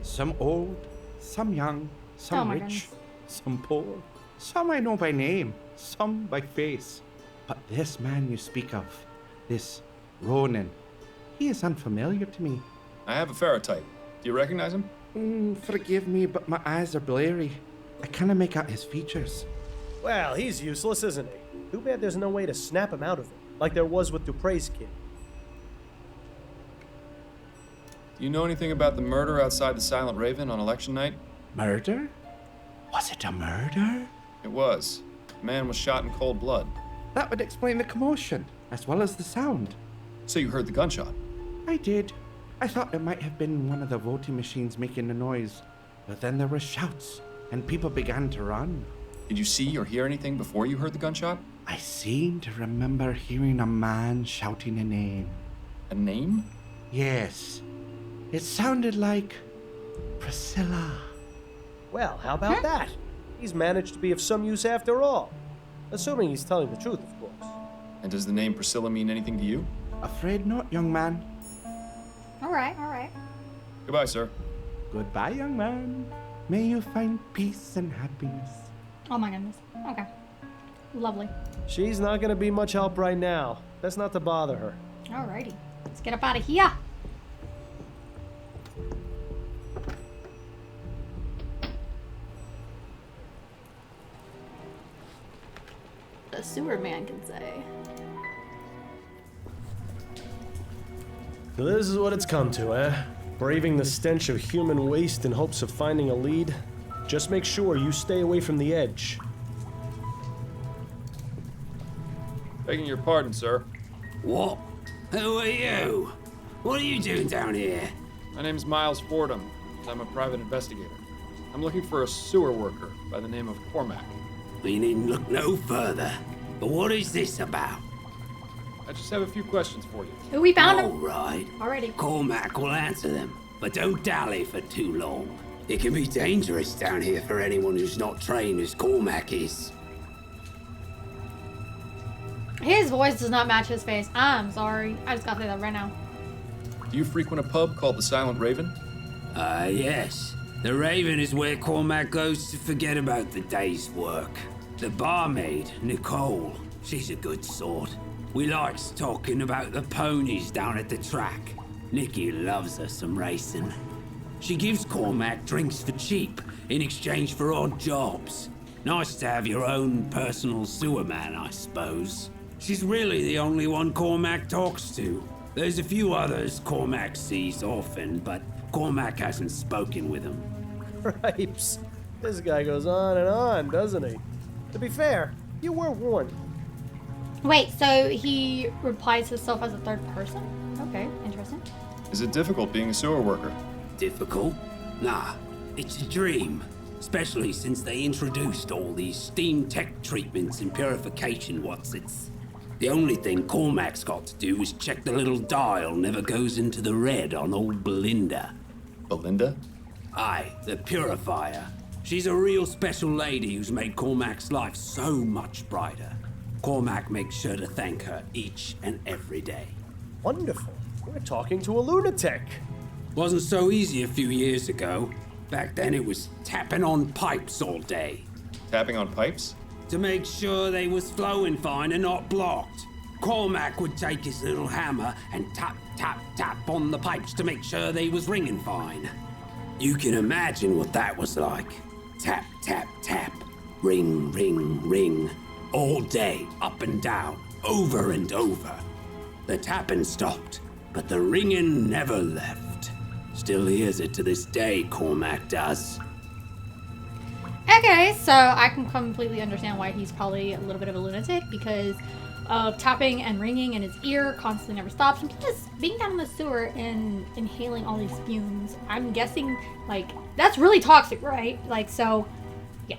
Some old, some young, some my rich, goodness. some poor. Some I know by name, some by face. But this man you speak of, this Ronan, he is unfamiliar to me. I have a ferrotype. Do you recognize him? Forgive me, but my eyes are blurry. I cannot make out his features. Well, he's useless, isn't he? Too bad there's no way to snap him out of it, like there was with Dupre's kid. Do you know anything about the murder outside the Silent Raven on election night? Murder? Was it a murder? It was. A man was shot in cold blood. That would explain the commotion, as well as the sound. So you heard the gunshot? I did. I thought it might have been one of the voting machines making the noise. But then there were shouts, and people began to run. Did you see or hear anything before you heard the gunshot? I seem to remember hearing a man shouting a name. A name? Yes. It sounded like Priscilla. Well, how about that? He's managed to be of some use after all. Assuming he's telling the truth, of course. And does the name Priscilla mean anything to you? Afraid not, young man. All right, all right. Goodbye, sir. Goodbye, young man. May you find peace and happiness. Oh my goodness. Okay. Lovely. She's not gonna be much help right now. That's not to bother her. Alrighty. Let's get up out of here. The sewer man can say. So this is what it's come to, eh? Braving the stench of human waste in hopes of finding a lead. Just make sure you stay away from the edge. Begging your pardon, sir. What? Who are you? What are you doing down here? My name's Miles Fordham. I'm a private investigator. I'm looking for a sewer worker by the name of Cormac. We needn't look no further. But what is this about? I just have a few questions for you. Ooh, we found All him right. already. Cormac will answer them, but don't dally for too long. It can be dangerous down here for anyone who's not trained as Cormac is. His voice does not match his face. I'm sorry. I just gotta say that right now. Do you frequent a pub called the Silent Raven? Yes. The Raven is where Cormac goes to forget about the day's work. The barmaid, Nicole, she's a good sort. We likes talking about the ponies down at the track. Nikki loves her some racing. She gives Cormac drinks for cheap in exchange for odd jobs. Nice to have your own personal sewer man, I suppose. She's really the only one Cormac talks to. There's a few others Cormac sees often, but Cormac hasn't spoken with them. Cripes. This guy goes on and on, doesn't he? To be fair, you were warned. Wait, so he replies himself as a third person? Okay, interesting. Is it difficult being a sewer worker? Difficult? Nah, it's a dream. Especially since they introduced all these steam tech treatments and purification whatsits. The only thing Cormac's got to do is check the little dial never goes into the red on old Belinda. Belinda? Aye, the purifier. She's a real special lady who's made Cormac's life so much brighter. Cormac makes sure to thank her each and every day. Wonderful. We're talking to a lunatic. Wasn't so easy a few years ago. Back then it was tapping on pipes all day. Tapping on pipes? To make sure they was flowing fine and not blocked. Cormac would take his little hammer and tap, tap, tap on the pipes to make sure they was ringing fine. You can imagine what that was like. Tap, tap, tap. Ring, ring, ring. All day, up and down, over and over. The tapping stopped, but the ringing never left. Still hears it to this day, Cormac does. Okay, so I can completely understand why he's probably a little bit of a lunatic, because of tapping and ringing in his ear constantly never stops. And just being down in the sewer and inhaling all these fumes, I'm guessing, like, that's really toxic, right? Like, so, yeah.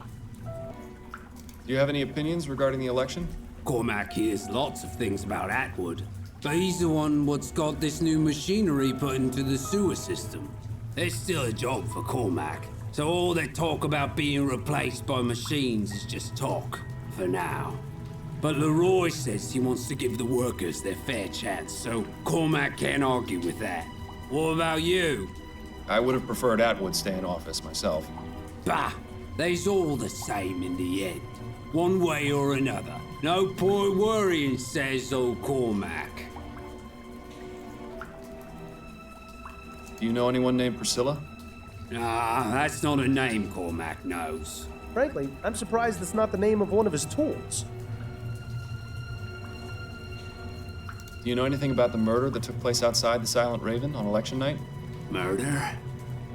Do you have any opinions regarding the election? Cormac hears lots of things about Atwood, but he's the one what's got this new machinery put into the sewer system. There's still a job for Cormac, so all that talk about being replaced by machines is just talk, for now. But Leroy says he wants to give the workers their fair chance, so Cormac can't argue with that. What about you? I would have preferred Atwood stay in office myself. Bah! They's all the same in the end. One way or another. No point worrying, says old Cormac. Do you know anyone named Priscilla? Nah, that's not a name Cormac knows. Frankly, I'm surprised it's not the name of one of his tools. Do you know anything about the murder that took place outside the Silent Raven on election night? Murder?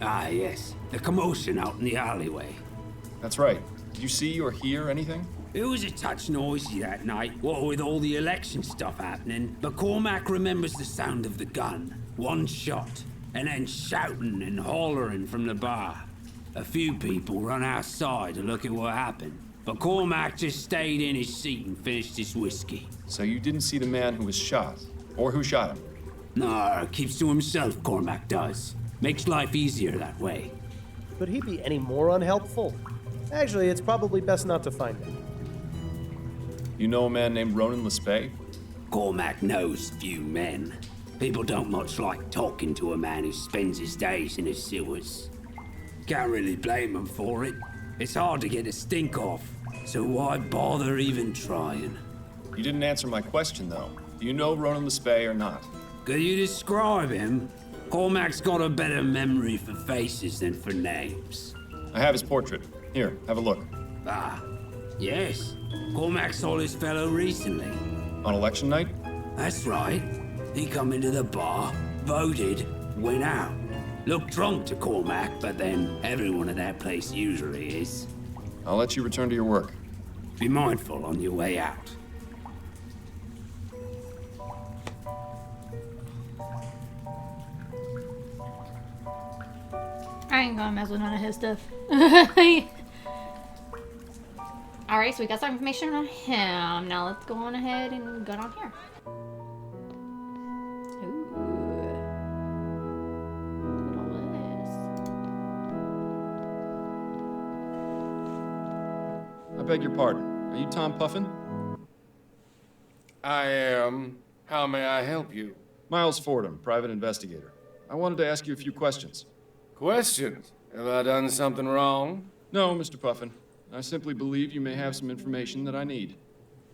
Ah, yes. The commotion out in the alleyway. That's right. Did you see or hear anything? It was a touch noisy that night, what with all the election stuff happening, but Cormac remembers the sound of the gun. One shot, and then shouting and hollering from the bar. A few people run outside to look at what happened, but Cormac just stayed in his seat and finished his whiskey. So you didn't see the man who was shot, or who shot him? No, keeps to himself, Cormac does. Makes life easier that way. Could he be any more unhelpful? Actually, it's probably best not to find him. You know a man named Ronan Lespay? Cormac knows few men. People don't much like talking to a man who spends his days in the sewers. Can't really blame him for it. It's hard to get a stink off, so why bother even trying? You didn't answer my question, though. Do you know Ronan Lespay or not? Could you describe him? Cormac's got a better memory for faces than for names. I have his portrait. Here, have a look. Ah, yes. Cormac saw this fellow recently. On election night? That's right. He come into the bar, voted, went out. Looked drunk to Cormac, but then everyone at that place usually is. I'll let you return to your work. Be mindful on your way out. I ain't gonna mess with none of his stuff. Alright, so we got some information on him. Now let's go on ahead and go down here. I beg your pardon. Are you Tom Puffin? I am. How may I help you? Miles Fordham, private investigator. I wanted to ask you a few questions. Questions? Have I done something wrong? No, Mr. Puffin. I simply believe you may have some information that I need.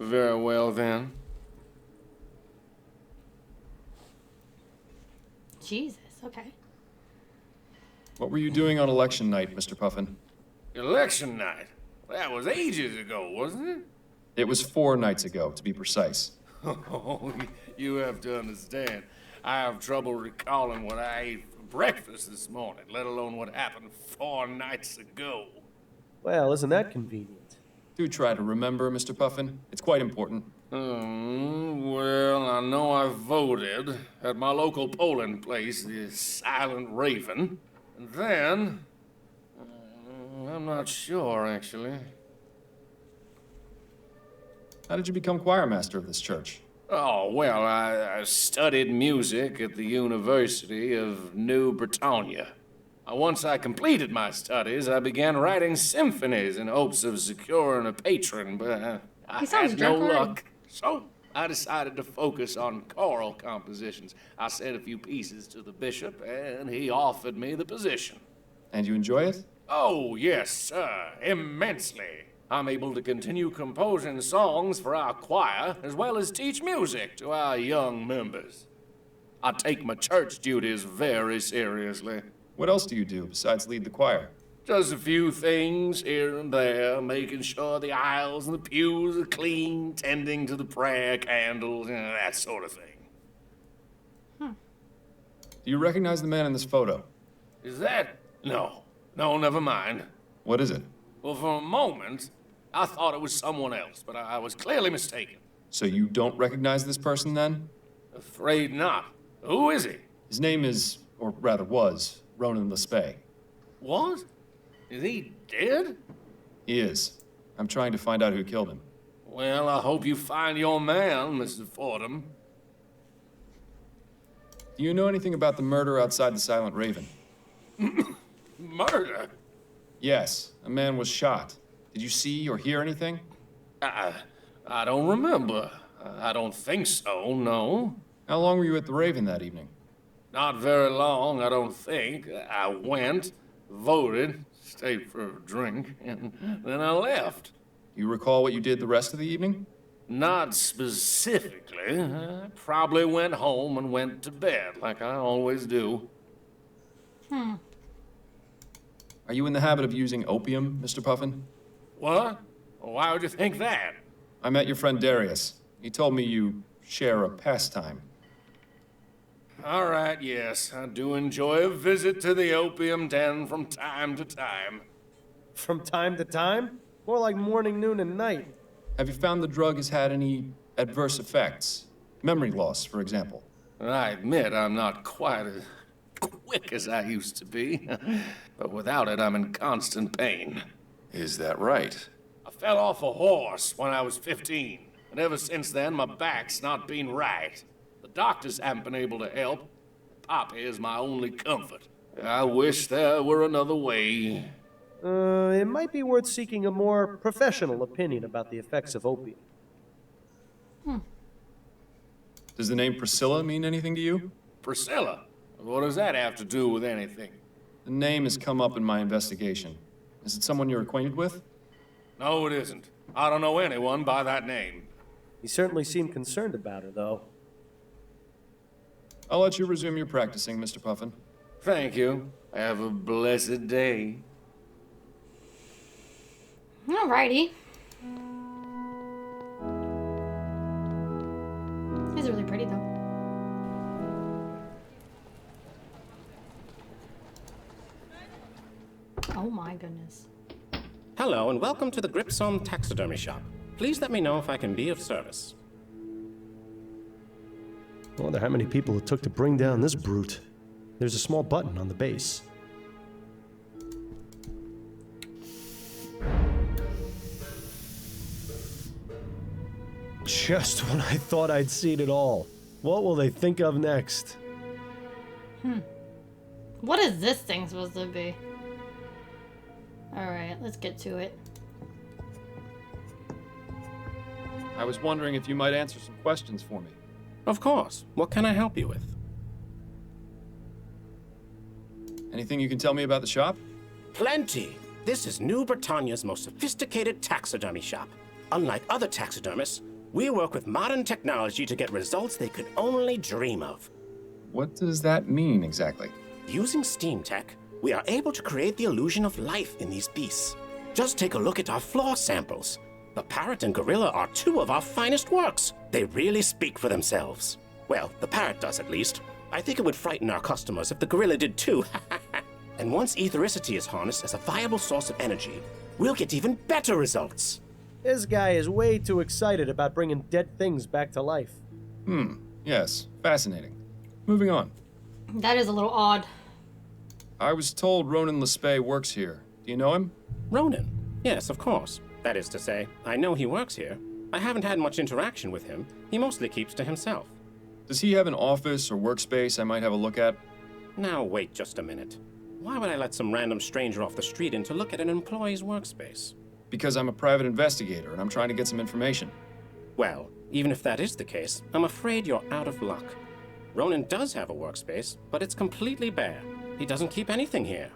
Very well, then. Jesus, okay. What were you doing on election night, Mr. Puffin? Election night? That was ages ago, wasn't it? It was 4 nights ago, to be precise. Oh, you have to understand. I have trouble recalling what I ate for breakfast this morning, let alone what happened 4 nights ago. Well, isn't that convenient? Do try to remember, Mr. Puffin. It's quite important. Well, I know I voted at my local polling place, the Silent Raven. And then... I'm not sure, actually. How did you become choir master of this church? Oh, well, I studied music at the University of New Britannia. Once I completed my studies, I began writing symphonies in hopes of securing a patron, but I had no luck. So I decided to focus on choral compositions. I sent a few pieces to the bishop, and he offered me the position. And you enjoy it? Oh, yes, sir, immensely. I'm able to continue composing songs for our choir, as well as teach music to our young members. I take my church duties very seriously. What else do you do besides lead the choir? Just a few things here and there, making sure the aisles and the pews are clean, tending to the prayer candles, and that sort of thing. Do you recognize the man in this photo? Is that? No, never mind. What is it? Well, for a moment, I thought it was someone else, but I was clearly mistaken. So you don't recognize this person, then? Afraid not. Who is he? His name is, or rather was, Ronan Lespay. What? Is he dead? He is. I'm trying to find out who killed him. Well, I hope you find your man, Mr. Fordham. Do you know anything about the murder outside the Silent Raven? Murder? Yes, a man was shot. Did you see or hear anything? I don't remember. I don't think so, no. How long were you at the Raven that evening? Not very long, I don't think. I went, voted, stayed for a drink, and then I left. You recall what you did the rest of the evening? Not specifically. I probably went home and went to bed, like I always do. Are you in the habit of using opium, Mr. Puffin? What? Why would you think that? I met your friend Darius. He told me you share a pastime. All right, yes, I do enjoy a visit to the opium den from time to time. From time to time? More like morning, noon, and night. Have you found the drug has had any adverse effects? Memory loss, for example. I admit I'm not quite as quick as I used to be, but without it, I'm in constant pain. Is that right? I fell off a horse when I was 15, and ever since then, my back's not been right. The doctors haven't been able to help. Poppy is my only comfort. I wish there were another way. It might be worth seeking a more professional opinion about the effects of opium. Does the name Priscilla mean anything to you? Priscilla? What does that have to do with anything? The name has come up in my investigation. Is it someone you're acquainted with? No, it isn't. I don't know anyone by that name. You certainly seem concerned about her, though. I'll let you resume your practicing, Mr. Puffin. Thank you. Have a blessed day. Alrighty. It's really pretty, though. Oh my goodness. Hello, and welcome to the Gripsome Taxidermy Shop. Please let me know if I can be of service. I wonder how many people it took to bring down this brute. There's a small button on the base. Just when I thought I'd seen it all. What will they think of next? What is this thing supposed to be? Alright, let's get to it. I was wondering if you might answer some questions for me. Of course. What can I help you with? Anything you can tell me about the shop? Plenty. This is New Britannia's most sophisticated taxidermy shop. Unlike other taxidermists, we work with modern technology to get results they could only dream of. What does that mean exactly? Using steam tech, we are able to create the illusion of life in these beasts. Just take a look at our floor samples. The parrot and gorilla are two of our finest works. They really speak for themselves. Well, the parrot does at least. I think it would frighten our customers if the gorilla did too. And once ethericity is harnessed as a viable source of energy, we'll get even better results. This guy is way too excited about bringing dead things back to life. Yes, fascinating. Moving on. That is a little odd. I was told Ronan Lespay works here. Do you know him? Ronan? Yes, of course. That is to say, I know he works here. I haven't had much interaction with him. He mostly keeps to himself. Does he have an office or workspace I might have a look at? Now, wait just a minute. Why would I let some random stranger off the street in to look at an employee's workspace? Because I'm a private investigator and I'm trying to get some information. Well, even if that is the case, I'm afraid you're out of luck. Ronan does have a workspace, but it's completely bare. He doesn't keep anything here.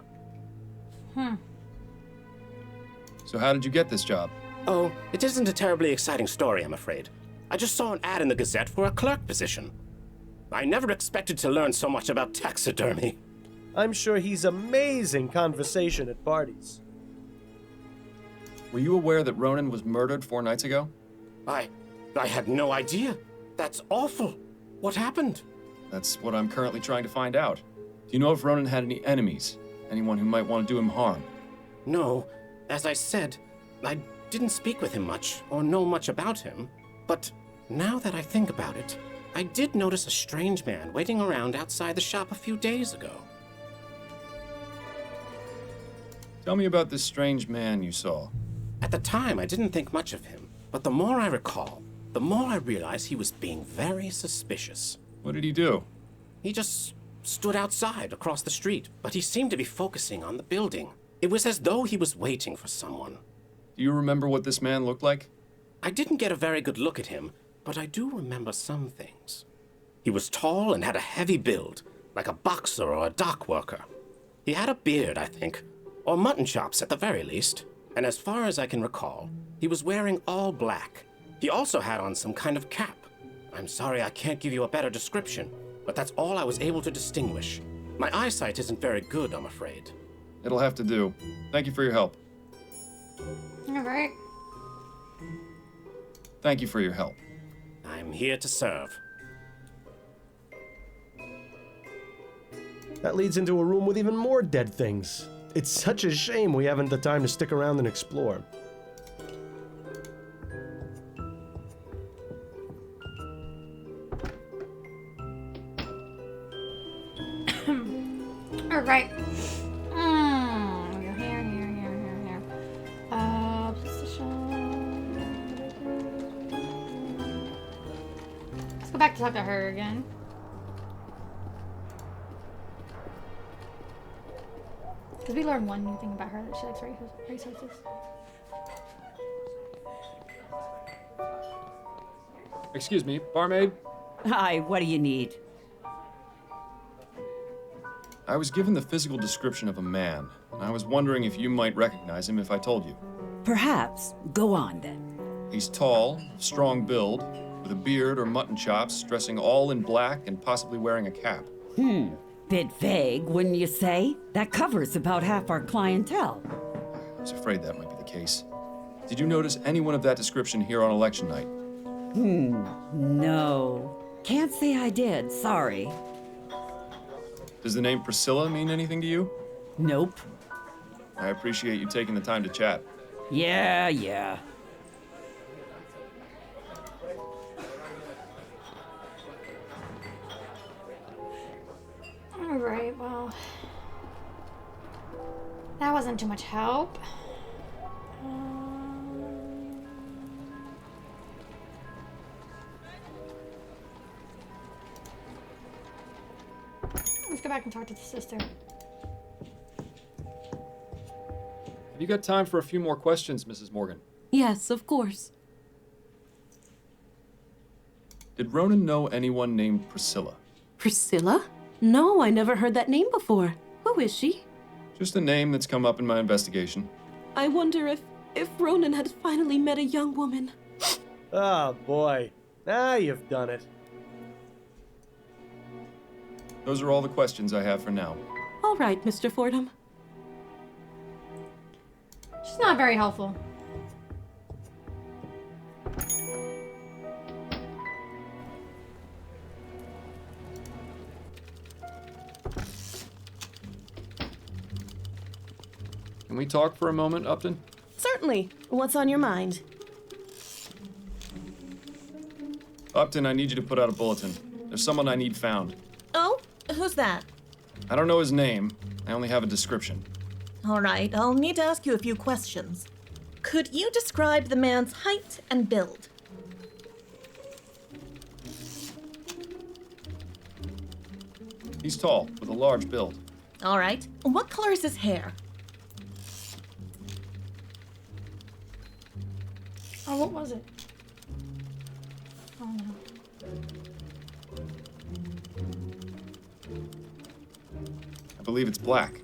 So how did you get this job? Oh, it isn't a terribly exciting story, I'm afraid. I just saw an ad in the Gazette for a clerk position. I never expected to learn so much about taxidermy. I'm sure he's amazing conversation at parties. Were you aware that Ronan was murdered 4 nights ago? I had no idea. That's awful. What happened? That's what I'm currently trying to find out. Do you know if Ronan had any enemies? Anyone who might want to do him harm? No. As I said, I didn't speak with him much or know much about him. But now that I think about it, I did notice a strange man waiting around outside the shop a few days ago. Tell me about this strange man you saw. At the time, I didn't think much of him. But the more I recall, the more I realize he was being very suspicious. What did he do? He just stood outside across the street, but he seemed to be focusing on the building. It was as though he was waiting for someone. Do you remember what this man looked like? I didn't get a very good look at him, but I do remember some things. He was tall and had a heavy build, like a boxer or a dock worker. He had a beard, I think, or mutton chops at the very least. And as far as I can recall, he was wearing all black. He also had on some kind of cap. I'm sorry I can't give you a better description, but that's all I was able to distinguish. My eyesight isn't very good, I'm afraid. It'll have to do. Thank you for your help. Alright. Thank you for your help. I'm here to serve. That leads into a room with even more dead things. It's such a shame we haven't the time to stick around and explore. Alright. Here. Position. Let's go back to talk to her again. Because we learned one new thing about her, that she likes resources. Excuse me, barmaid? Hi, what do you need? I was given the physical description of a man, and I was wondering if you might recognize him if I told you. Perhaps. Go on, then. He's tall, strong build, with a beard or mutton chops, dressing all in black and possibly wearing a cap. Bit vague, wouldn't you say? That covers about half our clientele. I was afraid that might be the case. Did you notice anyone of that description here on election night? No. Can't say I did, sorry. Does the name Priscilla mean anything to you? Nope. I appreciate you taking the time to chat. Yeah. Alright, well. That wasn't too much help. go back and talk to the sister. Have you got time for a few more questions, Mrs. Morgan? Yes, of course. Did Ronan know anyone named Priscilla? Priscilla? No, I never heard that name before. Who is she? Just a name that's come up in my investigation. I wonder if Ronan had finally met a young woman. Oh, boy. Now you've done it. Those are all the questions I have for now. All right, Mr. Fordham. She's not very helpful. Can we talk for a moment, Upton? Certainly. What's on your mind? Upton, I need you to put out a bulletin. There's someone I need found. Oh? Who's that? I don't know his name. I only have a description. All right, I'll need to ask you a few questions. Could you describe the man's height and build? He's tall, with a large build. All right. What color is his hair? Oh, what was it? Oh, no. I believe it's black.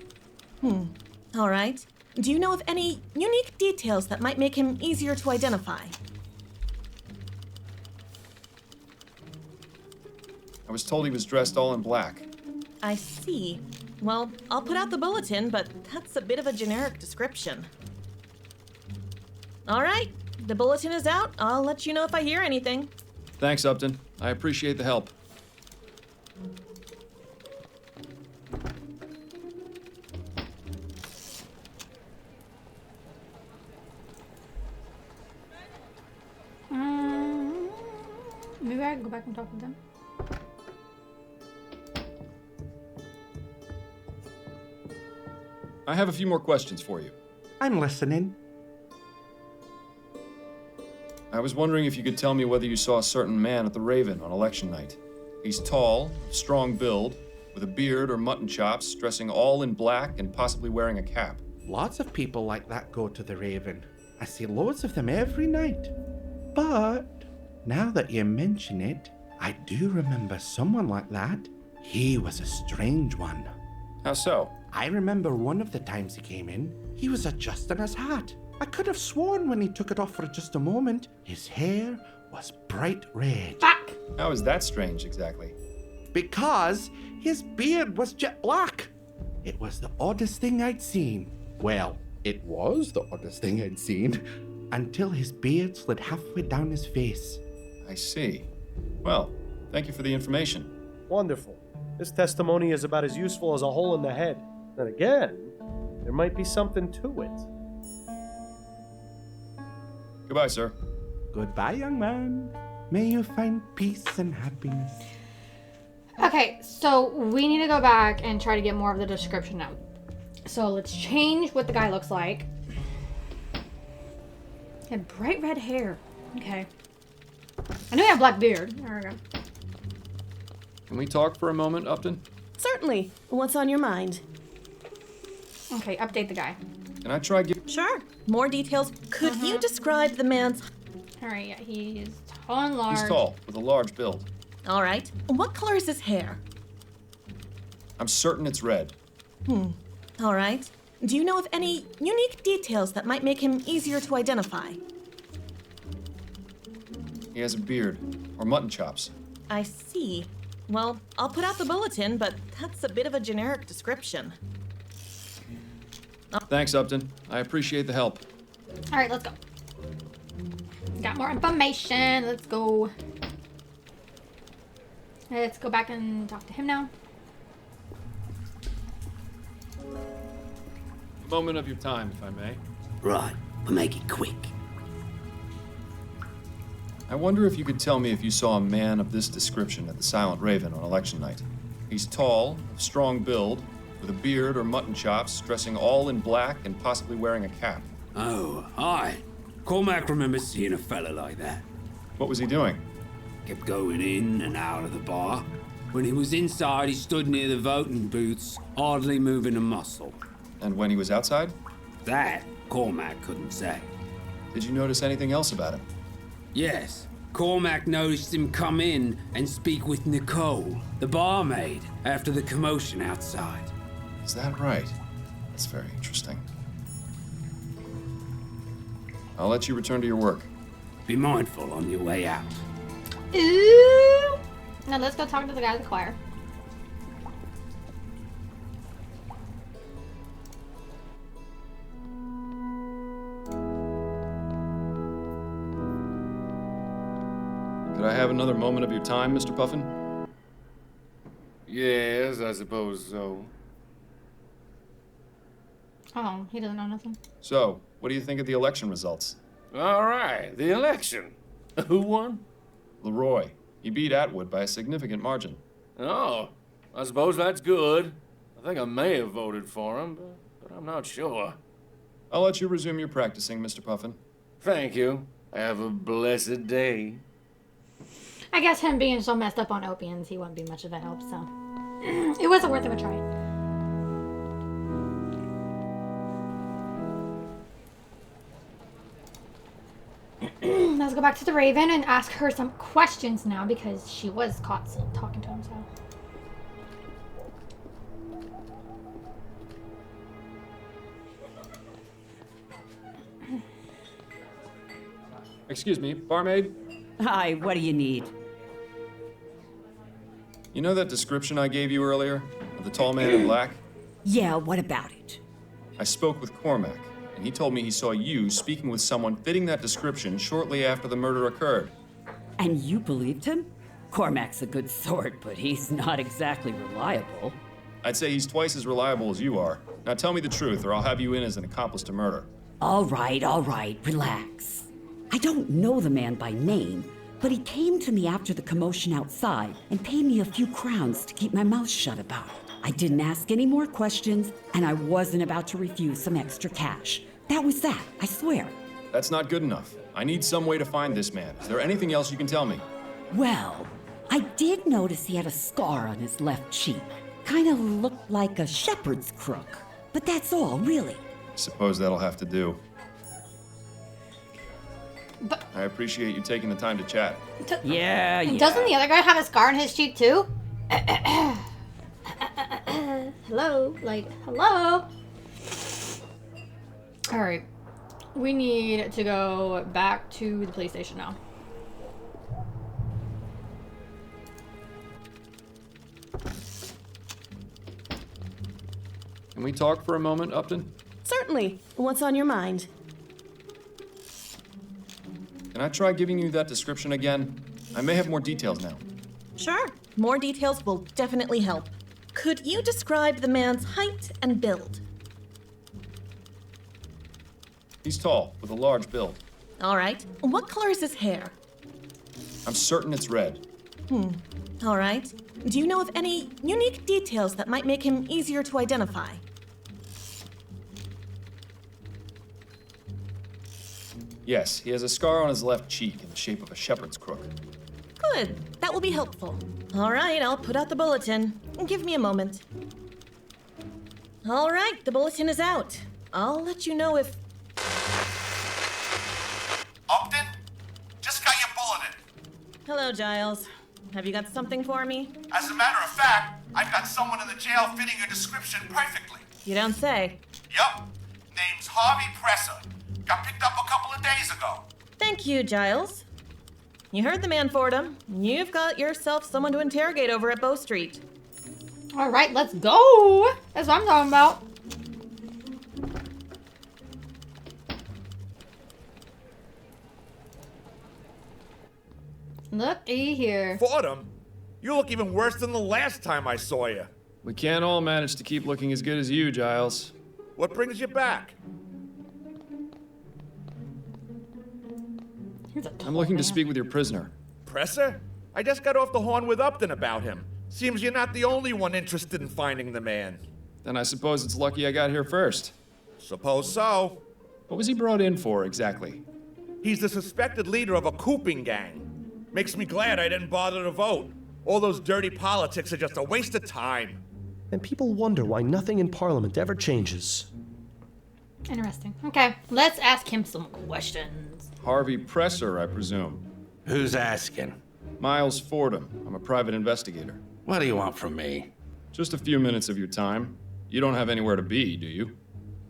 All right. Do you know of any unique details that might make him easier to identify? I was told he was dressed all in black. I see. Well, I'll put out the bulletin, but that's a bit of a generic description. All right. The bulletin is out. I'll let you know if I hear anything. Thanks, Upton. I appreciate the help. Maybe I can go back and talk with them. I have a few more questions for you. I'm listening. I was wondering if you could tell me whether you saw a certain man at the Raven on election night. He's tall, strong build, with a beard or mutton chops, dressing all in black and possibly wearing a cap. Lots of people like that go to the Raven. I see loads of them every night. But now that you mention it, I do remember someone like that. He was a strange one. How so? I remember one of the times he came in, he was adjusting his hat. I could have sworn when he took it off for just a moment, his hair was bright red. Fuck! How is that strange, exactly? Because his beard was jet black. It was the oddest thing I'd seen. Well, it was the oddest thing I'd seen. Until his beard slid halfway down his face. I see. Well, thank you for the information. Wonderful. This testimony is about as useful as a hole in the head. Then again, there might be something to it. Goodbye, sir. Goodbye, young man. May you find peace and happiness. Okay, so we need to go back and try to get more of the description now. So let's change what the guy looks like. He had bright red hair. Okay. I know he had a black beard. There we go. Can we talk for a moment, Upton? Certainly. What's on your mind? Okay, update the guy. Can I try Sure. More details. Could you describe the man's... Alright, yeah, he is tall and large. He's tall, with a large build. All right. What color is his hair? I'm certain it's red. All right. Do you know of any unique details that might make him easier to identify? He has a beard, or mutton chops. I see. Well, I'll put out the bulletin, but that's a bit of a generic description. Thanks, Upton. I appreciate the help. Alright, let's go. Got more information. Let's go. Let's go back and talk to him now. A moment of your time, if I may. Right, but make it quick. I wonder if you could tell me if you saw a man of this description at the Silent Raven on election night. He's tall, of strong build, with a beard or mutton chops, dressing all in black and possibly wearing a cap. Oh, aye. Cormac remembers seeing a fella like that. What was he doing? Kept going in and out of the bar. When he was inside, he stood near the voting booths, hardly moving a muscle. And when he was outside? That, Cormac couldn't say. Did you notice anything else about him? Yes. Cormac noticed him come in and speak with Nicole, the barmaid, after the commotion outside. Is that right? That's very interesting. I'll let you return to your work. Be mindful on your way out. Ooh. Now let's go talk to the guy at the choir. Could I have another moment of your time, Mr. Puffin? Yes, I suppose so. Oh, he doesn't know nothing. So, what do you think of the election results? All right, the election. Who won? Leroy. He beat Atwood by a significant margin. Oh, I suppose that's good. I think I may have voted for him, but I'm not sure. I'll let you resume your practicing, Mr. Puffin. Thank you. Have a blessed day. I guess him being so messed up on opiates, he wouldn't be much of a help, so it wasn't worth of a try. Let's go back to the Raven and ask her some questions now because she was caught talking to him, so. Excuse me, barmaid? Hi, what do you need? You know that description I gave you earlier? Of the tall man in black? Yeah, what about it? I spoke with Cormac, and he told me he saw you speaking with someone fitting that description shortly after the murder occurred. And you believed him? Cormac's a good sort, but he's not exactly reliable. I'd say he's twice as reliable as you are. Now tell me the truth, or I'll have you in as an accomplice to murder. All right, relax. I don't know the man by name, but he came to me after the commotion outside and paid me a few crowns to keep my mouth shut about it. I didn't ask any more questions, and I wasn't about to refuse some extra cash. That was that, I swear. That's not good enough. I need some way to find this man. Is there anything else you can tell me? Well, I did notice he had a scar on his left cheek. Kind of looked like a shepherd's crook. But that's all, really. Suppose that'll have to do. But I appreciate you taking the time to chat. Yeah. Doesn't the other guy have a scar on his cheek too? Hello? Like, hello? Alright. We need to go back to the police station now. Can we talk for a moment, Upton? Certainly. What's on your mind? Can I try giving you that description again? I may have more details now. Sure. More details will definitely help. Could you describe the man's height and build? He's tall, with a large build. All right. What color is his hair? I'm certain it's red. All right. Do you know of any unique details that might make him easier to identify? Yes, he has a scar on his left cheek in the shape of a shepherd's crook. Good. That will be helpful. All right, I'll put out the bulletin. Give me a moment. All right, the bulletin is out. I'll let you know if... Upton? Just got your bulletin. Hello, Giles. Have you got something for me? As a matter of fact, I've got someone in the jail fitting your description perfectly. You don't say. Yup. Name's Harvey Presser. Got picked up a couple of days ago. Thank you, Giles. You heard the man, Fordham. You've got yourself someone to interrogate over at Bow Street. All right, let's go. That's what I'm talking about. Looky here. Fordham? You look even worse than the last time I saw you. We can't all manage to keep looking as good as you, Giles. What brings you back? I'm looking to speak with your prisoner. Presser? I just got off the horn with Upton about him. Seems you're not the only one interested in finding the man. Then I suppose it's lucky I got here first. Suppose so. What was he brought in for, exactly? He's the suspected leader of a cooping gang. Makes me glad I didn't bother to vote. All those dirty politics are just a waste of time. And people wonder why nothing in Parliament ever changes. Interesting. Okay, let's ask him some questions. Harvey Presser, I presume. Who's asking? Miles Fordham. I'm a private investigator. What do you want from me? Just a few minutes of your time. You don't have anywhere to be, do you?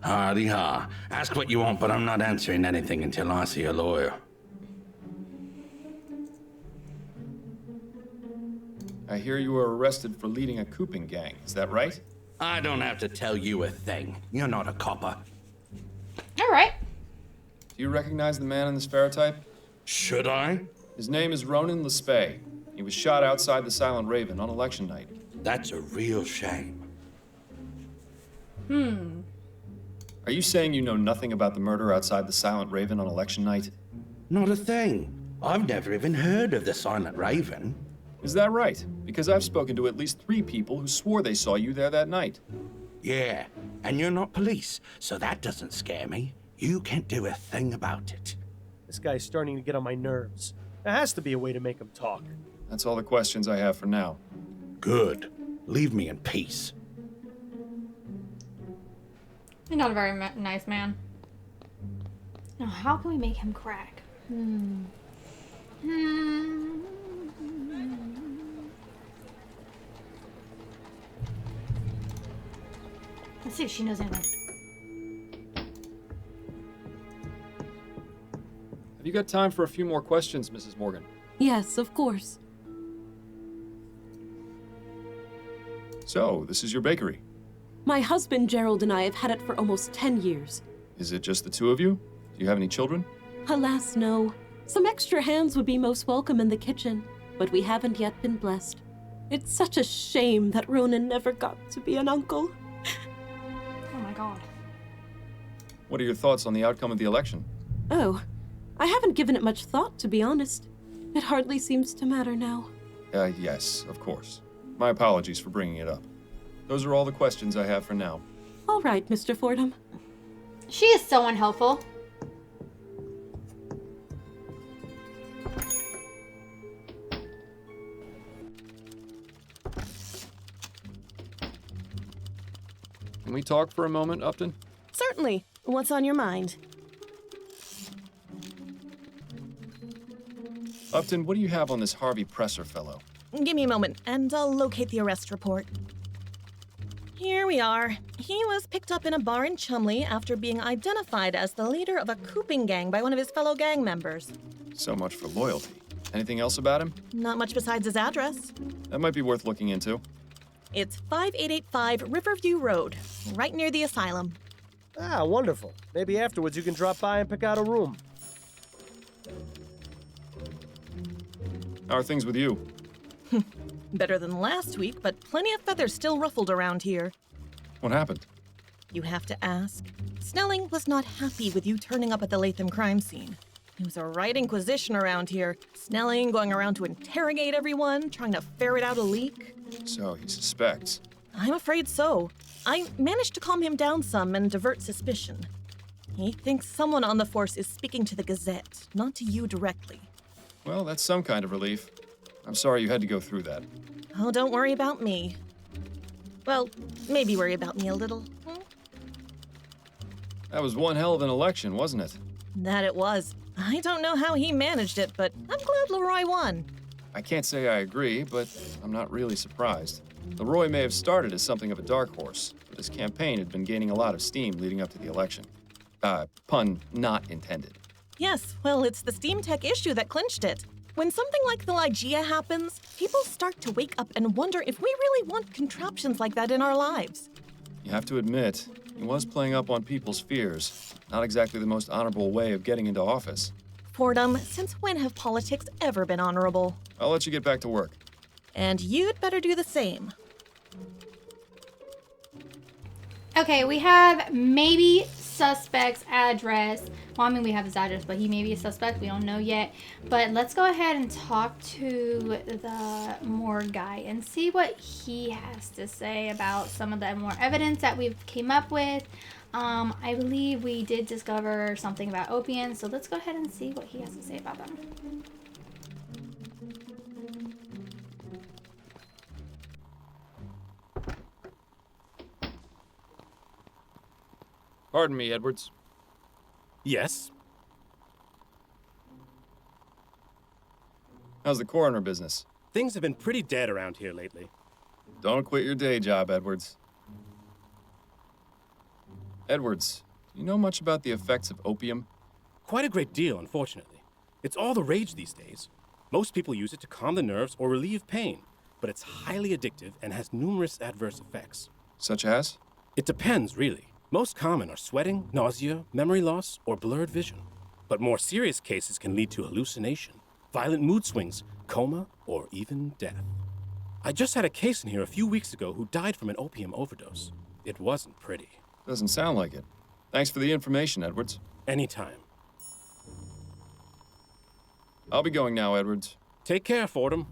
Hardy ha. Ask what you want, but I'm not answering anything until I see a lawyer. I hear you were arrested for leading a cooping gang. Is that right? I don't have to tell you a thing. You're not a copper. All right. Do you recognize the man in this ferrotype? Should I? His name is Ronan Lespay. He was shot outside the Silent Raven on election night. That's a real shame. Are you saying you know nothing about the murder outside the Silent Raven on election night? Not a thing. I've never even heard of the Silent Raven. Is that right? Because I've spoken to at least 3 people who swore they saw you there that night. Yeah, and you're not police, so that doesn't scare me. You can't do a thing about it. This guy's starting to get on my nerves. There has to be a way to make him talk. That's all the questions I have for now. Good. Leave me in peace. He's not a very nice man. Now, how can we make him crack? Let's see if she knows anything. Have you got time for a few more questions, Mrs. Morgan? Yes, of course. So, this is your bakery. My husband Gerald and I have had it for almost 10 years. Is it just the 2 of you? Do you have any children? Alas, no. Some extra hands would be most welcome in the kitchen, but we haven't yet been blessed. It's such a shame that Ronan never got to be an uncle. Oh my god. What are your thoughts on the outcome of the election? Oh, I haven't given it much thought, to be honest. It hardly seems to matter now. Yes, of course. My apologies for bringing it up. Those are all the questions I have for now. All right, Mr. Fordham. She is so unhelpful. Can we talk for a moment, Upton? Certainly. What's on your mind? Upton, what do you have on this Harvey Presser fellow? Give me a moment, and I'll locate the arrest report. Here we are. He was picked up in a bar in Chumley after being identified as the leader of a cooping gang by one of his fellow gang members. So much for loyalty. Anything else about him? Not much besides his address. That might be worth looking into. It's 5885 Riverview Road, right near the asylum. Ah, wonderful. Maybe afterwards you can drop by and pick out a room. How are things with you? Better than last week, but plenty of feathers still ruffled around here. What happened? You have to ask. Snelling was not happy with you turning up at the Latham crime scene. It was a right inquisition around here. Snelling going around to interrogate everyone, trying to ferret out a leak. So he suspects. I'm afraid so. I managed to calm him down some and divert suspicion. He thinks someone on the force is speaking to the Gazette, not to you directly. Well, that's some kind of relief. I'm sorry you had to go through that. Oh, don't worry about me. Well, maybe worry about me a little. That was one hell of an election, wasn't it? That it was. I don't know how he managed it, but I'm glad Leroy won. I can't say I agree, but I'm not really surprised. Leroy may have started as something of a dark horse, but his campaign had been gaining a lot of steam leading up to the election. Pun not intended. Yes, well, it's the Steam Tech issue that clinched it. When something like the Ligeia happens, people start to wake up and wonder if we really want contraptions like that in our lives. You have to admit, he was playing up on people's fears. Not exactly the most honorable way of getting into office. Fordham, since when have politics ever been honorable? I'll let you get back to work. And you'd better do the same. Okay, we have maybe suspect's address. Well, I mean, we have his address, but he may be a suspect. We don't know yet. But let's go ahead and talk to the morgue guy and see what he has to say about some of the more evidence that we've came up with. I believe we did discover something about opiates, so let's go ahead and see what he has to say about them. Pardon me, Edwards. Yes? How's the coroner business? Things have been pretty dead around here lately. Don't quit your day job, Edwards. Edwards, do you know much about the effects of opium? Quite a great deal, unfortunately. It's all the rage these days. Most people use it to calm the nerves or relieve pain, but it's highly addictive and has numerous adverse effects. Such as? It depends, really. Most common are sweating, nausea, memory loss, or blurred vision. But more serious cases can lead to hallucination, violent mood swings, coma, or even death. I just had a case in here a few weeks ago who died from an opium overdose. It wasn't pretty. Doesn't sound like it. Thanks for the information, Edwards. Anytime. I'll be going now, Edwards. Take care, Fordham.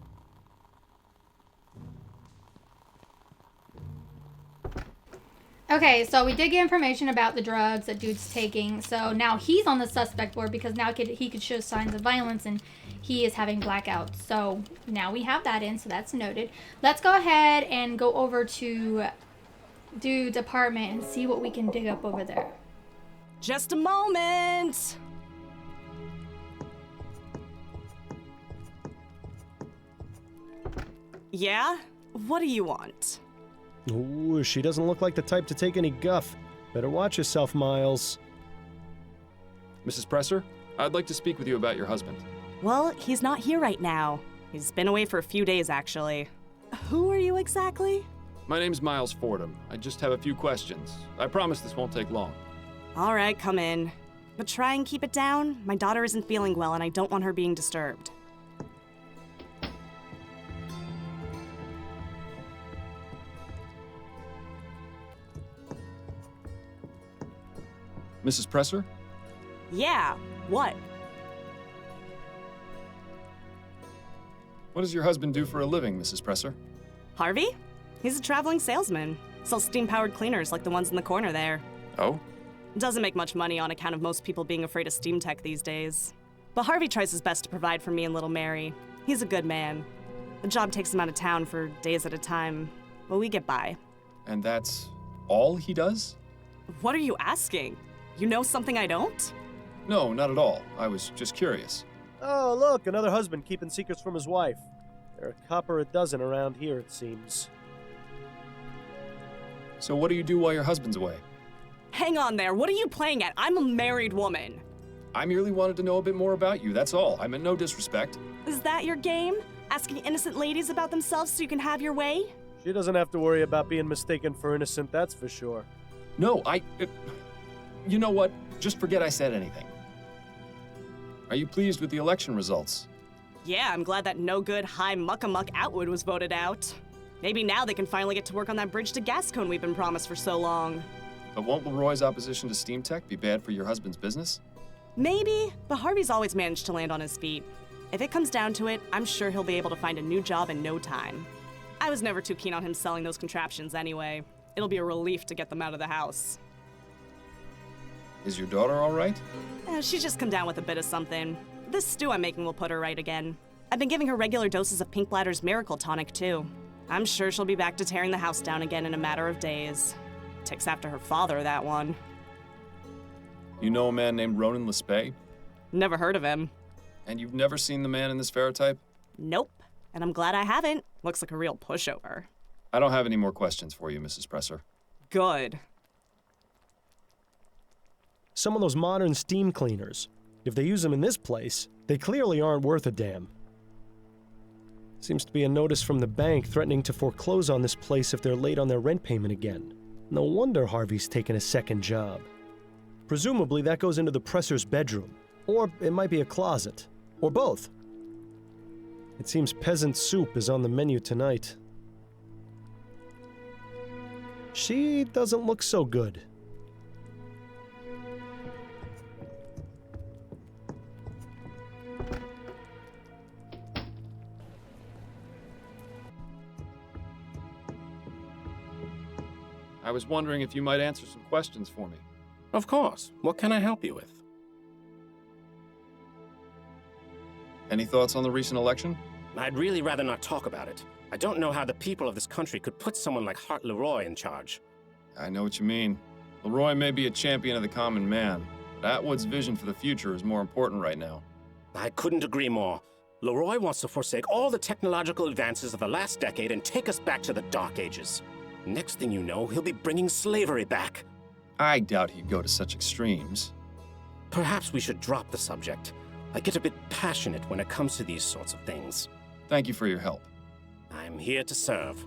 Okay, so we did get information about the drugs that dude's taking. So now he's on the suspect board because now he could show signs of violence and he is having blackouts. So now we have that in, so that's noted. Let's go ahead and go over to dude's apartment and see what we can dig up over there. Just a moment. Yeah? What do you want? Ooh, she doesn't look like the type to take any guff. Better watch yourself, Miles. Mrs. Presser, I'd like to speak with you about your husband. Well, he's not here right now. He's been away for a few days, actually. Who are you exactly? My name's Miles Fordham. I just have a few questions. I promise this won't take long. All right, come in. But try and keep it down. My daughter isn't feeling well, and I don't want her being disturbed. Mrs. Presser? Yeah, what? What does your husband do for a living, Mrs. Presser? Harvey? He's a traveling salesman. Sells steam-powered cleaners like the ones in the corner there. Oh? Doesn't make much money on account of most people being afraid of steam tech these days. But Harvey tries his best to provide for me and little Mary. He's a good man. The job takes him out of town for days at a time, but we get by. And that's all he does? What are you asking? You know something I don't? No, not at all. I was just curious. Oh, look, another husband keeping secrets from his wife. There are a copper a dozen around here, it seems. So what do you do while your husband's away? Hang on there, what are you playing at? I'm a married woman. I merely wanted to know a bit more about you, that's all. I meant no disrespect. Is that your game? Asking innocent ladies about themselves so you can have your way? She doesn't have to worry about being mistaken for innocent, that's for sure. No, you know what? Just forget I said anything. Are you pleased with the election results? Yeah, I'm glad that no-good high muck-a-muck Outwood was voted out. Maybe now they can finally get to work on that bridge to Gascon we've been promised for so long. But won't Leroy's opposition to steam tech be bad for your husband's business? Maybe, but Harvey's always managed to land on his feet. If it comes down to it, I'm sure he'll be able to find a new job in no time. I was never too keen on him selling those contraptions anyway. It'll be a relief to get them out of the house. Is your daughter all right? She's just come down with a bit of something. This stew I'm making will put her right again. I've been giving her regular doses of Pink Bladder's Miracle Tonic, too. I'm sure she'll be back to tearing the house down again in a matter of days. Ticks after her father, that one. You know a man named Ronan Lespay? Never heard of him. And you've never seen the man in this ferrotype? Nope. And I'm glad I haven't. Looks like a real pushover. I don't have any more questions for you, Mrs. Presser. Good. Some of those modern steam cleaners, if they use them in this place, they clearly aren't worth a damn. Seems to be a notice from the bank threatening to foreclose on this place if they're late on their rent payment again. No wonder Harvey's taken a second job. Presumably that goes into the presser's bedroom, or it might be a closet, or both. It seems peasant soup is on the menu tonight. She doesn't look so good. I was wondering if you might answer some questions for me. Of course. What can I help you with? Any thoughts on the recent election? I'd really rather not talk about it. I don't know how the people of this country could put someone like Hart Leroy in charge. I know what you mean. Leroy may be a champion of the common man, but Atwood's vision for the future is more important right now. I couldn't agree more. Leroy wants to forsake all the technological advances of the last decade and take us back to the Dark Ages. Next thing you know, he'll be bringing slavery back. I doubt he'd go to such extremes. Perhaps we should drop the subject. I get a bit passionate when it comes to these sorts of things. Thank you for your help. I'm here to serve.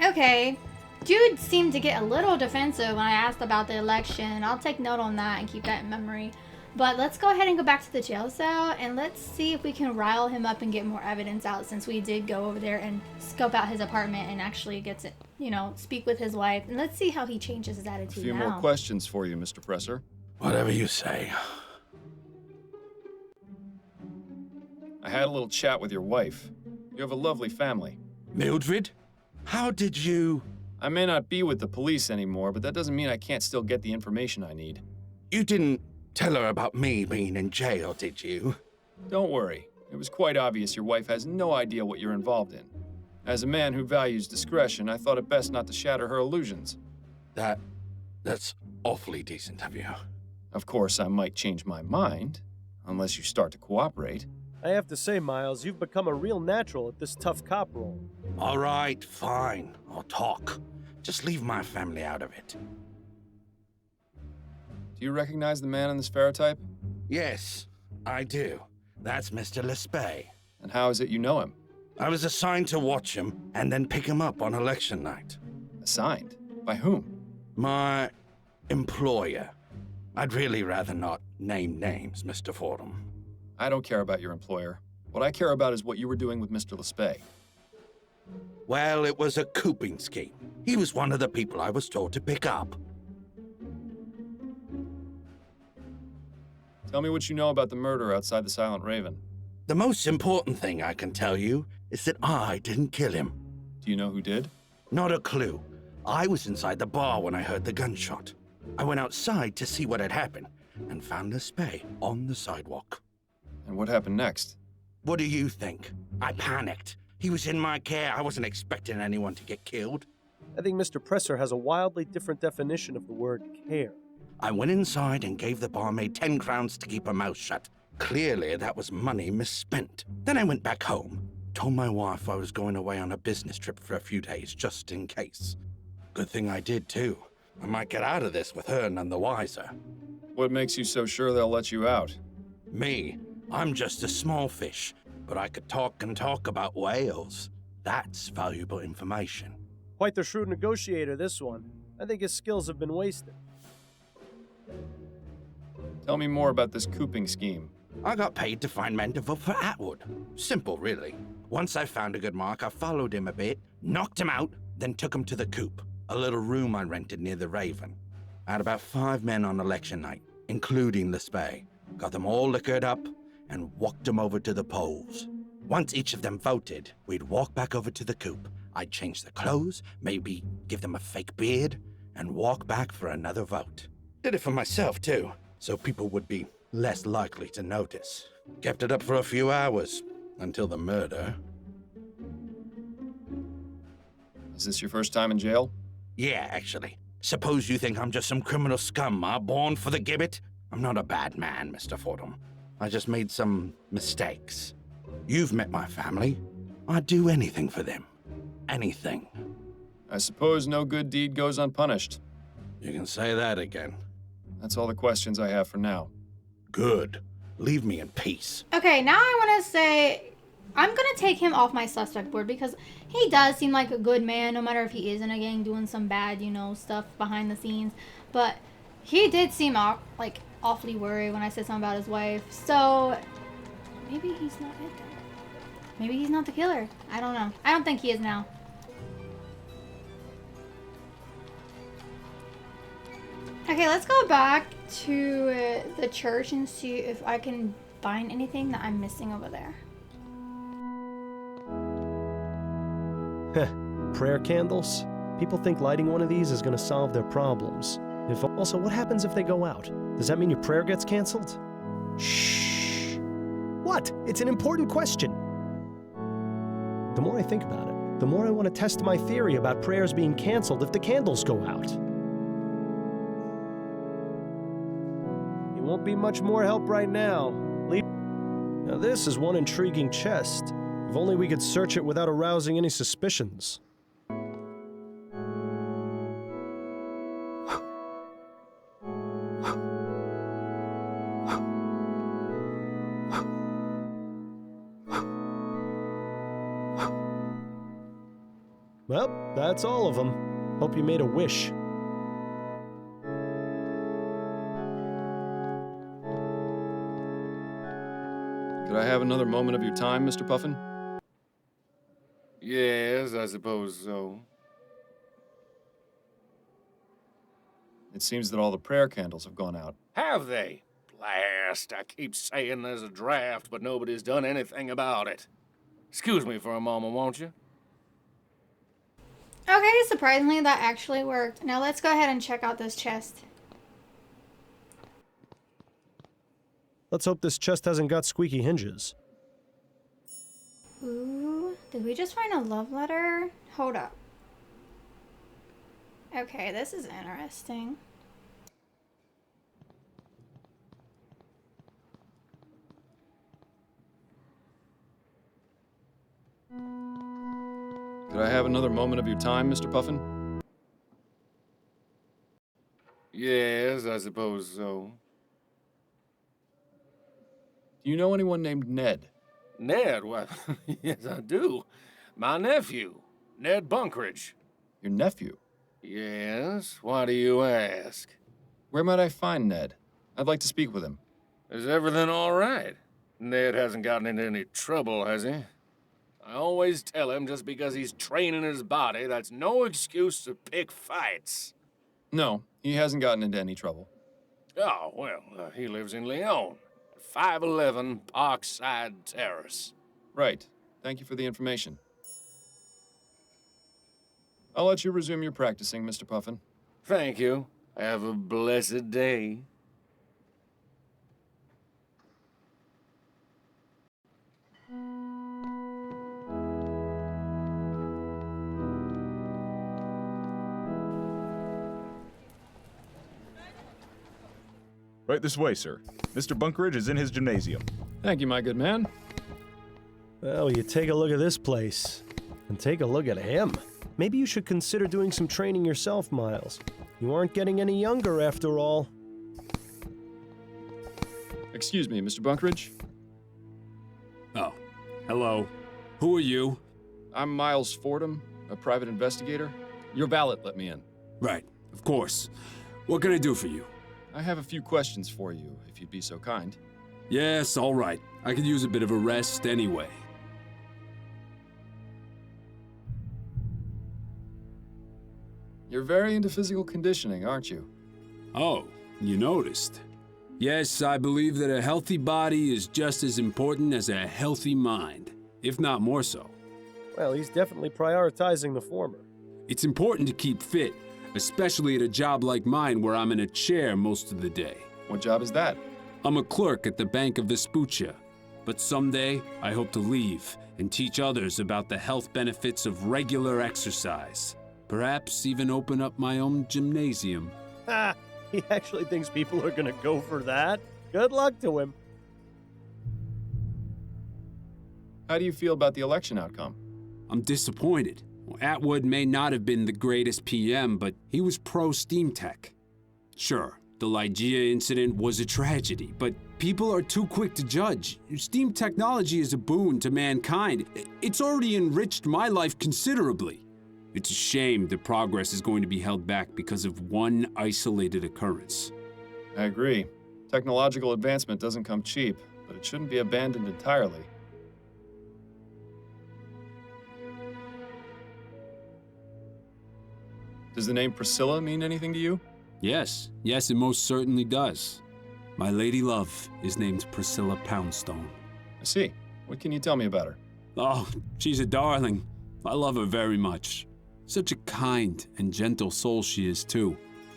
Okay. Jude seemed to get a little defensive when I asked about the election. I'll take note on that and keep that in memory. But let's go ahead and go back to the jail cell and let's see if we can rile him up and get more evidence out, since we did go over there and scope out his apartment and actually get to, speak with his wife. And let's see how he changes his attitude A few now. more questions for you, Mr. Presser. Whatever you say. I had a little chat with your wife. You have a lovely family. Mildred? How did you... I may not be with the police anymore, but that doesn't mean I can't still get the information I need. You didn't tell her about me being in jail, did you? Don't worry. It was quite obvious your wife has no idea what you're involved in. As a man who values discretion, I thought it best not to shatter her illusions. That's awfully decent of you. Of course, I might change my mind, unless you start to cooperate. I have to say, Miles, you've become a real natural at this tough cop role. All right, fine. I'll talk. Just leave my family out of it. Do you recognize the man in this ferrotype? Yes, I do. That's Mr. Lespay. And how is it you know him? I was assigned to watch him and then pick him up on election night. Assigned? By whom? My employer. I'd really rather not name names, Mr. Fordham. I don't care about your employer. What I care about is what you were doing with Mr. Lespay. Well, it was a cooping scheme. He was one of the people I was told to pick up. Tell me what you know about the murder outside the Silent Raven. The most important thing I can tell you is that I didn't kill him. Do you know who did? Not a clue. I was inside the bar when I heard the gunshot. I went outside to see what had happened and found Lespay on the sidewalk. And what happened next? What do you think? I panicked. He was in my care. I wasn't expecting anyone to get killed. I think Mr. Presser has a wildly different definition of the word care. I went inside and gave the barmaid 10 crowns to keep her mouth shut. Clearly, that was money misspent. Then I went back home, told my wife I was going away on a business trip for a few days, just in case. Good thing I did, too. I might get out of this with her none the wiser. What makes you so sure they'll let you out? Me? I'm just a small fish, but I could talk and talk about whales. That's valuable information. Quite the shrewd negotiator, this one. I think his skills have been wasted. Tell me more about this cooping scheme. I got paid to find men to vote for Atwood. Simple, really. Once I found a good mark, I followed him a bit, knocked him out, then took him to the coop, a little room I rented near the Raven. I had about 5 men on election night, including Lespay. Got them all liquored up and walked them over to the polls. Once each of them voted, we'd walk back over to the coop. I'd change their clothes, maybe give them a fake beard, and walk back for another vote. Did it for myself, too, so people would be less likely to notice. Kept it up for a few hours, until the murder. Is this your first time in jail? Yeah, actually. Suppose you think I'm just some criminal scum, born for the gibbet? I'm not a bad man, Mr. Fordham. I just made some mistakes. You've met my family. I'd do anything for them. Anything. I suppose no good deed goes unpunished. You can say that again. That's all the questions I have for now. Good. Leave me in peace. Okay, now I want to say I'm going to take him off my suspect board because he does seem like a good man, no matter if he is in a gang doing some bad, stuff behind the scenes. But he did seem awfully worried when I said something about his wife. So maybe he's not it. Maybe he's not the killer. I don't know. I don't think he is now. Okay, let's go back to the church and see if I can find anything that I'm missing over there. Prayer candles? People think lighting one of these is going to solve their problems. Also, what happens if they go out? Does that mean your prayer gets canceled? Shh! What? It's an important question. The more I think about it, the more I want to test my theory about prayers being canceled if the candles go out. It won't be much more help right now. Now this is one intriguing chest. If only we could search it without arousing any suspicions. Well, that's all of them. Hope you made a wish. Could I have another moment of your time, Mr. Puffin? Yes, I suppose so. It seems that all the prayer candles have gone out. Have they? Blast, I keep saying there's a draft, but nobody's done anything about it. Excuse me for a moment, won't you? Okay, surprisingly that actually worked. Now let's go ahead and check out this chest. Let's hope this chest hasn't got squeaky hinges. Ooh, did we just find a love letter? Hold up. Okay, this is interesting. Could I have another moment of your time, Mr. Puffin? Yes, I suppose so. Do you know anyone named Ned? Ned? Well, yes, I do. My nephew, Ned Bunkridge. Your nephew? Yes, why do you ask? Where might I find Ned? I'd like to speak with him. Is everything all right? Ned hasn't gotten into any trouble, has he? I always tell him just because he's training his body, that's no excuse to pick fights. No, he hasn't gotten into any trouble. Oh, well, he lives in Lyon. 511 Parkside Terrace. Right. Thank you for the information. I'll let you resume your practicing, Mr. Puffin. Thank you. Have a blessed day. Right this way, sir. Mr. Bunkridge is in his gymnasium. Thank you, my good man. Well, you take a look at this place, and take a look at him. Maybe you should consider doing some training yourself, Miles. You aren't getting any younger after all. Excuse me, Mr. Bunkridge? Oh, hello. Who are you? I'm Miles Fordham, a private investigator. Your valet let me in. Right, of course. What can I do for you? I have a few questions for you, if you'd be so kind. Yes, all right. I could use a bit of a rest anyway. You're very into physical conditioning, aren't you? Oh, you noticed. Yes, I believe that a healthy body is just as important as a healthy mind, if not more so. Well, he's definitely prioritizing the former. It's important to keep fit, especially at a job like mine where I'm in a chair most of the day. What job is that? I'm a clerk at the Bank of Vespuccia, but someday I hope to leave and teach others about the health benefits of regular exercise. Perhaps even open up my own gymnasium. Ha! He actually thinks people are gonna go for that? Good luck to him. How do you feel about the election outcome? I'm disappointed. Atwood may not have been the greatest PM, but he was pro-steam tech. Sure, the Ligeia incident was a tragedy, but people are too quick to judge. Steam technology is a boon to mankind. It's already enriched my life considerably. It's a shame that progress is going to be held back because of one isolated occurrence. I agree. Technological advancement doesn't come cheap, but it shouldn't be abandoned entirely. Does the name Priscilla mean anything to you? Yes, it most certainly does. My lady love is named Priscilla Poundstone. I see. What can you tell me about her? Oh, she's a darling. I love her very much. Such a kind and gentle soul she is, too.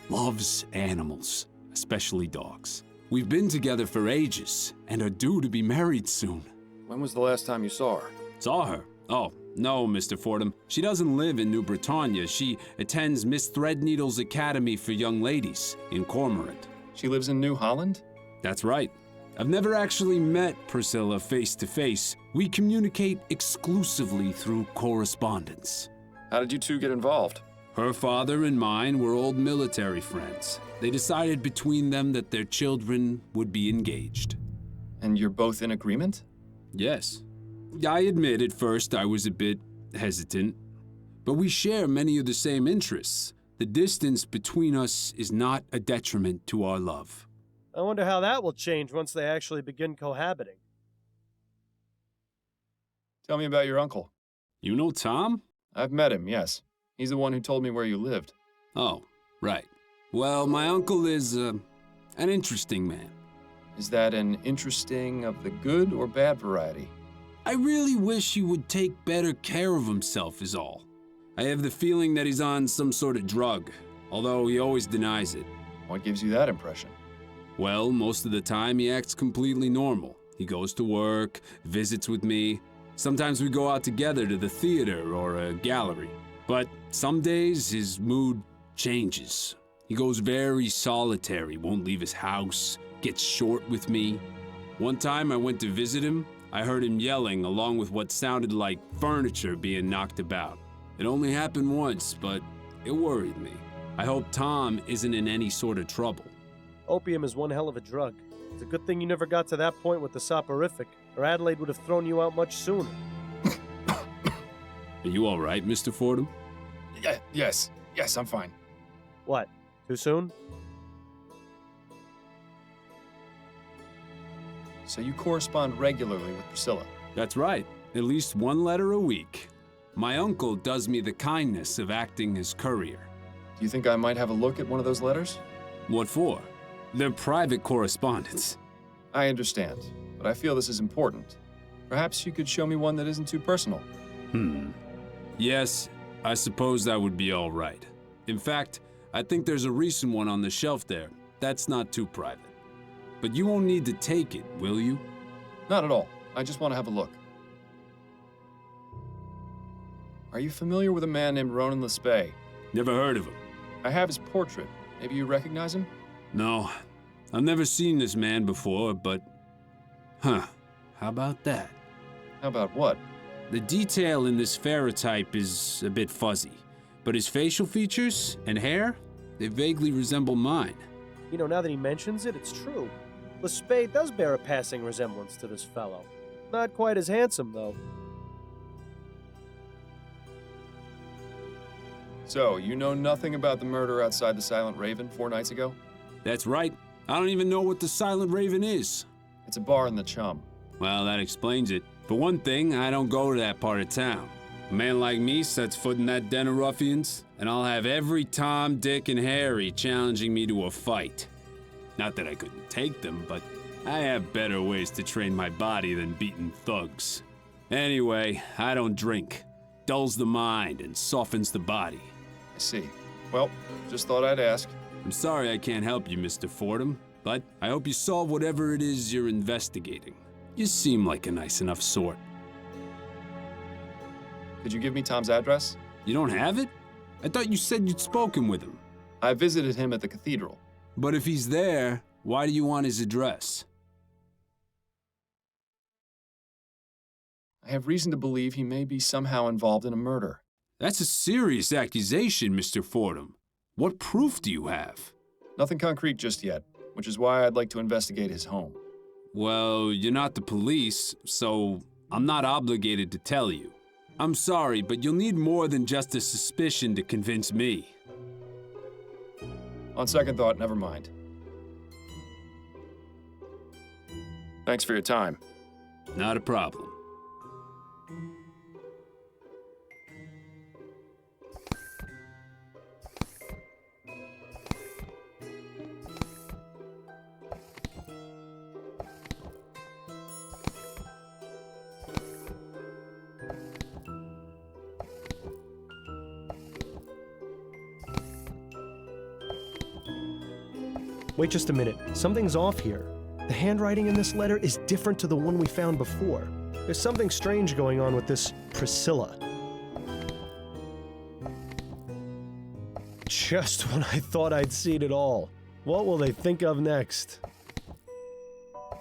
Loves animals, especially dogs. We've been together for ages and are due to be married soon. When was the last time you saw her? Saw her? Oh, No, Mr. Fordham. She doesn't live in New Britannia. She attends Miss Threadneedle's Academy for Young Ladies in Cormorant. She lives in New Holland? That's right. I've never actually met Priscilla face to face. We communicate exclusively through correspondence. How did you two get involved? Her father and mine were old military friends. They decided between them that their children would be engaged. And you're both in agreement? Yes. I admit at first I was a bit hesitant, but we share many of the same interests. The distance between us is not a detriment to our love. I wonder how that will change once they actually begin cohabiting. Tell me about your uncle. You know Tom? I've met him, yes. He's the one who told me where you lived. Oh, right. Well, my uncle is an interesting man. Is that an interesting of the good or bad variety? I really wish he would take better care of himself is all. I have the feeling that he's on some sort of drug, although he always denies it. What gives you that impression? Well, most of the time he acts completely normal. He goes to work, visits with me. Sometimes we go out together to the theater or a gallery. But some days his mood changes. He goes very solitary, won't leave his house, gets short with me. One time I went to visit him. I heard him yelling along with what sounded like furniture being knocked about. It only happened once, but it worried me. I hope Tom isn't in any sort of trouble. Opium is one hell of a drug. It's a good thing you never got to that point with the soporific, or Adelaide would have thrown you out much sooner. Are you all right, Mr. Fordham? Yes, I'm fine. What? Too soon? So you correspond regularly with Priscilla? That's right. At least one letter a week. My uncle does me the kindness of acting as courier. Do you think I might have a look at one of those letters? What for? They're private correspondence. I understand, but I feel this is important. Perhaps you could show me one that isn't too personal. Yes, I suppose that would be all right. In fact, I think there's a recent one on the shelf there. That's not too private. But you won't need to take it, will you? Not at all. I just want to have a look. Are you familiar with a man named Ronan Lespay? Never heard of him. I have his portrait. Maybe you recognize him? No, I've never seen this man before, but... How about that? How about what? The detail in this ferrotype is a bit fuzzy, but his facial features and hair, they vaguely resemble mine. You know, now that he mentions it, it's true. Lespay does bear a passing resemblance to this fellow. Not quite as handsome, though. So, you know nothing about the murder outside the Silent Raven 4 nights ago? That's right. I don't even know what the Silent Raven is. It's a bar in the Chum. Well, that explains it. For one thing, I don't go to that part of town. A man like me sets foot in that den of ruffians, and I'll have every Tom, Dick, and Harry challenging me to a fight. Not that I couldn't take them, but I have better ways to train my body than beating thugs. Anyway, I don't drink. Dulls the mind and softens the body. I see. Well, just thought I'd ask. I'm sorry I can't help you, Mr. Fordham, but I hope you solve whatever it is you're investigating. You seem like a nice enough sort. Could you give me Tom's address? You don't have it? I thought you said you'd spoken with him. I visited him at the cathedral. But if he's there, why do you want his address? I have reason to believe he may be somehow involved in a murder. That's a serious accusation, Mr. Fordham. What proof do you have? Nothing concrete just yet, which is why I'd like to investigate his home. Well, you're not the police, so I'm not obligated to tell you. I'm sorry, but you'll need more than just a suspicion to convince me. On second thought, never mind. Thanks for your time. Not a problem. Wait just a minute. Something's off here. The handwriting in this letter is different to the one we found before. There's something strange going on with this Priscilla. Just when I thought I'd seen it all. What will they think of next?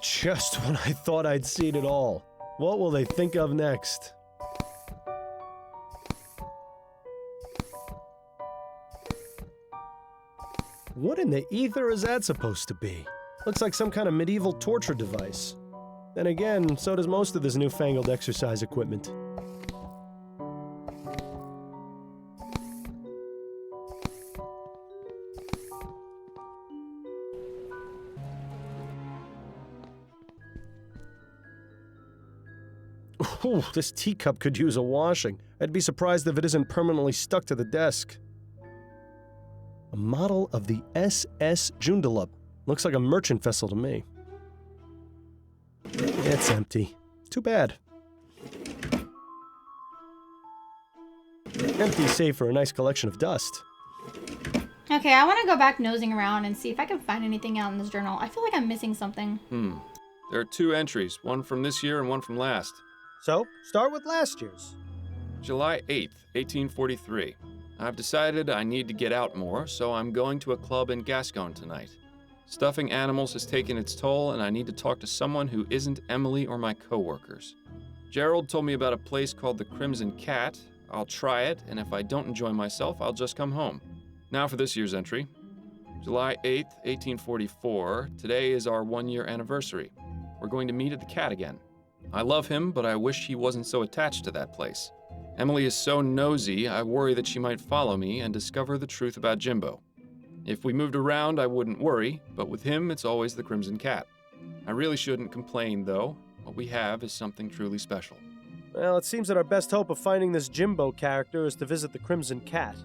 Just when I thought I'd seen it all. What will they think of next? What in the ether is that supposed to be? Looks like some kind of medieval torture device. Then again, so does most of this newfangled exercise equipment. Ooh, this teacup could use a washing. I'd be surprised if it isn't permanently stuck to the desk. A model of the SS Joondalup. Looks like a merchant vessel to me. It's empty. Too bad. Empty save for a nice collection of dust. Okay, I want to go back nosing around and see if I can find anything out in this journal. I feel like I'm missing something. There are 2 entries, one from this year and one from last. So, start with last year's. July 8th, 1843. I've decided I need to get out more, so I'm going to a club in Gascon tonight. Stuffing animals has taken its toll, and I need to talk to someone who isn't Emily or my coworkers. Gerald told me about a place called the Crimson Cat. I'll try it, and if I don't enjoy myself, I'll just come home. Now for this year's entry. July 8th, 1844. Today is our 1-year anniversary. We're going to meet at the Cat again. I love him, but I wish he wasn't so attached to that place. Emily is so nosy, I worry that she might follow me and discover the truth about Jimbo. If we moved around, I wouldn't worry, but with him, it's always the Crimson Cat. I really shouldn't complain, though. What we have is something truly special. Well, it seems that our best hope of finding this Jimbo character is to visit the Crimson Cat.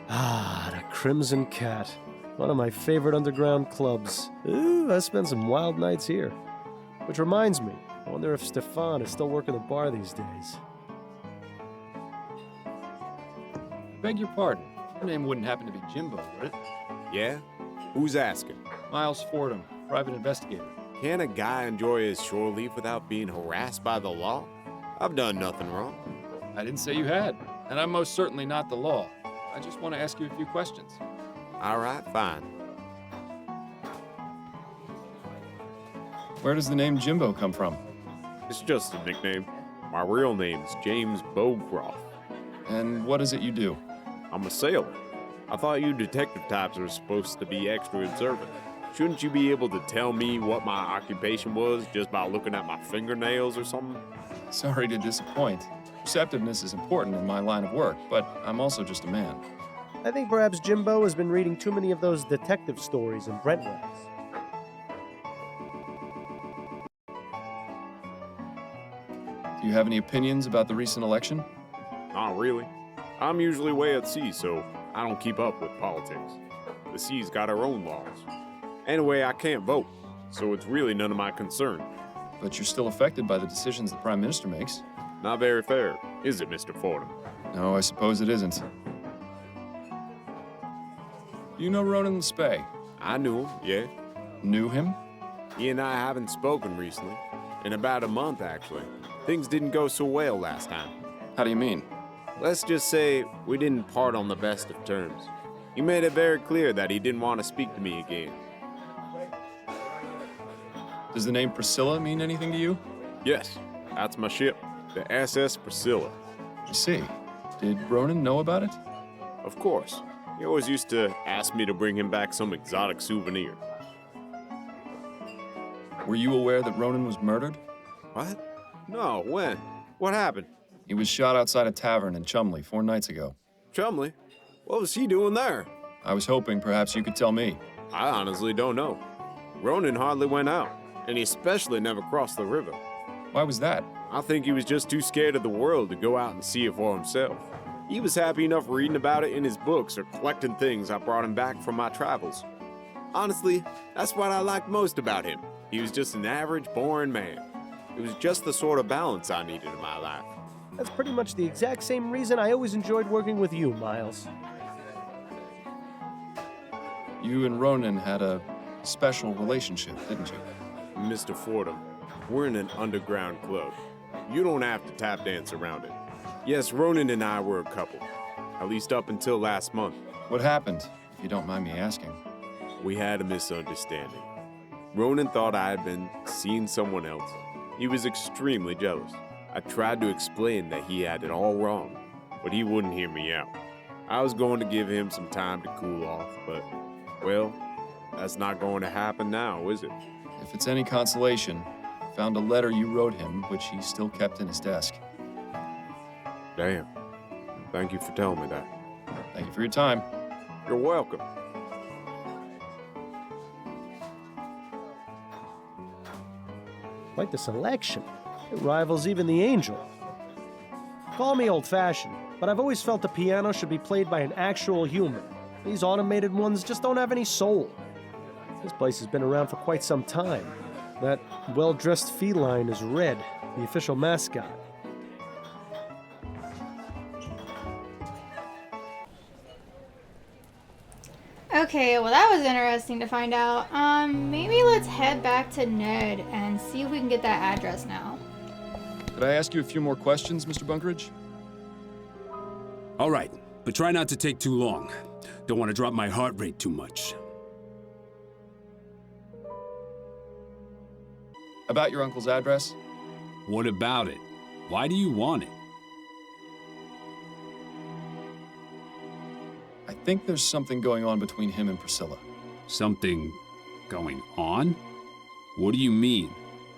Ah, the Crimson Cat. One of my favorite underground clubs. Ooh, I spent some wild nights here. Which reminds me, I wonder if Stefan is still working the bar these days. Beg your pardon. Your name wouldn't happen to be Jimbo, would it? Yeah? Who's asking? Miles Fordham, private investigator. Can a guy enjoy his shore leave without being harassed by the law? I've done nothing wrong. I didn't say you had, and I'm most certainly not the law. I just want to ask you a few questions. All right, fine. Where does the name Jimbo come from? It's just a nickname. My real name's James Bowcroft. And what is it you do? I'm a sailor. I thought you detective types were supposed to be extra observant. Shouldn't you be able to tell me what my occupation was just by looking at my fingernails or something? Sorry to disappoint. Perceptiveness is important in my line of work, but I'm also just a man. I think perhaps Jimbo has been reading too many of those detective stories in Brentwood's. Do you have any opinions about the recent election? Not really. I'm usually way at sea, so I don't keep up with politics. The sea's got her own laws. Anyway, I can't vote, so it's really none of my concern. But you're still affected by the decisions the Prime Minister makes. Not very fair, is it, Mr. Fordham? No, I suppose it isn't. Do you know Ronan Spey? I knew him, yeah. Knew him? He and I haven't spoken recently. In about a month, actually. Things didn't go so well last time. How do you mean? Let's just say we didn't part on the best of terms. He made it very clear that he didn't want to speak to me again. Does the name Priscilla mean anything to you? Yes, that's my ship, the SS Priscilla. I see. Did Ronan know about it? Of course. He always used to ask me to bring him back some exotic souvenir. Were you aware that Ronan was murdered? What? No, when? What happened? He was shot outside a tavern in Chumley 4 nights ago. Chumley? What was he doing there? I was hoping perhaps you could tell me. I honestly don't know. Ronan hardly went out, and he especially never crossed the river. Why was that? I think he was just too scared of the world to go out and see it for himself. He was happy enough reading about it in his books or collecting things I brought him back from my travels. Honestly, that's what I liked most about him. He was just an average, boring man. It was just the sort of balance I needed in my life. That's pretty much the exact same reason I always enjoyed working with you, Miles. You and Ronan had a special relationship, didn't you? Mr. Fordham, we're in an underground club. You don't have to tap dance around it. Yes, Ronan and I were a couple. At least up until last month. What happened, if you don't mind me asking? We had a misunderstanding. Ronan thought I had been seeing someone else. He was extremely jealous. I tried to explain that he had it all wrong, but he wouldn't hear me out. I was going to give him some time to cool off, but, well, that's not going to happen now, is it? If it's any consolation, I found a letter you wrote him, which he still kept in his desk. Damn. Thank you for telling me that. Thank you for your time. You're welcome. Quite the selection. It rivals even the Angel. Call me old-fashioned, but I've always felt the piano should be played by an actual human. These automated ones just don't have any soul. This place has been around for quite some time. That well-dressed feline is Red, the official mascot. Okay, well that was interesting to find out. Maybe let's head back to Ned and see if we can get that address now. Could I ask you a few more questions, Mr. Bunkeridge? All right, but try not to take too long. Don't want to drop my heart rate too much. About your uncle's address? What about it? Why do you want it? I think there's something going on between him and Priscilla. Something going on? What do you mean?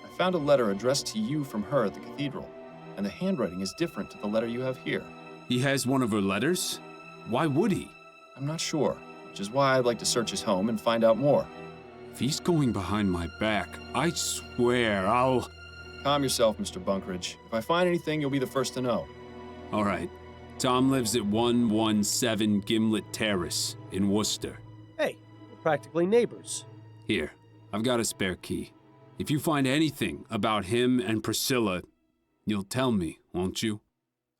I found a letter addressed to you from her at the cathedral, and the handwriting is different to the letter you have here. He has one of her letters? Why would he? I'm not sure, which is why I'd like to search his home and find out more. If he's going behind my back, I swear I'll... Calm yourself, Mr. Bunkeridge. If I find anything, you'll be the first to know. All right. Tom lives at 117 Gimlet Terrace in Worcester. Hey, we're practically neighbors. Here, I've got a spare key. If you find anything about him and Priscilla, you'll tell me, won't you?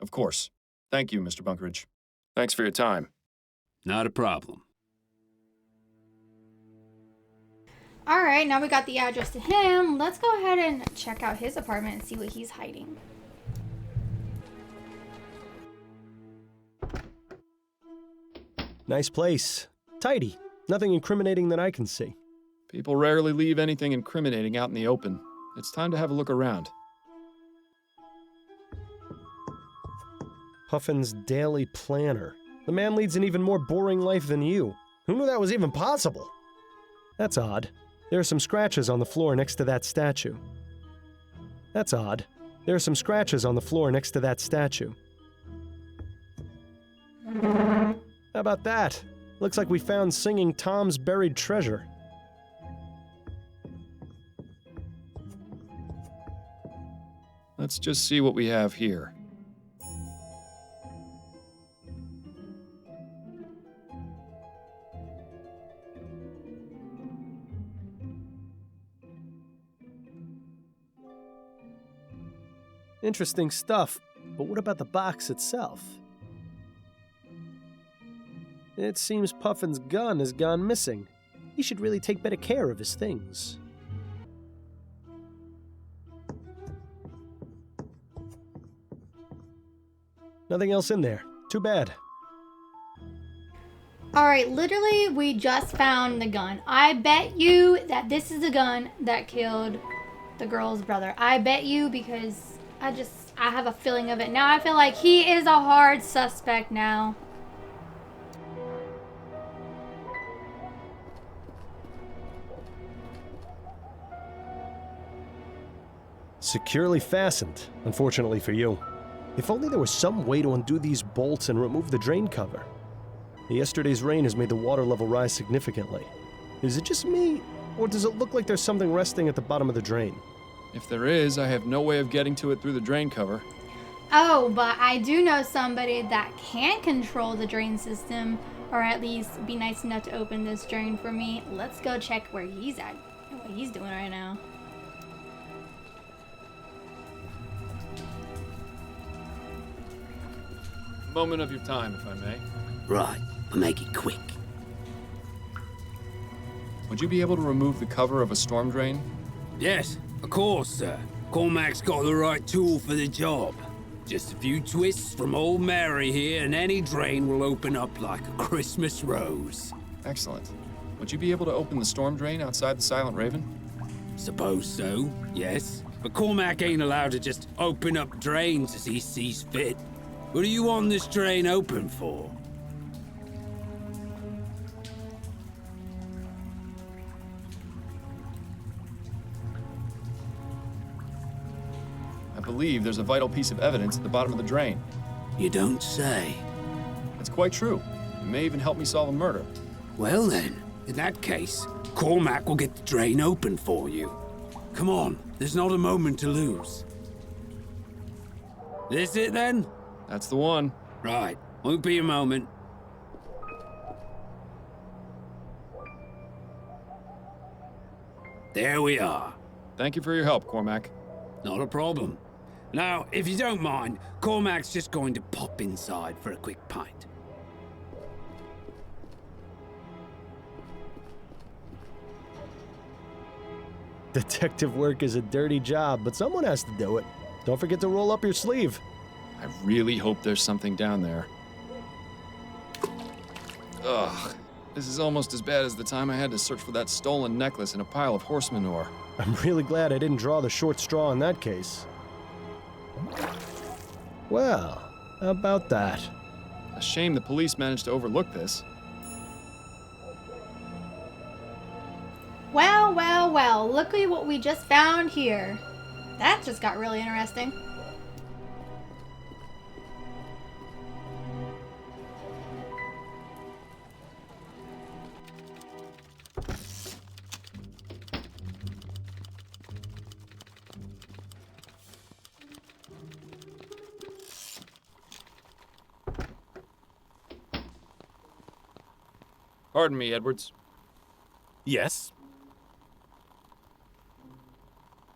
Of course. Thank you, Mr. Bunkeridge. Thanks for your time. Not a problem. All right, now we got the address to him. Let's go ahead and check out his apartment and see what he's hiding. Nice place. Tidy. Nothing incriminating that I can see. People rarely leave anything incriminating out in the open. It's time to have a look around. Puffin's Daily Planner. The man leads an even more boring life than you. Who knew that was even possible? That's odd. There are some scratches on the floor next to that statue. That's odd. There are some scratches on the floor next to that statue. How about that? Looks like we found Singing Tom's buried treasure. Let's just see what we have here. Interesting stuff, but what about the box itself? It seems Puffin's gun has gone missing. He should really take better care of his things. Nothing else in there. Too bad. Alright, literally, we just found the gun. I bet you that this is the gun that killed the girl's brother. I bet you, because I have a feeling of it. Now I feel like he is a hard suspect now. Securely fastened, unfortunately for you. If only there was some way to undo these bolts and remove the drain cover. Yesterday's rain has made the water level rise significantly. Is it just me, or does it look like there's something resting at the bottom of the drain? If there is, I have no way of getting to it through the drain cover. Oh, but I do know somebody that can control the drain system, or at least be nice enough to open this drain for me. Let's go check where he's at what he's doing right now. Moment of your time, if I may. Right, I'll make it quick. Would you be able to remove the cover of a storm drain? Yes, of course, sir. Cormac's got the right tool for the job. Just a few twists from old Mary here, and any drain will open up like a Christmas rose. Excellent. Would you be able to open the storm drain outside the Silent Raven? Suppose so, yes. But Cormac ain't allowed to just open up drains as he sees fit. What do you want this drain open for? I believe there's a vital piece of evidence at the bottom of the drain. You don't say. It's quite true. It may even help me solve a murder. Well then, in that case, Cormac will get the drain open for you. Come on, there's not a moment to lose. This it then? That's the one. Right, won't be a moment. There we are. Thank you for your help, Cormac. Not a problem. Now, if you don't mind, Cormac's just going to pop inside for a quick pint. Detective work is a dirty job, but someone has to do it. Don't forget to roll up your sleeve. I really hope there's something down there. Ugh. This is almost as bad as the time I had to search for that stolen necklace in a pile of horse manure. I'm really glad I didn't draw the short straw in that case. Well, how about that? A shame the police managed to overlook this. Well, well, well, look at what we just found here. That just got really interesting. Pardon me, Edwards. Yes?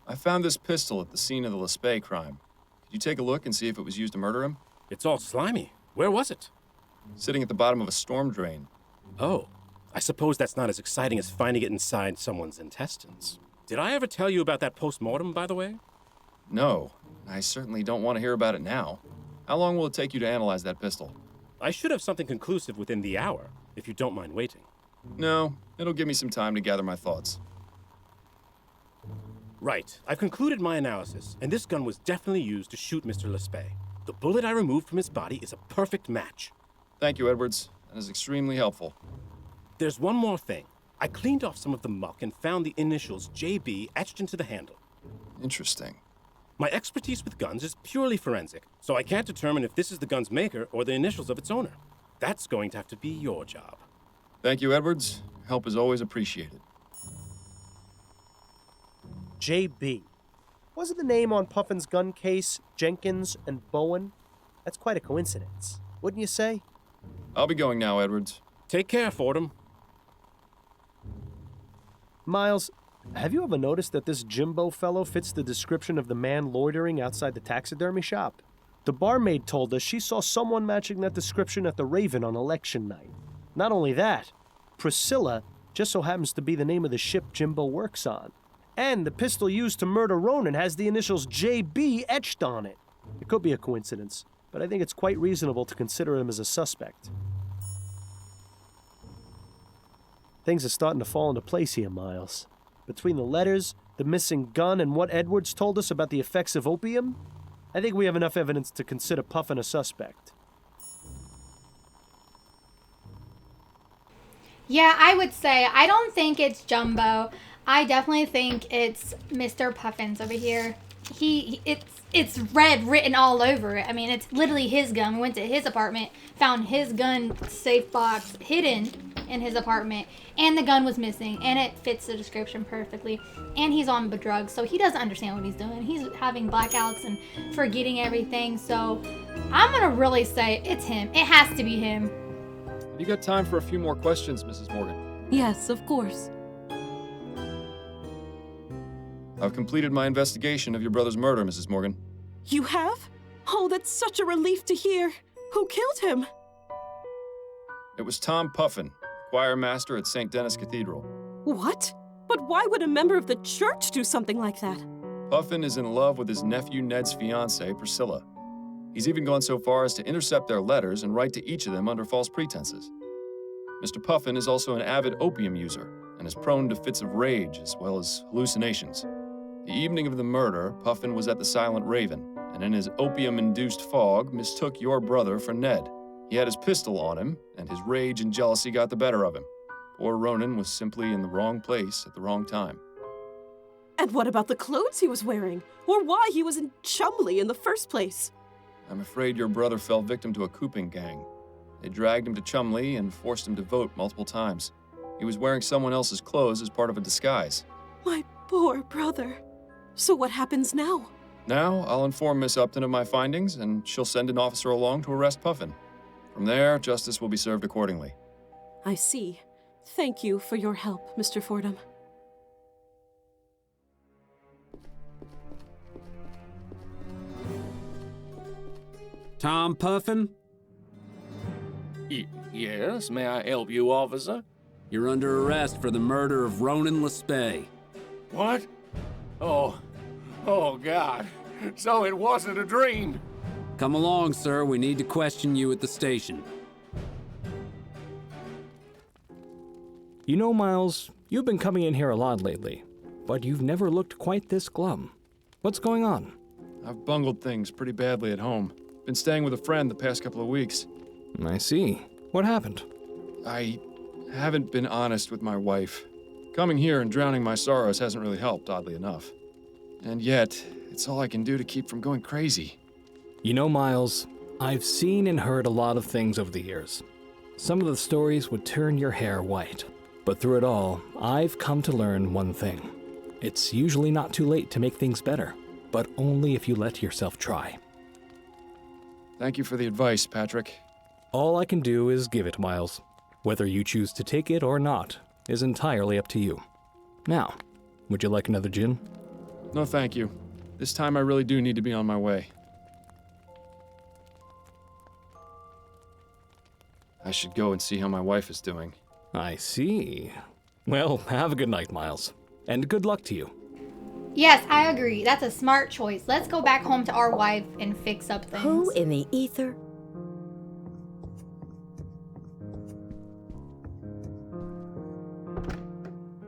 I found this pistol at the scene of the Lespay crime. Could you take a look and see if it was used to murder him? It's all slimy. Where was it? Sitting at the bottom of a storm drain. Oh, I suppose that's not as exciting as finding it inside someone's intestines. Did I ever tell you about that post-mortem, by the way? No, I certainly don't want to hear about it now. How long will it take you to analyze that pistol? I should have something conclusive within the hour, if you don't mind waiting. No, it'll give me some time to gather my thoughts. Right. I've concluded my analysis, and this gun was definitely used to shoot Mr. Lespay. The bullet I removed from his body is a perfect match. Thank you, Edwards. That is extremely helpful. There's one more thing. I cleaned off some of the muck and found the initials JB etched into the handle. Interesting. My expertise with guns is purely forensic, so I can't determine if this is the gun's maker or the initials of its owner. That's going to have to be your job. Thank you, Edwards. Help is always appreciated. JB. Wasn't the name on Puffin's gun case Jenkins and Bowen? That's quite a coincidence, wouldn't you say? I'll be going now, Edwards. Take care, Fordham. Miles, have you ever noticed that this Jimbo fellow fits the description of the man loitering outside the taxidermy shop? The barmaid told us she saw someone matching that description at the Raven on election night. Not only that, Priscilla just so happens to be the name of the ship Jimbo works on. And the pistol used to murder Ronan has the initials JB etched on it. It could be a coincidence, but I think it's quite reasonable to consider him as a suspect. Things are starting to fall into place here, Miles. Between the letters, the missing gun, and what Edwards told us about the effects of opium, I think we have enough evidence to consider Puffin a suspect. Yeah, I would say I don't think it's Jumbo. I definitely think it's Mr. Puffins over here. It's red written all over it. I mean, it's literally his gun. We went to his apartment, found his gun safe box hidden in his apartment, and the gun was missing, and it fits the description perfectly. And he's on drugs, so he doesn't understand what he's doing. He's having blackouts and forgetting everything. So I'm gonna really say it's him. It has to be him. Have you got time for a few more questions, Mrs. Morgan? Yes, of course. I've completed my investigation of your brother's murder, Mrs. Morgan. You have? Oh, that's such a relief to hear. Who killed him? It was Tom Puffin, choir master at St. Denis Cathedral. What? But why would a member of the church do something like that? Puffin is in love with his nephew Ned's fiancée, Priscilla. He's even gone so far as to intercept their letters and write to each of them under false pretenses. Mr. Puffin is also an avid opium user and is prone to fits of rage as well as hallucinations. The evening of the murder, Puffin was at the Silent Raven, and in his opium-induced fog, mistook your brother for Ned. He had his pistol on him, and his rage and jealousy got the better of him. Poor Ronan was simply in the wrong place at the wrong time. And what about the clothes he was wearing? Or why he was in Chumley in the first place? I'm afraid your brother fell victim to a cooping gang. They dragged him to Chumley and forced him to vote multiple times. He was wearing someone else's clothes as part of a disguise. My poor brother. So what happens now? Now, I'll inform Miss Upton of my findings, and she'll send an officer along to arrest Puffin. From there, justice will be served accordingly. I see. Thank you for your help, Mr. Fordham. Tom Puffin? Yes, may I help you, officer? You're under arrest for the murder of Ronan Lespay. What? Oh, God. So it wasn't a dream. Come along, sir. We need to question you at the station. You know, Miles, you've been coming in here a lot lately, but you've never looked quite this glum. What's going on? I've bungled things pretty badly at home. Been staying with a friend the past couple of weeks. I see. What happened? I haven't been honest with my wife. Coming here and drowning my sorrows hasn't really helped, oddly enough. And yet, it's all I can do to keep from going crazy. You know, Miles, I've seen and heard a lot of things over the years. Some of the stories would turn your hair white. But through it all, I've come to learn one thing. It's usually not too late to make things better, but only if you let yourself try. Thank you for the advice, Patrick. All I can do is give it, Miles. Whether you choose to take it or not is entirely up to you. Now, would you like another gin? No, thank you. This time I really do need to be on my way. I should go and see how my wife is doing. I see. Well, have a good night, Miles. And good luck to you. Yes, I agree. That's a smart choice. Let's go back home to our wife and fix up things. Who in the ether?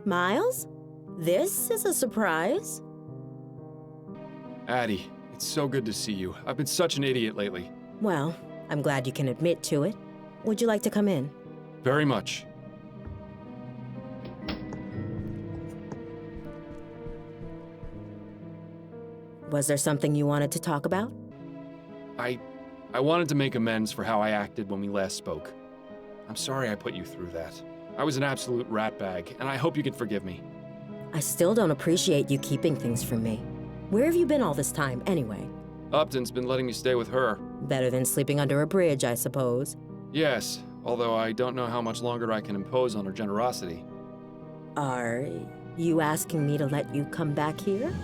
Miles? This is a surprise. Addie, it's so good to see you. I've been such an idiot lately. Well, I'm glad you can admit to it. Would you like to come in? Very much. Was there something you wanted to talk about? I wanted to make amends for how I acted when we last spoke. I'm sorry I put you through that. I was an absolute ratbag, and I hope you can forgive me. I still don't appreciate you keeping things from me. Where have you been all this time, anyway? Upton's been letting me stay with her. Better than sleeping under a bridge, I suppose. Yes, although I don't know how much longer I can impose on her generosity. Are you asking me to let you come back here?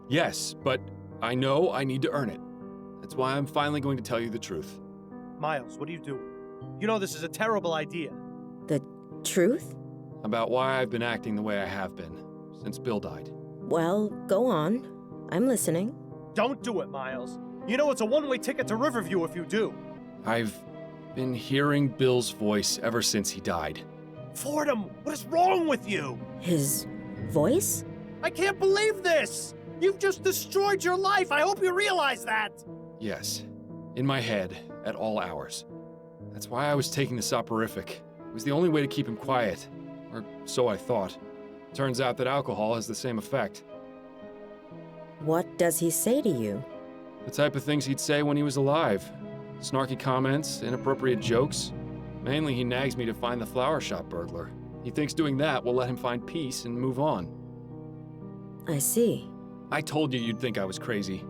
Yes, but I know I need to earn it. That's why I'm finally going to tell you the truth. Miles, what are you doing? You know this is a terrible idea. The truth? About why I've been acting the way I have been since Bill died. Well, go on. I'm listening. Don't do it, Miles. You know it's a one-way ticket to Riverview if you do. I've been hearing Bill's voice ever since he died. Fordham, what is wrong with you? His voice? I can't believe this! You've just destroyed your life! I hope you realize that! Yes, in my head, at all hours. That's why I was taking the soporific. It was the only way to keep him quiet. Or so I thought. Turns out that alcohol has the same effect. What does he say to you? The type of things he'd say when he was alive. Snarky comments, inappropriate jokes. Mainly he nags me to find the flower shop burglar. He thinks doing that will let him find peace and move on. I see. I told you you'd think I was crazy.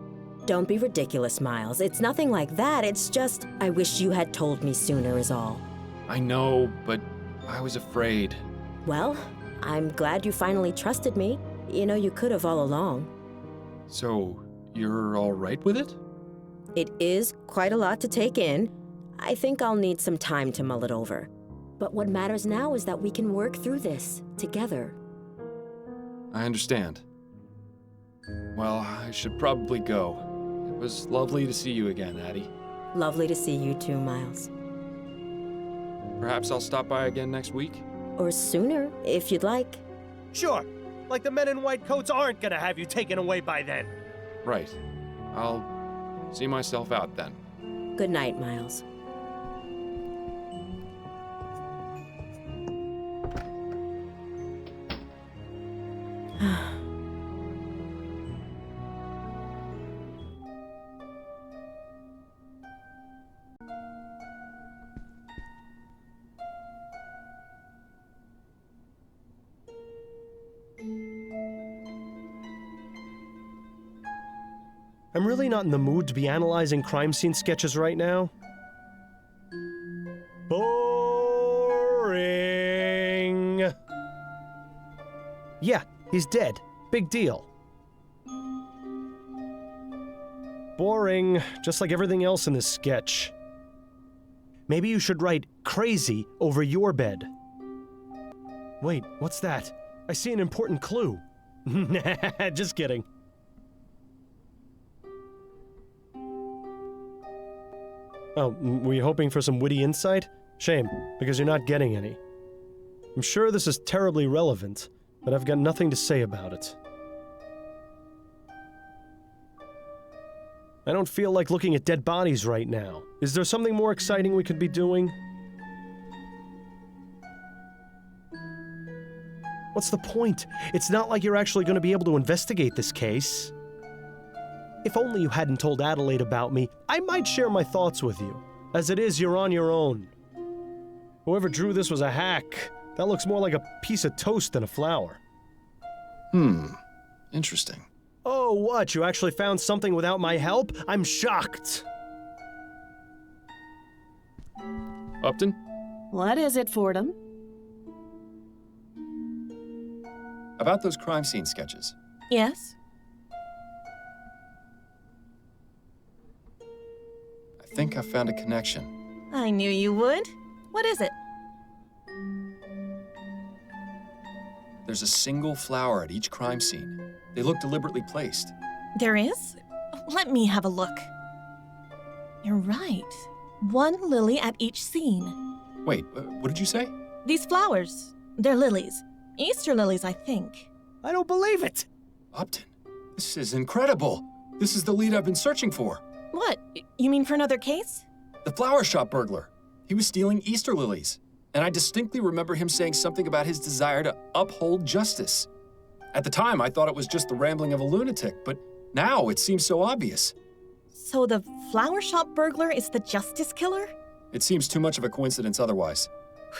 Don't be ridiculous, Miles. It's nothing like that. It's just, I wish you had told me sooner is all. I know, but I was afraid. Well, I'm glad you finally trusted me. You know, you could have all along. So, you're all right with it? It is quite a lot to take in. I think I'll need some time to mull it over. But what matters now is that we can work through this together. I understand. Well, I should probably go. It was lovely to see you again, Addie. Lovely to see you too, Miles. Perhaps I'll stop by again next week? Or sooner, if you'd like. Sure. Like the men in white coats aren't gonna have you taken away by then. Right. I'll see myself out then. Good night, Miles. I'm really not in the mood to be analyzing crime scene sketches right now. Boring. Yeah, he's dead. Big deal. Boring, just like everything else in this sketch. Maybe you should write crazy over your bed. Wait, what's that? I see an important clue. Just kidding. Oh, were you hoping for some witty insight? Shame, because you're not getting any. I'm sure this is terribly relevant, but I've got nothing to say about it. I don't feel like looking at dead bodies right now. Is there something more exciting we could be doing? What's the point? It's not like you're actually going to be able to investigate this case. If only you hadn't told Adelaide about me, I might share my thoughts with you. As it is, you're on your own. Whoever drew this was a hack. That looks more like a piece of toast than a flower. Interesting. Oh, what? You actually found something without my help? I'm shocked. Upton? What is it, Fordham? About those crime scene sketches. Yes? I think I found a connection. I knew you would. What is it? There's a single flower at each crime scene. They look deliberately placed. There is? Let me have a look. You're right. One lily at each scene. Wait, what did you say? These flowers, they're lilies. Easter lilies, I think. I don't believe it! Upton, this is incredible. This is the lead I've been searching for. What? You mean for another case? The flower shop burglar. He was stealing Easter lilies. And I distinctly remember him saying something about his desire to uphold justice. At the time, I thought it was just the rambling of a lunatic, but now it seems so obvious. So the flower shop burglar is the justice killer? It seems too much of a coincidence otherwise.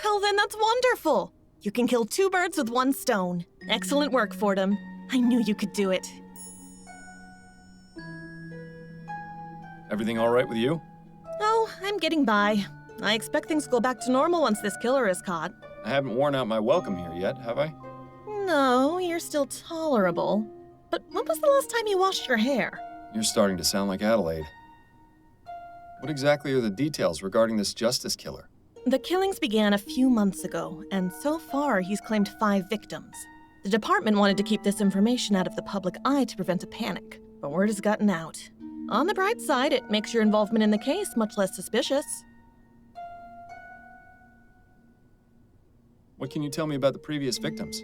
Well, then that's wonderful. You can kill two birds with one stone. Excellent work, Fordham. I knew you could do it. Everything all right with you? Oh, I'm getting by. I expect things go back to normal once this killer is caught. I haven't worn out my welcome here yet, have I? No, you're still tolerable. But when was the last time you washed your hair? You're starting to sound like Adelaide. What exactly are the details regarding this justice killer? The killings began a few months ago, and so far he's claimed 5 victims. The department wanted to keep this information out of the public eye to prevent a panic, but word has gotten out. On the bright side, it makes your involvement in the case much less suspicious. What can you tell me about the previous victims?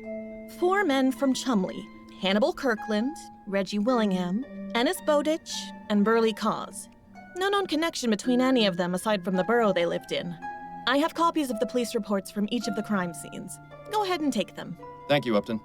4 men from Chumley: Hannibal Kirkland, Reggie Willingham, Ennis Bowditch, and Burley Cause. No known connection between any of them aside from the borough they lived in. I have copies of the police reports from each of the crime scenes. Go ahead and take them. Thank you, Upton.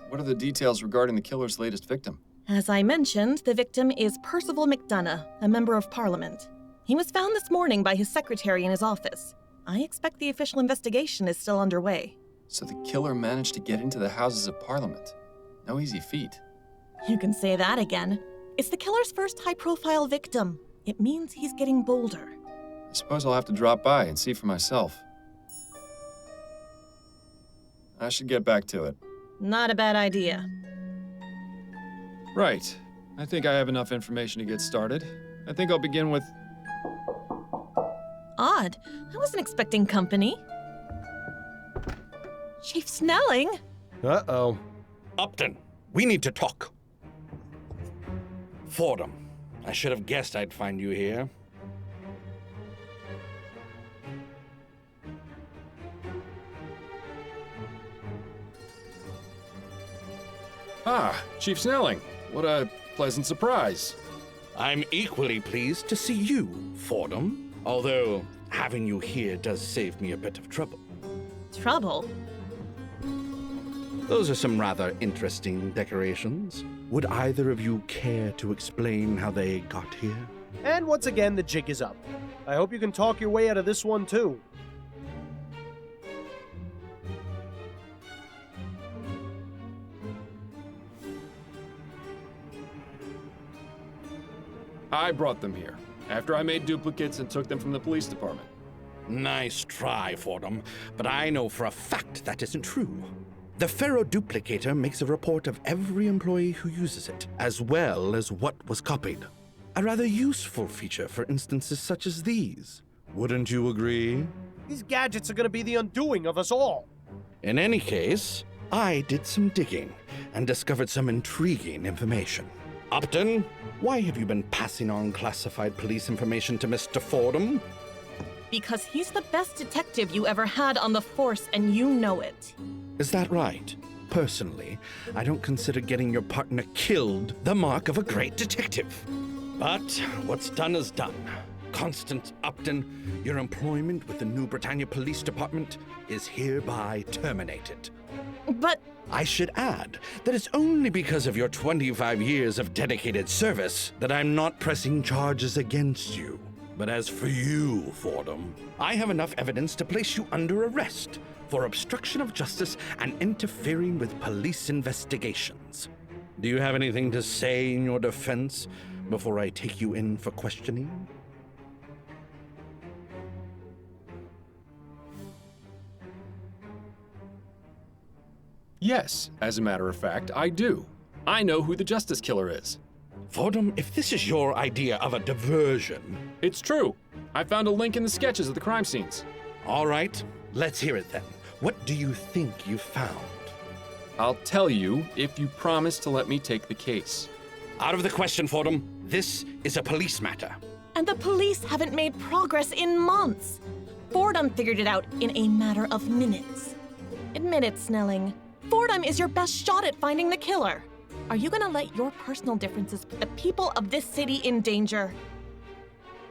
What are the details regarding the killer's latest victim? As I mentioned, the victim is Percival McDonough, a member of Parliament. He was found this morning by his secretary in his office. I expect the official investigation is still underway. So the killer managed to get into the Houses of Parliament. No easy feat. You can say that again. It's the killer's first high-profile victim. It means he's getting bolder. I suppose I'll have to drop by and see for myself. I should get back to it. Not a bad idea. Right. I think I have enough information to get started. I think I'll begin with... Odd. I wasn't expecting company. Chief Snelling? Uh-oh. Upton, we need to talk. Fordham, I should have guessed I'd find you here. Ah, Chief Snelling. What a pleasant surprise. I'm equally pleased to see you, Fordham. Although, having you here does save me a bit of trouble. Trouble? Those are some rather interesting decorations. Would either of you care to explain how they got here? And once again, the jig is up. I hope you can talk your way out of this one, too. I brought them here, after I made duplicates and took them from the police department. Nice try, Fordham, but I know for a fact that isn't true. The ferroduplicator makes a report of every employee who uses it, as well as what was copied. A rather useful feature for instances such as these. Wouldn't you agree? These gadgets are going to be the undoing of us all. In any case, I did some digging and discovered some intriguing information. Upton, why have you been passing on classified police information to Mr. Fordham? Because he's the best detective you ever had on the force, and you know it. Is that right? Personally, I don't consider getting your partner killed the mark of a great detective. But what's done is done. Constance Upton, your employment with the New Britannia Police Department is hereby terminated. But I should add that it's only because of your 25 years of dedicated service that I'm not pressing charges against you. But as for you, Fordham, I have enough evidence to place you under arrest for obstruction of justice and interfering with police investigations. Do you have anything to say in your defense before I take you in for questioning? Yes, as a matter of fact, I do. I know who the Justice Killer is. Fordham, if this is your idea of a diversion... It's true. I found a link in the sketches of the crime scenes. All right, let's hear it then. What do you think you found? I'll tell you if you promise to let me take the case. Out of the question, Fordham. This is a police matter. And the police haven't made progress in months. Fordham figured it out in a matter of minutes. Admit it, Snelling. Fordham is your best shot at finding the killer. Are you gonna let your personal differences put the people of this city in danger?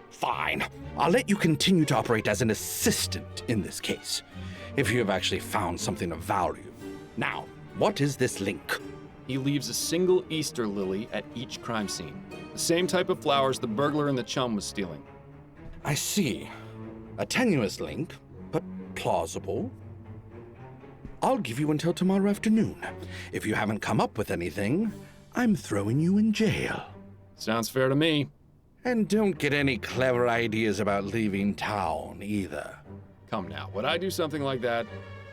Fine. I'll let you continue to operate as an assistant in this case, if you have actually found something of value. Now, what is this link? He leaves a single Easter lily at each crime scene. The same type of flowers the burglar and the chum was stealing. I see. A tenuous link, but plausible. I'll give you until tomorrow afternoon. If you haven't come up with anything, I'm throwing you in jail. Sounds fair to me. And don't get any clever ideas about leaving town, either. Come now, would I do something like that?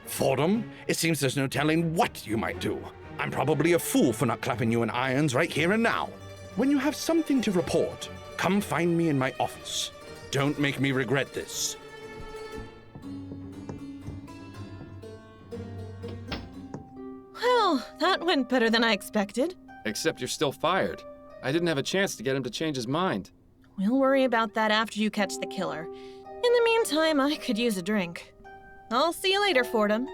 Fordham, it seems there's no telling what you might do. I'm probably a fool for not clapping you in irons right here and now. When you have something to report, come find me in my office. Don't make me regret this. Well, that went better than I expected. Except you're still fired. I didn't have a chance to get him to change his mind. We'll worry about that after you catch the killer. In the meantime, I could use a drink. I'll see you later, Fordham.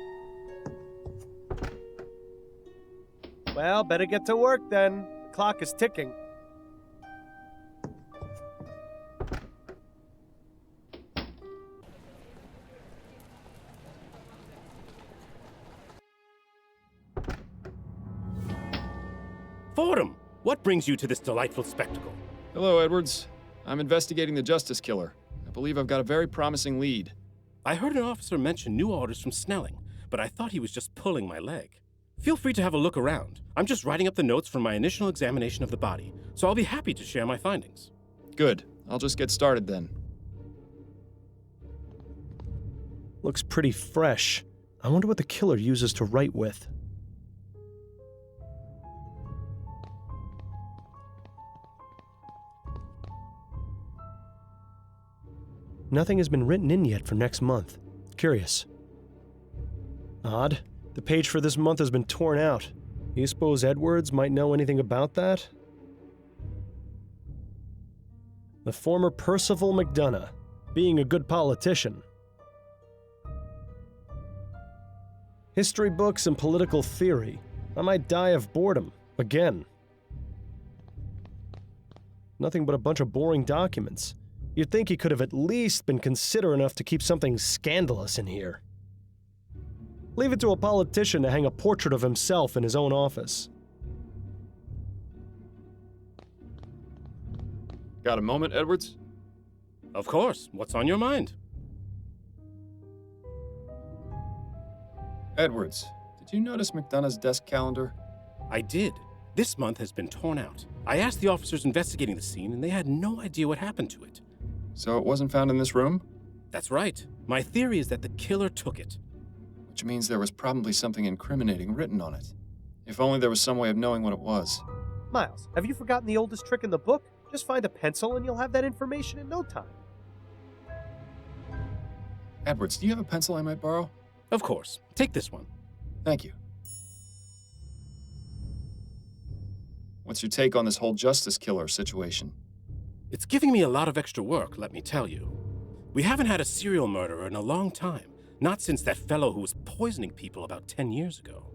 Well, better get to work then. The clock is ticking. Fordham, what brings you to this delightful spectacle? Hello, Edwards. I'm investigating the Justice Killer. I believe I've got a very promising lead. I heard an officer mention new orders from Snelling, but I thought he was just pulling my leg. Feel free to have a look around. I'm just writing up the notes from my initial examination of the body, so I'll be happy to share my findings. Good. I'll just get started then. Looks pretty fresh. I wonder what the killer uses to write with. Nothing has been written in yet for next month. Curious. Odd. The page for this month has been torn out. You suppose Edwards might know anything about that? The former Percival McDonough, being a good politician. History books and political theory. I might die of boredom. Again. Nothing but a bunch of boring documents. You'd think he could have at least been considerate enough to keep something scandalous in here. Leave it to a politician to hang a portrait of himself in his own office. Got a moment, Edwards? Of course. What's on your mind? Edwards, did you notice McDonough's desk calendar? I did. This month has been torn out. I asked the officers investigating the scene, and they had no idea what happened to it. So it wasn't found in this room? That's right. My theory is that the killer took it. Which means there was probably something incriminating written on it. If only there was some way of knowing what it was. Miles, have you forgotten the oldest trick in the book? Just find a pencil and you'll have that information in no time. Edwards, do you have a pencil I might borrow? Of course. Take this one. Thank you. What's your take on this whole justice killer situation? It's giving me a lot of extra work, let me tell you. We haven't had a serial murderer in a long time. Not since that fellow who was poisoning people about 10 years ago.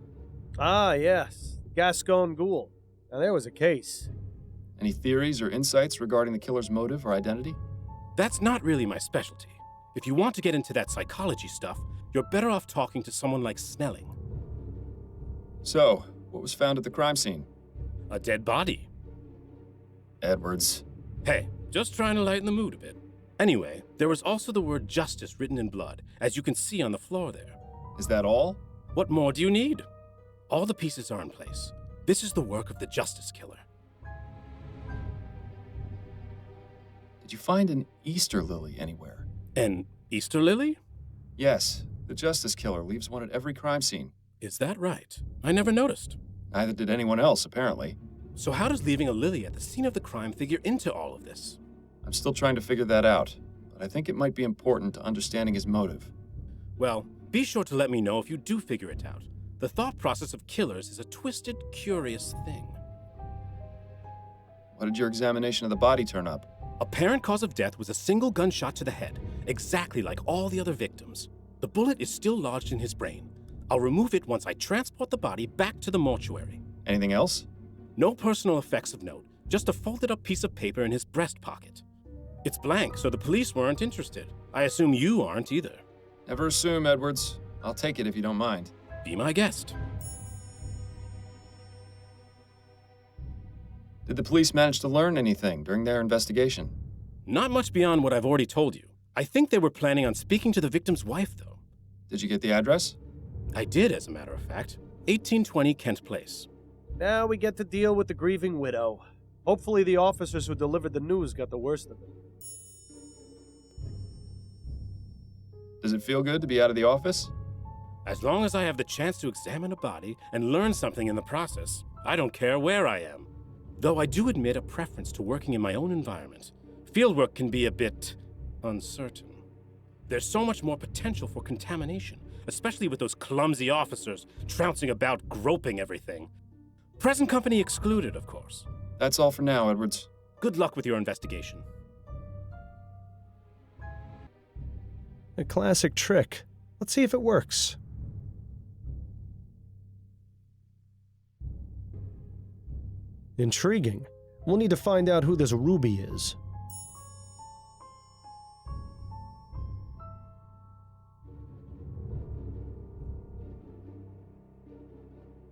Ah, yes. Gascon Ghoul. Now there was a case. Any theories or insights regarding the killer's motive or identity? That's not really my specialty. If you want to get into that psychology stuff, you're better off talking to someone like Snelling. So, what was found at the crime scene? A dead body. Edwards. Hey, just trying to lighten the mood a bit. Anyway, there was also the word justice written in blood, as you can see on the floor there. Is that all? What more do you need? All the pieces are in place. This is the work of the justice killer. Did you find an Easter lily anywhere? An Easter lily? Yes. The justice killer leaves one at every crime scene. Is that right? I never noticed. Neither did anyone else, apparently. So how does leaving a lily at the scene of the crime figure into all of this? I'm still trying to figure that out, but I think it might be important to understanding his motive. Well, be sure to let me know if you do figure it out. The thought process of killers is a twisted, curious thing. What did your examination of the body turn up? Apparent cause of death was a single gunshot to the head, exactly like all the other victims. The bullet is still lodged in his brain. I'll remove it once I transport the body back to the mortuary. Anything else? No personal effects of note, just a folded up piece of paper in his breast pocket. It's blank, so the police weren't interested. I assume you aren't either. Never assume, Edwards. I'll take it if you don't mind. Be my guest. Did the police manage to learn anything during their investigation? Not much beyond what I've already told you. I think they were planning on speaking to the victim's wife, though. Did you get the address? I did, as a matter of fact. 1820 Kent Place. Now we get to deal with the grieving widow. Hopefully the officers who delivered the news got the worst of it. Does it feel good to be out of the office? As long as I have the chance to examine a body and learn something in the process, I don't care where I am. Though I do admit a preference to working in my own environment. Fieldwork can be a bit uncertain. There's so much more potential for contamination, especially with those clumsy officers trouncing about groping everything. Present company excluded, of course. That's all for now, Edwards. Good luck with your investigation. A classic trick. Let's see if it works. Intriguing. We'll need to find out who this Ruby is.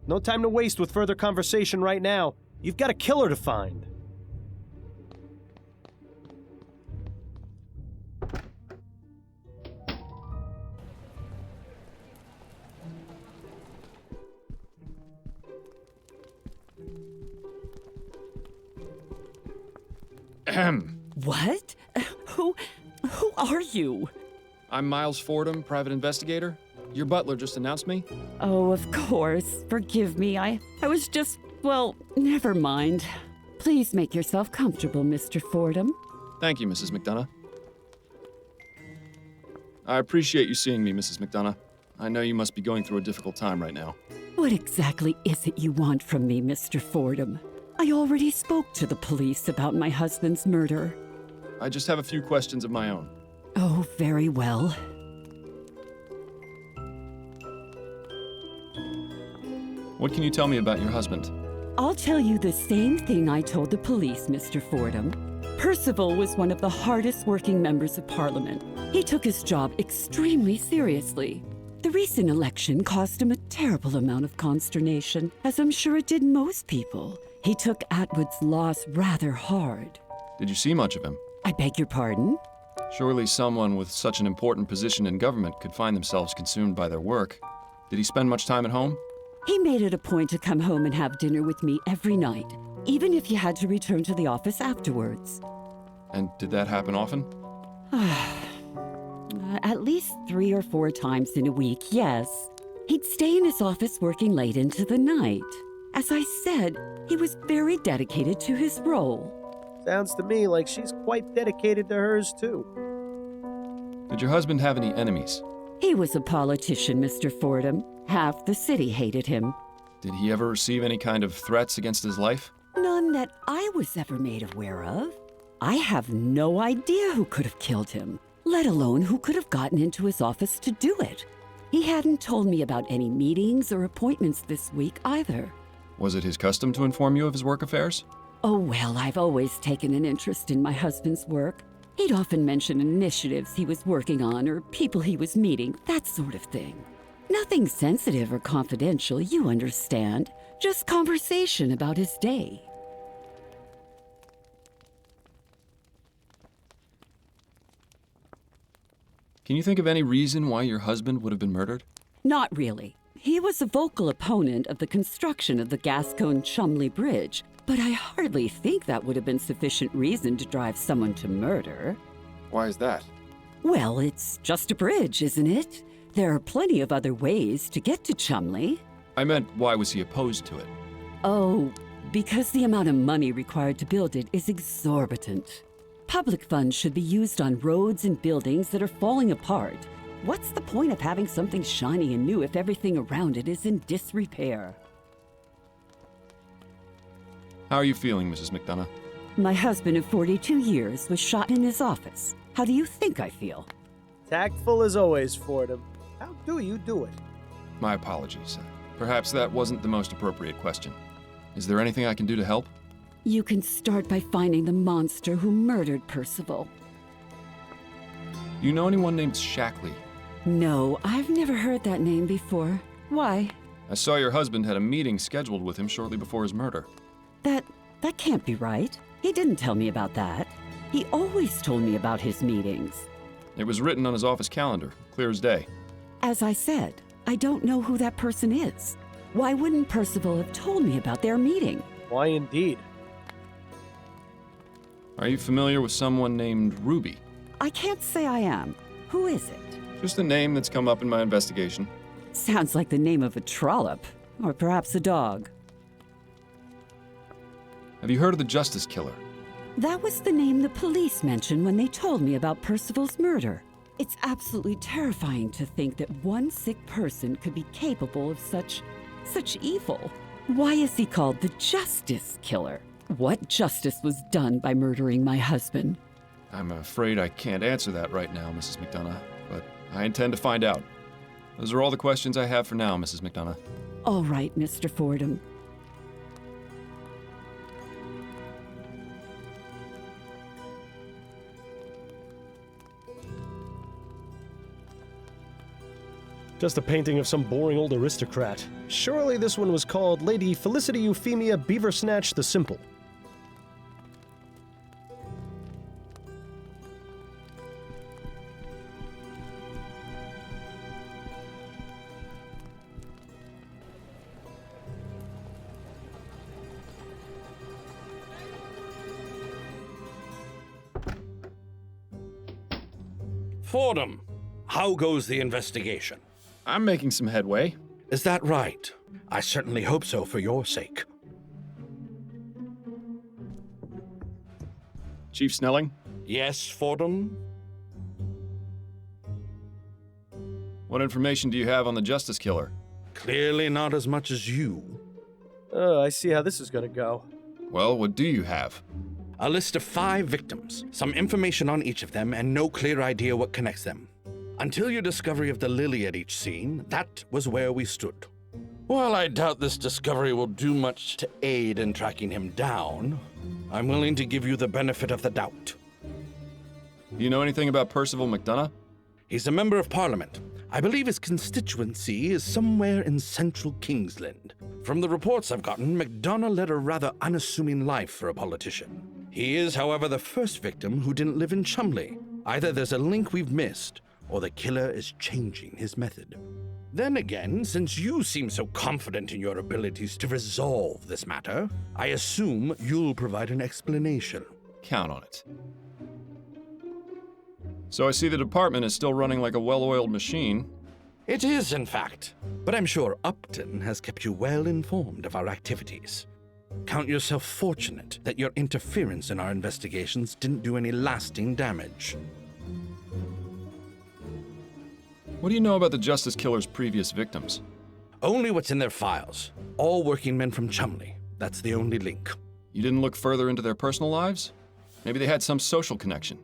No time to waste with further conversation right now. You've got a killer to find. What? Who are you? I'm Miles Fordham, private investigator. Your butler just announced me. Oh, of course. Forgive me. I was just, well, never mind. Please make yourself comfortable, Mr. Fordham. Thank you, Mrs. McDonough. I appreciate you seeing me, Mrs. McDonough. I know you must be going through a difficult time right now. What exactly is it you want from me, Mr. Fordham? I already spoke to the police about my husband's murder. I just have a few questions of my own. Oh, very well. What can you tell me about your husband? I'll tell you the same thing I told the police, Mr. Fordham. Percival was one of the hardest working members of Parliament. He took his job extremely seriously. The recent election caused him a terrible amount of consternation, as I'm sure it did most people. He took Atwood's loss rather hard. Did you see much of him? I beg your pardon? Surely someone with such an important position in government could find themselves consumed by their work. Did he spend much time at home? He made it a point to come home and have dinner with me every night, even if he had to return to the office afterwards. And did that happen often? At least 3 or 4 times in a week, yes. He'd stay in his office working late into the night. As I said, he was very dedicated to his role. Sounds to me like she's quite dedicated to hers, too. Did your husband have any enemies? He was a politician, Mr. Fordham. Half the city hated him. Did he ever receive any kind of threats against his life? None that I was ever made aware of. I have no idea who could have killed him, let alone who could have gotten into his office to do it. He hadn't told me about any meetings or appointments this week either. Was it his custom to inform you of his work affairs? Oh, well, I've always taken an interest in my husband's work. He'd often mention initiatives he was working on or people he was meeting, that sort of thing. Nothing sensitive or confidential, you understand. Just conversation about his day. Can you think of any reason why your husband would have been murdered? Not really. He was a vocal opponent of the construction of the Gascogne-Chumley Bridge, but I hardly think that would have been sufficient reason to drive someone to murder. Why is that? Well, it's just a bridge, isn't it? There are plenty of other ways to get to Chumley. I meant, why was he opposed to it? Oh, because the amount of money required to build it is exorbitant. Public funds should be used on roads and buildings that are falling apart. What's the point of having something shiny and new if everything around it is in disrepair? How are you feeling, Mrs. McDonough? My husband of 42 years was shot in his office. How do you think I feel? Tactful as always, Fordham. How do you do it? My apologies. Perhaps that wasn't the most appropriate question. Is there anything I can do to help? You can start by finding the monster who murdered Percival. Do you know anyone named Shackley? No, I've never heard that name before. Why? I saw your husband had a meeting scheduled with him shortly before his murder. That can't be right. He didn't tell me about that. He always told me about his meetings. It was written on his office calendar, clear as day. As I said, I don't know who that person is. Why wouldn't Percival have told me about their meeting? Why indeed? Are you familiar with someone named Ruby? I can't say I am. Who is it? Just a name that's come up in my investigation. Sounds like the name of a trollop, or perhaps a dog. Have you heard of the Justice Killer? That was the name the police mentioned when they told me about Percival's murder. It's absolutely terrifying to think that one sick person could be capable of such evil. Why is he called the Justice Killer? What justice was done by murdering my husband? I'm afraid I can't answer that right now, Mrs. McDonough, but I intend to find out. Those are all the questions I have for now, Mrs. McDonough. All right, Mr. Fordham. Just a painting of some boring old aristocrat. Surely this one was called Lady Felicity Euphemia Beaversnatch the Simple. Fordham, how goes the investigation? I'm making some headway. Is that right? I certainly hope so for your sake. Chief Snelling? Yes, Fordham? What information do you have on the Justice Killer? Clearly not as much as you. I see how this is gonna go. Well, what do you have? A list of 5 victims, some information on each of them, and no clear idea what connects them. Until your discovery of the lily at each scene, that was where we stood. While I doubt this discovery will do much to aid in tracking him down, I'm willing to give you the benefit of the doubt. Do you know anything about Percival McDonough? He's a member of Parliament. I believe his constituency is somewhere in central Kingsland. From the reports I've gotten, McDonough led a rather unassuming life for a politician. He is, however, the first victim who didn't live in Chumley. Either there's a link we've missed, or the killer is changing his method. Then again, since you seem so confident in your abilities to resolve this matter, I assume you'll provide an explanation. Count on it. So I see the department is still running like a well-oiled machine. It is, in fact. But I'm sure Upton has kept you well informed of our activities. Count yourself fortunate that your interference in our investigations didn't do any lasting damage. What do you know about the Justice Killer's previous victims? Only what's in their files. All working men from Chumley. That's the only link. You didn't look further into their personal lives? Maybe they had some social connection.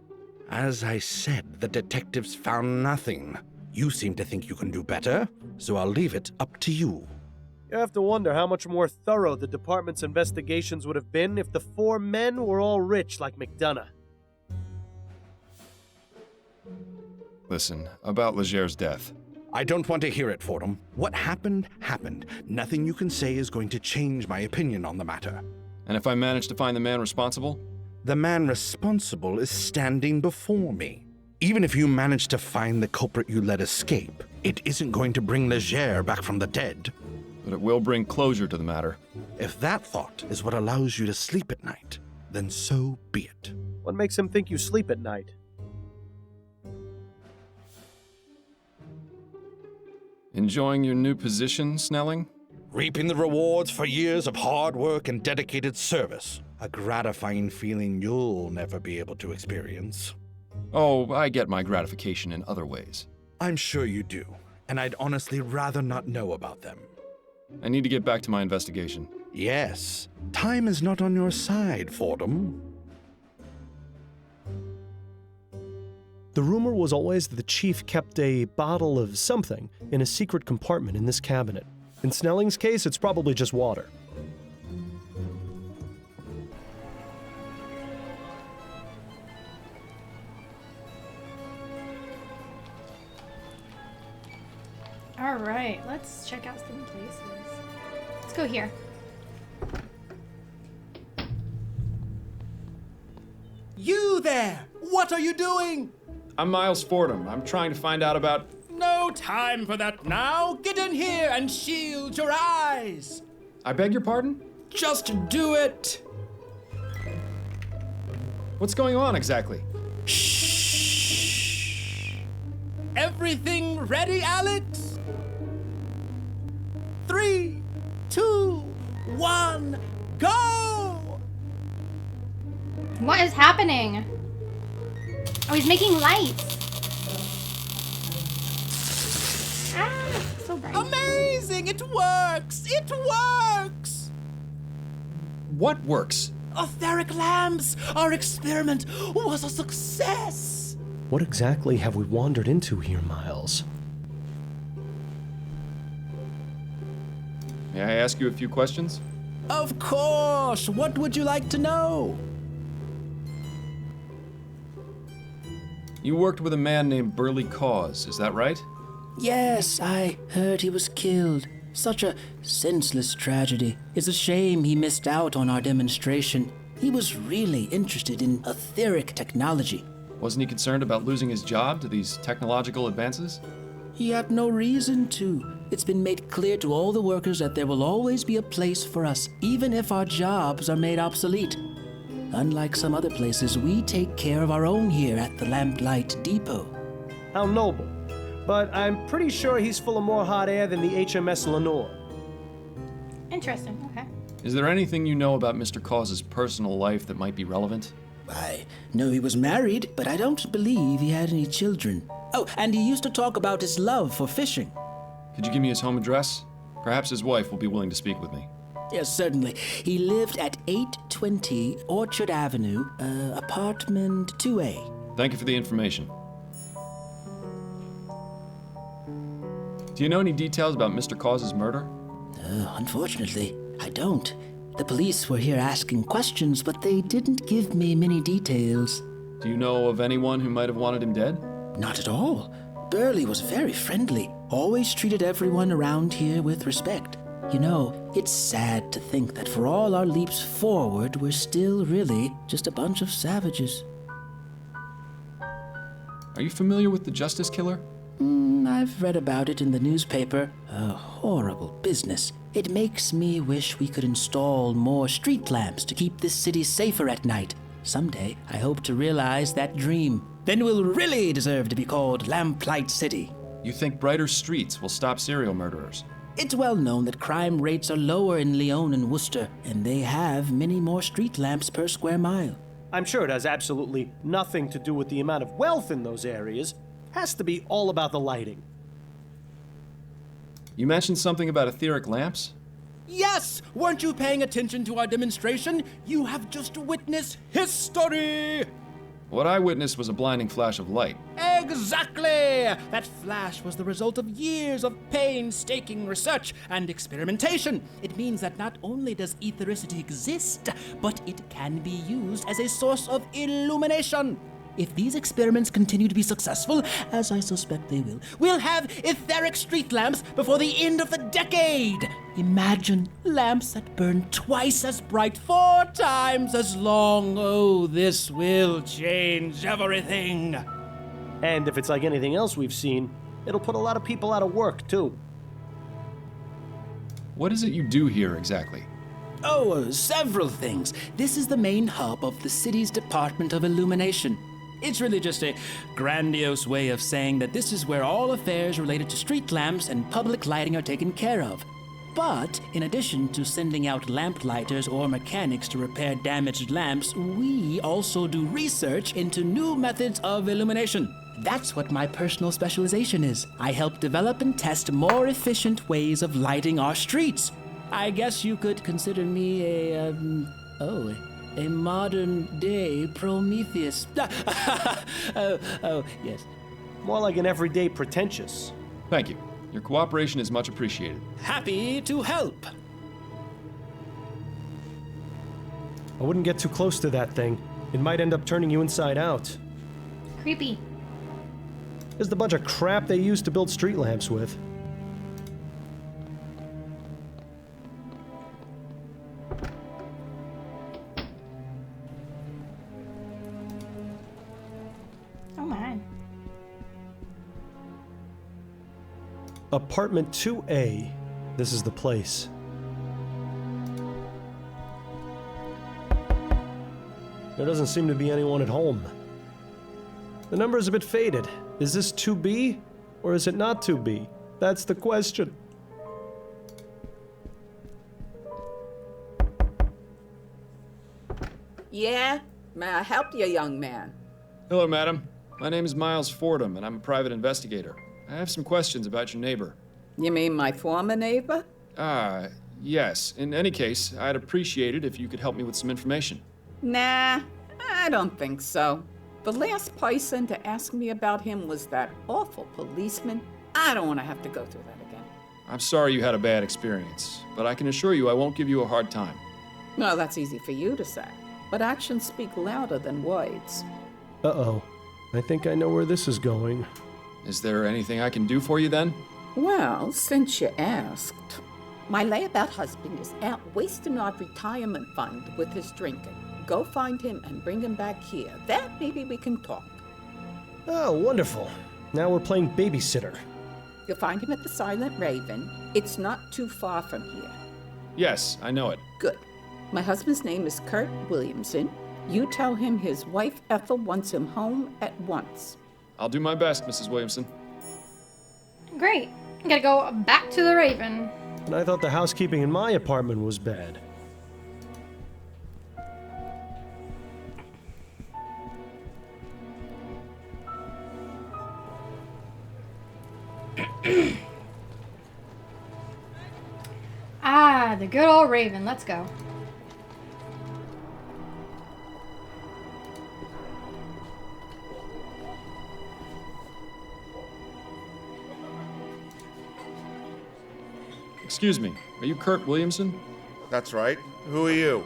As I said, the detectives found nothing. You seem to think you can do better, so I'll leave it up to you. You have to wonder how much more thorough the department's investigations would have been if the 4 men were all rich like McDonough. Listen, about Leger's death. I don't want to hear it, Fordham. What happened, happened. Nothing you can say is going to change my opinion on the matter. And if I manage to find the man responsible? The man responsible is standing before me. Even if you manage to find the culprit you let escape, it isn't going to bring Leger back from the dead. But it will bring closure to the matter. If that thought is what allows you to sleep at night, then so be it. What makes him think you sleep at night? Enjoying your new position, Snelling? Reaping the rewards for years of hard work and dedicated service. A gratifying feeling you'll never be able to experience. Oh, I get my gratification in other ways. I'm sure you do, and I'd honestly rather not know about them. I need to get back to my investigation. Yes, time is not on your side, Fordham. The rumor was always that the chief kept a bottle of something in a secret compartment in this cabinet. In Snelling's case, it's probably just water. All right, let's check out some places. Let's go here. You there! What are you doing? I'm Miles Fordham. I'm trying to find out about... No time for that now! Get in here and shield your eyes! I beg your pardon? Just do it! What's going on exactly? Shh! Everything ready, Alex? 3, 2, 1, go! What is happening? Oh, he's making lights. Ah, so bright. Amazing! It works! It works! What works? Etheric lamps! Our experiment was a success! What exactly have we wandered into here, Miles? May I ask you a few questions? Of course! What would you like to know? You worked with a man named Burley Cause, is that right? Yes, I heard he was killed. Such a senseless tragedy. It's a shame he missed out on our demonstration. He was really interested in etheric technology. Wasn't he concerned about losing his job to these technological advances? He had no reason to. It's been made clear to all the workers that there will always be a place for us, even if our jobs are made obsolete. Unlike some other places, we take care of our own here at the Lamplight Depot. How noble. but I'm pretty sure he's full of more hot air than the HMS Lenore. Interesting, okay. Is there anything you know about Mr. Caws's personal life that might be relevant? I know he was married, but I don't believe he had any children. Oh, and he used to talk about his love for fishing. Could you give me his home address? Perhaps his wife will be willing to speak with me. Yes, certainly. He lived at 820 Orchard Avenue, apartment 2A. Thank you for the information. Do you know any details about Mr. Caws's murder? Unfortunately, I don't. The police were here asking questions, but they didn't give me many details. Do you know of anyone who might have wanted him dead? Not at all. Burley was very friendly, always treated everyone around here with respect. You know, it's sad to think that for all our leaps forward, we're still really just a bunch of savages. Are you familiar with the Justice Killer? I've read about it in the newspaper. A horrible business. It makes me wish we could install more street lamps to keep this city safer at night. Someday, I hope to realize that dream. Then we'll really deserve to be called Lamplight City. You think brighter streets will stop serial murderers? It's well known that crime rates are lower in Lyon and Worcester, and they have many more street lamps per square mile. I'm sure it has absolutely nothing to do with the amount of wealth in those areas. Has to be all about the lighting. You mentioned something about etheric lamps? Yes! Weren't you paying attention to our demonstration? You have just witnessed history! What I witnessed was a blinding flash of light. Exactly! That flash was the result of years of painstaking research and experimentation. It means that not only does ethericity exist, but it can be used as a source of illumination. If these experiments continue to be successful, as I suspect they will, we'll have etheric street lamps before the end of the decade. Imagine lamps that burn twice as bright, 4 times as long. Oh, this will change everything. And if it's like anything else we've seen, it'll put a lot of people out of work, too. What is it you do here exactly? Oh, several things. This is the main hub of the city's Department of Illumination. It's really just a grandiose way of saying that this is where all affairs related to street lamps and public lighting are taken care of. But in addition to sending out lamplighters or mechanics to repair damaged lamps, we also do research into new methods of illumination. That's what my personal specialization is. I help develop and test more efficient ways of lighting our streets. I guess you could consider me a modern-day Prometheus. Yes. More like an everyday pretentious. Thank you. Your cooperation is much appreciated. Happy to help. I wouldn't get too close to that thing. It might end up turning you inside out. Creepy. There's the bunch of crap they use to build street lamps with. Oh my. Apartment 2A. This is the place. There doesn't seem to be anyone at home. The number is a bit faded. Is this 2B or is it not 2B? That's the question. Yeah? May I help you, young man? Hello, madam. My name is Miles Fordham, and I'm a private investigator. I have some questions about your neighbor. You mean my former neighbor? Yes. In any case, I'd appreciate it if you could help me with some information. Nah, I don't think so. The last person to ask me about him was that awful policeman. I don't want to have to go through that again. I'm sorry you had a bad experience, but I can assure you I won't give you a hard time. Well, that's easy for you to say, but actions speak louder than words. Uh-oh. I think I know where this is going. Is there anything I can do for you then? Well, since you asked, my layabout husband is out wasting our retirement fund with his drinking. Go find him and bring him back here. Then maybe we can talk. Oh, wonderful. Now we're playing babysitter. You'll find him at the Silent Raven. It's not too far from here. Yes, I know it. Good. My husband's name is Kurt Williamson. You tell him his wife Ethel wants him home at once. I'll do my best, Mrs. Williamson. Great. I gotta go back to the Raven. And I thought the housekeeping in my apartment was bad. Ah, the good old Raven. Let's go. Excuse me, are you Kurt Williamson? That's right. Who are you?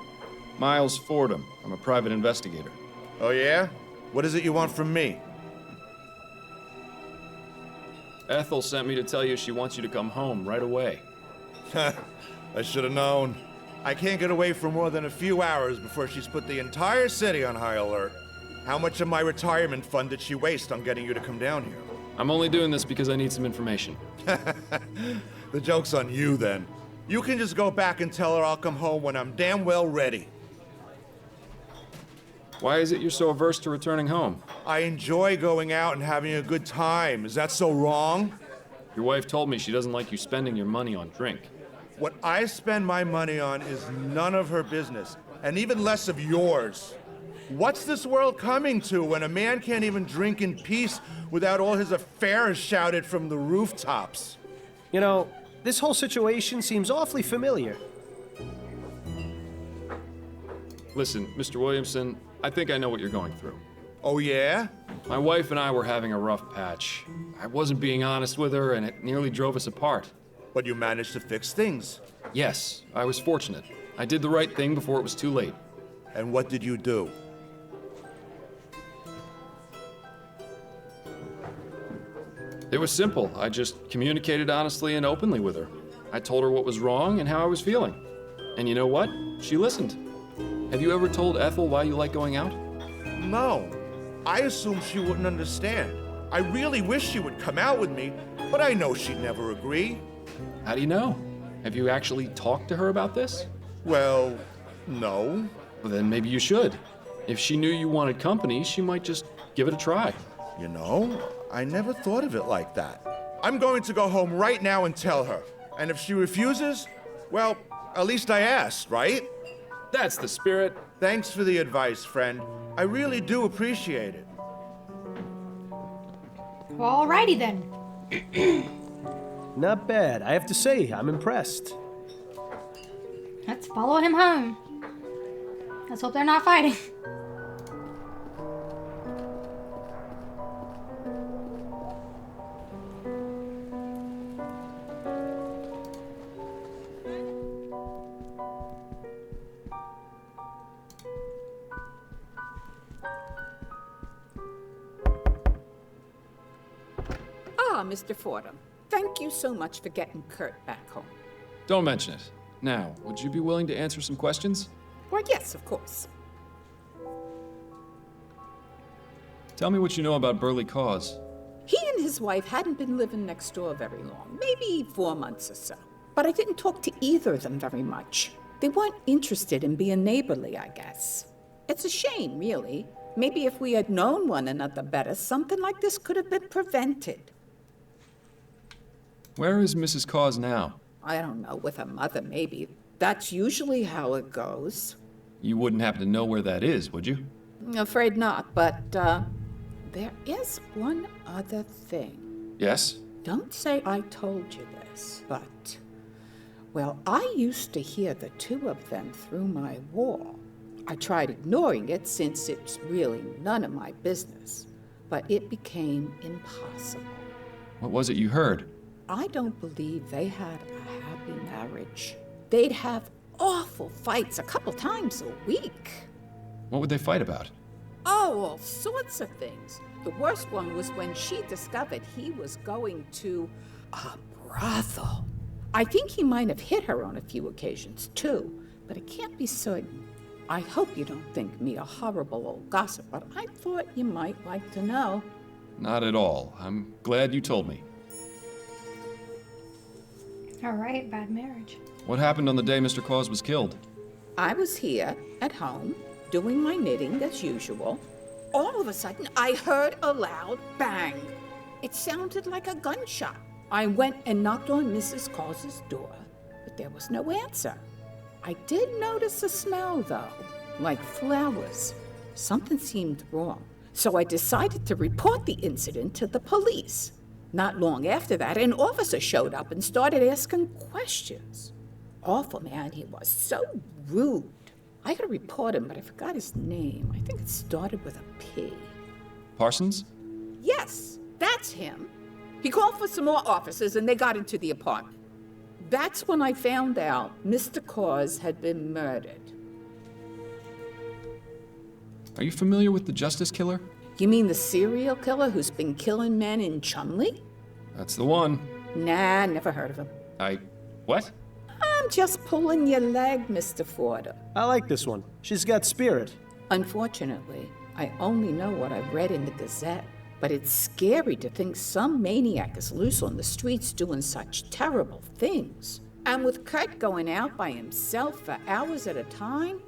Miles Fordham. I'm a private investigator. Oh, yeah? What is it you want from me? Ethel sent me to tell you she wants you to come home right away. I should have known. I can't get away for more than a few hours before she's put the entire city on high alert. How much of my retirement fund did she waste on getting you to come down here? I'm only doing this because I need some information. The joke's on you, then. You can just go back and tell her I'll come home when I'm damn well ready. Why is it you're so averse to returning home? I enjoy going out and having a good time. Is that so wrong? Your wife told me she doesn't like you spending your money on drink. What I spend my money on is none of her business, and even less of yours. What's this world coming to when a man can't even drink in peace without all his affairs shouted from the rooftops? You know, this whole situation seems awfully familiar. Listen, Mr. Williamson, I think I know what you're going through. Oh, yeah? My wife and I were having a rough patch. I wasn't being honest with her, and it nearly drove us apart. But you managed to fix things. Yes, I was fortunate. I did the right thing before it was too late. And what did you do? It was simple. I just communicated honestly and openly with her. I told her what was wrong and how I was feeling. And you know what? She listened. Have you ever told Ethel why you like going out? No. I assumed she wouldn't understand. I really wish she would come out with me, but I know she'd never agree. How do you know? Have you actually talked to her about this? Well, no. Well, then maybe you should. If she knew you wanted company, she might just give it a try. You know, I never thought of it like that. I'm going to go home right now and tell her. And if she refuses, well, at least I asked, right? That's the spirit. Thanks for the advice, friend. I really do appreciate it. Alrighty then. Not bad. I have to say, I'm impressed. Let's follow him home. Let's hope they're not fighting. Ah, Mr. Fordham. Thank you so much for getting Kurt back home. Don't mention it. Now, would you be willing to answer some questions? Well, yes, of course. Tell me what you know about Burley Cause. He and his wife hadn't been living next door very long, maybe 4 months or so. But I didn't talk to either of them very much. They weren't interested in being neighborly, I guess. It's a shame, really. Maybe if we had known one another better, something like this could have been prevented. Where is Mrs. Cause now? I don't know, with her mother, maybe. That's usually how it goes. You wouldn't happen to know where that is, would you? Afraid not, but, there is one other thing. Yes? Don't say I told you this, but, well, I used to hear the two of them through my wall. I tried ignoring it since it's really none of my business, but it became impossible. What was it you heard? I don't believe they had a happy marriage. They'd have awful fights a couple times a week. What would they fight about? Oh, all sorts of things. The worst one was when she discovered he was going to a brothel. I think he might have hit her on a few occasions, too, but I can't be certain. I hope you don't think me a horrible old gossip, but I thought you might like to know. Not at all. I'm glad you told me. Alright, bad marriage. What happened on the day Mr. Cause was killed? I was here at home, doing my knitting as usual. All of a sudden, I heard a loud bang. It sounded like a gunshot. I went and knocked on Mrs. Caus's door, but there was no answer. I did notice a smell, though, like flowers. Something seemed wrong, so I decided to report the incident to the police. Not long after that, an officer showed up and started asking questions. Awful man he was, so rude. I gotta report him, but I forgot his name. I think it started with a P. Parsons? Yes, that's him. He called for some more officers and they got into the apartment. That's when I found out Mr. Cause had been murdered. Are you familiar with the Justice Killer? You mean the serial killer who's been killing men in Chumley? That's the one. Nah, never heard of him. What? I'm just pulling your leg, Mr. Fordham. I like this one. She's got spirit. Unfortunately, I only know what I read in the Gazette, but it's scary to think some maniac is loose on the streets doing such terrible things. And with Kurt going out by himself for hours at a time,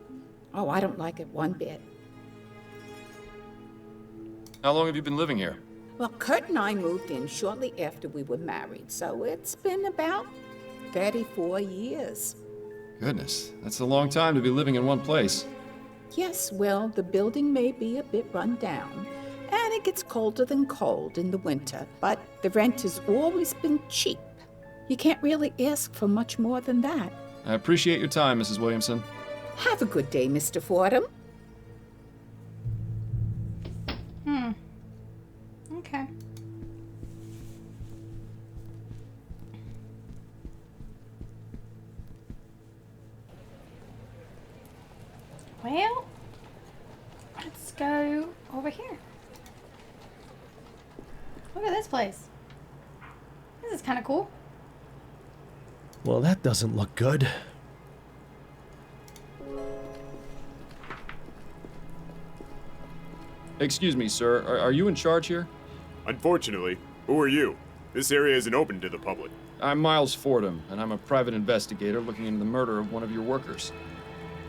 oh, I don't like it one bit. How long have you been living here? Well, Kurt and I moved in shortly after we were married, so it's been about 34 years. Goodness, that's a long time to be living in one place. Yes, well, the building may be a bit run down, and it gets colder than cold in the winter, but the rent has always been cheap. You can't really ask for much more than that. I appreciate your time, Mrs. Williamson. Have a good day, Mr. Fordham. Okay. Well, let's go over here. Look at this place. This is kind of cool. Well, that doesn't look good. Excuse me, sir. Are you in charge here? Unfortunately. Who are you? This area isn't open to the public. I'm Miles Fordham, and I'm a private investigator looking into the murder of one of your workers.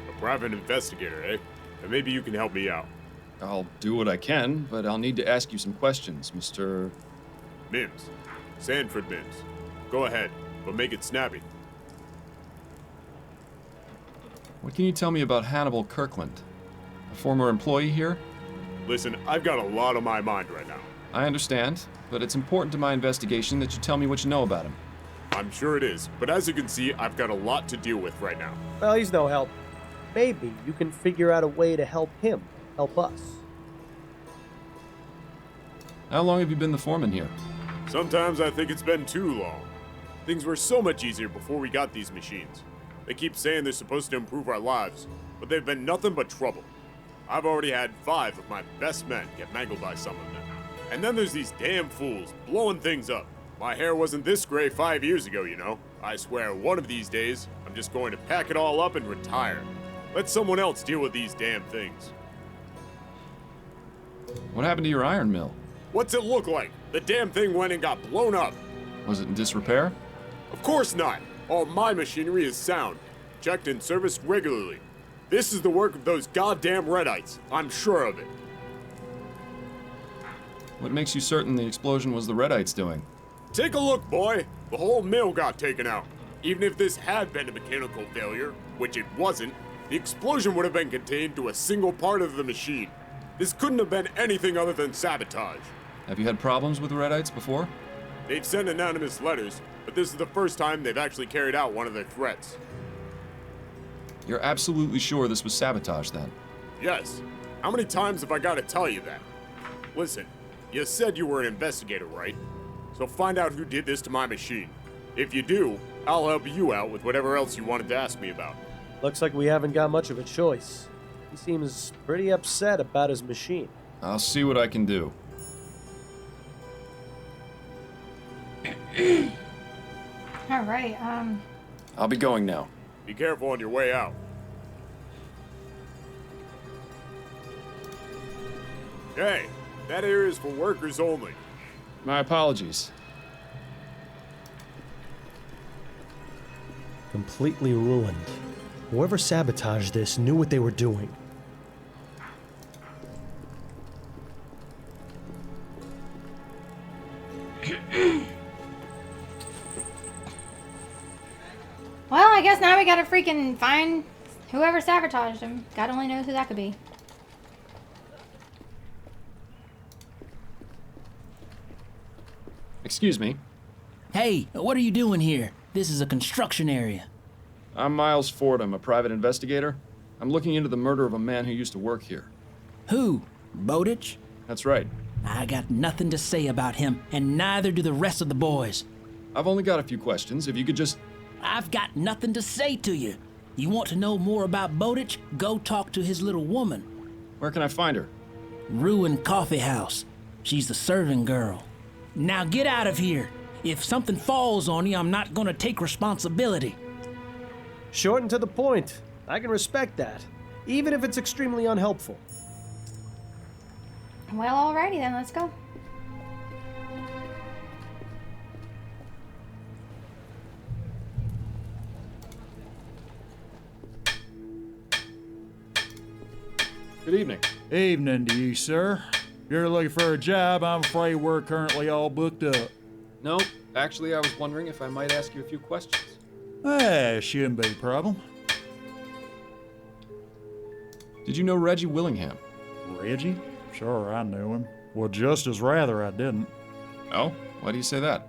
A private investigator, eh? Then maybe you can help me out. I'll do what I can, but I'll need to ask you some questions, Mr. Mims. Sanford Mims. Go ahead, but make it snappy. What can you tell me about Hannibal Kirkland? A former employee here? Listen, I've got a lot on my mind right now. I understand, but it's important to my investigation that you tell me what you know about him. I'm sure it is, but as you can see, I've got a lot to deal with right now. Well, he's no help. Maybe you can figure out a way to help him help us. How long have you been the foreman here? Sometimes I think it's been too long. Things were so much easier before we got these machines. They keep saying they're supposed to improve our lives, but they've been nothing but trouble. I've already had 5 of my best men get mangled by some of them. And then there's these damn fools blowing things up. My hair wasn't this gray 5 years ago, you know. I swear one of these days, I'm just going to pack it all up and retire. Let someone else deal with these damn things. What happened to your iron mill? What's it look like? The damn thing went and got blown up. Was it in disrepair? Of course not. All my machinery is sound, checked and serviced regularly. This is the work of those goddamn Redites. I'm sure of it. What makes you certain the explosion was the Redites doing? Take a look, boy. The whole mill got taken out. Even if this had been a mechanical failure, which it wasn't, the explosion would have been contained to a single part of the machine. This couldn't have been anything other than sabotage. Have you had problems with the Redites before? They've sent anonymous letters, but this is the first time they've actually carried out one of their threats. You're absolutely sure this was sabotage, then? Yes. How many times have I got to tell you that? Listen, you said you were an investigator, right? So find out who did this to my machine. If you do, I'll help you out with whatever else you wanted to ask me about. Looks like we haven't got much of a choice. He seems pretty upset about his machine. I'll see what I can do. All right, I'll be going now. Be careful on your way out. Hey, that area is for workers only. My apologies. Completely ruined. Whoever sabotaged this knew what they were doing. Well, I guess now we gotta freaking find whoever sabotaged him. God only knows who that could be. Excuse me. Hey, what are you doing here? This is a construction area. I'm Miles Fordham, a private investigator. I'm looking into the murder of a man who used to work here. Who? Bowditch? That's right. I got nothing to say about him, and neither do the rest of the boys. I've only got a few questions. If you could just... I've got nothing to say to you. You want to know more about Bowditch? Go talk to his little woman. Where can I find her? Ruin Coffee House. She's the serving girl. Now get out of here. If something falls on you, I'm not gonna take responsibility. Short and to the point. I can respect that, even if it's extremely unhelpful. Well, alrighty then, let's go. Good evening. Evening to you, sir. If you're looking for a job, I'm afraid we're currently all booked up. No, actually, I was wondering if I might ask you a few questions. Shouldn't be a problem. Did you know Reggie Willingham? Reggie? Sure, I knew him. Well, just as rather I didn't. Oh? Why do you say that?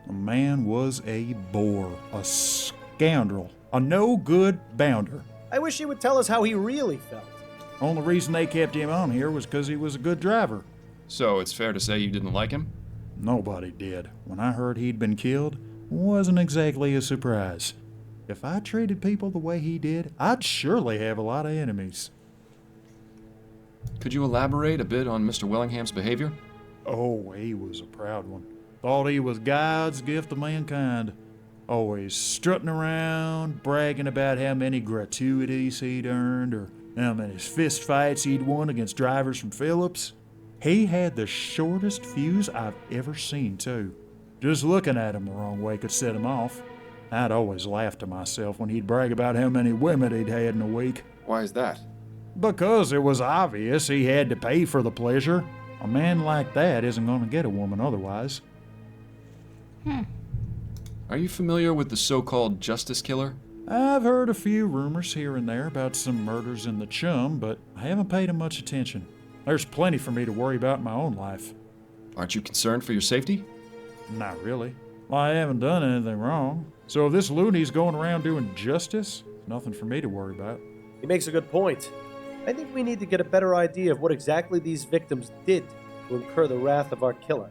The man was a bore, a scoundrel, a no-good bounder. I wish he would tell us how he really felt. Only reason they kept him on here was because he was a good driver. So it's fair to say you didn't like him? Nobody did. When I heard he'd been killed, wasn't exactly a surprise. If I treated people the way he did, I'd surely have a lot of enemies. Could you elaborate a bit on Mr. Willingham's behavior? Oh, he was a proud one. Thought he was God's gift to mankind. Always strutting around, bragging about how many gratuities he'd earned, or how many fist fights he'd won against drivers from Phillips. He had the shortest fuse I've ever seen, too. Just looking at him the wrong way could set him off. I'd always laugh to myself when he'd brag about how many women he'd had in a week. Why is that? Because it was obvious he had to pay for the pleasure. A man like that isn't going to get a woman otherwise. Are you familiar with the so-called Justice Killer? I've heard a few rumors here and there about some murders in the Chum, but I haven't paid him much attention. There's plenty for me to worry about in my own life. Aren't you concerned for your safety? Not really. Well, I haven't done anything wrong. So if this loony's going around doing justice, nothing for me to worry about. He makes a good point. I think we need to get a better idea of what exactly these victims did to incur the wrath of our killer.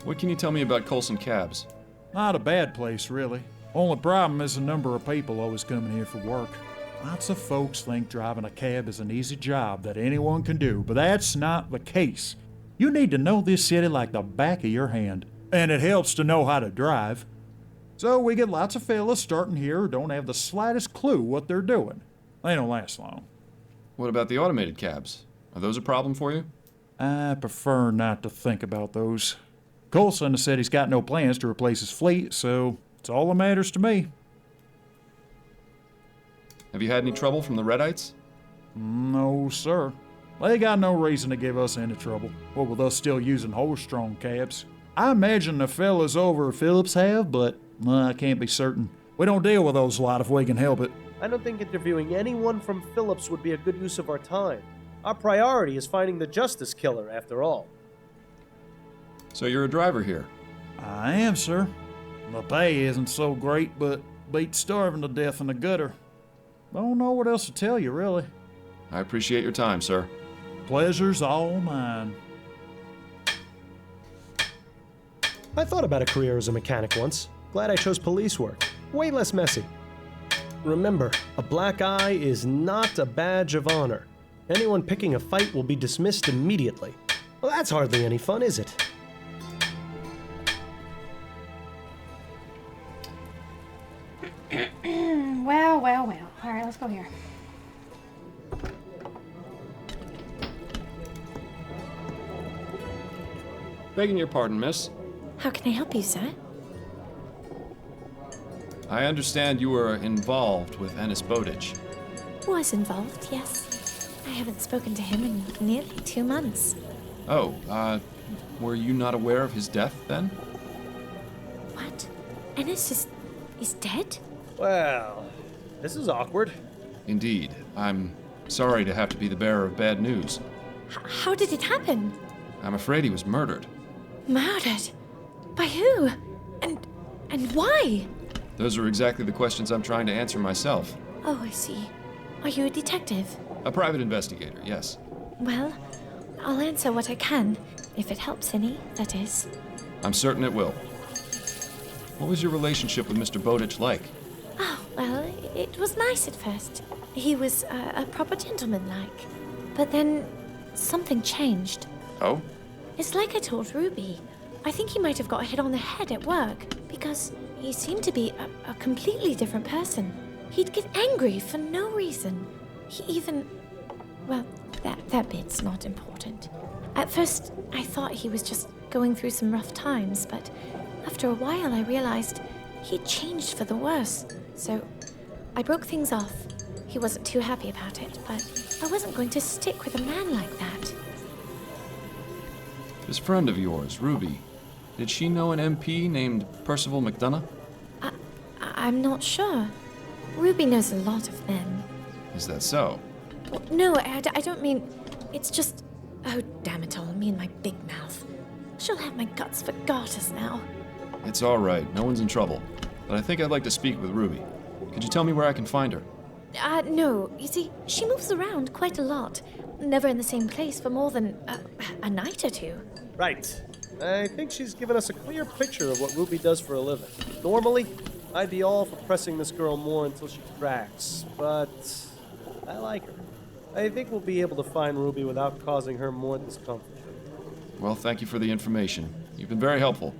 What can you tell me about Colson Cabs? Not a bad place, really. Only problem is the number of people always coming here for work. Lots of folks think driving a cab is an easy job that anyone can do, but that's not the case. You need to know this city like the back of your hand, and it helps to know how to drive. So we get lots of fellas starting here who don't have the slightest clue what they're doing. They don't last long. What about the automated cabs? Are those a problem for you? I prefer not to think about those. Colson has said he's got no plans to replace his fleet, so it's all that matters to me. Have you had any trouble from the Redites? No, sir. They got no reason to give us any trouble. What with us still using horse-strong cabs? I imagine the fellas over at Phillips have, but I can't be certain. We don't deal with those lot if we can help it. I don't think interviewing anyone from Phillips would be a good use of our time. Our priority is finding the Justice Killer, after all. So you're a driver here? I am, sir. The pay isn't so great, but beat starving to death in the gutter. Don't know what else to tell you, really. I appreciate your time, sir. Pleasure's all mine. I thought about a career as a mechanic once. Glad I chose police work. Way less messy. Remember, a black eye is not a badge of honor. Anyone picking a fight will be dismissed immediately. Well, that's hardly any fun, is it? Well, well, well. All right, let's go here. Begging your pardon, miss. How can I help you, sir? I understand you were involved with Ennis Bowditch. Was involved, yes. I haven't spoken to him in nearly 2 months. Oh, were you not aware of his death then? What? Ennis is is dead? Well, this is awkward. Indeed. I'm sorry to have to be the bearer of bad news. How did it happen? I'm afraid he was murdered. Murdered? By who? And why? Those are exactly the questions I'm trying to answer myself. Oh, I see. Are you a detective? A private investigator, yes. Well, I'll answer what I can, if it helps any, that is. I'm certain it will. What was your relationship with Mr. Bowditch like? Oh, well, it was nice at first. He was a proper gentleman-like. But then something changed. Oh? It's like I told Ruby. I think he might have got hit on the head at work, because he seemed to be a completely different person. He'd get angry for no reason. He even... Well, that bit's not important. At first, I thought he was just going through some rough times, but after a while I realized he'd changed for the worse. So I broke things off. He wasn't too happy about it, but I wasn't going to stick with a man like that. This friend of yours, Ruby, did she know an MP named Percival McDonough? I'm not sure. Ruby knows a lot of men. Is that so? No, I don't mean... It's just... Oh, damn it all, me and my big mouth. She'll have my guts for garters now. It's all right. No one's in trouble. But I think I'd like to speak with Ruby. Could you tell me where I can find her? No. You see, she moves around quite a lot. Never in the same place for more than a night or two. Right. I think she's given us a clear picture of what Ruby does for a living. Normally, I'd be all for pressing this girl more until she cracks, but I like her. I think we'll be able to find Ruby without causing her more discomfort. Well, thank you for the information. You've been very helpful.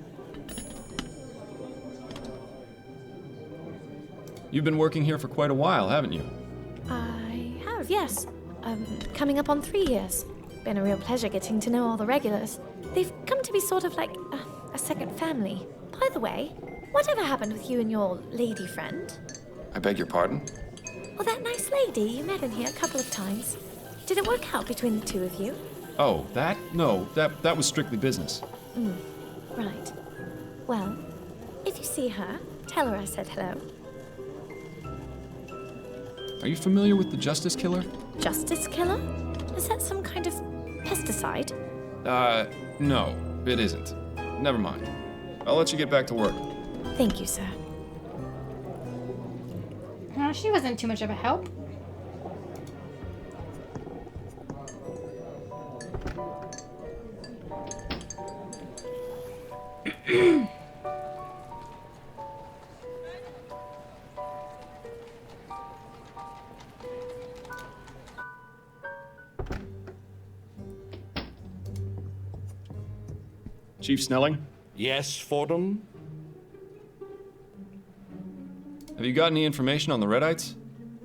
You've been working here for quite a while, haven't you? I have, yes. Coming up on 3 years. Been a real pleasure getting to know all the regulars. They've come to be sort of like a second family. By the way, whatever happened with you and your lady friend? I beg your pardon? Well, that nice lady you met in here a couple of times. Did it work out between the two of you? Oh, that? No, that was strictly business. Right. Well, if you see her, tell her I said hello. Are you familiar with the Justice Killer? Justice Killer? Is that some kind of pesticide? No, it isn't. Never mind. I'll let you get back to work. Thank you, sir. No, she wasn't too much of a help. Chief Snelling? Yes, Fordham? Have you got any information on the Redites?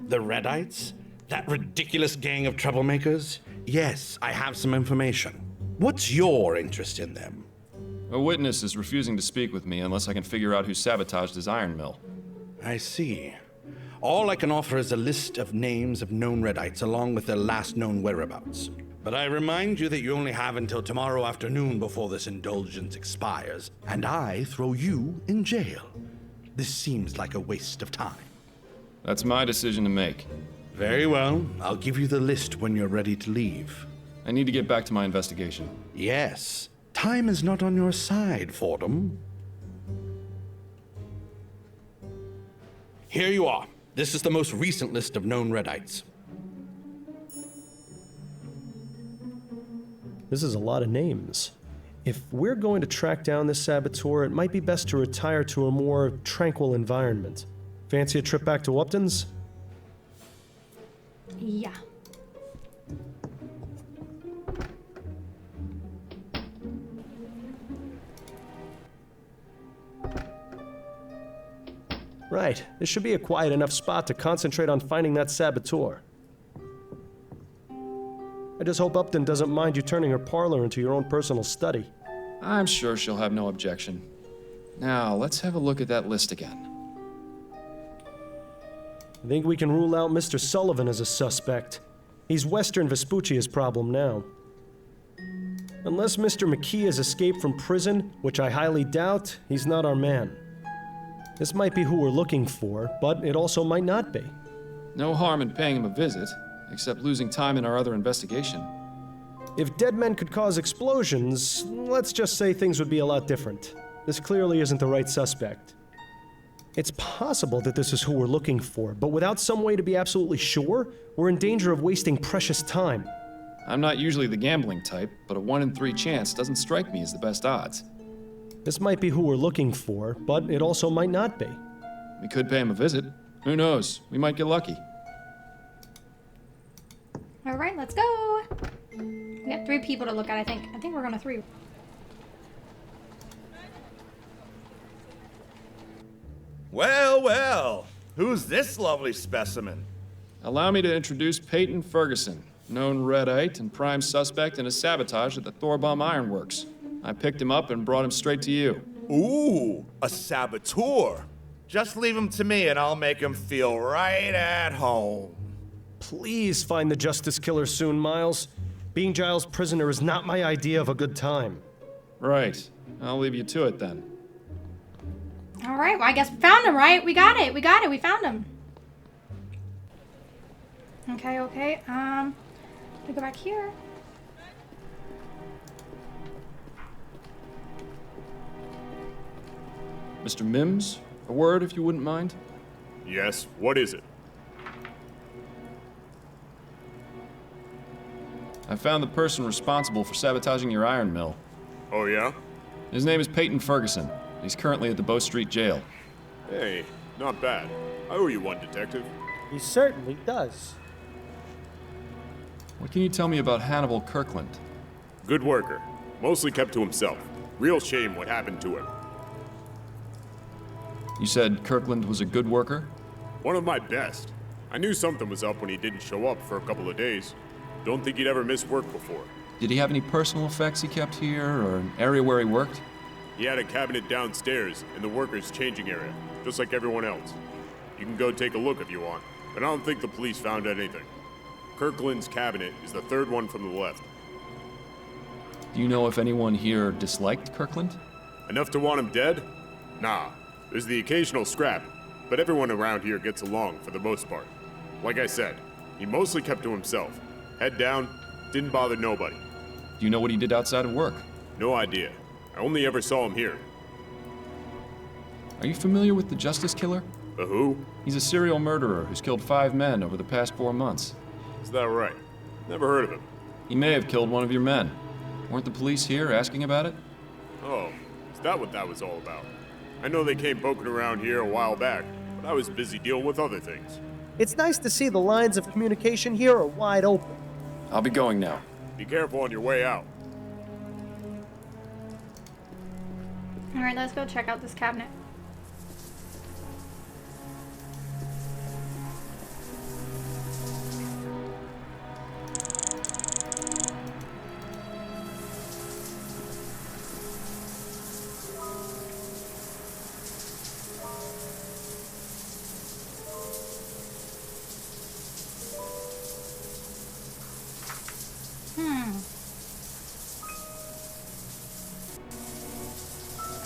The Redites? That ridiculous gang of troublemakers? Yes, I have some information. What's your interest in them? A witness is refusing to speak with me unless I can figure out who sabotaged his iron mill. I see. All I can offer is a list of names of known Redites along with their last known whereabouts. But I remind you that you only have until tomorrow afternoon before this indulgence expires, and I throw you in jail. This seems like a waste of time. That's my decision to make. Very well. I'll give you the list when you're ready to leave. I need to get back to my investigation. Yes. Time is not on your side, Fordham. Here you are. This is the most recent list of known Redites. This is a lot of names. If we're going to track down this saboteur, it might be best to retire to a more tranquil environment. Fancy a trip back to Upton's? Yeah. Right. This should be a quiet enough spot to concentrate on finding that saboteur. I just hope Upton doesn't mind you turning her parlor into your own personal study. I'm sure she'll have no objection. Now, let's have a look at that list again. I think we can rule out Mr. Sullivan as a suspect. He's Western Vespuccia's problem now. Unless Mr. McKee has escaped from prison, which I highly doubt, he's not our man. This might be who we're looking for, but it also might not be. No harm in paying him a visit, except losing time in our other investigation. If dead men could cause explosions, let's just say things would be a lot different. This clearly isn't the right suspect. It's possible that this is who we're looking for, but without some way to be absolutely sure, we're in danger of wasting precious time. I'm not usually the gambling type, but a 1 in 3 chance doesn't strike me as the best odds. This might be who we're looking for, but it also might not be. We could pay him a visit. Who knows? We might get lucky. All right, let's go. We got 3 people to look at, I think. I think we're going to 3. Well, well. Who's this lovely specimen? Allow me to introduce Peyton Ferguson, known Redite and prime suspect in a sabotage at the Thorbomb Ironworks. I picked him up and brought him straight to you. Ooh, a saboteur. Just leave him to me and I'll make him feel right at home. Please find the Justice Killer soon, Miles. Being Giles' prisoner is not my idea of a good time. Right. I'll leave you to it then. All right, well, I guess we found him, right? We got it. We found him. Okay. We go back here. Mr. Mims, a word if you wouldn't mind? Yes, what is it? I found the person responsible for sabotaging your iron mill. Oh, yeah? His name is Peyton Ferguson. He's currently at the Bow Street Jail. Hey, not bad. I owe you one, Detective. He certainly does. What can you tell me about Hannibal Kirkland? Good worker. Mostly kept to himself. Real shame what happened to him. You said Kirkland was a good worker? One of my best. I knew something was up when he didn't show up for a couple of days. Don't think he'd ever missed work before. Did he have any personal effects he kept here, or an area where he worked? He had a cabinet downstairs in the workers' changing area, just like everyone else. You can go take a look if you want, but I don't think the police found anything. Kirkland's cabinet is the 3rd one from the left. Do you know if anyone here disliked Kirkland? Enough to want him dead? Nah. There's the occasional scrap, but everyone around here gets along for the most part. Like I said, he mostly kept to himself. Head down, didn't bother nobody. Do you know what he did outside of work? No idea. I only ever saw him here. Are you familiar with the Justice Killer? The who? He's a serial murderer who's killed 5 men over the past 4 months. Is that right? Never heard of him. He may have killed one of your men. Weren't the police here asking about it? Oh, is that what that was all about? I know they came poking around here a while back, but I was busy dealing with other things. It's nice to see the lines of communication here are wide open. I'll be going now. Be careful on your way out. All right, let's go check out this cabinet.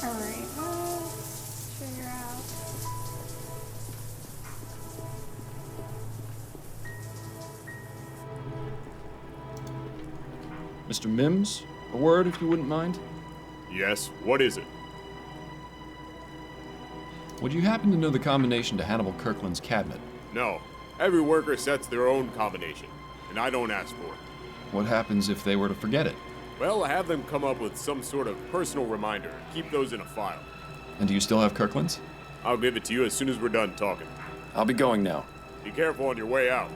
Alright, let's figure out. Mr. Mims, a word if you wouldn't mind? Yes, what is it? Would you happen to know the combination to Hannibal Kirkland's cabinet? No. Every worker sets their own combination, and I don't ask for it. What happens if they were to forget it? Well, I have them come up with some sort of personal reminder. Keep those in a file. And do you still have Kirkland's? I'll give it to you as soon as we're done talking. I'll be going now. Be careful on your way out.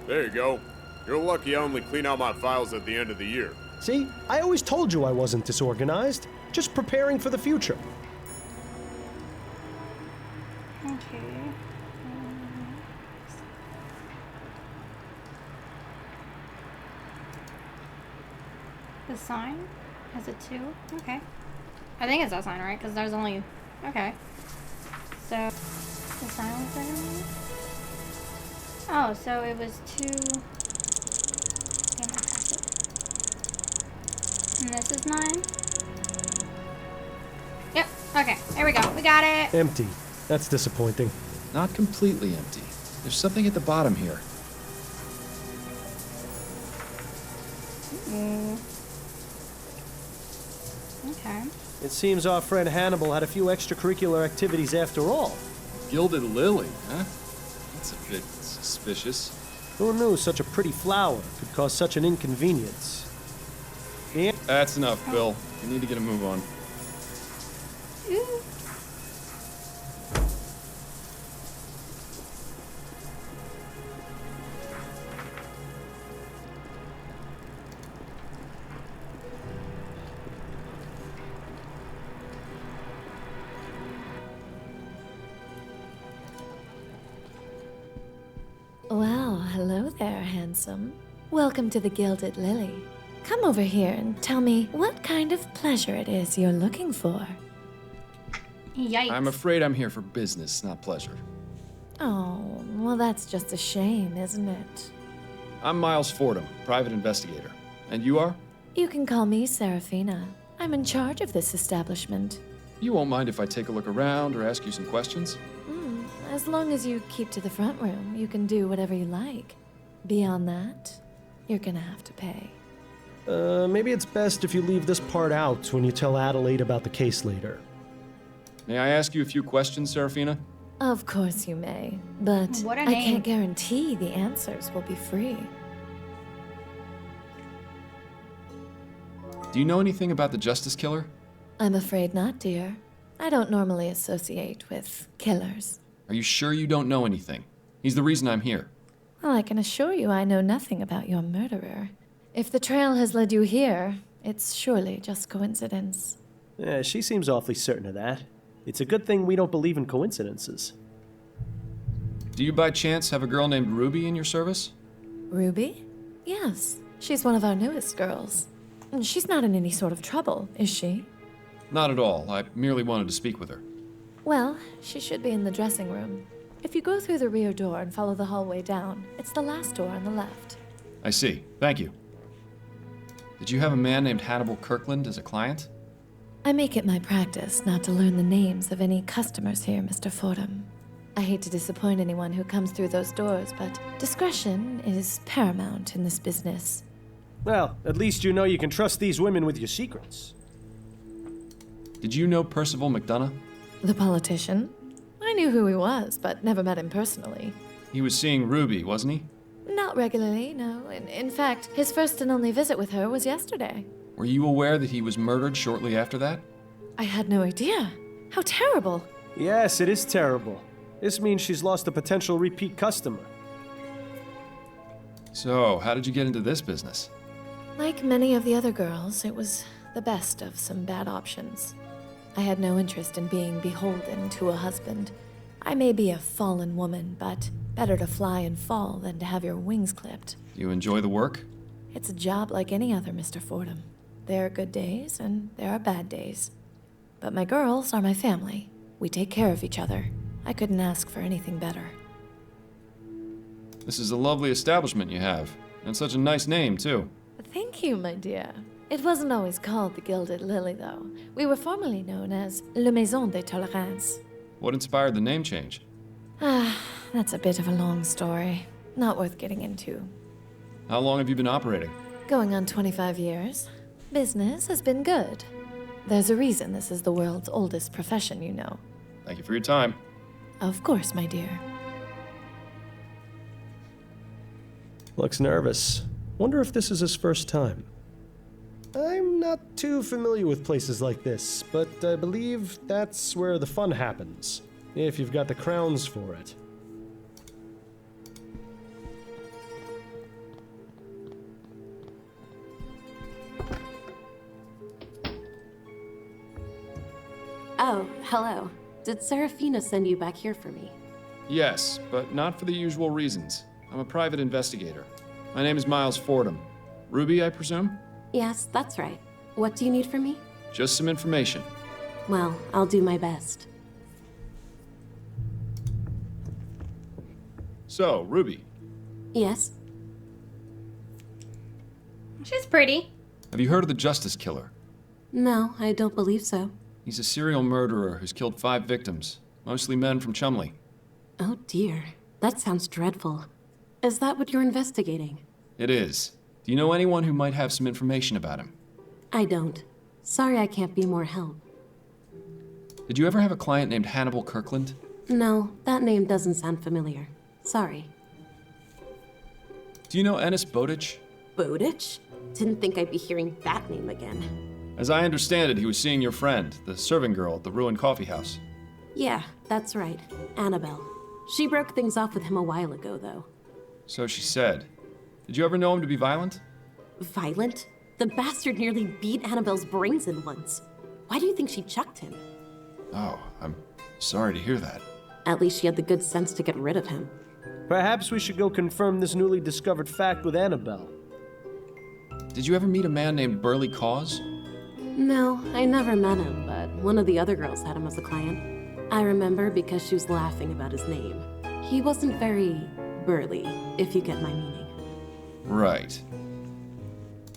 There you go. You're lucky I only clean out my files at the end of the year. See, I always told you I wasn't disorganized. Just preparing for the future. Okay. The sign has a 2. Okay. I think it's that sign, right? Because there's only... Okay. So, the sign was there? Oh, so it was 2... And this is 9? Yep. Okay, there we go. We got it. Empty. That's disappointing. Not completely empty. There's something at the bottom here. Okay. It seems our friend Hannibal had a few extracurricular activities after all. Gilded lily, huh? That's a bit suspicious. Who knew such a pretty flower could cause such an inconvenience? Yeah. That's enough, Bill. We need to get a move on. Well, hello there, handsome. Welcome to the Gilded Lily. Come over here and tell me what kind of pleasure it is you're looking for. Yikes. I'm afraid I'm here for business, not pleasure. Oh, well, that's just a shame, isn't it? I'm Miles Fordham, private investigator. And you are? You can call me Serafina. I'm in charge of this establishment. You won't mind if I take a look around or ask you some questions? As long as you keep to the front room, you can do whatever you like. Beyond that, you're gonna have to pay. Maybe it's best if you leave this part out when you tell Adelaide about the case later. May I ask you a few questions, Serafina? Of course you may, but What a I name. can't guarantee the answers will be free. Do you know anything about the Justice Killer? I'm afraid not, dear. I don't normally associate with killers. Are you sure you don't know anything? He's the reason I'm here. Well, I can assure you I know nothing about your murderer. If the trail has led you here, it's surely just coincidence. Yeah, she seems awfully certain of that. It's a good thing we don't believe in coincidences. Do you by chance have a girl named Ruby in your service? Ruby? Yes, she's one of our newest girls. She's not in any sort of trouble, is she? Not at all. I merely wanted to speak with her. Well, she should be in the dressing room. If you go through the rear door and follow the hallway down, it's the last door on the left. I see. Thank you. Did you have a man named Hannibal Kirkland as a client? I make it my practice not to learn the names of any customers here, Mr. Fordham. I hate to disappoint anyone who comes through those doors, but discretion is paramount in this business. Well, at least you know you can trust these women with your secrets. Did you know Percival McDonough? The politician? I knew who he was, but never met him personally. He was seeing Ruby, wasn't he? Not regularly, no. In fact, his first and only visit with her was yesterday. Were you aware that he was murdered shortly after that? I had no idea. How terrible. Yes, it is terrible. This means she's lost a potential repeat customer. So, how did you get into this business? Like many of the other girls, it was the best of some bad options. I had no interest in being beholden to a husband. I may be a fallen woman, but better to fly and fall than to have your wings clipped. Do you enjoy the work? It's a job like any other, Mr. Fordham. There are good days and there are bad days. But my girls are my family. We take care of each other. I couldn't ask for anything better. This is a lovely establishment you have, and such a nice name, too. Thank you, my dear. It wasn't always called the Gilded Lily, though. We were formerly known as Le Maison de Tolérance. What inspired the name change? That's a bit of a long story. Not worth getting into. How long have you been operating? Going on 25 years. Business has been good. There's a reason this is the world's oldest profession, you know. Thank you for your time. Of course, my dear. Looks nervous. Wonder if this is his first time. I'm not too familiar with places like this, but I believe that's where the fun happens. If you've got the crowns for it. Oh, hello. Did Serafina send you back here for me? Yes, but not for the usual reasons. I'm a private investigator. My name is Miles Fordham. Ruby, I presume? Yes, that's right. What do you need from me? Just some information. Well, I'll do my best. So, Ruby, Yes? She's pretty. have you heard of the Justice Killer? No, I don't believe so. He's a serial murderer who's killed 5 victims, mostly men from Chumley. Oh dear, that sounds dreadful. Is that what you're investigating? It is. Do you know anyone who might have some information about him? I don't. Sorry I can't be more help. Did you ever have a client named Hannibal Kirkland? No, that name doesn't sound familiar. Sorry. Do you know Ennis Bowditch? Bowditch? Didn't think I'd be hearing that name again. As I understand it, he was seeing your friend, the serving girl at the ruined coffee house. Yeah, that's right. Annabelle. She broke things off with him a while ago, though. So she said. Did you ever know him to be violent? Violent? The bastard nearly beat Annabelle's brains in once. Why do you think she chucked him? Oh, I'm sorry to hear that. At least she had the good sense to get rid of him. Perhaps we should go confirm this newly discovered fact with Annabelle. Did you ever meet a man named Burley Cause? No, I never met him, but one of the other girls had him as a client. I remember because she was laughing about his name. He wasn't very burly, if you get my meaning. Right.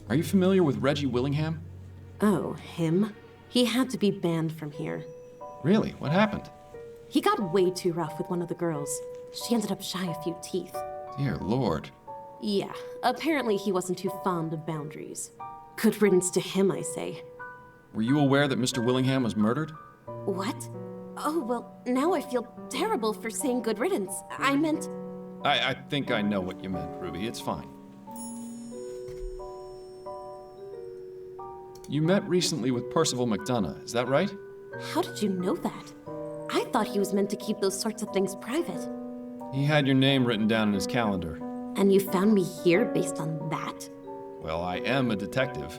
Are you familiar with Reggie Willingham? Oh, him? He had to be banned from here. Really? What happened? He got way too rough with one of the girls. She ended up shy a few teeth. Dear Lord. Yeah, apparently he wasn't too fond of boundaries. Good riddance to him, I say. Were you aware that Mr. Willingham was murdered? What? Oh, well, now I feel terrible for saying good riddance. I meant... I think I know what you meant, Ruby. It's fine. You met recently with Percival McDonough, is that right? How did you know that? I thought he was meant to keep those sorts of things private. He had your name written down in his calendar. And you found me here based on that? Well, I am a detective.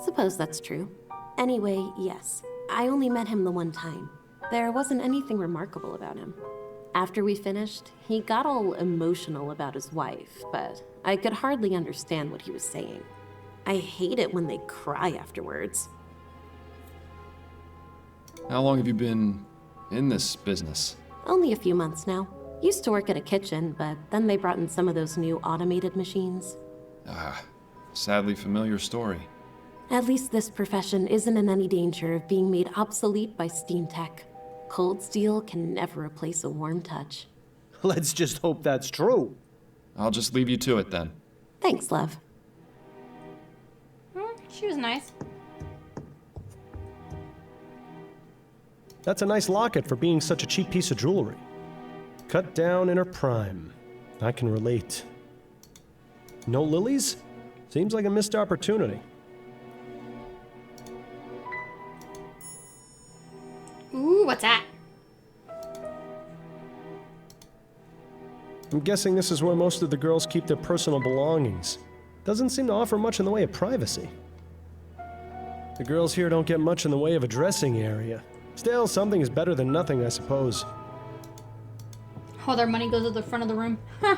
Suppose that's true. Anyway, yes. I only met him the one time. There wasn't anything remarkable about him. After we finished, he got all emotional about his wife, but I could hardly understand what he was saying. I hate it when they cry afterwards. How long have you been in this business? Only a few months now. Used to work at a kitchen, but then they brought in some of those new automated machines. Ah, sadly familiar story. At least this profession isn't in any danger of being made obsolete by steam tech. Cold steel can never replace a warm touch. Let's just hope that's true. I'll just leave you to it then. Thanks, love. She was nice. That's a nice locket for being such a cheap piece of jewelry. Cut down in her prime. I can relate. No lilies? Seems like a missed opportunity. Ooh, what's that? I'm guessing this is where most of the girls keep their personal belongings. Doesn't seem to offer much in the way of privacy. The girls here don't get much in the way of a dressing area. Still, something is better than nothing, I suppose. All their money goes to the front of the room. Huh.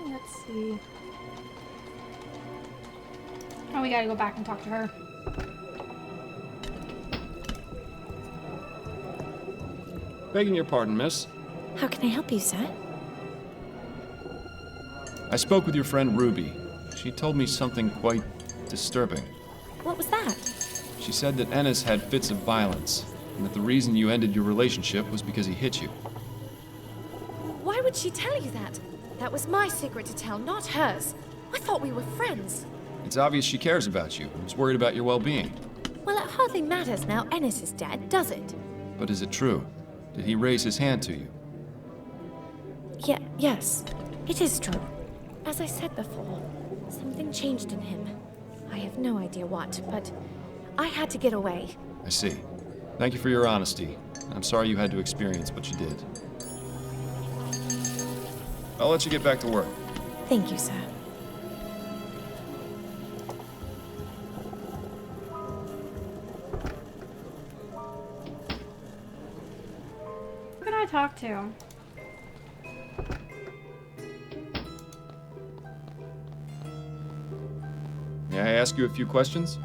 Let's see. Oh, we gotta go back and talk to her. Begging your pardon, miss. How can I help you, sir? I spoke with your friend Ruby. She told me something quite disturbing. What was that? She said that Ennis had fits of violence, and that the reason you ended your relationship was because he hit you. Why would she tell you that? That was my secret to tell, not hers. I thought we were friends. It's obvious she cares about you and is worried about your well-being. Well, it hardly matters now Ennis is dead, does it? But is it true? Did he raise his hand to you? Yes. It is true. As I said before, something changed in him. I have no idea what, but I had to get away. I see. Thank you for your honesty. I'm sorry you had to experience what you did. I'll let you get back to work. Thank you, sir. Who can I talk to? I ask you a few questions?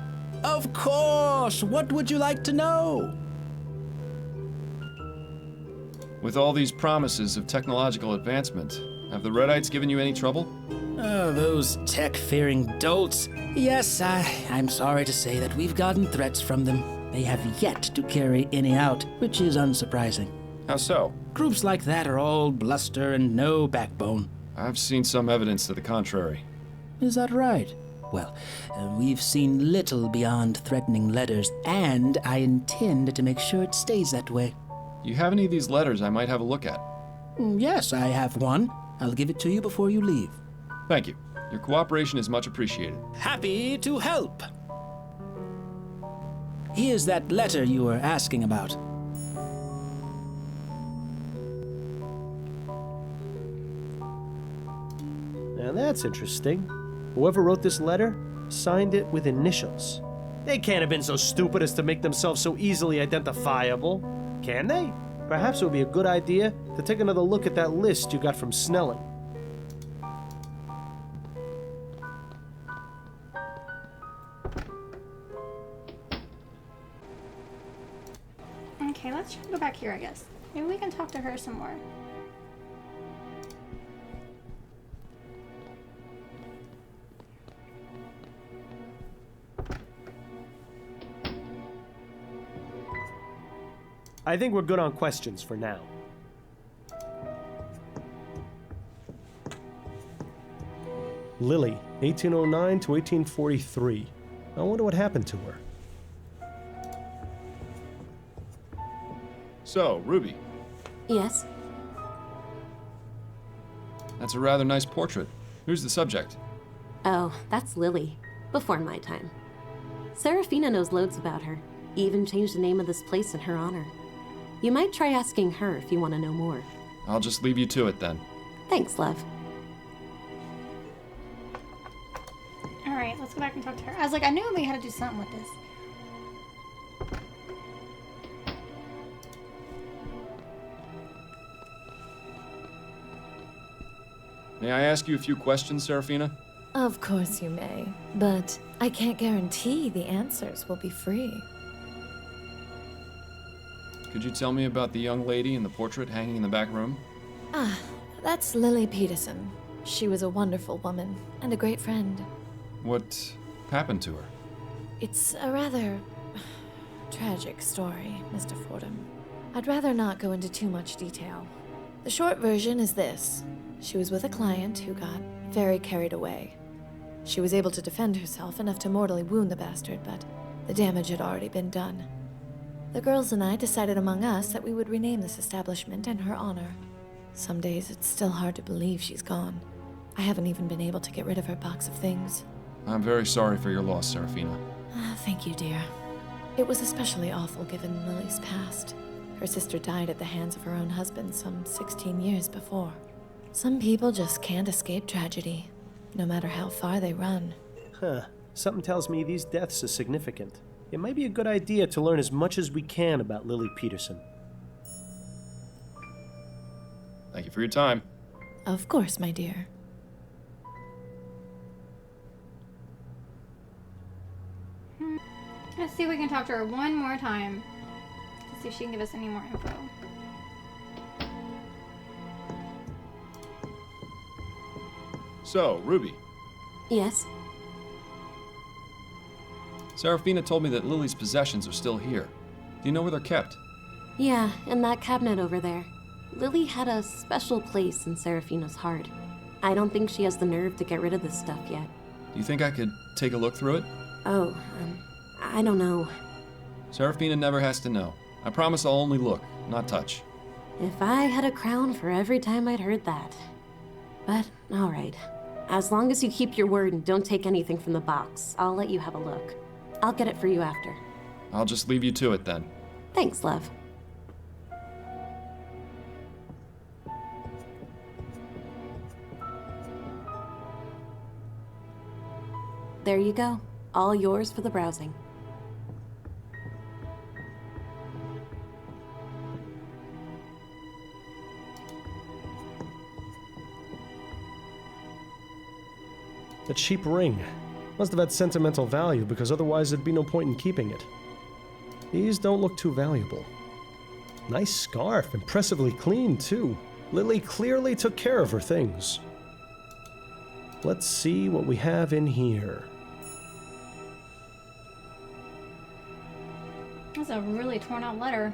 Of course! What would you like to know? With all these promises of technological advancement, have the Redites given you any trouble? Oh, those tech-fearing dolts. Yes, I'm sorry to say that we've gotten threats from them. They have yet to carry any out, which is unsurprising. How so? Groups like that are all bluster and no backbone. I've seen some evidence to the contrary. Is that right? Well, we've seen little beyond threatening letters, and I intend to make sure it stays that way. Do you have any of these letters I might have a look at? Yes, I have one. I'll give it to you before you leave. Thank you. Your cooperation is much appreciated. Happy to help. Here's that letter you were asking about. Now that's interesting. Whoever wrote this letter signed it with initials. They can't have been so stupid as to make themselves so easily identifiable, can they? Perhaps it would be a good idea to take another look at that list you got from Snelling. Okay, let's go back here, I guess. Maybe we can talk to her some more. I think we're good on questions for now. Lily, 1809 to 1843. I wonder what happened to her. So, Ruby, Yes? that's a rather nice portrait. Who's the subject? Oh, that's Lily. Before my time. Serafina knows loads about her. Even changed the name of this place in her honor. You might try asking her if you want to know more. I'll just leave you to it then. Thanks, love. Alright, let's go back and talk to her. I was like, I knew we had to do something with this. May I ask you a few questions, Serafina? Of course you may, but I can't guarantee the answers will be free. Could you tell me about the young lady in the portrait hanging in the back room? Ah, that's Lily Peterson. She was a wonderful woman and a great friend. What happened to her? It's a rather tragic story, Mr. Fordham. I'd rather not go into too much detail. The short version is this. She was with a client who got very carried away. She was able to defend herself enough to mortally wound the bastard, but the damage had already been done. The girls and I decided among us that we would rename this establishment in her honor. Some days it's still hard to believe she's gone. I haven't even been able to get rid of her box of things. I'm very sorry for your loss, Serafina. Thank you, dear. It was especially awful given Lily's past. Her sister died at the hands of her own husband some 16 years before. Some people just can't escape tragedy, no matter how far they run. Huh. Something tells me these deaths are significant. It might be a good idea to learn as much as we can about Lily Peterson. Thank you for your time. Of course, my dear. Let's see if we can talk to her one more time. To see if she can give us any more info. So, Ruby, Yes? Serafina told me that Lily's possessions are still here. Do you know where they're kept? Yeah, in that cabinet over there. Lily had a special place in Serafina's heart. I don't think she has the nerve to get rid of this stuff yet. Do you think I could take a look through it? Oh, I don't know. Serafina never has to know. I promise I'll only look, not touch. If I had a crown for every time I'd heard that. But, alright. As long as you keep your word and don't take anything from the box, I'll let you have a look. I'll get it for you after. I'll just leave you to it then. Thanks, love. There you go. All yours for the browsing. A cheap ring. Must have had sentimental value, because otherwise there'd be no point in keeping it. These don't look too valuable. Nice scarf, impressively clean, too. Lily clearly took care of her things. Let's see what we have in here. That's a really torn out letter.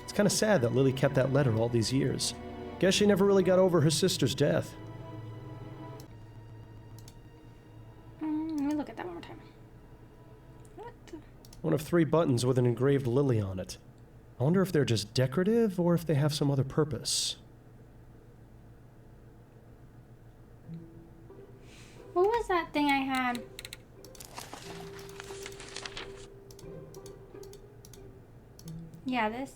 It's kind of sad that Lily kept that letter all these years. Guess she never really got over her sister's death. Let me look at that one more time. What? One of 3 buttons with an engraved lily on it. I wonder if they're just decorative or if they have some other purpose. What was that thing I had? Yeah, this.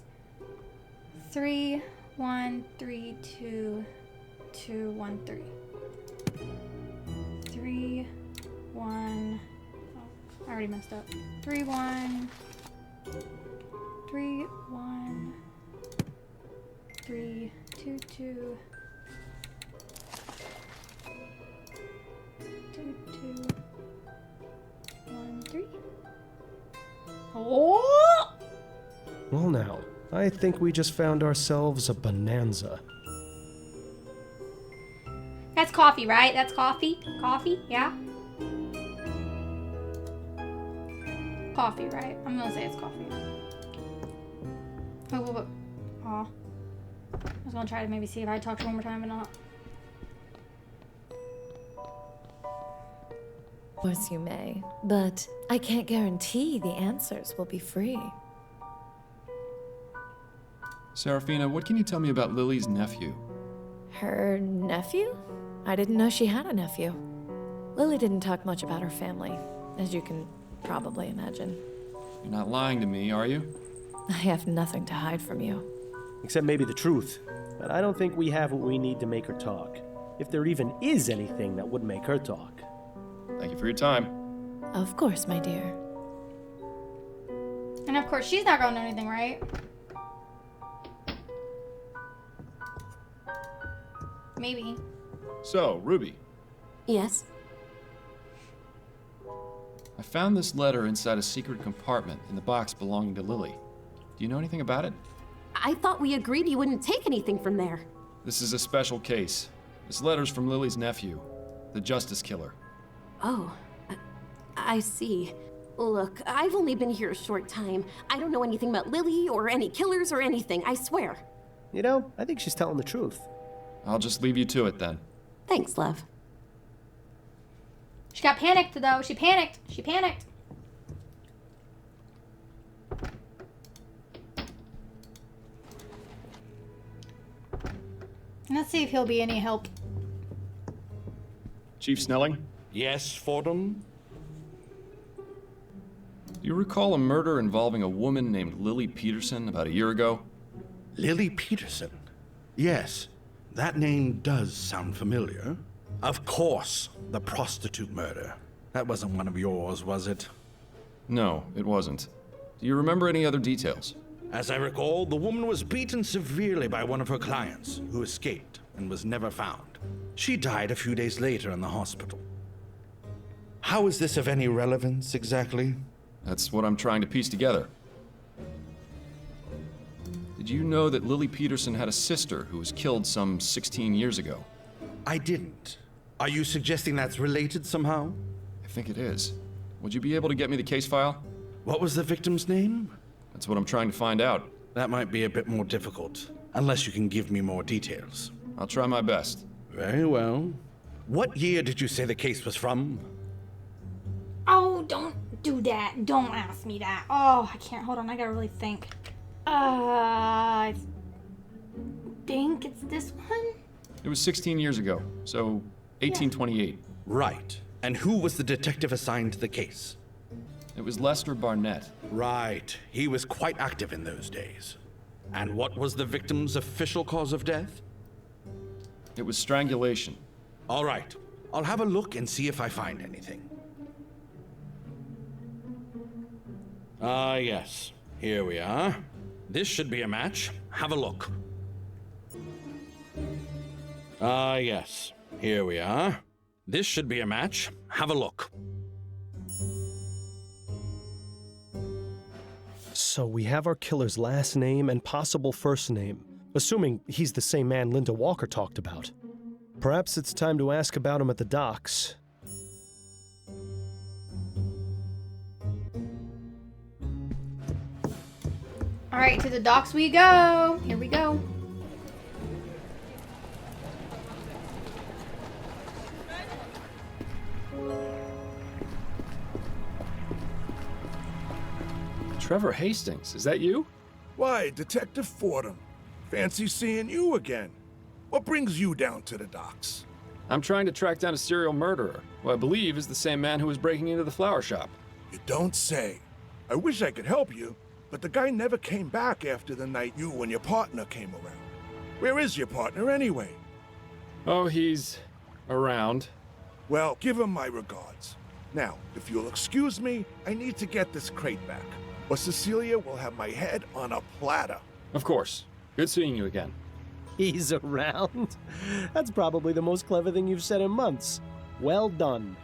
3, 1, 3, 2, 2, 1, 3. 3, 1. Oh, I already messed up. 3, 1. 3, 1. 3, 2, 2. 2, 2. 1, 3. Oh! Well now, I think we just found ourselves a bonanza. That's coffee, right? That's coffee? Coffee? Yeah? Coffee, right? I'm gonna say it's coffee. Oh. Aw. I was gonna try to maybe see if I talked one more time, but not. Of course you may, but I can't guarantee the answers will be free. Serafina, what can you tell me about Lily's nephew? Her nephew? I didn't know she had a nephew. Lily didn't talk much about her family, as you can probably imagine. You're not lying to me, are you? I have nothing to hide from you. Except maybe the truth. But I don't think we have what we need to make her talk. If there even is anything that would make her talk. Thank you for your time. Of course, my dear. And of course, she's not gonna know anything, right? Maybe. So, Ruby, Yes? I found this letter inside a secret compartment in the box belonging to Lily. Do you know anything about it? I thought we agreed you wouldn't take anything from there. This is a special case. This letter's from Lily's nephew, the Justice Killer. Oh, I see. Look, I've only been here a short time. I don't know anything about Lily or any killers or anything, I swear. You know, I think she's telling the truth. I'll just leave you to it then. Thanks, love. She got panicked, though. She panicked. She panicked. Let's see if he'll be any help. Chief Snelling? Yes, Fordham? Do you recall a murder involving a woman named Lily Peterson about a year ago? Lily Peterson? Yes, that name does sound familiar. Of course, the prostitute murder. That wasn't one of yours, was it? No, it wasn't. Do you remember any other details? As I recall, the woman was beaten severely by one of her clients, who escaped and was never found. She died a few days later in the hospital. How is this of any relevance, exactly? That's what I'm trying to piece together. Did you know that Lily Peterson had a sister who was killed some 16 years ago? I didn't. Are you suggesting that's related somehow? I think it is. Would you be able to get me the case file? What was the victim's name? That's what I'm trying to find out. That might be a bit more difficult, unless you can give me more details. I'll try my best. Very well. What year did you say the case was from? Oh, don't do that. Don't ask me that. Oh, I can't. Hold on. I gotta really think. I think it's this one? It was 16 years ago, so 1828. Right. And who was the detective assigned to the case? It was Lester Barnett. Right. He was quite active in those days. And what was the victim's official cause of death? It was strangulation. All right. I'll have a look and see if I find anything. Ah, yes. Here we are. This should be a match. Have a look. Ah, yes. Here we are. This should be a match. Have a look. So we have our killer's last name and possible first name, assuming he's the same man Linda Walker talked about. Perhaps it's time to ask about him at the docks. All right, to the docks we go. Here we go. Trevor Hastings, is that you? Why, Detective Fordham. Fancy seeing you again. What brings you down to the docks? I'm trying to track down a serial murderer, who I believe is the same man who was breaking into the flower shop. You don't say. I wish I could help you, but the guy never came back after the night you and your partner came around. Where is your partner anyway? Oh, he's around. Well, give him my regards. Now, if you'll excuse me, I need to get this crate back, or Cecilia will have my head on a platter. Of course. Good seeing you again. He's around? That's probably the most clever thing you've said in months. Well done.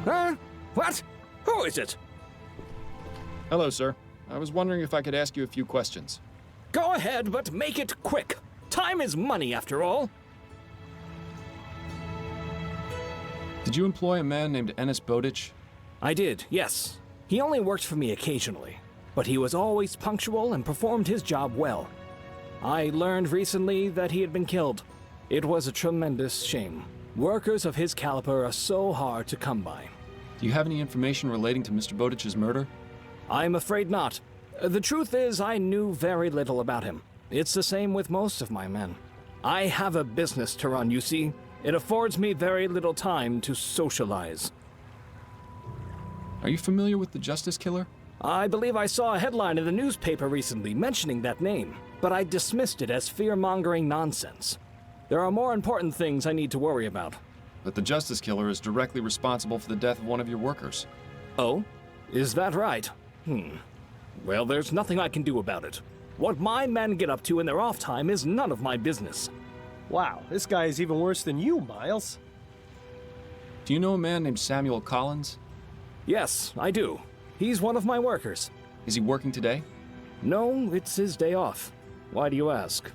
Huh? What? Who is it? Hello, sir. I was wondering if I could ask you a few questions. Go ahead, but make it quick. Time is money, after all. Did you employ a man named Ennis Bowditch? I did, yes. He only worked for me occasionally, but he was always punctual and performed his job well. I learned recently that he had been killed. It was a tremendous shame. Workers of his caliber are so hard to come by. Do you have any information relating to Mr. Bowditch's murder? I'm afraid not. The truth is, I knew very little about him. It's the same with most of my men. I have a business to run, you see. It affords me very little time to socialize. Are you familiar with the Justice Killer? I believe I saw a headline in the newspaper recently mentioning that name, but I dismissed it as fear-mongering nonsense. There are more important things I need to worry about. But the Justice Killer is directly responsible for the death of one of your workers. Oh? Is that right? Well, there's nothing I can do about it. What my men get up to in their off time is none of my business. Wow, this guy is even worse than you, Miles. Do you know a man named Samuel Collins? Yes, I do. He's one of my workers. Is he working today? No, it's his day off. Why do you ask?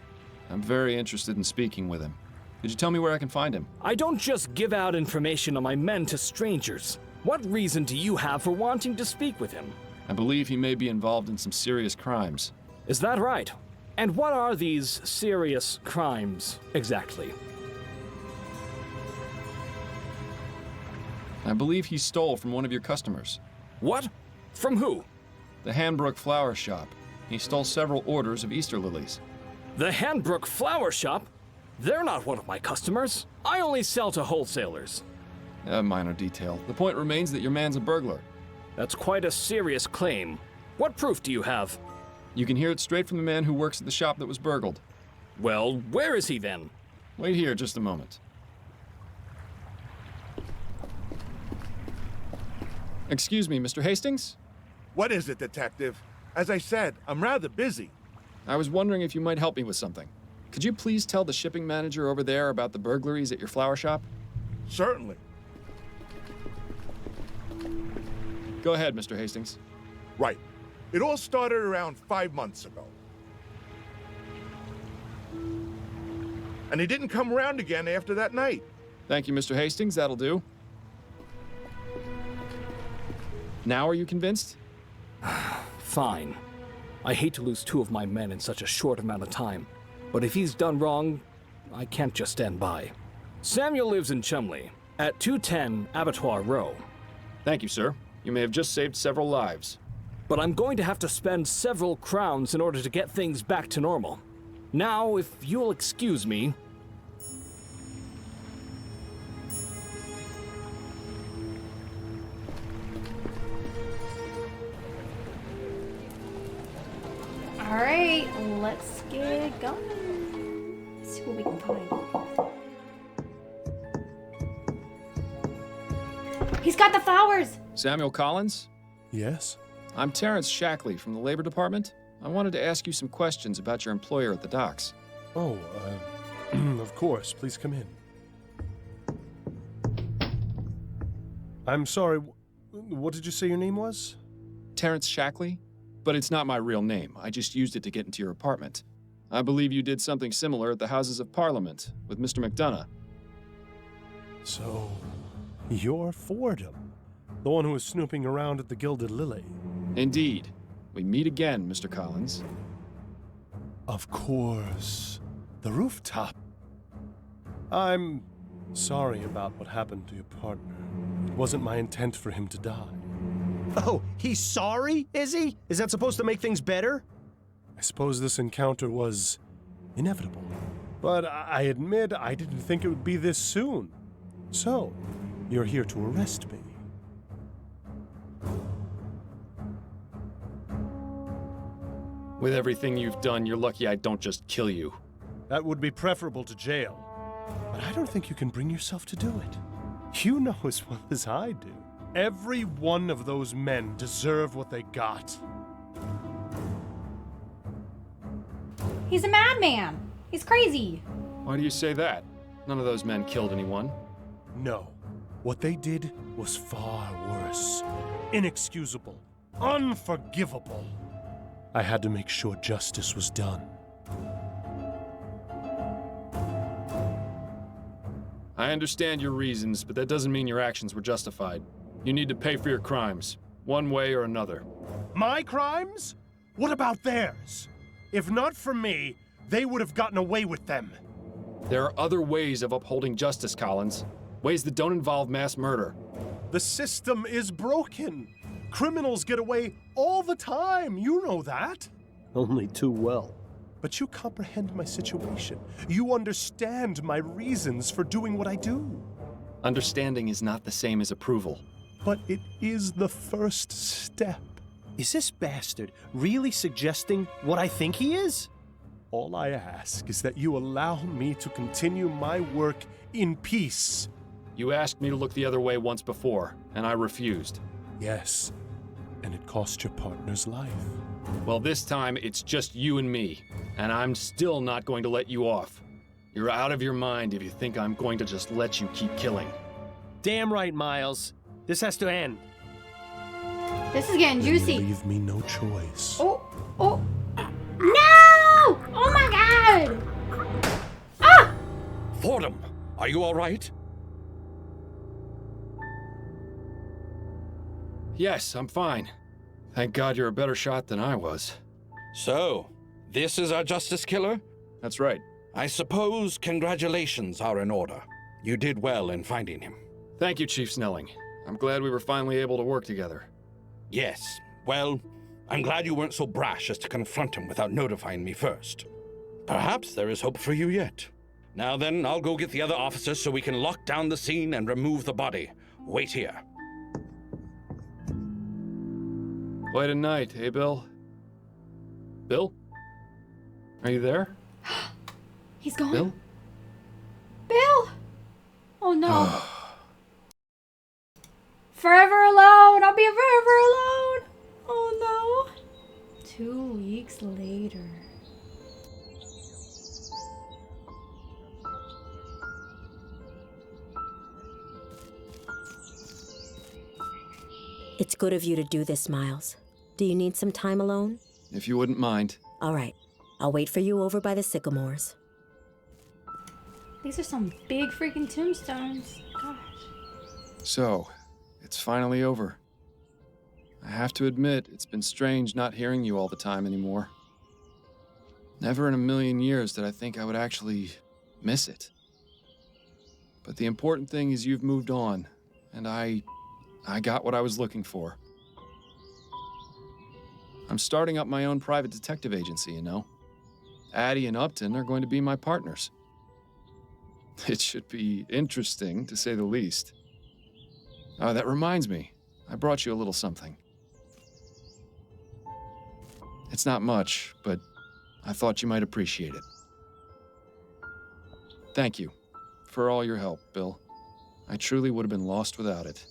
I'm very interested in speaking with him. Could you tell me where I can find him? I don't just give out information on my men to strangers. What reason do you have for wanting to speak with him? I believe he may be involved in some serious crimes. Is that right? And what are these serious crimes, exactly? I believe he stole from one of your customers. What? From who? The Hanbrook Flower Shop. He stole several orders of Easter lilies. The Hanbrook Flower Shop? They're not one of my customers. I only sell to wholesalers. A minor detail. The point remains that your man's a burglar. That's quite a serious claim. What proof do you have? You can hear it straight from the man who works at the shop that was burgled. Well, where is he then? Wait here just a moment. Excuse me, Mr. Hastings? What is it, Detective? As I said, I'm rather busy. I was wondering if you might help me with something. Could you please tell the shipping manager over there about the burglaries at your flower shop? Certainly. Go ahead, Mr. Hastings. Right. It all started around 5 months ago. And he didn't come around again after that night. Thank you, Mr. Hastings. That'll do. Now are you convinced? Fine. I hate to lose 2 of my men in such a short amount of time, but if he's done wrong, I can't just stand by. Samuel lives in Chumley, at 210 Abattoir Row. Thank you, sir. You may have just saved several lives. But I'm going to have to spend several crowns in order to get things back to normal. Now, if you'll excuse me... All right, let's get going. Let's see what we can find. He's got the flowers. Samuel Collins? Yes? I'm Terrence Shackley from the Labor Department. I wanted to ask you some questions about your employer at the docks. Oh, of course. Please come in. I'm sorry, what did you say your name was? Terrence Shackley? But it's not my real name. I just used it to get into your apartment. I believe you did something similar at the Houses of Parliament with Mr. McDonough. So, you're Fordham, the one who was snooping around at the Gilded Lily. Indeed. We meet again, Mr. Collins. Of course. The rooftop. I'm sorry about what happened to your partner. It wasn't my intent for him to die. Oh, he's sorry, is he? Is that supposed to make things better? I suppose this encounter was inevitable. But I admit I didn't think it would be this soon. So, you're here to arrest me. With everything you've done, you're lucky I don't just kill you. That would be preferable to jail. But I don't think you can bring yourself to do it. You know as well as I do. Every one of those men deserve what they got. He's a madman. He's crazy. Why do you say that? None of those men killed anyone. No. What they did was far worse. Inexcusable. Unforgivable. I had to make sure justice was done. I understand your reasons, but that doesn't mean your actions were justified. You need to pay for your crimes, one way or another. My crimes? What about theirs? If not for me, they would have gotten away with them. There are other ways of upholding justice, Collins. Ways that don't involve mass murder. The system is broken. Criminals get away all the time. You know that. Only too well. But you comprehend my situation. You understand my reasons for doing what I do. Understanding is not the same as approval. But it is the first step. Is this bastard really suggesting what I think he is? All I ask is that you allow me to continue my work in peace. You asked me to look the other way once before, and I refused. Yes, and it cost your partner's life. Well, this time it's just you and me, and I'm still not going to let you off. You're out of your mind if you think I'm going to just let you keep killing. Damn right, Miles. This has to end. This is getting juicy. Leave me no choice. Oh, oh. No! Oh my god! Ah! Fordham, are you all right? Yes, I'm fine. Thank God you're a better shot than I was. So, this is our justice killer? That's right. I suppose congratulations are in order. You did well in finding him. Thank you, Chief Snelling. I'm glad we were finally able to work together. Yes, well, I'm glad you weren't so brash as to confront him without notifying me first. Perhaps there is hope for you yet. Now then, I'll go get the other officers so we can lock down the scene and remove the body. Wait here. Quite a night, eh, Bill? Bill? Are you there? He's gone. Bill? Bill! Oh no. Forever alone! I'll be forever alone! Oh no. 2 weeks later. It's good of you to do this, Miles. Do you need some time alone? If you wouldn't mind. All right. I'll wait for you over by the sycamores. These are some big freaking tombstones. Gosh. So, it's finally over. I have to admit, it's been strange not hearing you all the time anymore. Never in a million years did I think I would actually miss it. But the important thing is you've moved on, and I got what I was looking for. I'm starting up my own private detective agency, you know. Addie and Upton are going to be my partners. It should be interesting, to say the least. Oh, that reminds me. I brought you a little something. It's not much, but I thought you might appreciate it. Thank you for all your help, Bill. I truly would have been lost without it.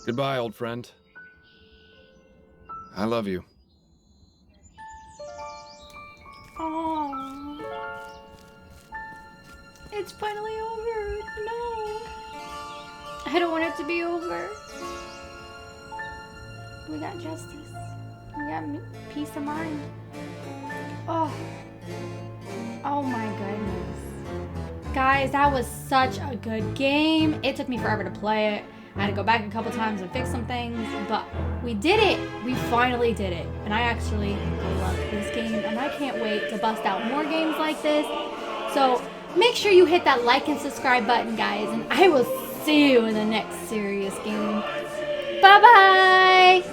Goodbye, old friend. I love you. Aww. It's finally over. No. I don't want it to be over. We got justice. We got peace of mind. Oh. Oh my goodness. Guys, that was such a good game. It took me forever to play it. I had to go back a couple times and fix some things, but we did it. We finally did it. And I actually love this game, and I can't wait to bust out more games like this. So make sure you hit that like and subscribe button, guys, and I will see you in the next serious game. Bye-bye!